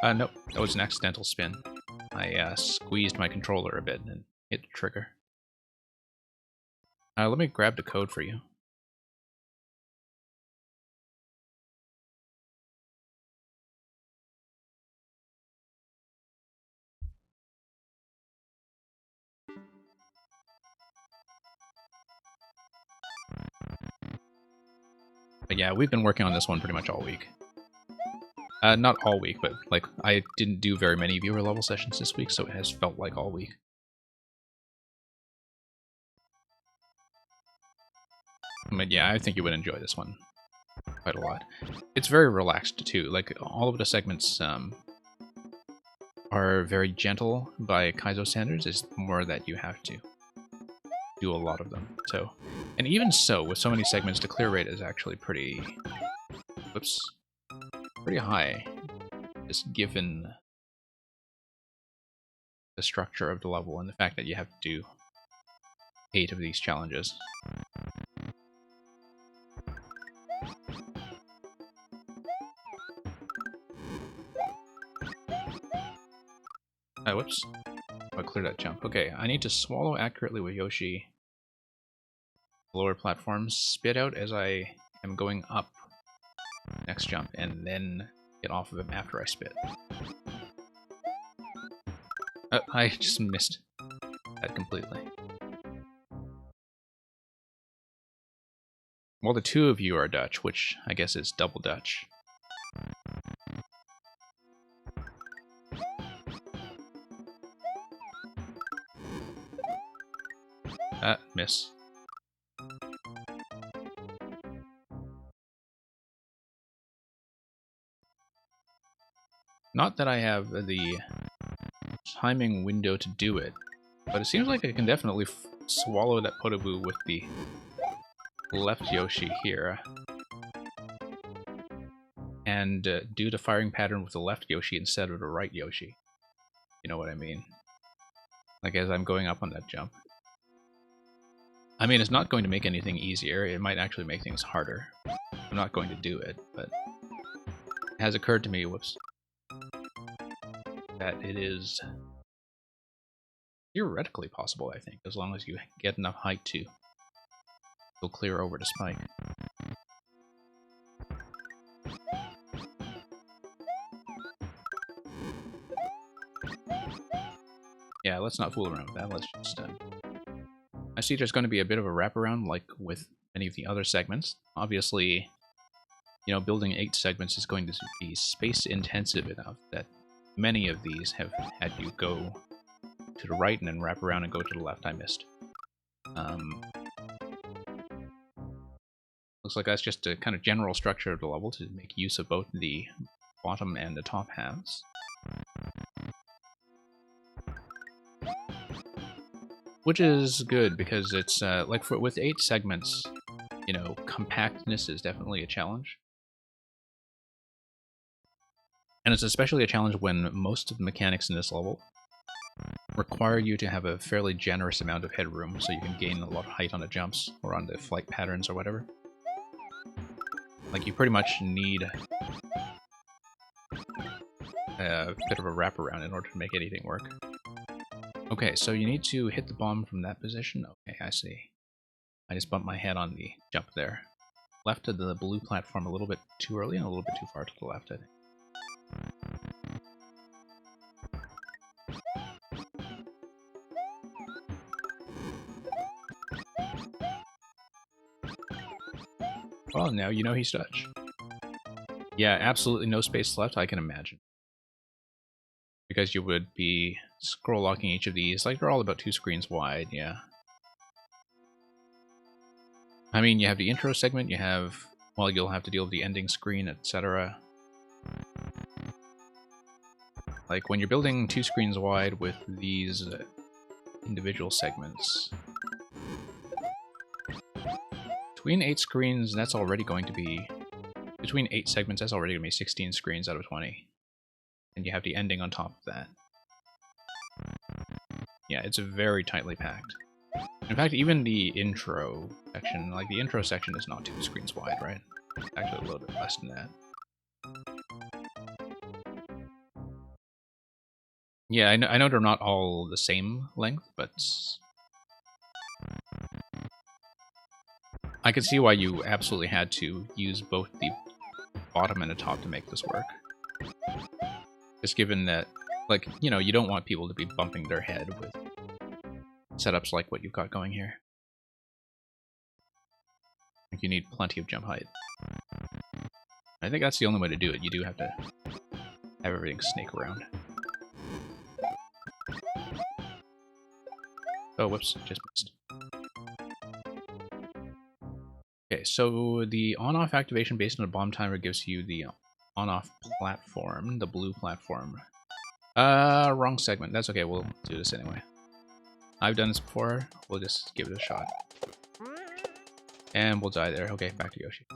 Nope, that was an accidental spin. I squeezed my controller a bit and hit the trigger. Let me grab the code for you. But yeah, we've been working on this one pretty much all week. Not all week, but like I didn't do very many viewer level sessions this week, so it has felt like all week. But yeah, I think you would enjoy this one quite a lot. It's very relaxed too. Like all of the segments are very gentle by Kaizo standards. It's more that you have to do a lot of them. So, and even so, with so many segments, the clear rate is actually pretty, pretty high, just given the structure of the level and the fact that you have to do 8 of these challenges. Whoops. I'll clear that jump. Okay, I need to swallow accurately with Yoshi. Lower platforms, spit out as I am going up next jump, and then get off of him after I spit. I just missed that completely. Well, the two of you are Dutch, which I guess is double Dutch. Miss. Not that I have the timing window to do it, but it seems like I can definitely swallow that Podoboo with the left Yoshi here. And do the firing pattern with the left Yoshi instead of the right Yoshi. You know what I mean? Like as I'm going up on that jump. I mean, it's not going to make anything easier. It might actually make things harder. I'm not going to do it, but it has occurred to me, whoops, that it is theoretically possible, I think, as long as you get enough height to go clear over the spike. Yeah, let's not fool around with that. Let's just... I see there's going to be a bit of a wraparound, like with many of the other segments. Obviously, you know, building 8 segments is going to be space-intensive enough that many of these have had you go to the right and then wrap around and go to the left. I missed. Looks like that's just a kind of general structure of the level to make use of both the bottom and the top halves. Which is good, because it's, like, with 8 segments, you know, compactness is definitely a challenge. And it's especially a challenge when most of the mechanics in this level require you to have a fairly generous amount of headroom, so you can gain a lot of height on the jumps, or on the flight patterns, or whatever. Like, you pretty much need a bit of a wraparound in order to make anything work. Okay, so you need to hit the bomb from that position. Okay, I see. I just bumped my head on the jump there. Left of the blue platform a little bit too early and a little bit too far to the left, I think. Well, now you know he's Dutch. Yeah, absolutely no space left, I can imagine. Because you would be scroll locking each of these, like they're all about 2 screens wide, yeah. I mean, you have the intro segment, you have, well, you'll have to deal with the ending screen, etc. Like, when you're building 2 screens wide with these individual segments, between 8 screens, that's already going to be, between 8 segments, that's already going to be 16 screens out of 20. And you have the ending on top of that. Yeah, it's very tightly packed. In fact, even the intro section, like the intro section is not 2 screens wide, right? Actually a little bit less than that. Yeah, I know they're not all the same length, but I could see why you absolutely had to use both the bottom and the top to make this work. Just given that, like, you know, you don't want people to be bumping their head with setups like what you've got going here. Like you need plenty of jump height. I think that's the only way to do it. You do have to have everything snake around. Oh, whoops, just missed. Okay, so the on-off activation based on a bomb timer gives you the on-off platform, the blue platform. Wrong segment. That's okay, we'll do this anyway. I've done this before, we'll just give it a shot. And we'll die there. Okay, back to Yoshi.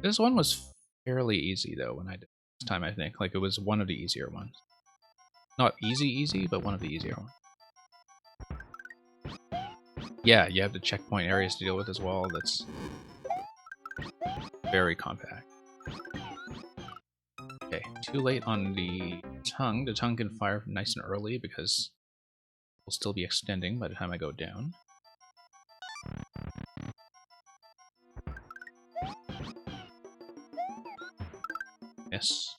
This one was fairly easy, though, when I did it this time, I think. Like, it was one of the easier ones. Not easy, but one of the easier ones. Yeah, you have the checkpoint areas to deal with as well. That's very compact. Okay, too late on the tongue. The tongue can fire nice and early because we'll still be extending by the time I go down. Yes.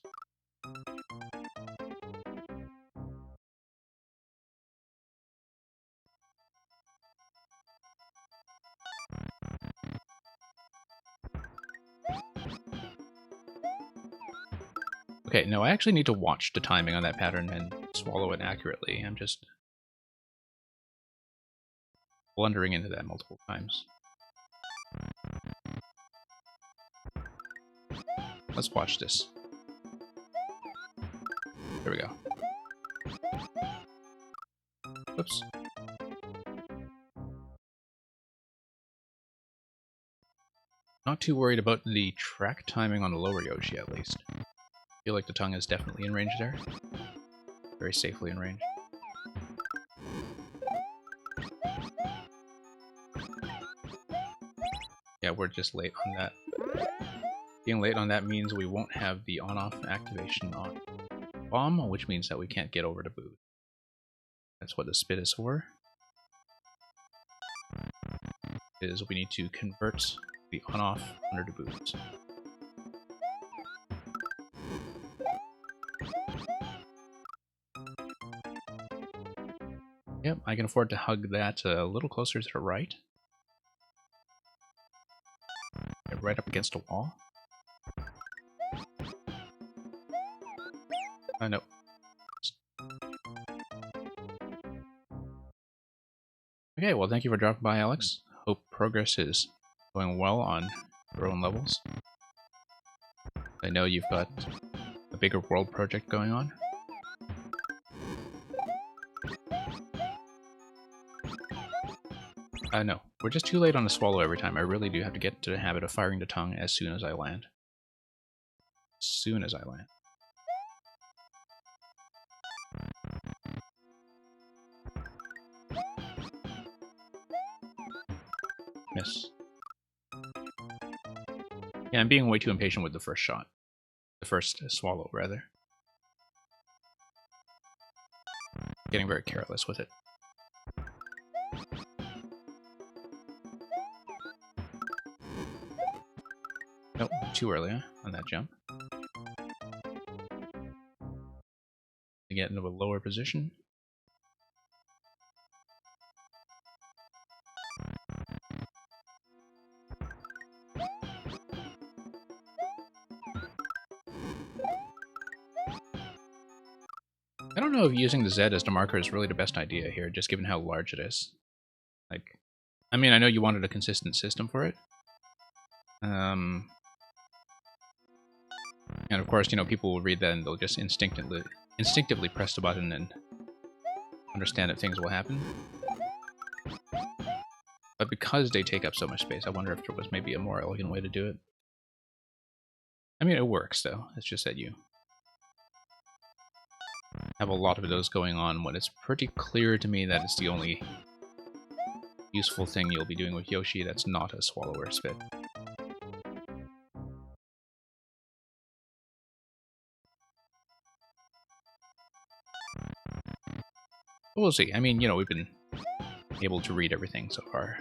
Okay, no, I actually need to watch the timing on that pattern and swallow it accurately. I'm just blundering into that multiple times. Let's watch this. There we go. Whoops. Not too worried about the track timing on the lower Yoshi, at least. I feel like the tongue is definitely in range there. Very safely in range. Yeah, we're just late on that. Being late on that means we won't have the on-off activation on bomb, which means that we can't get over to boot. That's what the spit is for. Is we need to convert the on-off under the boot. Yep, I can afford to hug that a little closer to the right. Get right up against a wall. No. Okay, well, thank you for dropping by, Alex. Hope progress is going well on your own levels. I know you've got a bigger world project going on. No, we're just too late on the swallow every time. I really do have to get into the habit of firing the tongue as soon as I land. As soon as I land. Miss. Yeah, I'm being way too impatient with the first shot. The first swallow, rather. Getting very careless with it. Nope, too early on that jump. To get into a lower position. I don't know if using the Z as the marker is really the best idea here, just given how large it is. Like, I mean, I know you wanted a consistent system for it. And of course, you know, people will read that and they'll just instinctively press the button and understand that things will happen. But because they take up so much space, I wonder if there was maybe a more elegant way to do it. I mean, it works, though. It's just that you have a lot of those going on when it's pretty clear to me that it's the only useful thing you'll be doing with Yoshi that's not a swallow or spit. But we'll see. I mean, you know, we've been able to read everything so far.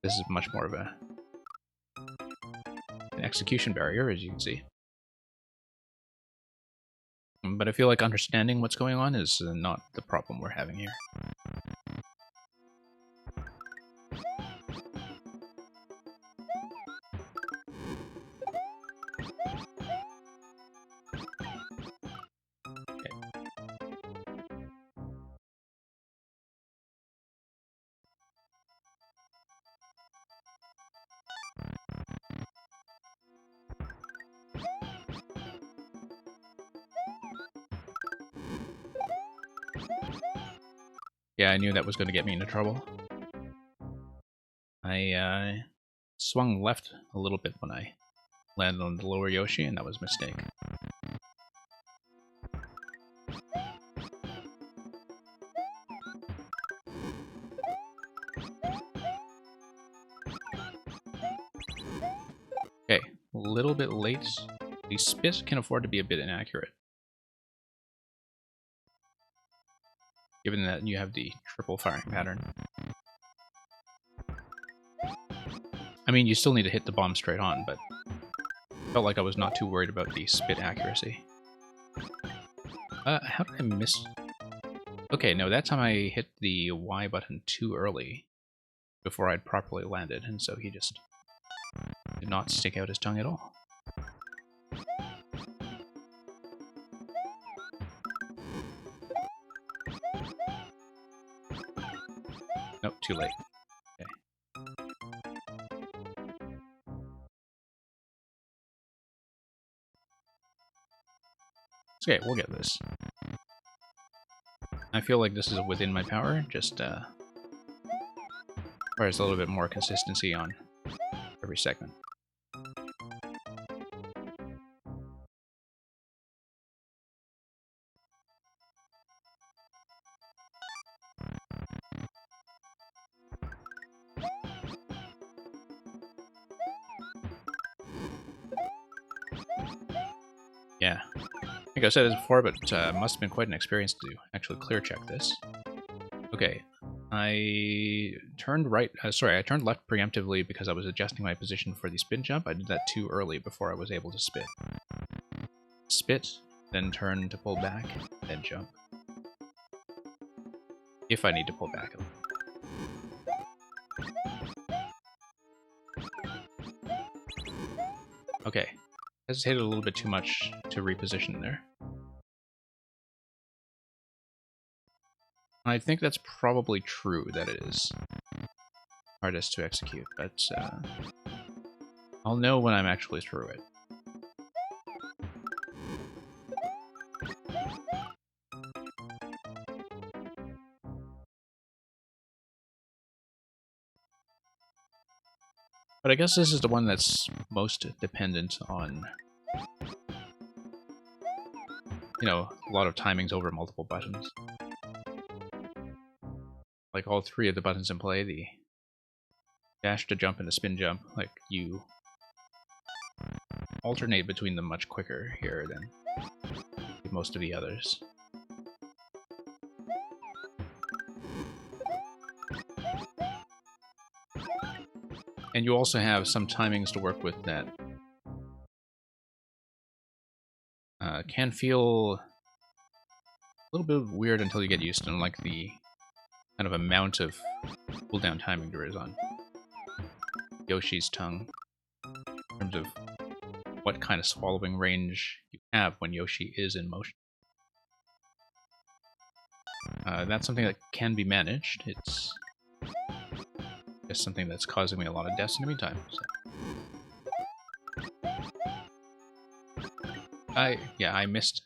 This is much more of an execution barrier, as you can see. But I feel like understanding what's going on is not the problem we're having here. Yeah, I knew that was going to get me into trouble. I swung left a little bit when I landed on the lower Yoshi, and that was a mistake. Okay, a little bit late. The spit can afford to be a bit inaccurate, given that you have the triple firing pattern. I mean, you still need to hit the bomb straight on, but felt like I was not too worried about the spit accuracy. How did I miss? Okay, no, that time I hit the Y button too early before I'd properly landed, and so he just did not stick out his tongue at all. Nope, too late. Okay. It's okay, we'll get this. I feel like this is within my power, just requires a little bit more consistency on every segment. Yeah. I think I said this before, but must have been quite an experience to actually clear check this. Okay. I turned right, I turned left preemptively because I was adjusting my position for the spin jump. I did that too early before I was able to spit. Spit, then turn to pull back, then jump. If I need to pull back. Okay. Hesitated a little bit too much to reposition there. I think that's probably true that it is hardest to execute, but I'll know when I'm actually through it. But I guess this is the one that's most dependent on, you know, a lot of timings over multiple buttons. Like all three of the buttons in play, the dash to jump and the spin jump, like you alternate between them much quicker here than most of the others. And you also have some timings to work with that can feel a little bit weird until you get used to them, like the kind of amount of cooldown timing there is on Yoshi's tongue, in terms of what kind of swallowing range you have when Yoshi is in motion. That's something that can be managed. It's just something that's causing me a lot of deaths in the meantime. So. I missed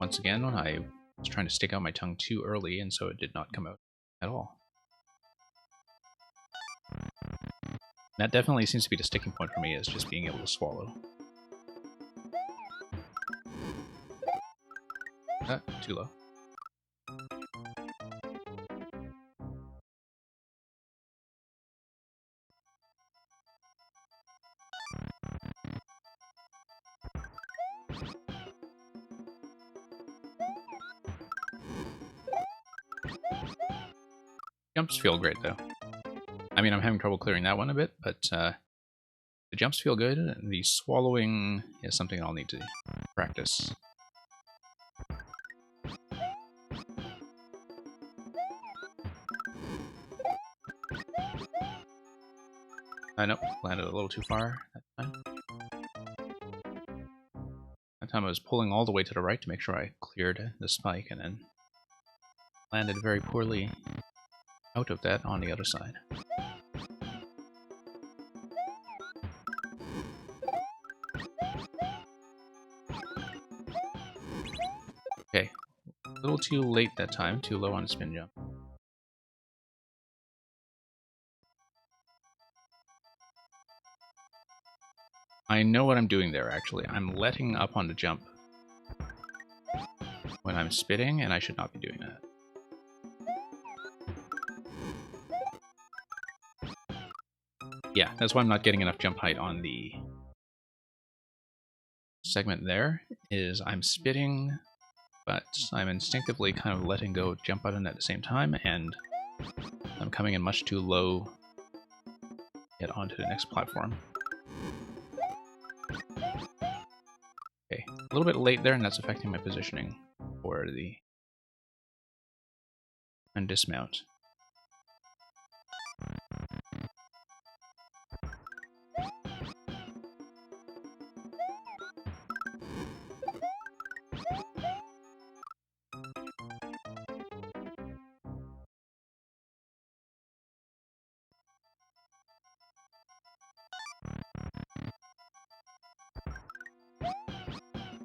once again when I was trying to stick out my tongue too early, and so it did not come out at all. That definitely seems to be the sticking point for me, is just being able to swallow. Too low. Jumps feel great, though. I mean, I'm having trouble clearing that one a bit, but the jumps feel good, and the swallowing is something I'll need to practice. I know, landed a little too far that time. That time I was pulling all the way to the right to make sure I cleared the spike, and then landed very poorly out of that on the other side. Okay, A little too late that time, too low on a spin jump. I know what I'm doing there, actually. I'm letting up on the jump when I'm spitting, and I should not be doing that. Yeah, that's why I'm not getting enough jump height on the segment there, is I'm spitting, but I'm instinctively kind of letting go jump button at the same time, and I'm coming in much too low to get onto the next platform. Okay, a little bit late there, and that's affecting my positioning for the and dismount.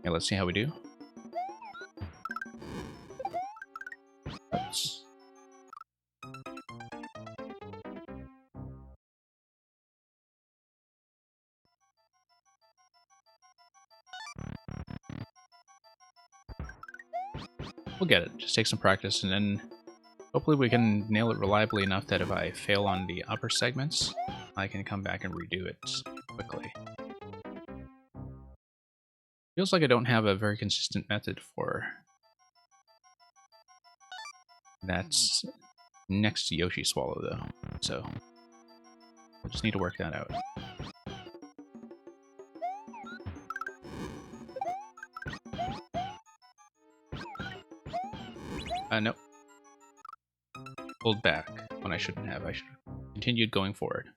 Okay, let's see how we do. Oops. We'll get it. Just take some practice, and then hopefully we can nail it reliably enough that if I fail on the upper segments, I can come back and redo it quickly. Feels like I don't have a very consistent method for that next Yoshi swallow, though, so I just need to work that out. Nope. Pulled back when I shouldn't have. I should have continued going forward.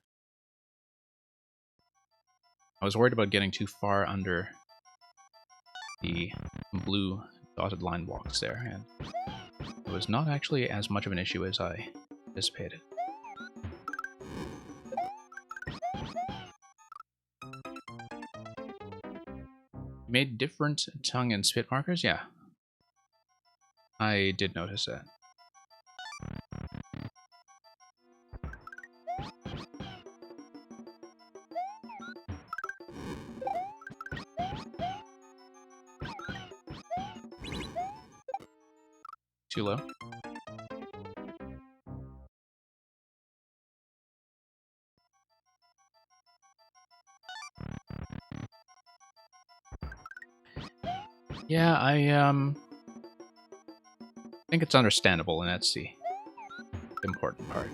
I was worried about getting too far under the blue dotted line blocks there, and it was not actually as much of an issue as I anticipated. You made different tongue and spit markers? Yeah. I did notice that. Too low? Yeah, I think it's understandable, and that's the important part.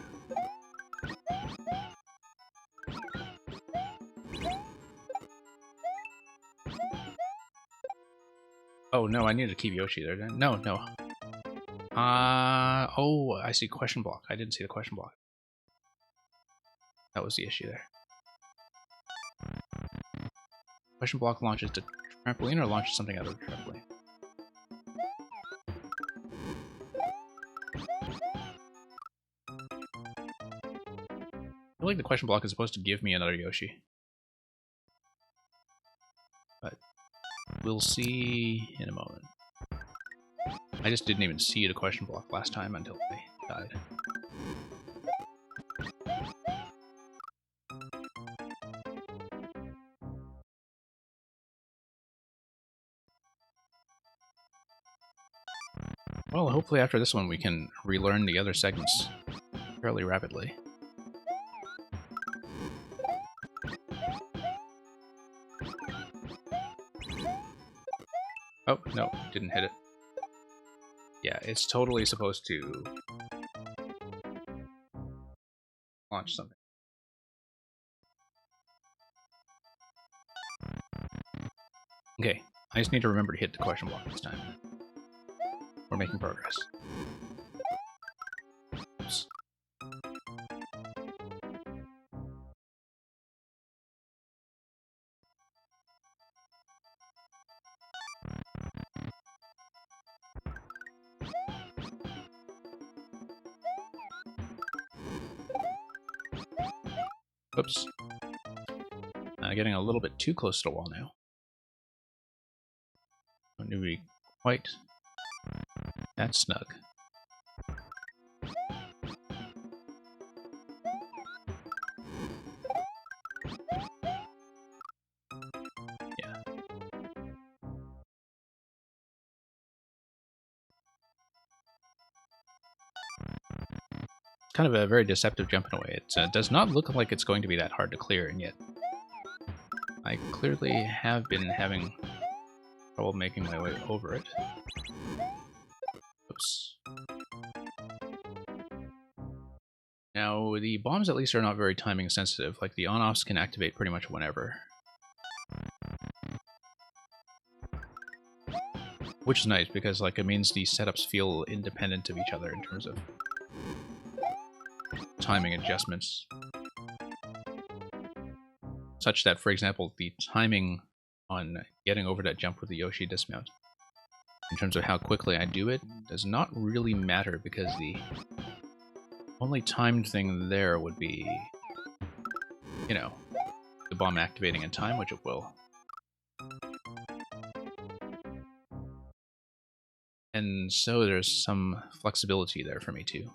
Oh no, I need to keep Yoshi there. No, no. Oh, I see question block. I didn't see the question block. That was the issue there. Question block launches the trampoline or launches something out of the trampoline? I feel like the question block is supposed to give me another Yoshi. But we'll see in a moment. I just didn't even see the question block last time until I died. Well, hopefully after this one we can relearn the other segments fairly rapidly. Oh, no, didn't hit it. Yeah, it's totally supposed to launch something. Okay, I just need to remember to hit the question block this time. We're making progress. Oops. Oops. Getting a little bit too close to the wall now. Don't need to be quite That's snug. Yeah. Kind of a very deceptive jump in a way. It does not look like it's going to be that hard to clear, and yet I clearly have been having trouble making my way over it. Oops. Now, the bombs at least are not very timing sensitive, like the on-offs can activate pretty much whenever. Which is nice, because like it means the setups feel independent of each other in terms of timing adjustments. Such that, for example, the timing on getting over that jump with the Yoshi dismount, in terms of how quickly I do it, does not really matter, because the only timed thing there would be, you know, the bomb activating in time, which it will. And so there's some flexibility there for me to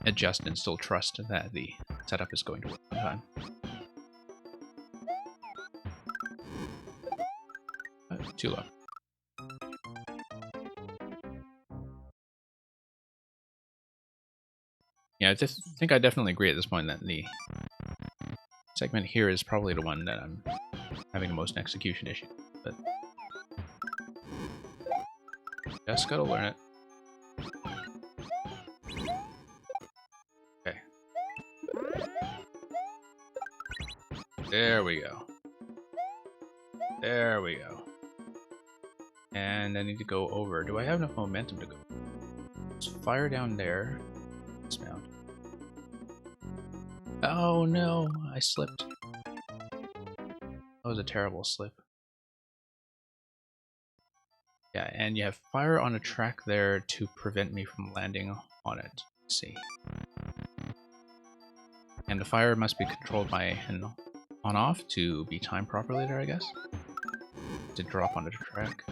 adjust and still trust that the setup is going to work on time. Too low. Yeah, I think I definitely agree at this point that the segment here is probably the one that I'm having the most execution issue, but just gotta learn it. Okay. There we go. There we go. And I need to go over. Do I have enough momentum to go? Let's fire down there. Dismount. Oh no, I slipped. That was a terrible slip. Yeah, and you have fire on a track there to prevent me from landing on it. Let's see. And the fire must be controlled by an on-off to be timed properly there, I guess. To drop onto the track.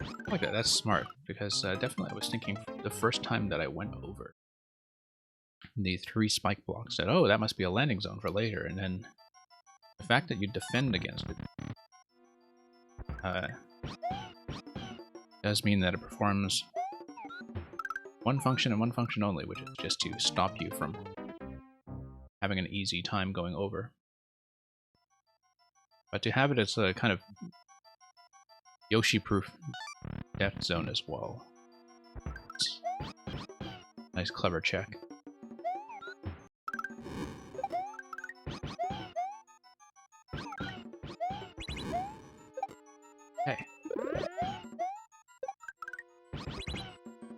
I like that, that's smart, because definitely I was thinking the first time that I went over the 3 spike blocks that, oh, that must be a landing zone for later, and then the fact that you defend against it does mean that it performs one function and one function only, which is just to stop you from having an easy time going over. But to have it as a kind of Yoshi-proof depth zone as well. Nice, clever check. Hey.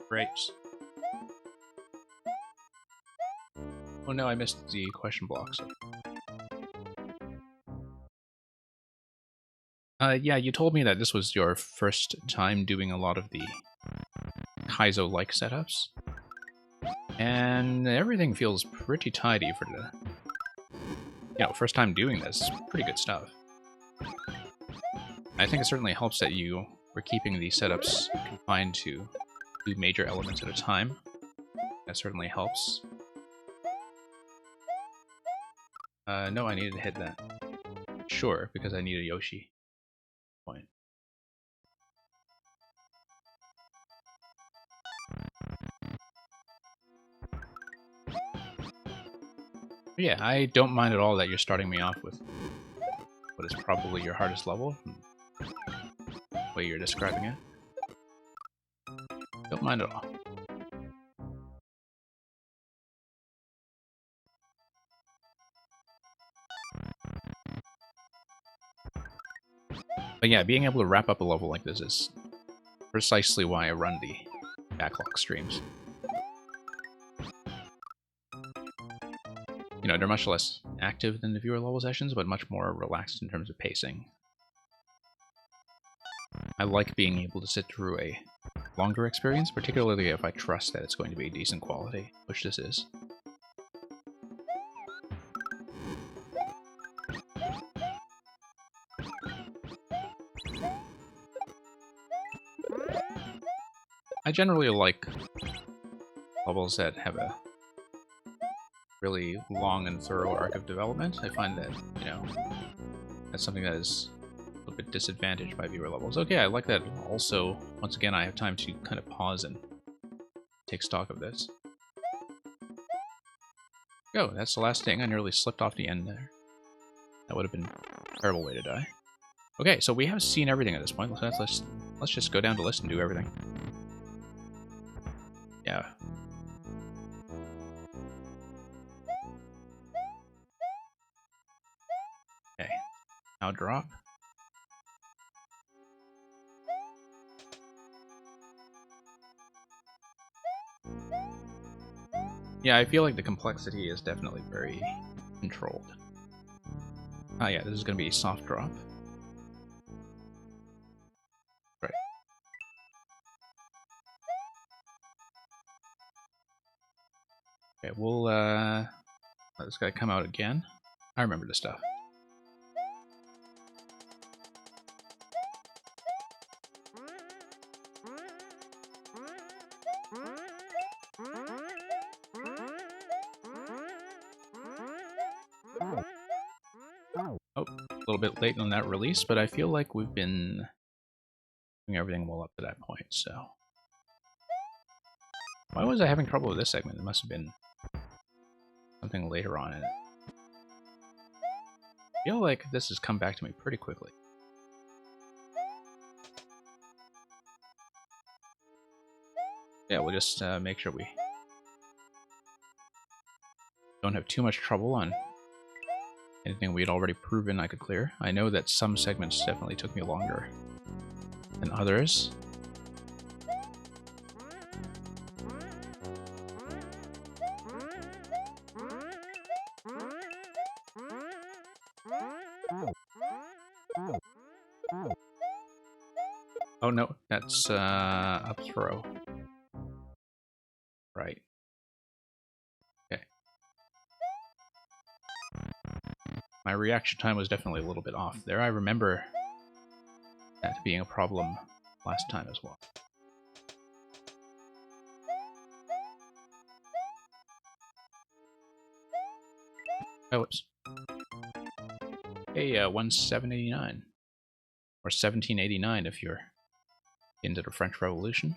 Great. Oh no, I missed the question block, so... yeah, you told me that this was your first time doing a lot of the Kaizo-like setups. And everything feels pretty tidy for the... You know, first time doing this. Pretty good stuff. I think it certainly helps that you were keeping the setups confined to 2 major elements at a time. That certainly helps. No, I needed to hit that. Sure, because I need a Yoshi point. But yeah, I don't mind at all that you're starting me off with what is probably your hardest level, from the way you're describing it. Don't mind at all. But yeah, being able to wrap up a level like this is precisely why I run the Backlog streams. You know, they're much less active than the viewer level sessions, but much more relaxed in terms of pacing. I like being able to sit through a longer experience, particularly if I trust that it's going to be decent quality, which this is. I generally like levels that have a really long and thorough arc of development. I find that, you know, that's something that is a little bit disadvantaged by viewer levels. Okay, I like that. Also, once again, I have time to kind of pause and take stock of this. Go, that's the last thing. I nearly slipped off the end there. That would have been a terrible way to die. Okay, so we have seen everything at this point. Let's just go down the list and do everything. Yeah. Okay. Now drop. Yeah, I feel like the complexity is definitely very controlled. Ah, yeah, this is going to be soft drop. Right. Okay, we'll let this guy come out again. I remember this stuff. Oh, a little bit late on that release, but I feel like we've been doing everything well up to that point, so... Why was I having trouble with this segment? It must have been something later on in it. I feel like this has come back to me pretty quickly. Yeah, we'll just make sure we don't have too much trouble on anything we had already proven I could clear. I know that some segments definitely took me longer than others. Oh no, that's up throw. Right. Okay. My reaction time was definitely a little bit off there. I remember that being a problem last time as well. Oh, whoops. Hey, 1789. Or 1789 if you're into the French Revolution.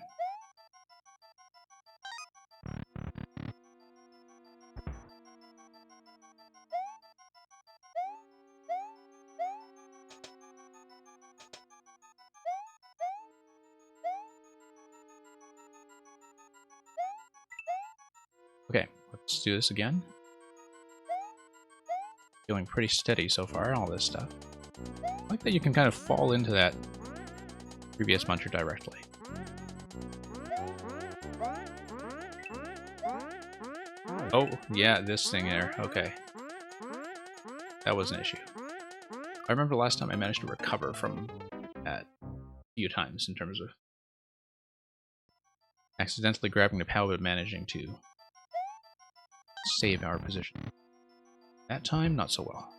Okay, let's do this again. Feeling pretty steady so far, all this stuff. I like that you can kind of fall into that previous muncher directly. Oh, yeah, this thing there. Okay. That was an issue. I remember last time I managed to recover from that a few times in terms of accidentally grabbing the POW but managing to save our position. That time, not so well.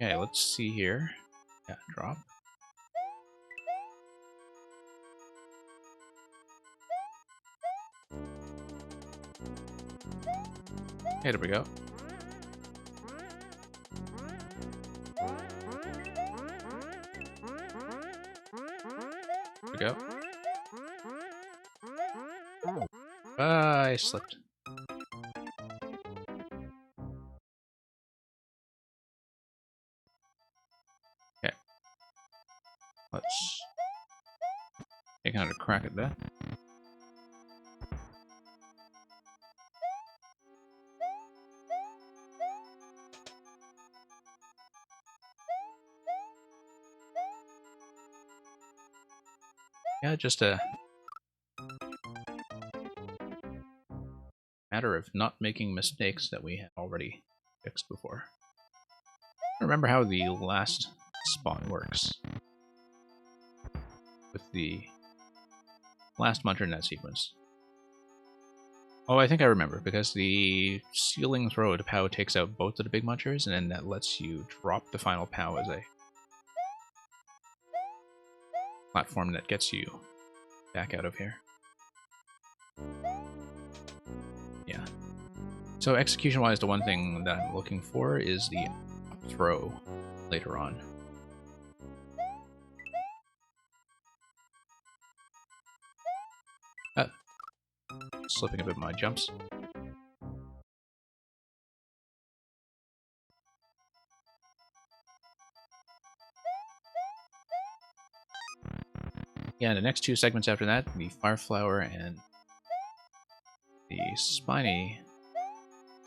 Okay, let's see here. Yeah, drop. Okay, there we go. There we go. I slipped. Okay. Let's take another crack at that. Yeah, just a matter of not making mistakes that we had already fixed before. I remember how the last spot works with the last muncher in that sequence. Oh, I think I remember, because the ceiling throw to POW takes out both of the big munchers, and then that lets you drop the final POW as a platform that gets you back out of here. Yeah. So execution-wise, the one thing that I'm looking for is the up throw later on. Slipping a bit of my jumps. Yeah, the next two segments after that, the Fireflower and the Spiny,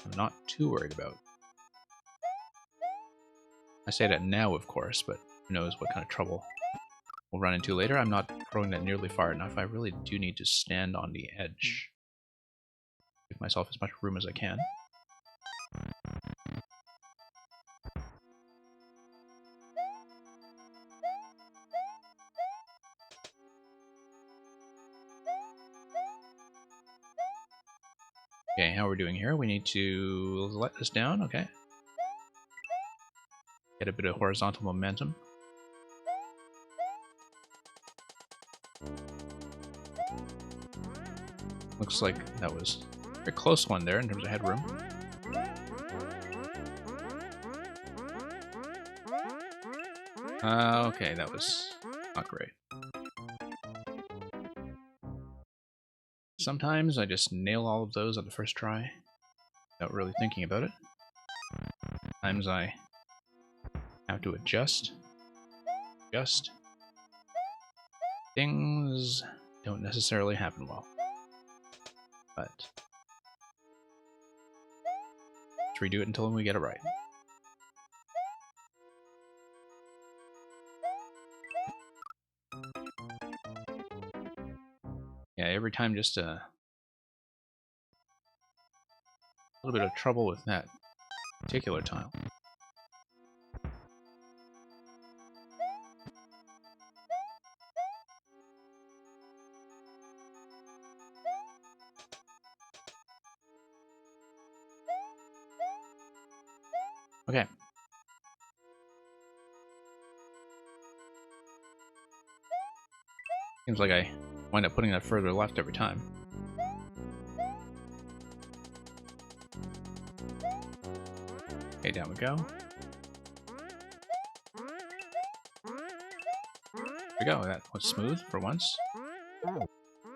I'm not too worried about. I say that now, of course, but who knows what kind of trouble we'll run into later. I'm not throwing that nearly far enough. I really do need to stand on the edge. Give myself as much room as I can. Okay, how we're doing here? We need to let this down, okay. Get a bit of horizontal momentum. Looks like that was a very close one there in terms of headroom. Okay, that was not great. Sometimes I just nail all of those on the first try without really thinking about it. Sometimes I have to adjust. Things don't necessarily happen well. But let's redo it until we get it right. Yeah, every time just a little bit of trouble with that particular tile. Okay. Seems like I wind up putting that further left every time. Okay, down we go. There we go, that was smooth for once.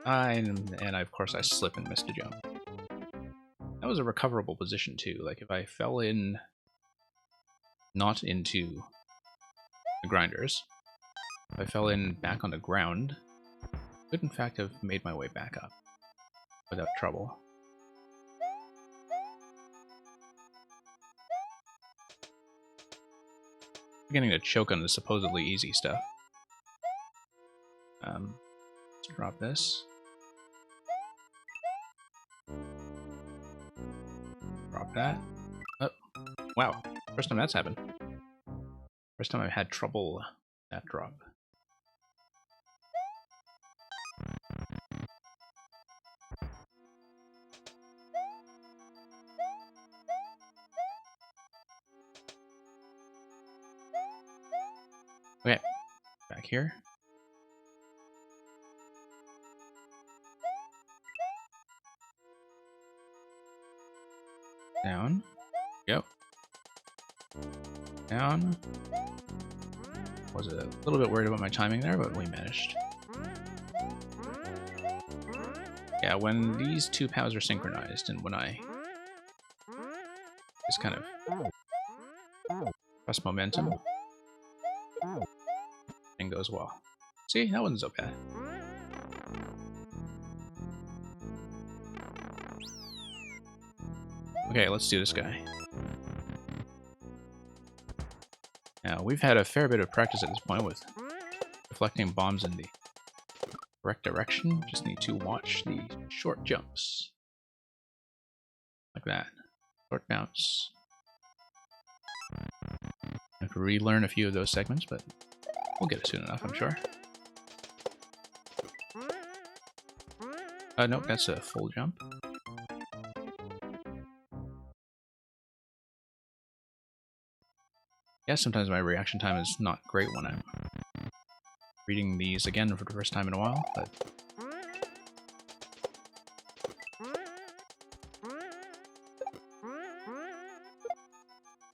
And of course I slip and missed a jump. That was a recoverable position too, like if I fell in not into the grinders, if I fell in back on the ground, I could in fact have made my way back up without trouble. Beginning to choke on the supposedly easy stuff. Let's drop this. Drop that. Oh, wow. First time that's happened. First time I've had trouble that drop. Okay, back here. Down. Go. Down. Was a little bit worried about my timing there, but we managed. Yeah, when these two POWs are synchronized and when I just kind of press momentum, and goes well. See, that wasn't so bad. Okay, let's do this guy. Now, we've had a fair bit of practice at this point with deflecting bombs in the correct direction. Just need to watch the short jumps. Like that. Short bounce. I have to relearn a few of those segments, but we'll get it soon enough, I'm sure. Nope, that's a full jump. Yeah, sometimes my reaction time is not great when I'm reading these again for the first time in a while, but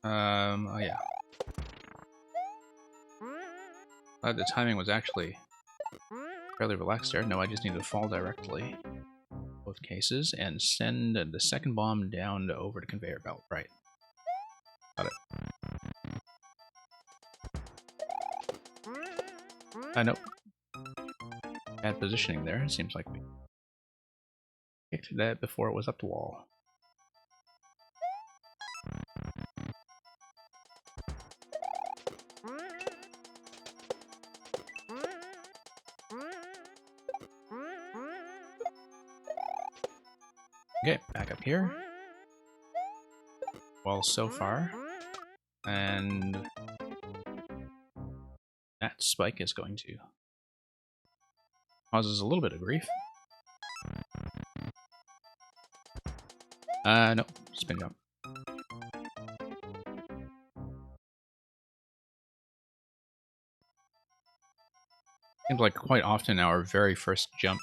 oh yeah. The timing was actually fairly relaxed there. No, I just need to fall directly, both cases, and send the second bomb down to over the conveyor belt. Right. Got it. Nope. Bad positioning there. It seems like we kicked that before it was up the wall. Okay, back up here. Well, so far. And that spike is going to cause us a little bit of grief. Nope. Spin jump. Seems like quite often our very first jump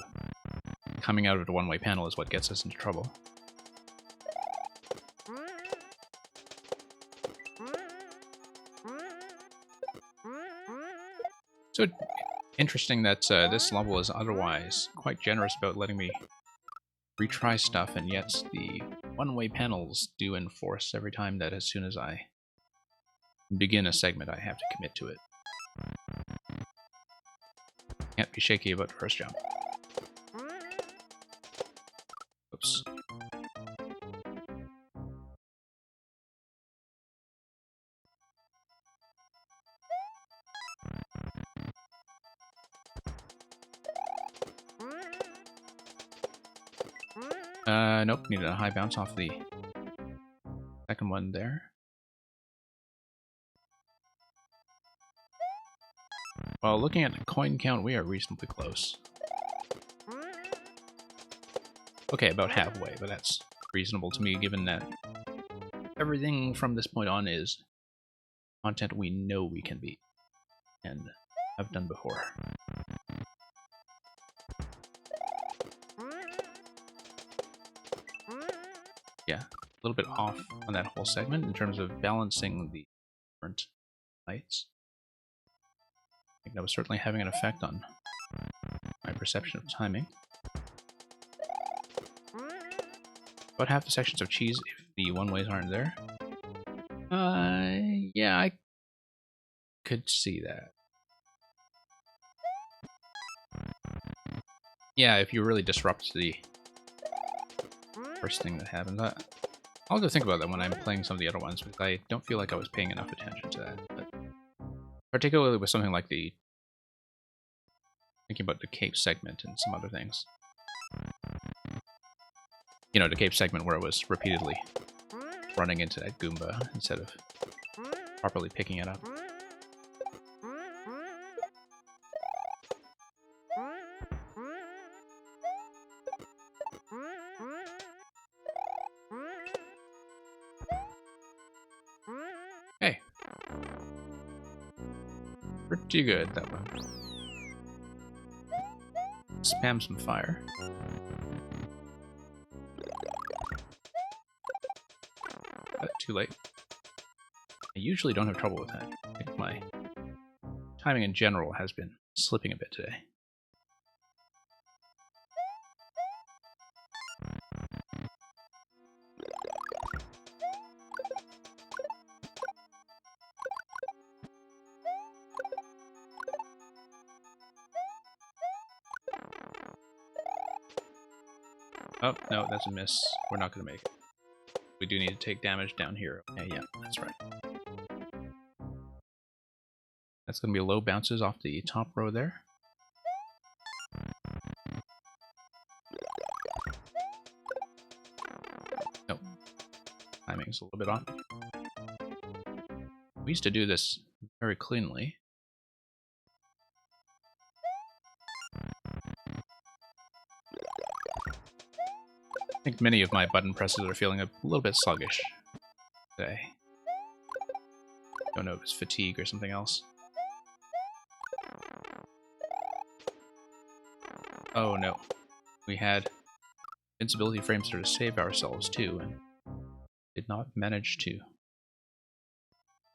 coming out of the one-way panel is what gets us into trouble. So interesting that this level is otherwise quite generous about letting me retry stuff, and yet the one-way panels do enforce every time that as soon as I begin a segment I have to commit to it. Can't be shaky about the first jump. Oops. Nope, needed a high bounce off the second one there. Well, looking at the coin count, we are reasonably close. Okay, about halfway, but that's reasonable to me given that everything from this point on is content we know we can beat and have done before. Yeah, a little bit off on that whole segment in terms of balancing the different lights. I think that was certainly having an effect on my perception of timing. About half the sections of cheese if the one-ways aren't there. Yeah, I could see that. Yeah, if you really disrupt the first thing that happens. I'll have to think about that when I'm playing some of the other ones, because I don't feel like I was paying enough attention to that. But particularly with something like thinking about the Cape segment and some other things. You know, the Cape segment where it was repeatedly running into that Goomba instead of properly picking it up. Hey. Pretty good, that one. Spam some fire. Too late. I usually don't have trouble with that. I think my timing in general has been slipping a bit today. Oh, no, that's a miss. We're not going to make it. We do need to take damage down here. Okay, yeah, that's right. That's going to be low bounces off the top row there. Nope. Timing's a little bit off. We used to do this very cleanly. I think many of my button presses are feeling a little bit sluggish today. Don't know if it's fatigue or something else. Oh no. We had invincibility frames to save ourselves too, and did not manage to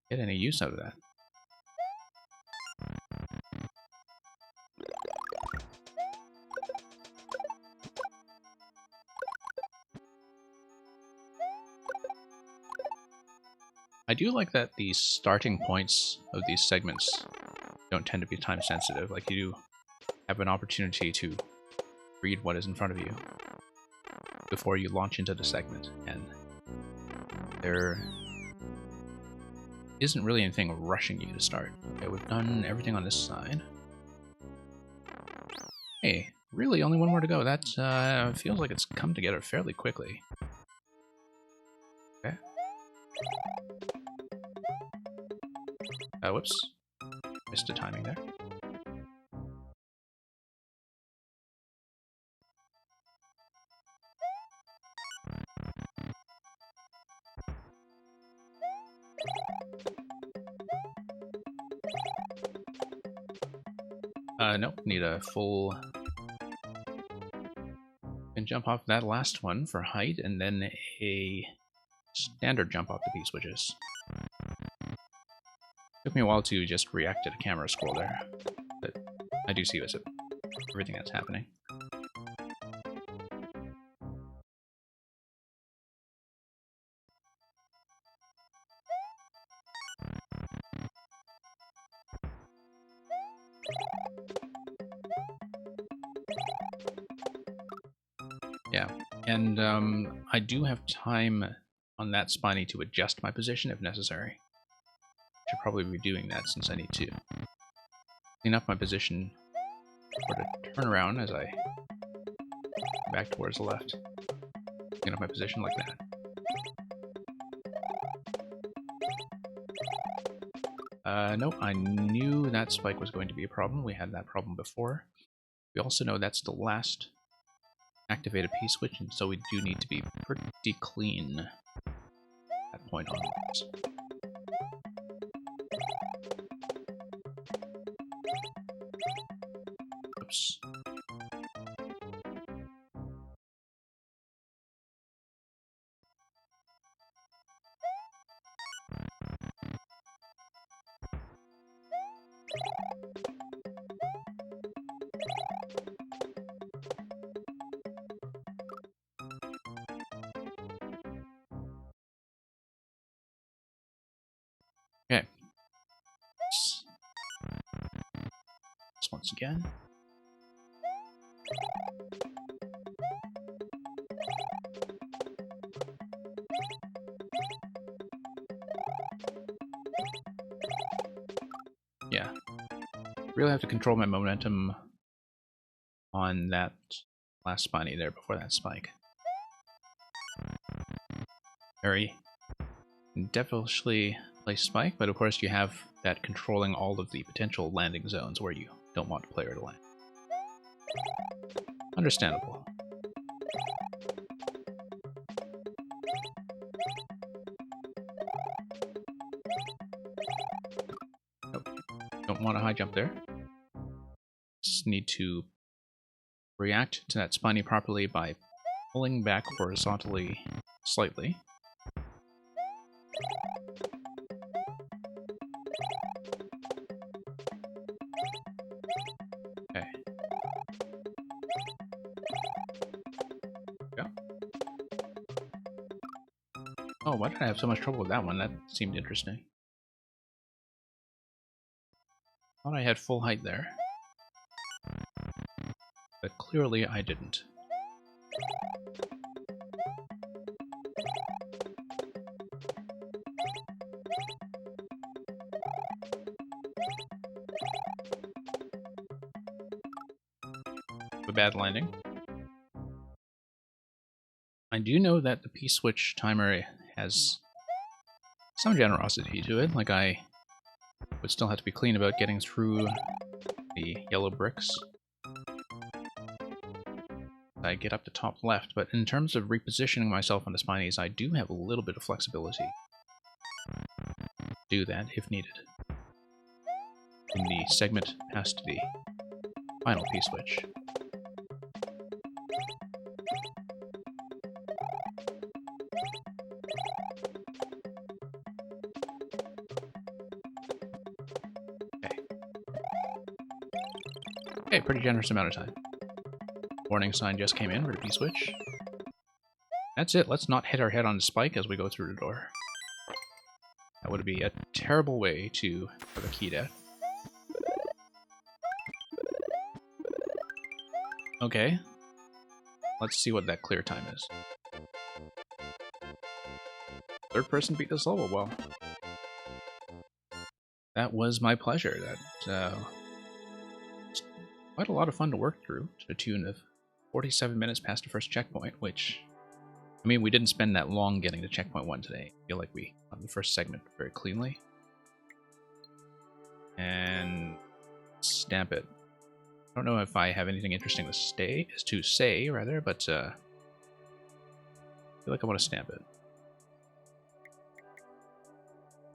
get any use out of that. I do like that the starting points of these segments don't tend to be time sensitive. Like, you do have an opportunity to read what is in front of you before you launch into the segment, and there isn't really anything rushing you to start. Okay, we've done everything on this side. Hey, really only one more to go. That feels like it's come together fairly quickly. Okay. Whoops. Missed the timing there. Nope, need a full... Can jump off that last one for height, and then a standard jump off the P-switches. Took me a while to just react to the camera scroll there, but I do see everything that's happening. Yeah, and I do have time on that spiny to adjust my position if necessary. Should probably be doing that since I need to clean up my position for the turnaround as I go back towards the left. Clean up my position like that. Nope, I knew that spike was going to be a problem. We had that problem before. We also know that's the last activated P-switch, and so we do need to be pretty clean at that point onwards. Oops. Okay. This once again. Yeah. Really have to control my momentum on that last spiny there before that spike. Very devilishly placed spike, but of course you have that controlling all of the potential landing zones where you don't want the player to land. Understandable. Nope. Don't want a high jump there. Just need to react to that spiny properly by pulling back horizontally slightly. Okay. Go. Oh, why did I have so much trouble with that one? That seemed interesting. Thought I had full height there. But clearly I didn't. A bad landing. I do know that the P-switch timer has some generosity to it, like I would still have to be clean about getting through the yellow bricks. I get up to top left, but in terms of repositioning myself on the spinies, I do have a little bit of flexibility. do that if needed. When the segment past the final P-switch. Okay, pretty generous amount of time. Warning sign just came in for the P-switch. That's it, let's not hit our head on the spike as we go through the door. That would be a terrible way to have a key death. Okay. Let's see what that clear time is. Third person beat this level, well. That was my pleasure. That quite a lot of fun to work through, to the tune of 47 minutes past the first checkpoint, which, I mean, we didn't spend that long getting to checkpoint 1 today. I feel like we got the first segment very cleanly. And stamp it. I don't know if I have anything interesting to say, but I feel like I want to stamp it.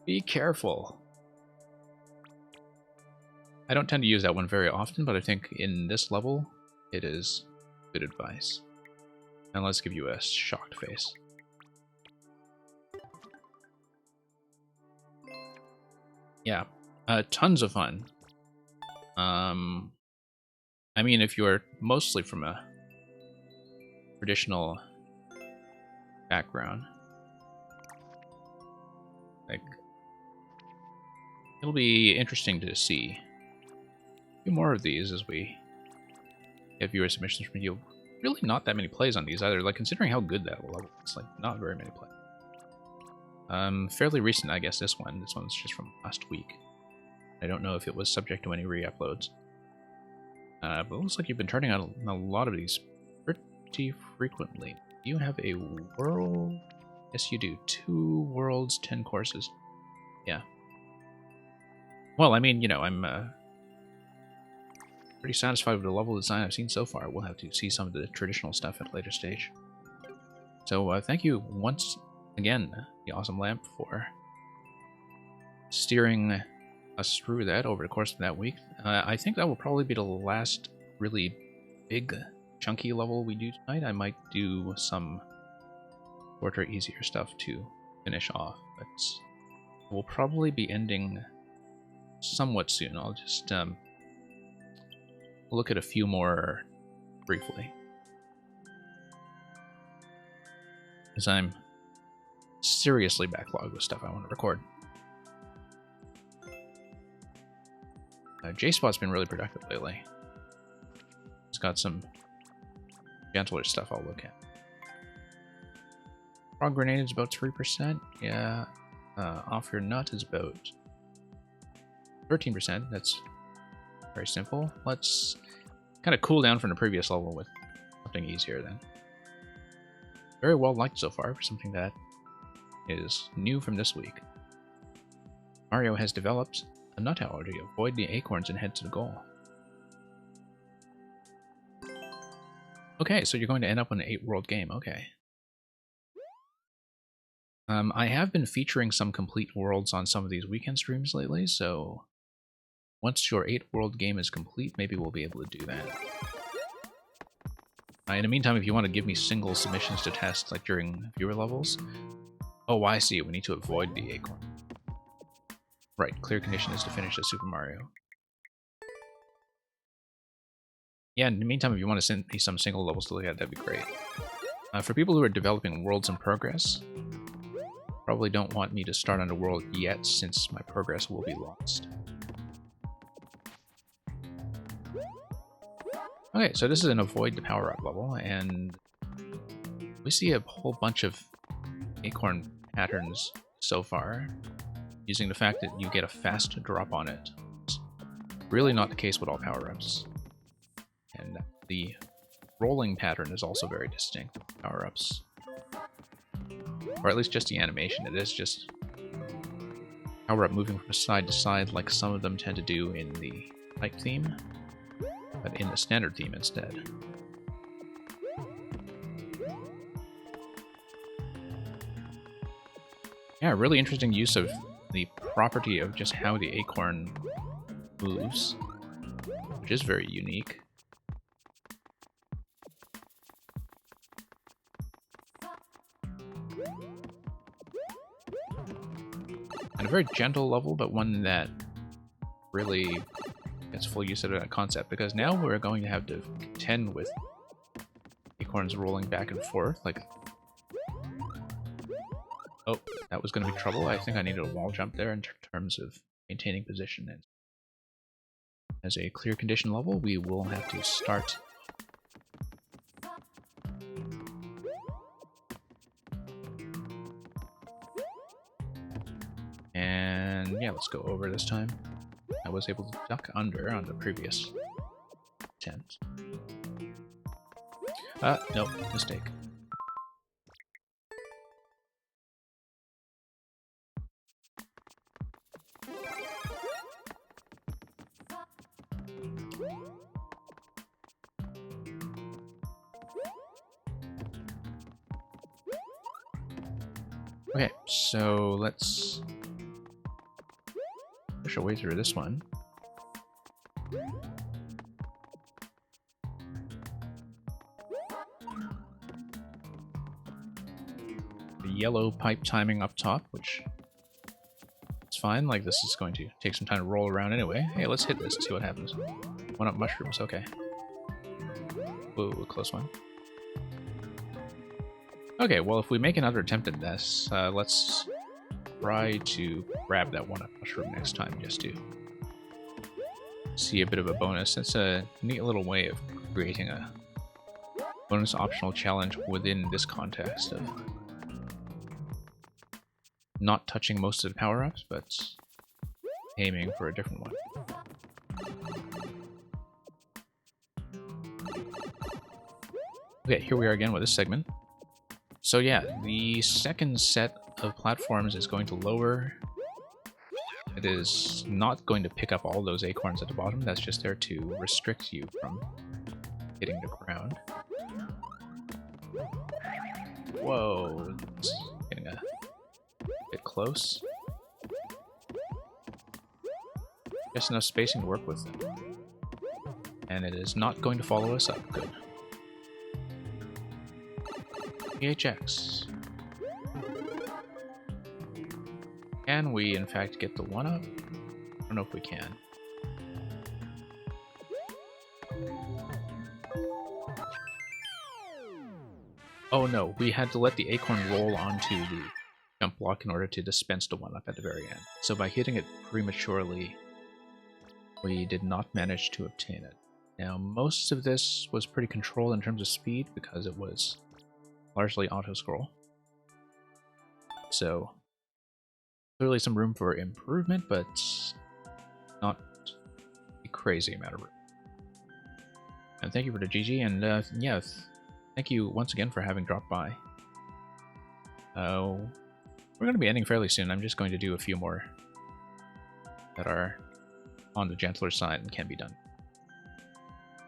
Be careful. I don't tend to use that one very often, but I think in this level, it is good advice. And let's give you a shocked face. Yeah, tons of fun. I mean, if you're mostly from a traditional background, like, it'll be interesting to see a few more of these as we get viewer submissions from you. Really not that many plays on these either, like, considering how good that level is, like, not very many plays. Fairly recent, I guess, this one. This one's just from last week. I don't know if it was subject to any re-uploads. But it looks like you've been turning out a lot of these pretty frequently. Do you have a world? Yes, you do. 2 worlds, 10 courses. Yeah. Well, I mean, you know, I'm pretty satisfied with the level design I've seen so far. We'll have to see some of the traditional stuff at a later stage. So thank you once again, the Awesome Lamp, for steering us through that over the course of that week. I think that will probably be the last really big, chunky level we do tonight. I might do some shorter, easier stuff to finish off, but we'll probably be ending somewhat soon. I'll just look at a few more briefly, because I'm seriously backlogged with stuff I want to record. J-Spot's been really productive lately. He's got some gentler stuff I'll look at. Frog Grenade is about 3%. Yeah. Off Your Nut is about 13%. That's very simple. Let's kind of cool down from the previous level with something easier then. Very well liked so far for something that is new from this week. Mario has developed a nut allergy. Avoid the acorns and head to the goal. Okay, so you're going to end up on an 8-world game. Okay. I have been featuring some complete worlds on some of these weekend streams lately, so once your 8-world game is complete, maybe we'll be able to do that. In the meantime, if you want to give me single submissions to test, like during viewer levels... Oh, I see. We need to avoid the acorn. Right, clear condition is to finish the Super Mario. Yeah, in the meantime, if you want to send me some single levels to look at, that'd be great. For people who are developing worlds in progress, probably don't want me to start on a world yet, since my progress will be lost. Okay, so this is an avoid the power-up level, and we see a whole bunch of acorn patterns so far, using the fact that you get a fast drop on it. It's really not the case with all power-ups. And the rolling pattern is also very distinct with power-ups. Or at least just the animation. It is just power-up moving from side to side like some of them tend to do in the type theme, but in the standard theme instead. Yeah, really interesting use of the property of just how the acorn moves, which is very unique. And a very gentle level, but one that really gets full use of that concept, because now we're going to have to contend with acorns rolling back and forth, like... Oh, that was going to be trouble. I think I needed a wall jump there in terms of maintaining position. And as a clear condition level, we will have to start... And yeah, let's go over this time. I was able to duck under on the previous attempt. Nope, mistake. Okay, so let's push our way through this one. The yellow pipe timing up top, which is fine. Like, this is going to take some time to roll around anyway. Hey, let's hit this and see what happens. One up mushrooms, okay. Whoa, a close one. Okay, well, if we make another attempt at this, let's try to grab that one up mushroom next time, just to see a bit of a bonus. It's a neat little way of creating a bonus optional challenge within this context of not touching most of the power-ups, but aiming for a different one. Okay, here we are again with this segment. So yeah, the second set of platforms is going to lower. It is not going to pick up all those acorns at the bottom. That's just there to restrict you from hitting the ground. Whoa, it's getting a bit close. Just enough spacing to work with them. And it is not going to follow us up. Good. PHX. Can we, in fact, get the one-up? I don't know if we can. Oh no, we had to let the acorn roll onto the jump block in order to dispense the one-up at the very end. So by hitting it prematurely, we did not manage to obtain it. Now, most of this was pretty controlled in terms of speed because it was largely auto-scroll. So, clearly some room for improvement, but not a crazy amount of room. And thank you for the GG, and yeah, thank you once again for having dropped by. We're going to be ending fairly soon. I'm just going to do a few more that are on the gentler side and can be done.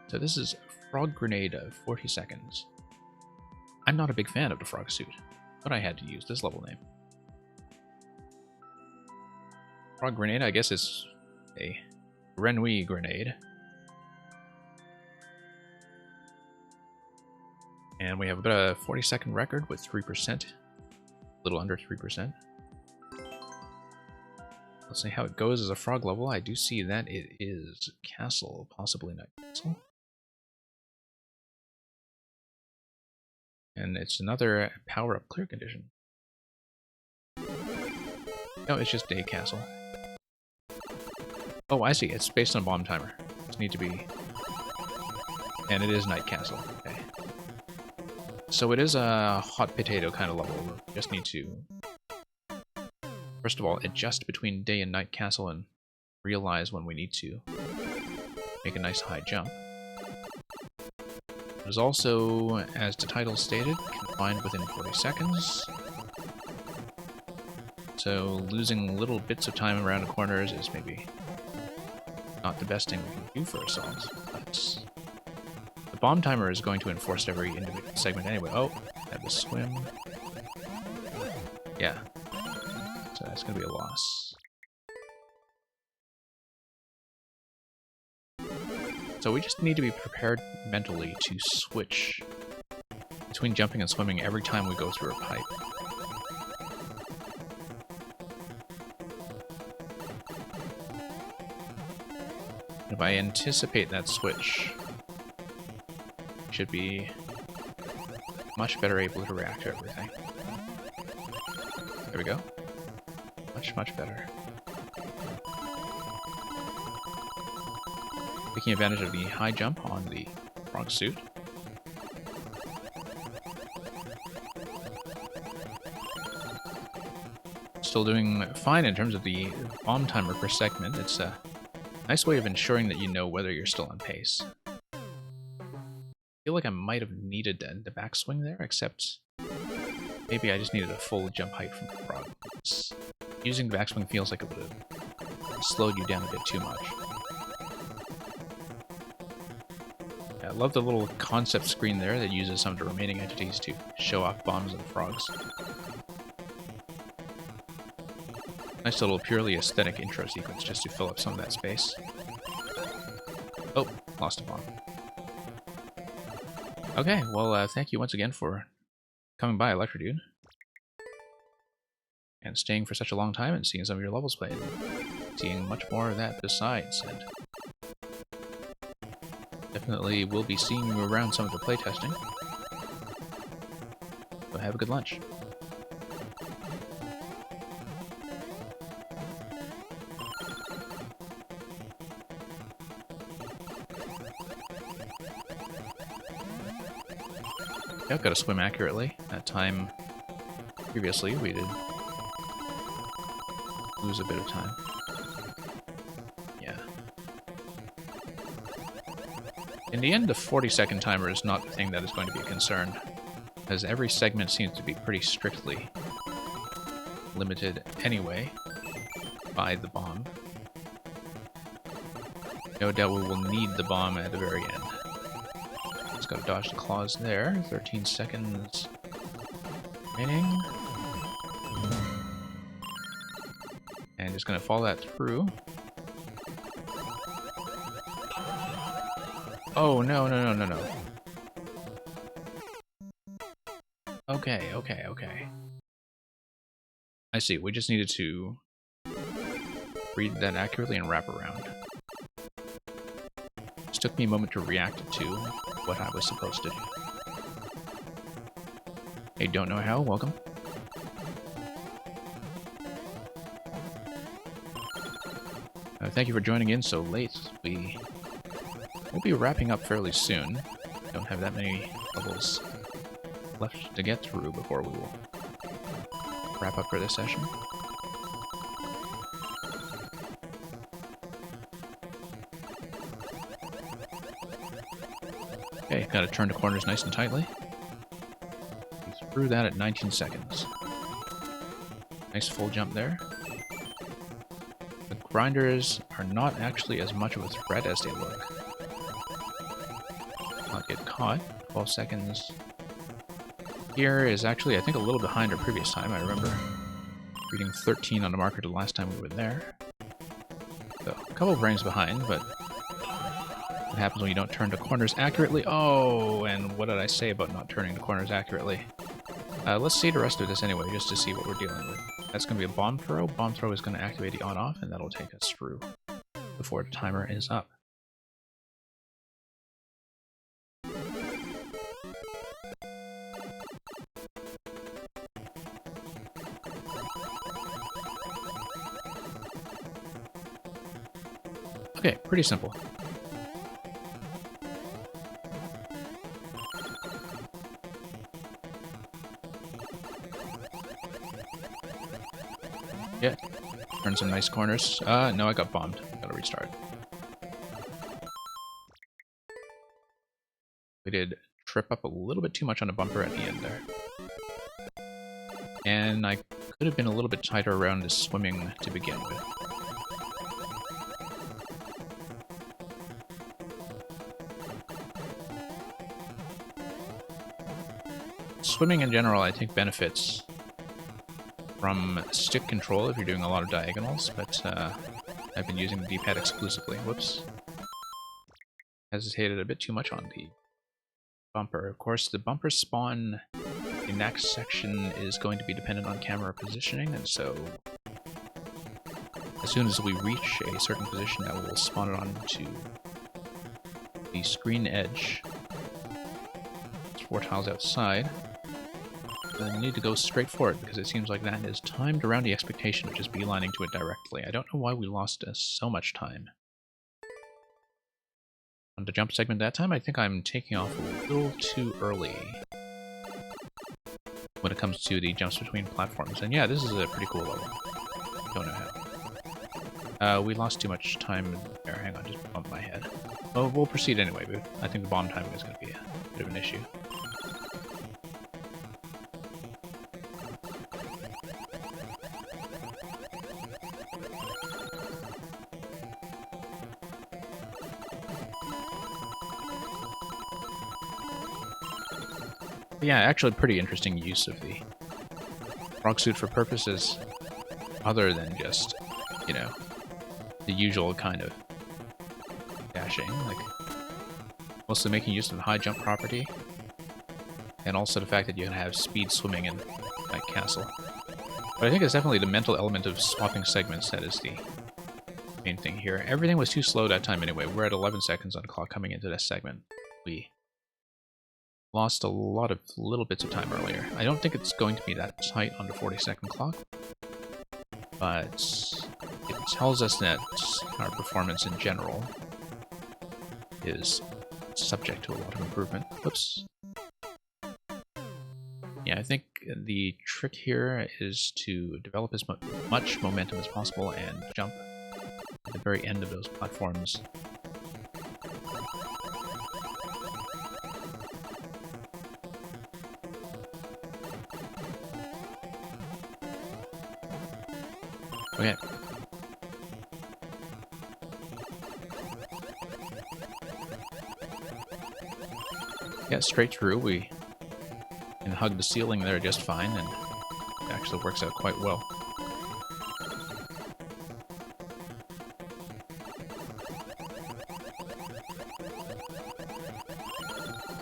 So this is Frog Grenade of 40 seconds. I'm not a big fan of the frog suit, but I had to use this level name. Frog Grenade, I guess, is a Renui grenade. And we have about a 40-second record with 3%. A little under 3%. Let's see how it goes as a frog level. I do see that it is Castle, possibly Night Castle. And it's another power-up clear condition. No, it's just Day Castle. Oh, I see. It's based on Bomb Timer. Just need to be... And it is Night Castle. Okay. So it is a hot potato kind of level. We just need to, first of all, adjust between Day and Night Castle and realize when we need to make a nice high jump. It is also, as the title stated, confined within 40 seconds. So losing little bits of time around the corners is maybe not the best thing we can do for ourselves, but the bomb timer is going to enforce every individual segment anyway. Oh, that was swim. Yeah. So that's going to be a loss. So we just need to be prepared mentally to switch between jumping and swimming every time we go through a pipe. If I anticipate that switch, I should be much better able to react to everything. There we go. Much, much better. Taking advantage of the high jump on the frog suit. Still doing fine in terms of the bomb timer per segment. It's a nice way of ensuring that you know whether you're still on pace. I feel like I might have needed the backswing there, except maybe I just needed a full jump height from the frog. Using the backswing feels like it would have slowed you down a bit too much. I love the little concept screen there that uses some of the remaining entities to show off bombs and frogs. Nice little purely aesthetic intro sequence just to fill up some of that space. Oh, lost a bomb. Okay, well, thank you once again for coming by, Electrodude. And staying for such a long time and seeing some of your levels played. Seeing much more of that besides, and definitely will be seeing you around some of the playtesting. So have a good lunch. Yeah, I've got to swim accurately. That time previously we did lose a bit of time. Yeah. In the end, the 40-second timer is not the thing that is going to be a concern, as every segment seems to be pretty strictly limited anyway by the bomb. No doubt we will need the bomb at the very end. Just gotta dodge the claws there. 13 seconds remaining. And just gonna follow that through. Oh, no, no, no, no, no. Okay, okay, okay. I see, we just needed to read that accurately and wrap around. Just took me a moment to react to what I was supposed to do. Hey, don't know how, welcome. Thank you for joining in so late. We'll be wrapping up fairly soon. Don't have that many levels left to get through before we will wrap up for this session. Okay, gotta turn the corners nice and tightly. Through that at 19 seconds. Nice full jump there. The grinders are not actually as much of a threat as they look. Not get caught. 12 seconds. Here is actually, I think, a little behind our previous time. I remember reading 13 on the marker the last time we were there. So, a couple of frames behind, but what happens when you don't turn the corners accurately? Oh, and what did I say about not turning the corners accurately? Let's see the rest of this anyway, just to see what we're dealing with. That's going to be a bomb throw. Bomb throw is going to activate the on-off, and that'll take us through before the timer is up. Okay, pretty simple. Yeah, turn some nice corners. No, I got bombed. Gotta restart. We did trip up a little bit too much on the bumper at the end there. And I could have been a little bit tighter around the swimming to begin with. Swimming in general, I think, benefits from stick control if you're doing a lot of diagonals, but I've been using the D-pad exclusively. Whoops. hesitated a bit too much on the bumper. Of course, the bumper spawn in next section is going to be dependent on camera positioning, and so as soon as we reach a certain position, that will spawn it onto the screen edge. There's 4 tiles outside. And we need to go straight for it because it seems like that is timed around the expectation of just beelining to it directly. I don't know why we lost so much time on the jump segment that time. I think I'm taking off a little too early when it comes to the jumps between platforms. And yeah, this is a pretty cool level. Don't know how. We lost too much time there. Hang on, just bumped my head. Oh, we'll proceed anyway, but I think the bomb timing is going to be a bit of an issue. But yeah, actually pretty interesting use of the frog suit for purposes other than just, you know, the usual kind of dashing, like mostly making use of the high jump property, and also the fact that you can have speed swimming in Night Castle. But I think it's definitely the mental element of swapping segments that is the main thing here. Everything was too slow that time anyway. We're at 11 seconds on the clock coming into this segment. We lost a lot of little bits of time earlier. I don't think it's going to be that tight on the 40-second clock, but it tells us that our performance in general is subject to a lot of improvement. Whoops. Yeah, I think the trick here is to develop as much momentum as possible and jump at the very end of those platforms. Okay. Yeah, straight through. We can hug the ceiling there just fine, and it actually works out quite well.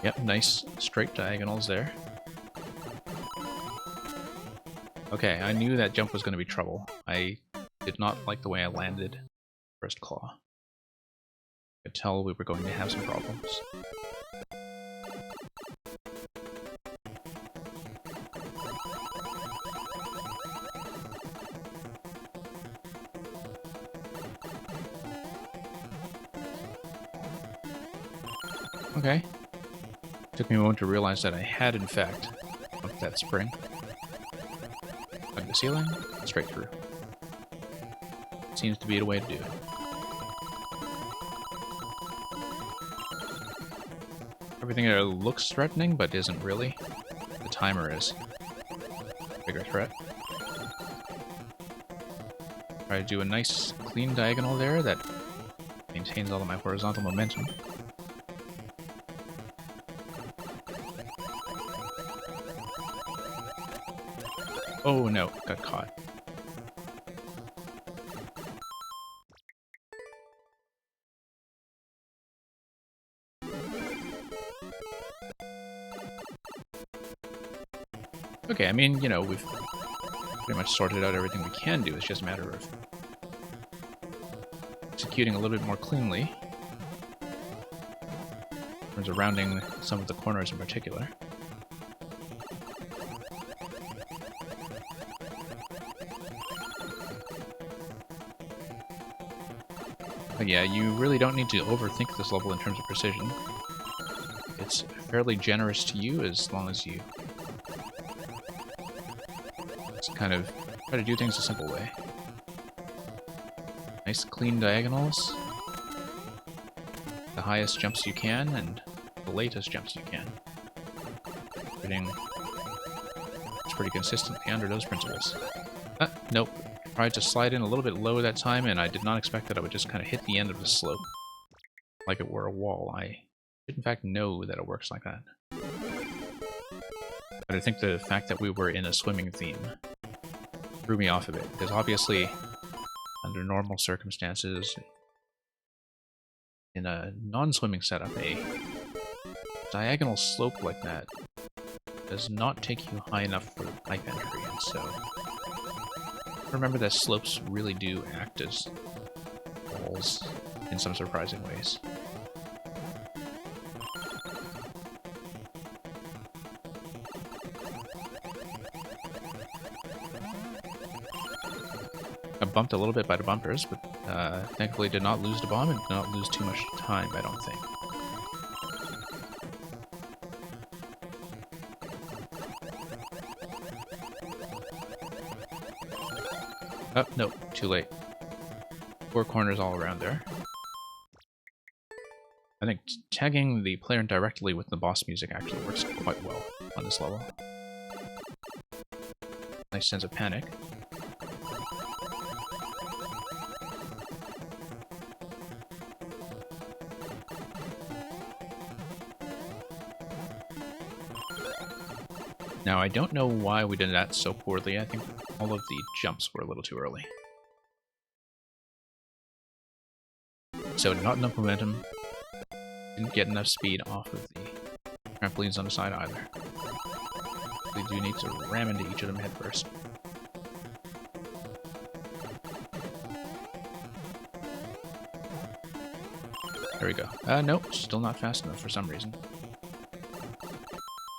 Yep, nice straight diagonals there. Okay, I knew that jump was going to be trouble. I did not like the way I landed first claw. I could tell we were going to have some problems. Okay. Took me a moment to realize that I had, in fact, bumped that spring. Hug the ceiling, straight through. Seems to be the way to do it. Everything there looks threatening, but isn't really. The timer is a bigger threat. Try to do a nice, clean diagonal there that maintains all of my horizontal momentum. Oh no, got caught. Okay, I mean, you know, we've pretty much sorted out everything we can do. It's just a matter of executing a little bit more cleanly in terms of rounding some of the corners in particular. But yeah, you really don't need to overthink this level in terms of precision. It's fairly generous to you as long as you just kind of try to do things a simple way. Nice clean diagonals. The highest jumps you can and the latest jumps you can. Everything is pretty consistently under those principles. Nope. Tried to slide in a little bit low that time, and I did not expect that I would just kind of hit the end of the slope like it were a wall. I did in fact know that it works like that. But I think the fact that we were in a swimming theme threw me off a bit, because obviously under normal circumstances in a non-swimming setup, a diagonal slope like that does not take you high enough for the pipe entry, and so remember that slopes really do act as walls in some surprising ways. I bumped a little bit by the bumpers, but thankfully did not lose the bomb and did not lose too much time, I don't think. Oh, no, too late. 4 corners all around there. I think tagging the player directly with the boss music actually works quite well on this level. Nice sense of panic. Now, I don't know why we did that so poorly. I think all of the jumps were a little too early. So, not enough momentum. Didn't get enough speed off of the trampolines on the side either. We do need to ram into each of them head first. There we go. Nope, still not fast enough for some reason.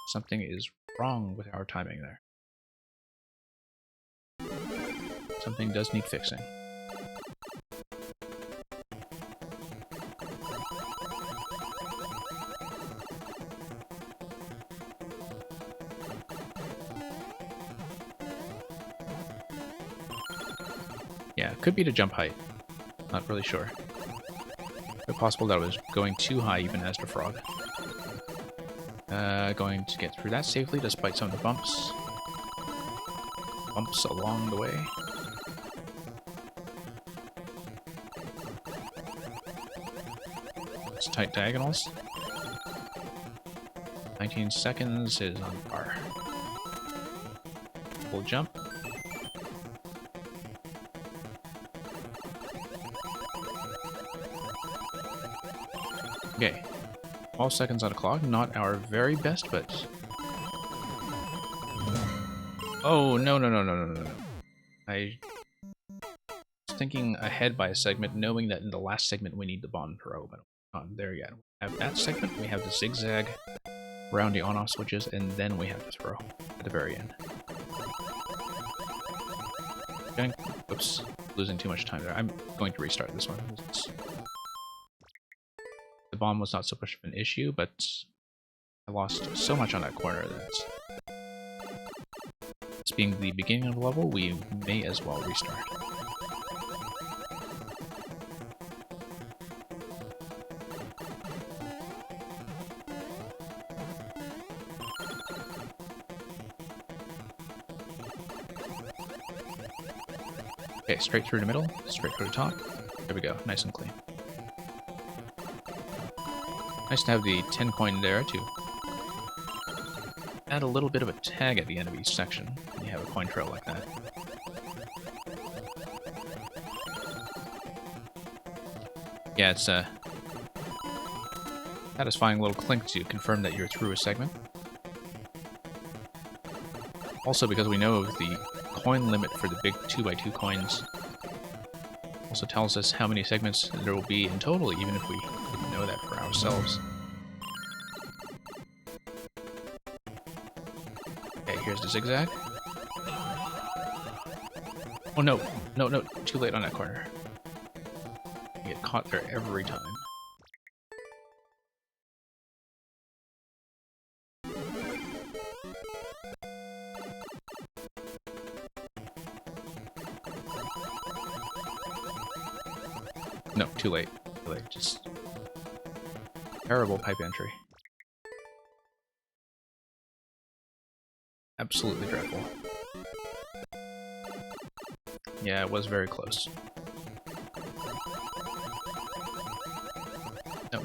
Something is wrong with our timing there. Something does need fixing. Yeah, it could be the jump height. Not really sure. But possible that I was going too high even as the frog. Going to get through that safely despite some of the bumps. Bumps along the way. It's tight diagonals. 19 seconds is on par. Full jump. Okay. 12 seconds on the clock. Not our very best, but... Oh, no. I was thinking ahead by a segment, knowing that in the last segment we need the bomb throw, but not there yet. We have that segment, we have the zigzag around the on-off switches, and then we have the throw at the very end. Oops, losing too much time there. I'm going to restart this one. The bomb was not so much of an issue, but I lost so much on that corner that this being the beginning of the level, we may as well restart. Okay, straight through the middle, straight through the top. There we go, nice and clean. Nice to have the 10 coin there to add a little bit of a tag at the end of each section when you have a coin trail like that. Yeah, it's a satisfying little clink to confirm that you're through a segment. Also, because we know of the coin limit for the big 2x2 coins, also tells us how many segments there will be in total, even if we didn't know that for ourselves. Okay, here's the zigzag. Oh no, too late on that corner. You get caught there every time. No, too late. Too late. Just terrible pipe entry. Absolutely dreadful. Yeah, it was very close.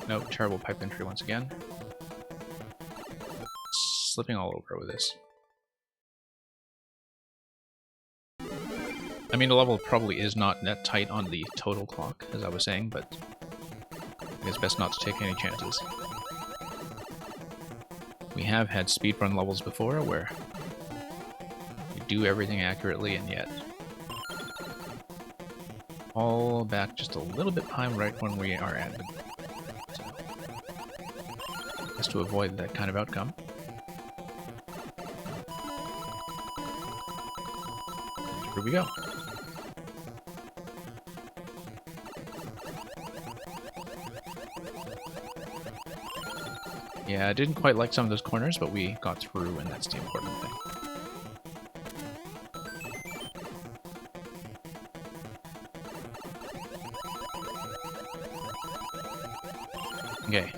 No, terrible pipe entry once again. Slipping all over with this. I mean, the level probably is not that tight on the total clock, as I was saying, but it's best not to take any chances. We have had speedrun levels before where you do everything accurately and yet fall back just a little bit behind right when we are at it. So, just to avoid that kind of outcome. And here we go. Yeah, I didn't quite like some of those corners, but we got through, and that's the important thing. Okay.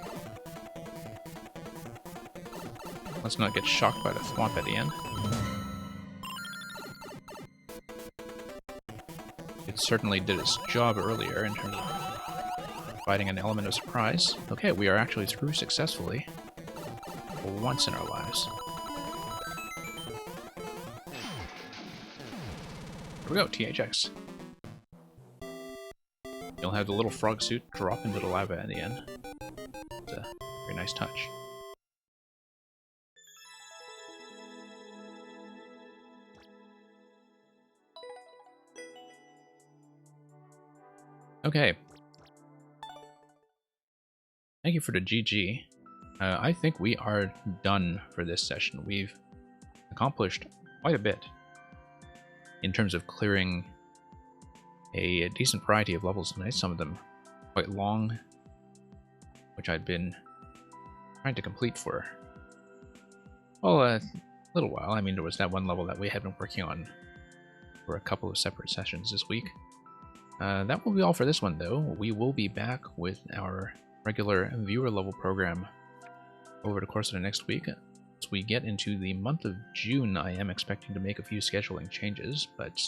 Let's not get shocked by the thwomp at the end. It certainly did its job earlier in terms of providing an element of surprise. Okay, we are actually through successfully. For once in our lives. Here we go, THX. You'll have the little frog suit drop into the lava at the end. It's a very nice touch. Okay. Thank you for the GG. I think we are done for this session. We've accomplished quite a bit in terms of clearing a decent variety of levels tonight, some of them quite long, which I'd been trying to complete for, well, a little while. I mean, there was that one level that we had been working on for a couple of separate sessions this week. That will be all for this one, though. We will be back with our regular viewer level program over the course of the next week. As we get into the month of June, I am expecting to make a few scheduling changes, but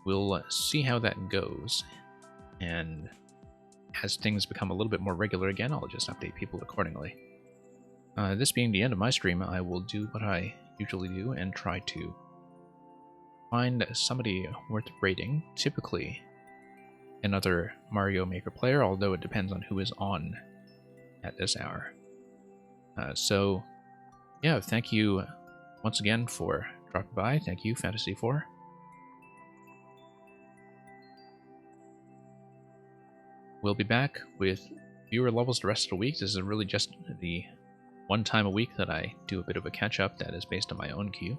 we'll see how that goes. And as things become a little bit more regular again, I'll just update people accordingly. This being the end of my stream, I will do what I usually do and try to find somebody worth rating, typically another Mario Maker player, although it depends on who is on at this hour. So, yeah, thank you once again for dropping by. Thank you, Fantasy4. We'll be back with viewer levels the rest of the week. This is really just the one time a week that I do a bit of a catch-up that is based on my own queue.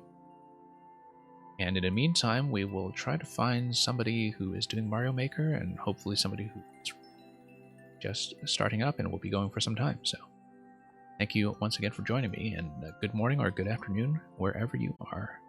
And in the meantime, we will try to find somebody who is doing Mario Maker, and hopefully somebody who's just starting up and will be going for some time. So, thank you once again for joining me, and good morning or good afternoon, wherever you are.